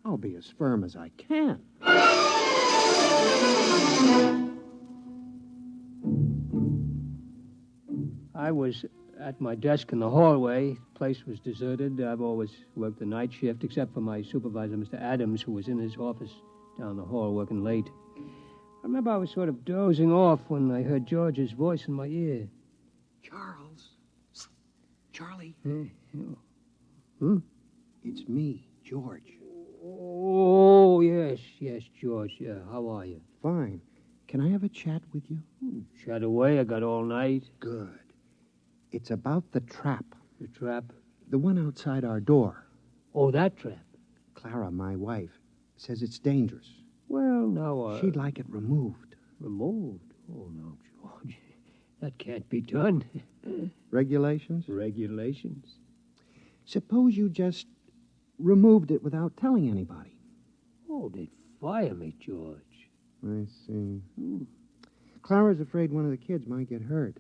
I'll be as firm as I can. I was at my desk in the hallway. The place was deserted. I've always worked the night shift, except for my supervisor, Mr. Adams, who was in his office down the hall working late. I remember I was sort of dozing off when I heard George's voice in my ear. Charles. Charlie. It's me, George. Oh, yes, George. Yeah, how are you? Fine. Can I have a chat with you? Chat away. I got all night. Good. It's about the trap. The trap? The one outside our door. Oh, that trap? Clara, my wife, says it's dangerous. Well, now, She'd like it removed. Removed? Oh, no, George. That can't be done. Regulations? Regulations. Suppose you just removed it without telling anybody. Oh, they'd fire me, George. I see. Clara's afraid one of the kids might get hurt.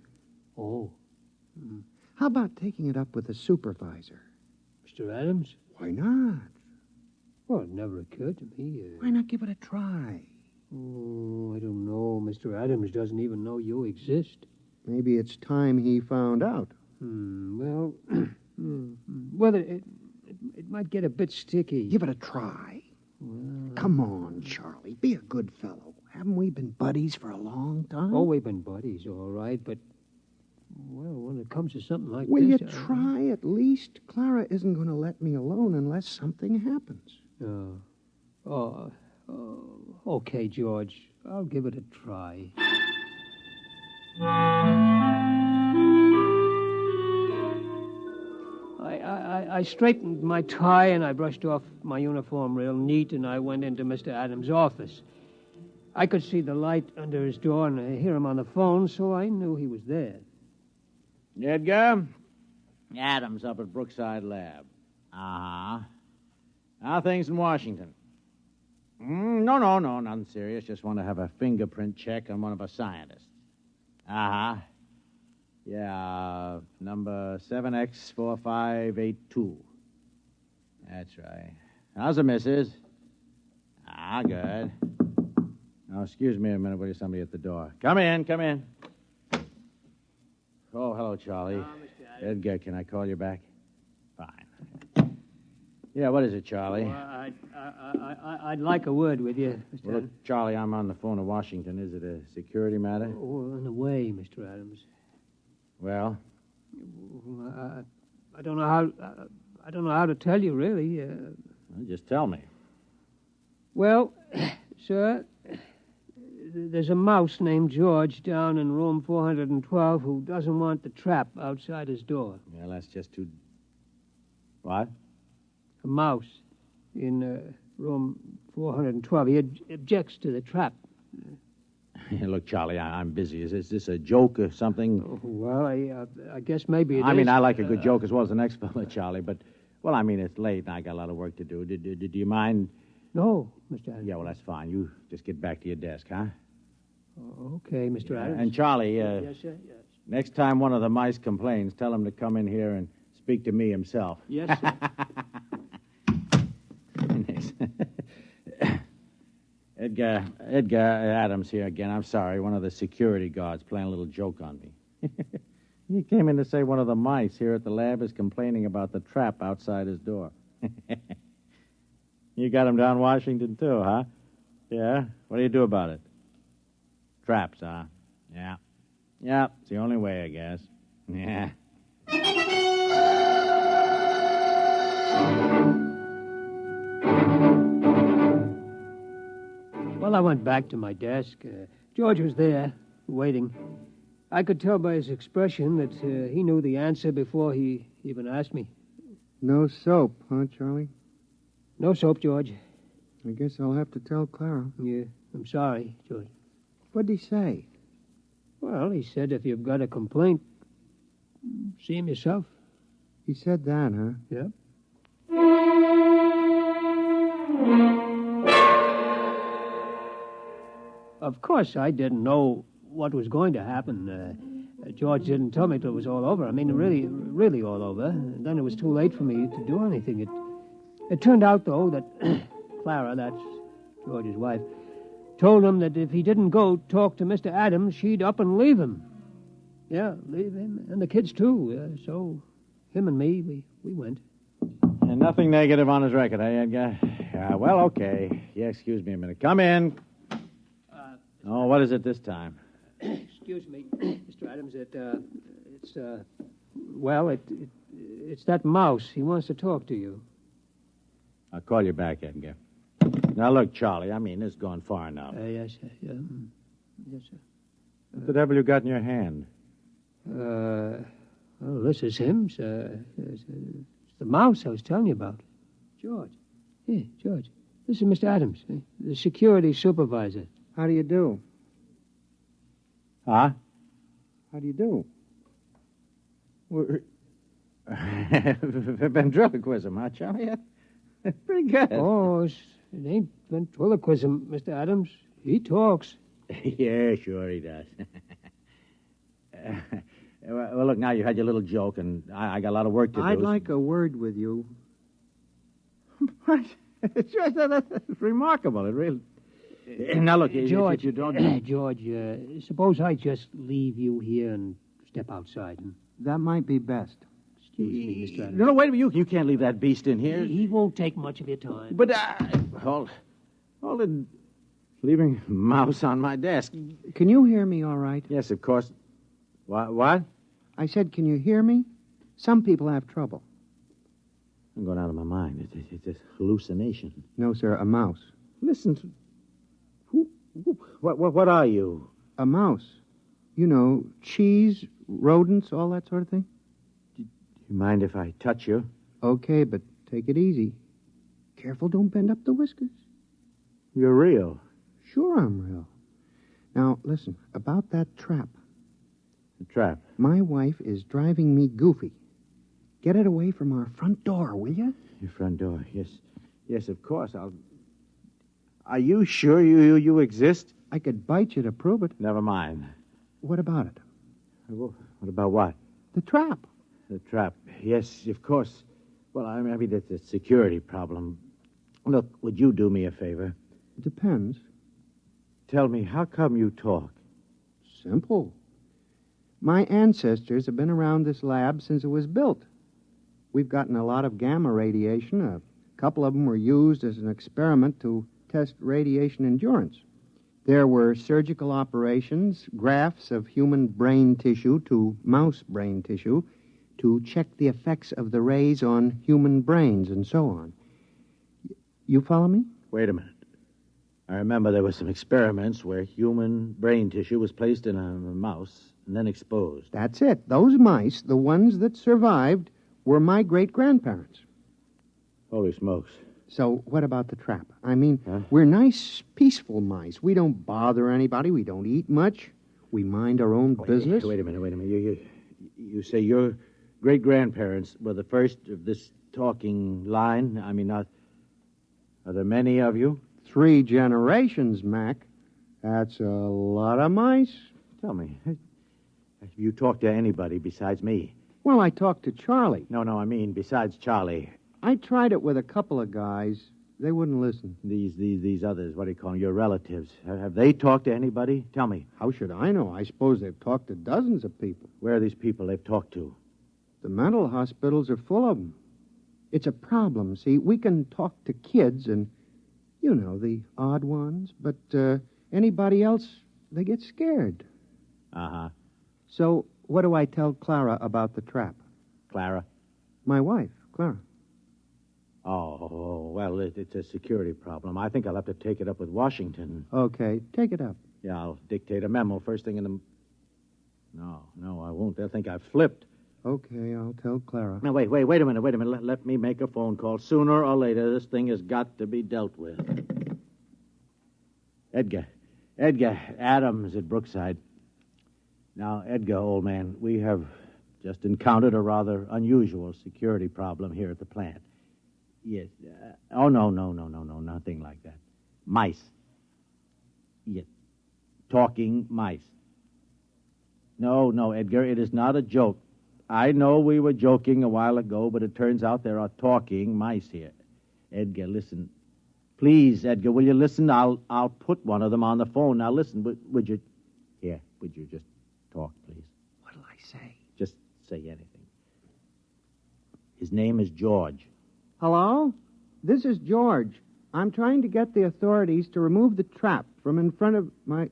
Oh. How about taking it up with the supervisor? Mr. Adams? Why not? Well, it never occurred to me. Why not give it a try? Oh, I don't know. Mr. Adams doesn't even know you exist. Maybe it's time he found out. Well, it might get a bit sticky. Give it a try. Well, come on, Charlie. Be a good fellow. Haven't we been buddies for a long time? Oh, we've been buddies, all right, but, well, when it comes to something like Will this... you try at least? Clara isn't going to let me alone unless something happens. Okay, George. I'll give it a try. I straightened my tie and I brushed off my uniform real neat and I went into Mr. Adams' office. I could see the light under his door and I hear him on the phone, so I knew he was there. Edgar? Adams up at Brookside Lab. Uh-huh. How are things in Washington? No, nothing serious. Just want to have a fingerprint check on one of our scientists. Uh-huh. Yeah, number 7X4582. That's right. How's the missus? Good. Now, excuse me a minute, will you? Somebody at the door. Come in. Oh, hello, Charlie. Mr. Edgar, can I call you back? Fine. Yeah, what is it, Charlie? Well, I'd like a word with you, Mr. Well, look, Charlie, I'm on the phone to Washington. Is it a security matter? Oh, in a way, Mr. Adams. Well? I don't know how to tell you, really. Well, just tell me. Well, sir, there's a mouse named George down in room 412 who doesn't want the trap outside his door. Well, that's just too... What? A mouse in room 412. He objects to the trap. Look, Charlie, I'm busy. Is this a joke or something? Oh, well, I guess maybe it is. I mean, I like a good joke as well as the next fella, Charlie, but, well, I mean, it's late and I got a lot of work to do. Do you mind? No, Mr. Adams. Yeah, well, that's fine. You just get back to your desk, huh? Okay, Mr. Adams. And, Charlie, yes, sir, yes. Next time one of the mice complains, tell him to come in here and speak to me himself. Yes, sir. Edgar Adams here again. I'm sorry. One of the security guards playing a little joke on me. He came in to say one of the mice here at the lab is complaining about the trap outside his door. You got him down Washington, too, huh? Yeah? What do you do about it? Traps, huh? Yeah. Yeah, it's the only way, I guess. Yeah. Well, I went back to my desk. George was there, waiting. I could tell by his expression that he knew the answer before he even asked me. No soap, huh, Charlie? No soap, George. I guess I'll have to tell Clara. Yeah, I'm sorry, George. What'd he say? Well, he said if you've got a complaint, see him yourself. He said that, huh? Yep. Of course, I didn't know what was going to happen. George didn't tell me till it was all over. I mean, really all over. And then it was too late for me to do anything. It turned out, though, that Clara, that's George's wife, told him that if he didn't go talk to Mr. Adams, she'd up and leave him. Yeah, leave him. And the kids, too. So him and me, we went. And nothing negative on his record, eh, Edgar? Yeah, well, okay. Yeah, excuse me a minute. Come in. Oh, what is it this time? Excuse me, Mr. Adams. It's that mouse. He wants to talk to you. I'll call you back, Edgar. Now, look, Charlie, I mean, this has gone far enough. Yes, sir. Yes, sir. What the devil you got in your hand? Well, this is him, sir. It's the mouse I was telling you about. George. Hey, George. This is Mr. Adams, the security supervisor. How do you do? Huh? How do you do? Ventriloquism, huh, Charlie? Pretty good. Oh, it ain't ventriloquism, Mr. Adams. He talks. Yeah, sure he does. Well, look, now you had your little joke, and I got a lot of work to do. I'd like a word with you. What? Sure, that's remarkable. It really... Now, look, George, if you don't... George, suppose I just leave you here and step outside. That might be best. Excuse me, Mr. Adams. No, wait a minute. You can't leave that beast in here. He won't take much of your time. But, hold it. Leaving a mouse on my desk. Can you hear me all right? Yes, of course. What? I said, can you hear me? Some people have trouble. I'm going out of my mind. It's a hallucination. No, sir, a mouse. Listen to... What are you? A mouse. You know, cheese, rodents, all that sort of thing. Do you mind if I touch you? Okay, but take it easy. Careful, don't bend up the whiskers. You're real. Sure I'm real. Now, listen, about that trap. The trap? My wife is driving me goofy. Get it away from our front door, will you? Your front door, yes. Yes, of course, I'll... Are you sure you exist? I could bite you to prove it. Never mind. What about it? What about what? The trap. The trap. Yes, of course. Well, I mean, that's a security problem. Look, would you do me a favor? It depends. Tell me, how come you talk? Simple. My ancestors have been around this lab since it was built. We've gotten a lot of gamma radiation. A couple of them were used as an experiment to test radiation endurance. There were surgical operations, grafts of human brain tissue to mouse brain tissue to check the effects of the rays on human brains and so on. You follow me? Wait a minute. I remember there were some experiments where human brain tissue was placed in a mouse and then exposed. That's it. Those mice, the ones that survived, were my great-grandparents. Holy smokes. So what about the trap? I mean, We're nice, peaceful mice. We don't bother anybody. We don't eat much. We mind our own business. Wait a minute. You say your great-grandparents were the first of this talking line? I mean, are there many of you? 3 generations, Mac. That's a lot of mice. Tell me, have you talked to anybody besides me? Well, I talked to Charlie. No, I mean besides Charlie. I tried it with a couple of guys. They wouldn't listen. These others, what do you call them, your relatives, have they talked to anybody? Tell me. How should I know? I suppose they've talked to dozens of people. Where are these people they've talked to? The mental hospitals are full of them. It's a problem, see. We can talk to kids and, you know, the odd ones, but anybody else, they get scared. Uh-huh. So what do I tell Clara about the trap? Clara? My wife, Clara. Oh, well, it's a security problem. I think I'll have to take it up with Washington. Okay, take it up. Yeah, I'll dictate a memo first thing in the... No, I won't. They'll think I've flipped. Okay, I'll tell Clara. Now, wait a minute. Let me make a phone call. Sooner or later, this thing has got to be dealt with. Edgar, Adams at Brookside. Now, Edgar, old man, we have just encountered a rather unusual security problem here at the plant. Yes. No, nothing like that. Mice. Yes. talking mice. No, Edgar, it is not a joke. I know we were joking a while ago, but it turns out there are talking mice here. Edgar, listen. Please, Edgar, will you listen? I'll put one of them on the phone. Now, listen, would you... Here, would you just talk, please? What'll I say? Just say anything. His name is George. Hello? This is George. I'm trying to get the authorities to remove the trap from in front of my...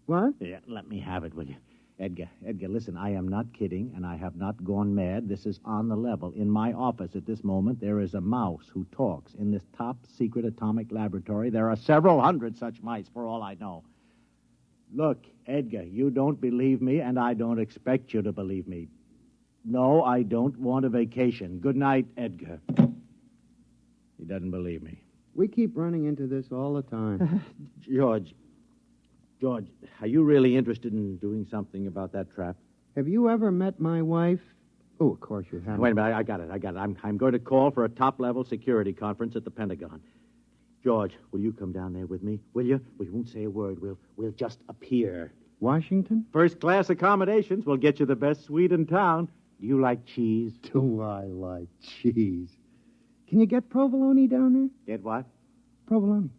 What? Yeah, let me have it, will you? Edgar, listen, I am not kidding, and I have not gone mad. This is on the level. In my office at this moment, there is a mouse who talks. In this top-secret atomic laboratory, there are several hundred such mice, for all I know. Look, Edgar, you don't believe me, and I don't expect you to believe me. No, I don't want a vacation. Good night, Edgar. He doesn't believe me. We keep running into this all the time. George, are you really interested in doing something about that trap? Have you ever met my wife? Oh, of course you haven't. Wait a minute, I got it. I'm going to call for a top-level security conference at the Pentagon. George, will you come down there with me? Will you? We won't say a word. We'll just appear. Washington? First-class accommodations. We'll get you the best suite in town. Do you like cheese? Do I like cheese? Can you get provolone down there? Get what? Provolone.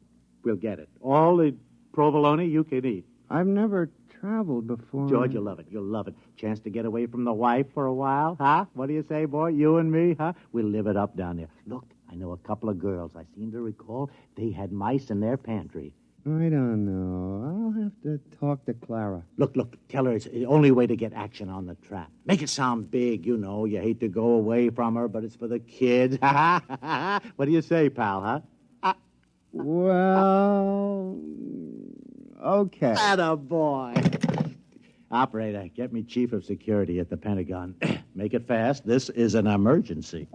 We'll get it. All the provolone you can eat. I've never traveled before. George, you'll love it. You'll love it. Chance to get away from the wife for a while, huh? What do you say, boy? You and me, huh? We'll live it up down there. Look, I know a couple of girls. I seem to recall they had mice in their pantry. I don't know. I'll have to talk to Clara. Look, tell her it's the only way to get action on the trap. Make it sound big, you know. You hate to go away from her, but it's for the kids. What do you say, pal, huh? Well, okay. Attaboy. Operator, get me chief of security at the Pentagon. Make it fast. This is an emergency.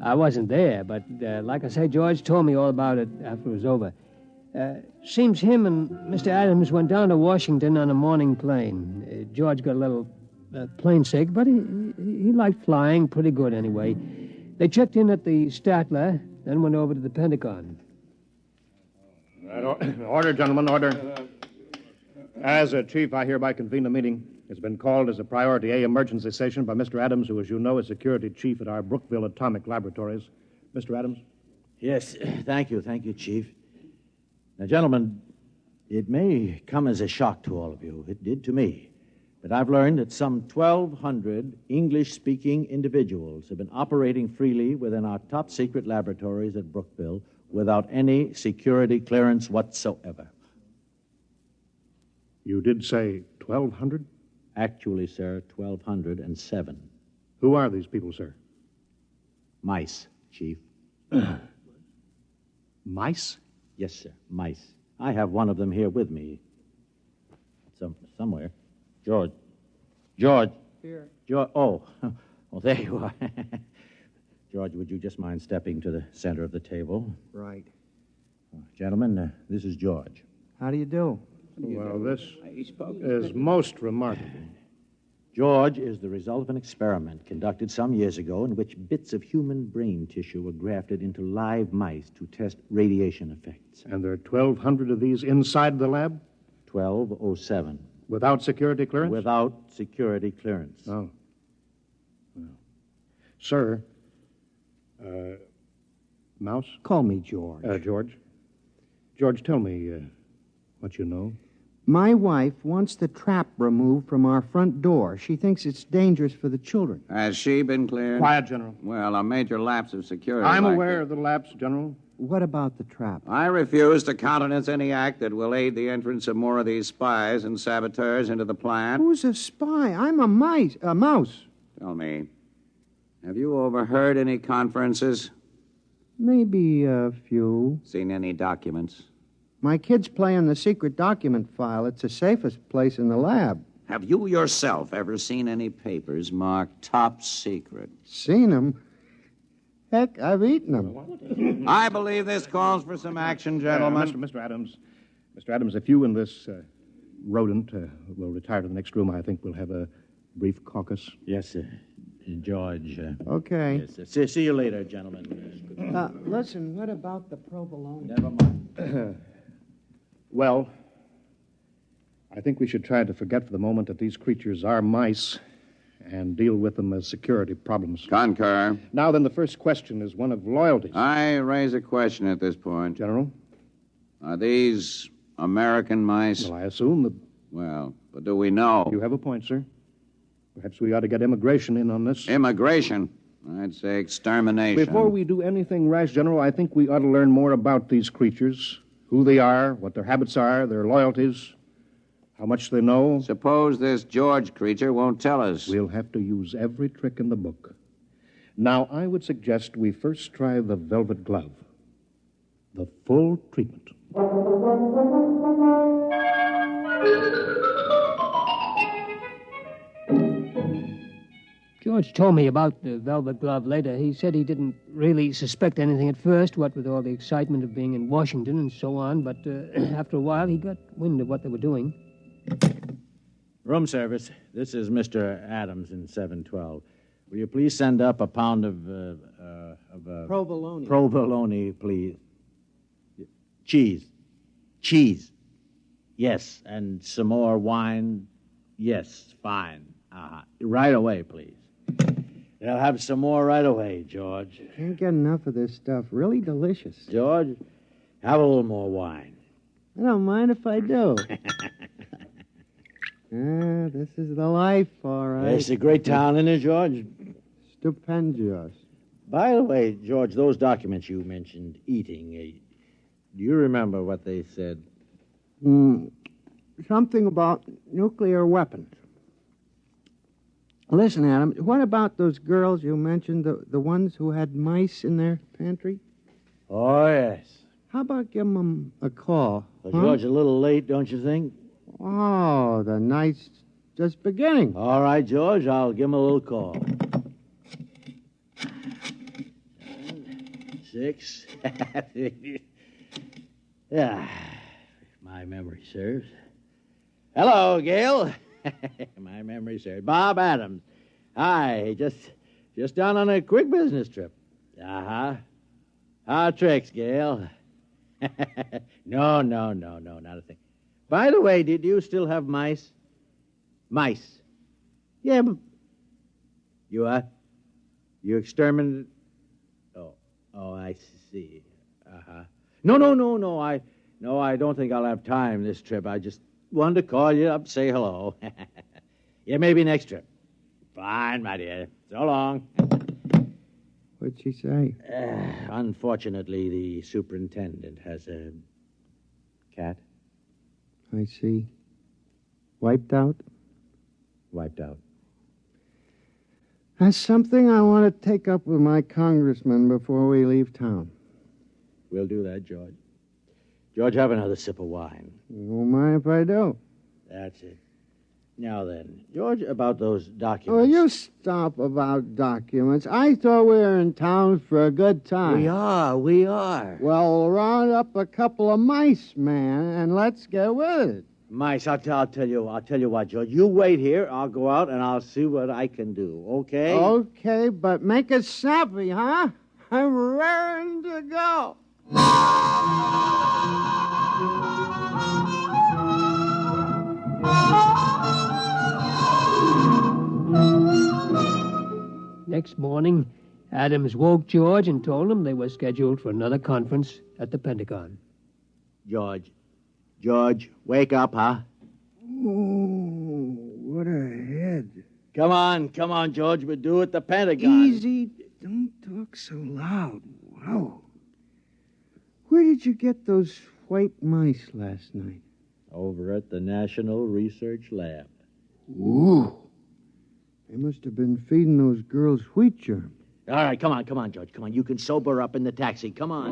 I wasn't there, but like I say, George told me all about it after it was over. Seems him and Mr. Adams went down to Washington on a morning plane. George got a little plane sick, but he liked flying pretty good anyway. They checked in at the Statler, then went over to the Pentagon. Order, gentlemen, order. As a chief, I hereby convene the meeting. It's been called as a Priority A emergency session by Mr. Adams, who, as you know, is security chief at our Brookville Atomic Laboratories. Mr. Adams? Yes, thank you, Chief. Now, gentlemen, it may come as a shock to all of you. It did to me. But I've learned that some 1,200 English-speaking individuals have been operating freely within our top-secret laboratories at Brookville without any security clearance whatsoever. You did say 1,200? Actually, sir, 1,207. Who are these people, sir? Mice, Chief. Mice? Yes, sir, mice. I have one of them here with me. Somewhere. George. Here. Oh, there you are. George, would you just mind stepping to the center of the table? Right. Gentlemen, this is George. How do you do? Well, this is most remarkable. George is the result of an experiment conducted some years ago in which bits of human brain tissue were grafted into live mice to test radiation effects. And there are 1,200 of these inside the lab? 1,207. Without security clearance? Without security clearance. Oh. Well. Sir, Mouse? Call me George. George? George, tell me what you know. My wife wants the trap removed from our front door. She thinks it's dangerous for the children. Has she been cleared? Quiet, General. Well, a major lapse of security. I'm aware of the lapse, General. What about the trap? I refuse to countenance any act that will aid the entrance of more of these spies and saboteurs into the plant. Who's a spy? I'm a mouse. Tell me, have you overheard any conferences? Maybe a few. Seen any documents? My kids play in the secret document file. It's the safest place in the lab. Have you yourself ever seen any papers marked top secret? Seen them? Heck, I've eaten them. I believe this calls for some action, gentlemen. Mr. Adams, if you and this rodent will retire to the next room, I think we'll have a brief caucus. Yes, sir. George. Okay. Yes, see you later, gentlemen. Listen, what about the provolone? Never mind. Well, I think we should try to forget for the moment that these creatures are mice and deal with them as security problems. Concur. Now then, the first question is one of loyalty. I raise a question at this point. General? Are these American mice? Well, I assume that... Well, but do we know? You have a point, sir. Perhaps we ought to get immigration in on this. Immigration? I'd say extermination. Before we do anything rash, General, I think we ought to learn more about these creatures, who they are, what their habits are, their loyalties, how much they know. Suppose this George creature won't tell us. We'll have to use every trick in the book. Now, I would suggest we first try the velvet glove. The full treatment. George told me about the velvet glove later. He said he didn't really suspect anything at first, what with all the excitement of being in Washington and so on, but after a while he got wind of what they were doing. Room service. This is Mr. Adams in 712. Will you please send up a pound of Provolone. Provolone, please. Cheese. Yes, and some more wine. Yes, fine. Right away, please. They'll have some more right away, George. Can't get enough of this stuff. Really delicious. George, have a little more wine. I don't mind if I do. This is the life, all right. It's a great town, isn't it, George? Stupendous. By the way, George, those documents you mentioned eating, do you remember what they said? Something about nuclear weapons. Listen, Adam, what about those girls you mentioned, the ones who had mice in their pantry? Oh, yes. How about giving them a call? Well, George, a little late, don't you think? Oh, the night's just beginning. All right, George, I'll give him a little call. 6. Yeah, if my memory serves. Hello, Gail. My memory serves. Bob Adams. Hi, just down on a quick business trip. How tricks, Gail? No, not a thing. By the way, did you still have mice? Mice. Yeah, but... You exterminated... Oh, I see. No, I don't think I'll have time this trip. I just wanted to call you up, say hello. Yeah, maybe next trip. Fine, my dear. So long. What'd she say? Unfortunately, the superintendent has a cat. I see. Wiped out? Wiped out. That's something I want to take up with my congressman before we leave town. We'll do that, George. George, have another sip of wine. You won't mind if I do. That's it. Now then, George, about those documents. Oh, you stop about documents. I thought we were in town for a good time. We are. Well, round up a couple of mice, man, and let's get with it. Mice, I'll tell you what, George. You wait here. I'll go out and I'll see what I can do. Okay? Okay, but make it snappy, huh? I'm raring to go. Next morning, Adams woke George and told him they were scheduled for another conference at the Pentagon. George, wake up, huh? Oh, what a head. Come on, George. We're due at the Pentagon. Easy. Don't talk so loud. Wow. Where did you get those white mice last night? Over at the National Research Lab. Ooh. They must have been feeding those girls wheat germ. All right, come on, George. Come on. You can sober up in the taxi. Come on.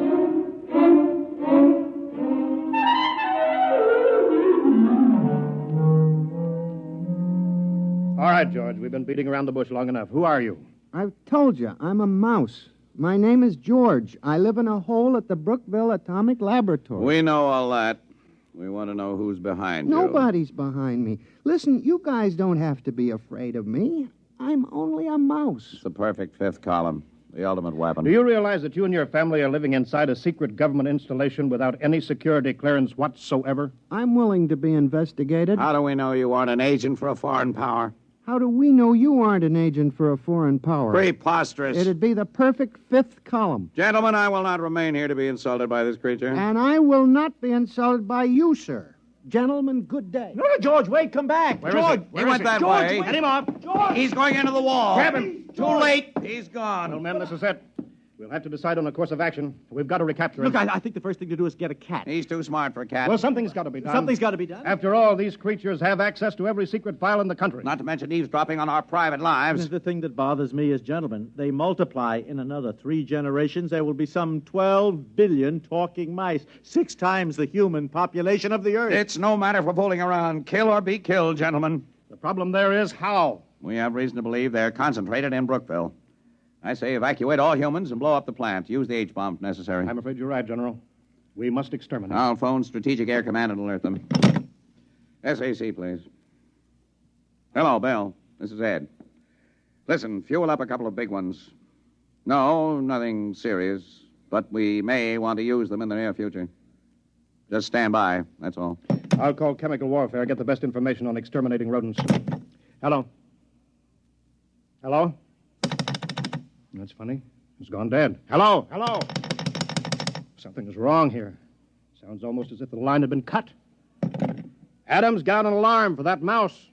All right, George, we've been beating around the bush long enough. Who are you? I've told you, I'm a mouse. My name is George. I live in a hole at the Brookville Atomic Laboratory. We know all that. We want to know who's behind you. Nobody's behind me. Listen, you guys don't have to be afraid of me. I'm only a mouse. It's the perfect fifth column. The ultimate weapon. Do you realize that you and your family are living inside a secret government installation without any security clearance whatsoever? I'm willing to be investigated. How do we know you aren't an agent for a foreign power? How do we know you aren't an agent for a foreign power? Preposterous. It'd be the perfect fifth column. Gentlemen, I will not remain here to be insulted by this creature. And I will not be insulted by you, sir. Gentlemen, good day. No, George, wait, come back. George, he went that way. Get him off. George! He's going into the wall. Grab him. Too late. He's gone. Well, men, this is it. We'll have to decide on a course of action. We've got to recapture him. Look, I think the first thing to do is get a cat. He's too smart for a cat. Well, something's got to be done. Something's got to be done. After all, these creatures have access to every secret file in the country. Not to mention eavesdropping on our private lives. The thing that bothers me is, gentlemen, they multiply in another 3 generations. There will be some 12 billion talking mice, 6 times the human population of the Earth. It's no matter for fooling around. Kill or be killed, gentlemen. The problem there is how. We have reason to believe they're concentrated in Brookville. I say evacuate all humans and blow up the plant. Use the H-bomb if necessary. I'm afraid you're right, General. We must exterminate. I'll phone Strategic Air Command and alert them. SAC, please. Hello, Bill. This is Ed. Listen, fuel up a couple of big ones. No, nothing serious, but we may want to use them in the near future. Just stand by, that's all. I'll call chemical warfare, get the best information on exterminating rodents. Hello? Hello? That's funny. It's gone dead. Hello? Hello? Something is wrong here. Sounds almost as if the line had been cut. Adams, got an alarm for that mouse.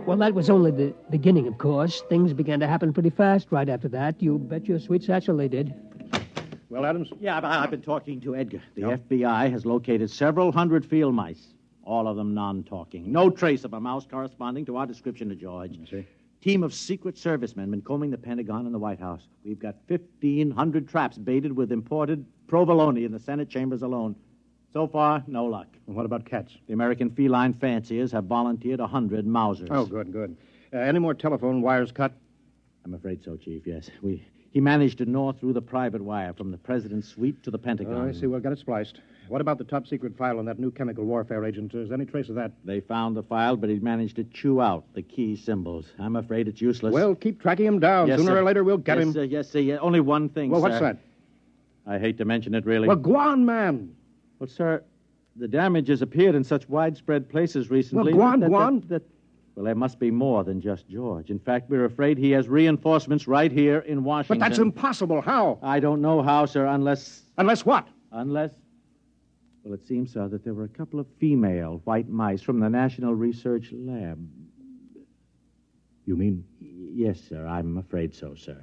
Well, that was only the beginning, of course. Things began to happen pretty fast right after that. You bet your sweet satchel they did. Well, Adams? Yeah, I've been talking to Edgar. The FBI has located several hundred field mice, all of them non-talking. No trace of a mouse corresponding to our description of George. I see. Team of Secret Servicemen been combing the Pentagon and the White House. We've got 1,500 traps baited with imported provolone in the Senate chambers alone. So far, no luck. And what about cats? The American feline fanciers have volunteered 100 Mausers. Oh, good, good. Any more telephone wires cut? I'm afraid so, Chief, yes. He managed to gnaw through the private wire from the president's suite to the Pentagon. Oh, I see. We'll get it spliced. What about the top secret file on that new chemical warfare agent? Is there any trace of that? They found the file, but he managed to chew out the key symbols. I'm afraid it's useless. Well, keep tracking him down. Yes, Sooner sir. or later, we'll get him. Yes, sir. Only one thing, Well, sir. what's that? I hate to mention it, really. Well, go on, man. Well, sir, the damage has appeared in such widespread places recently. Well, go on. Well, there must be more than just George. In fact, we're afraid he has reinforcements right here in Washington. But that's impossible. How? I don't know how, sir, unless... Unless what? Unless... Well, it seems, sir, that there were a couple of female white mice from the National Research Lab. You mean? Yes, sir. I'm afraid so, sir.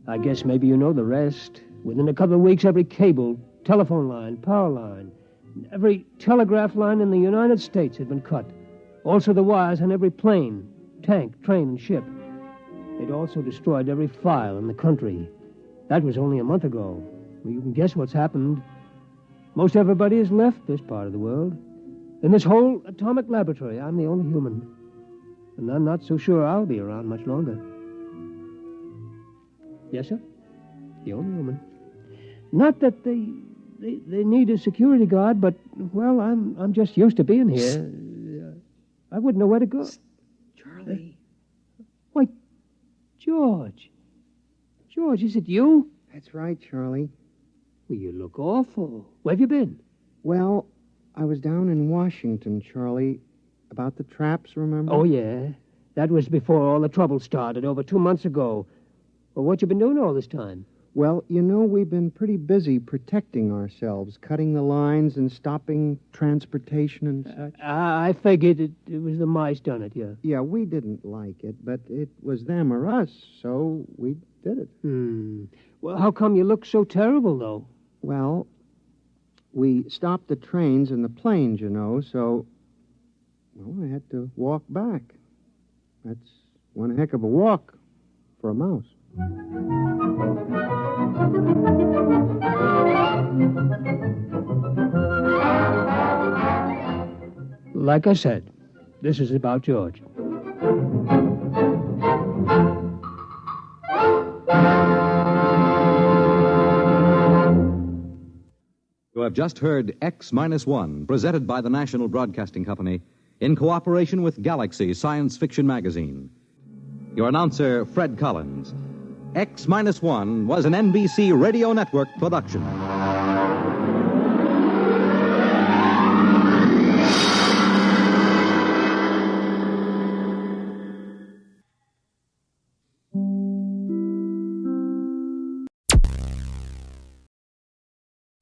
I guess maybe you know the rest. Within a couple of weeks, every cable, telephone line, power line, every telegraph line in the United States had been cut. Also the wires on every plane, tank, train, and ship. They'd also destroyed every file in the country. That was only a month ago. Well, you can guess what's happened. Most everybody has left this part of the world. In this whole atomic laboratory, I'm the only human. And I'm not so sure I'll be around much longer. Yes, sir? The only woman. Not that they need a security guard, but, well, I'm just used to being here. I wouldn't know where to go. Charlie. Why, George. George, is it you? That's right, Charlie. Well, you look awful. Where have you been? Well, I was down in Washington, Charlie, about the traps, remember? Oh, yeah. That was before all the trouble started, over 2 months ago. Well, what you been doing all this time? Well, you know, we've been pretty busy protecting ourselves, cutting the lines and stopping transportation and such. I figured it was the mice done it, yeah. Yeah, we didn't like it, but it was them or us, so we did it. Well, how come you look so terrible, though? Well, we stopped the trains and the planes, you know, so, well, I had to walk back. That's one heck of a walk for a mouse. like I said, this is about George. You have just heard X-1, presented by the National Broadcasting Company in cooperation with Galaxy Science Fiction Magazine. Your announcer, Fred Collins. X-1 was an NBC Radio Network production.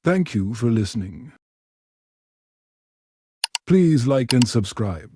Thank you for listening. Please like and subscribe.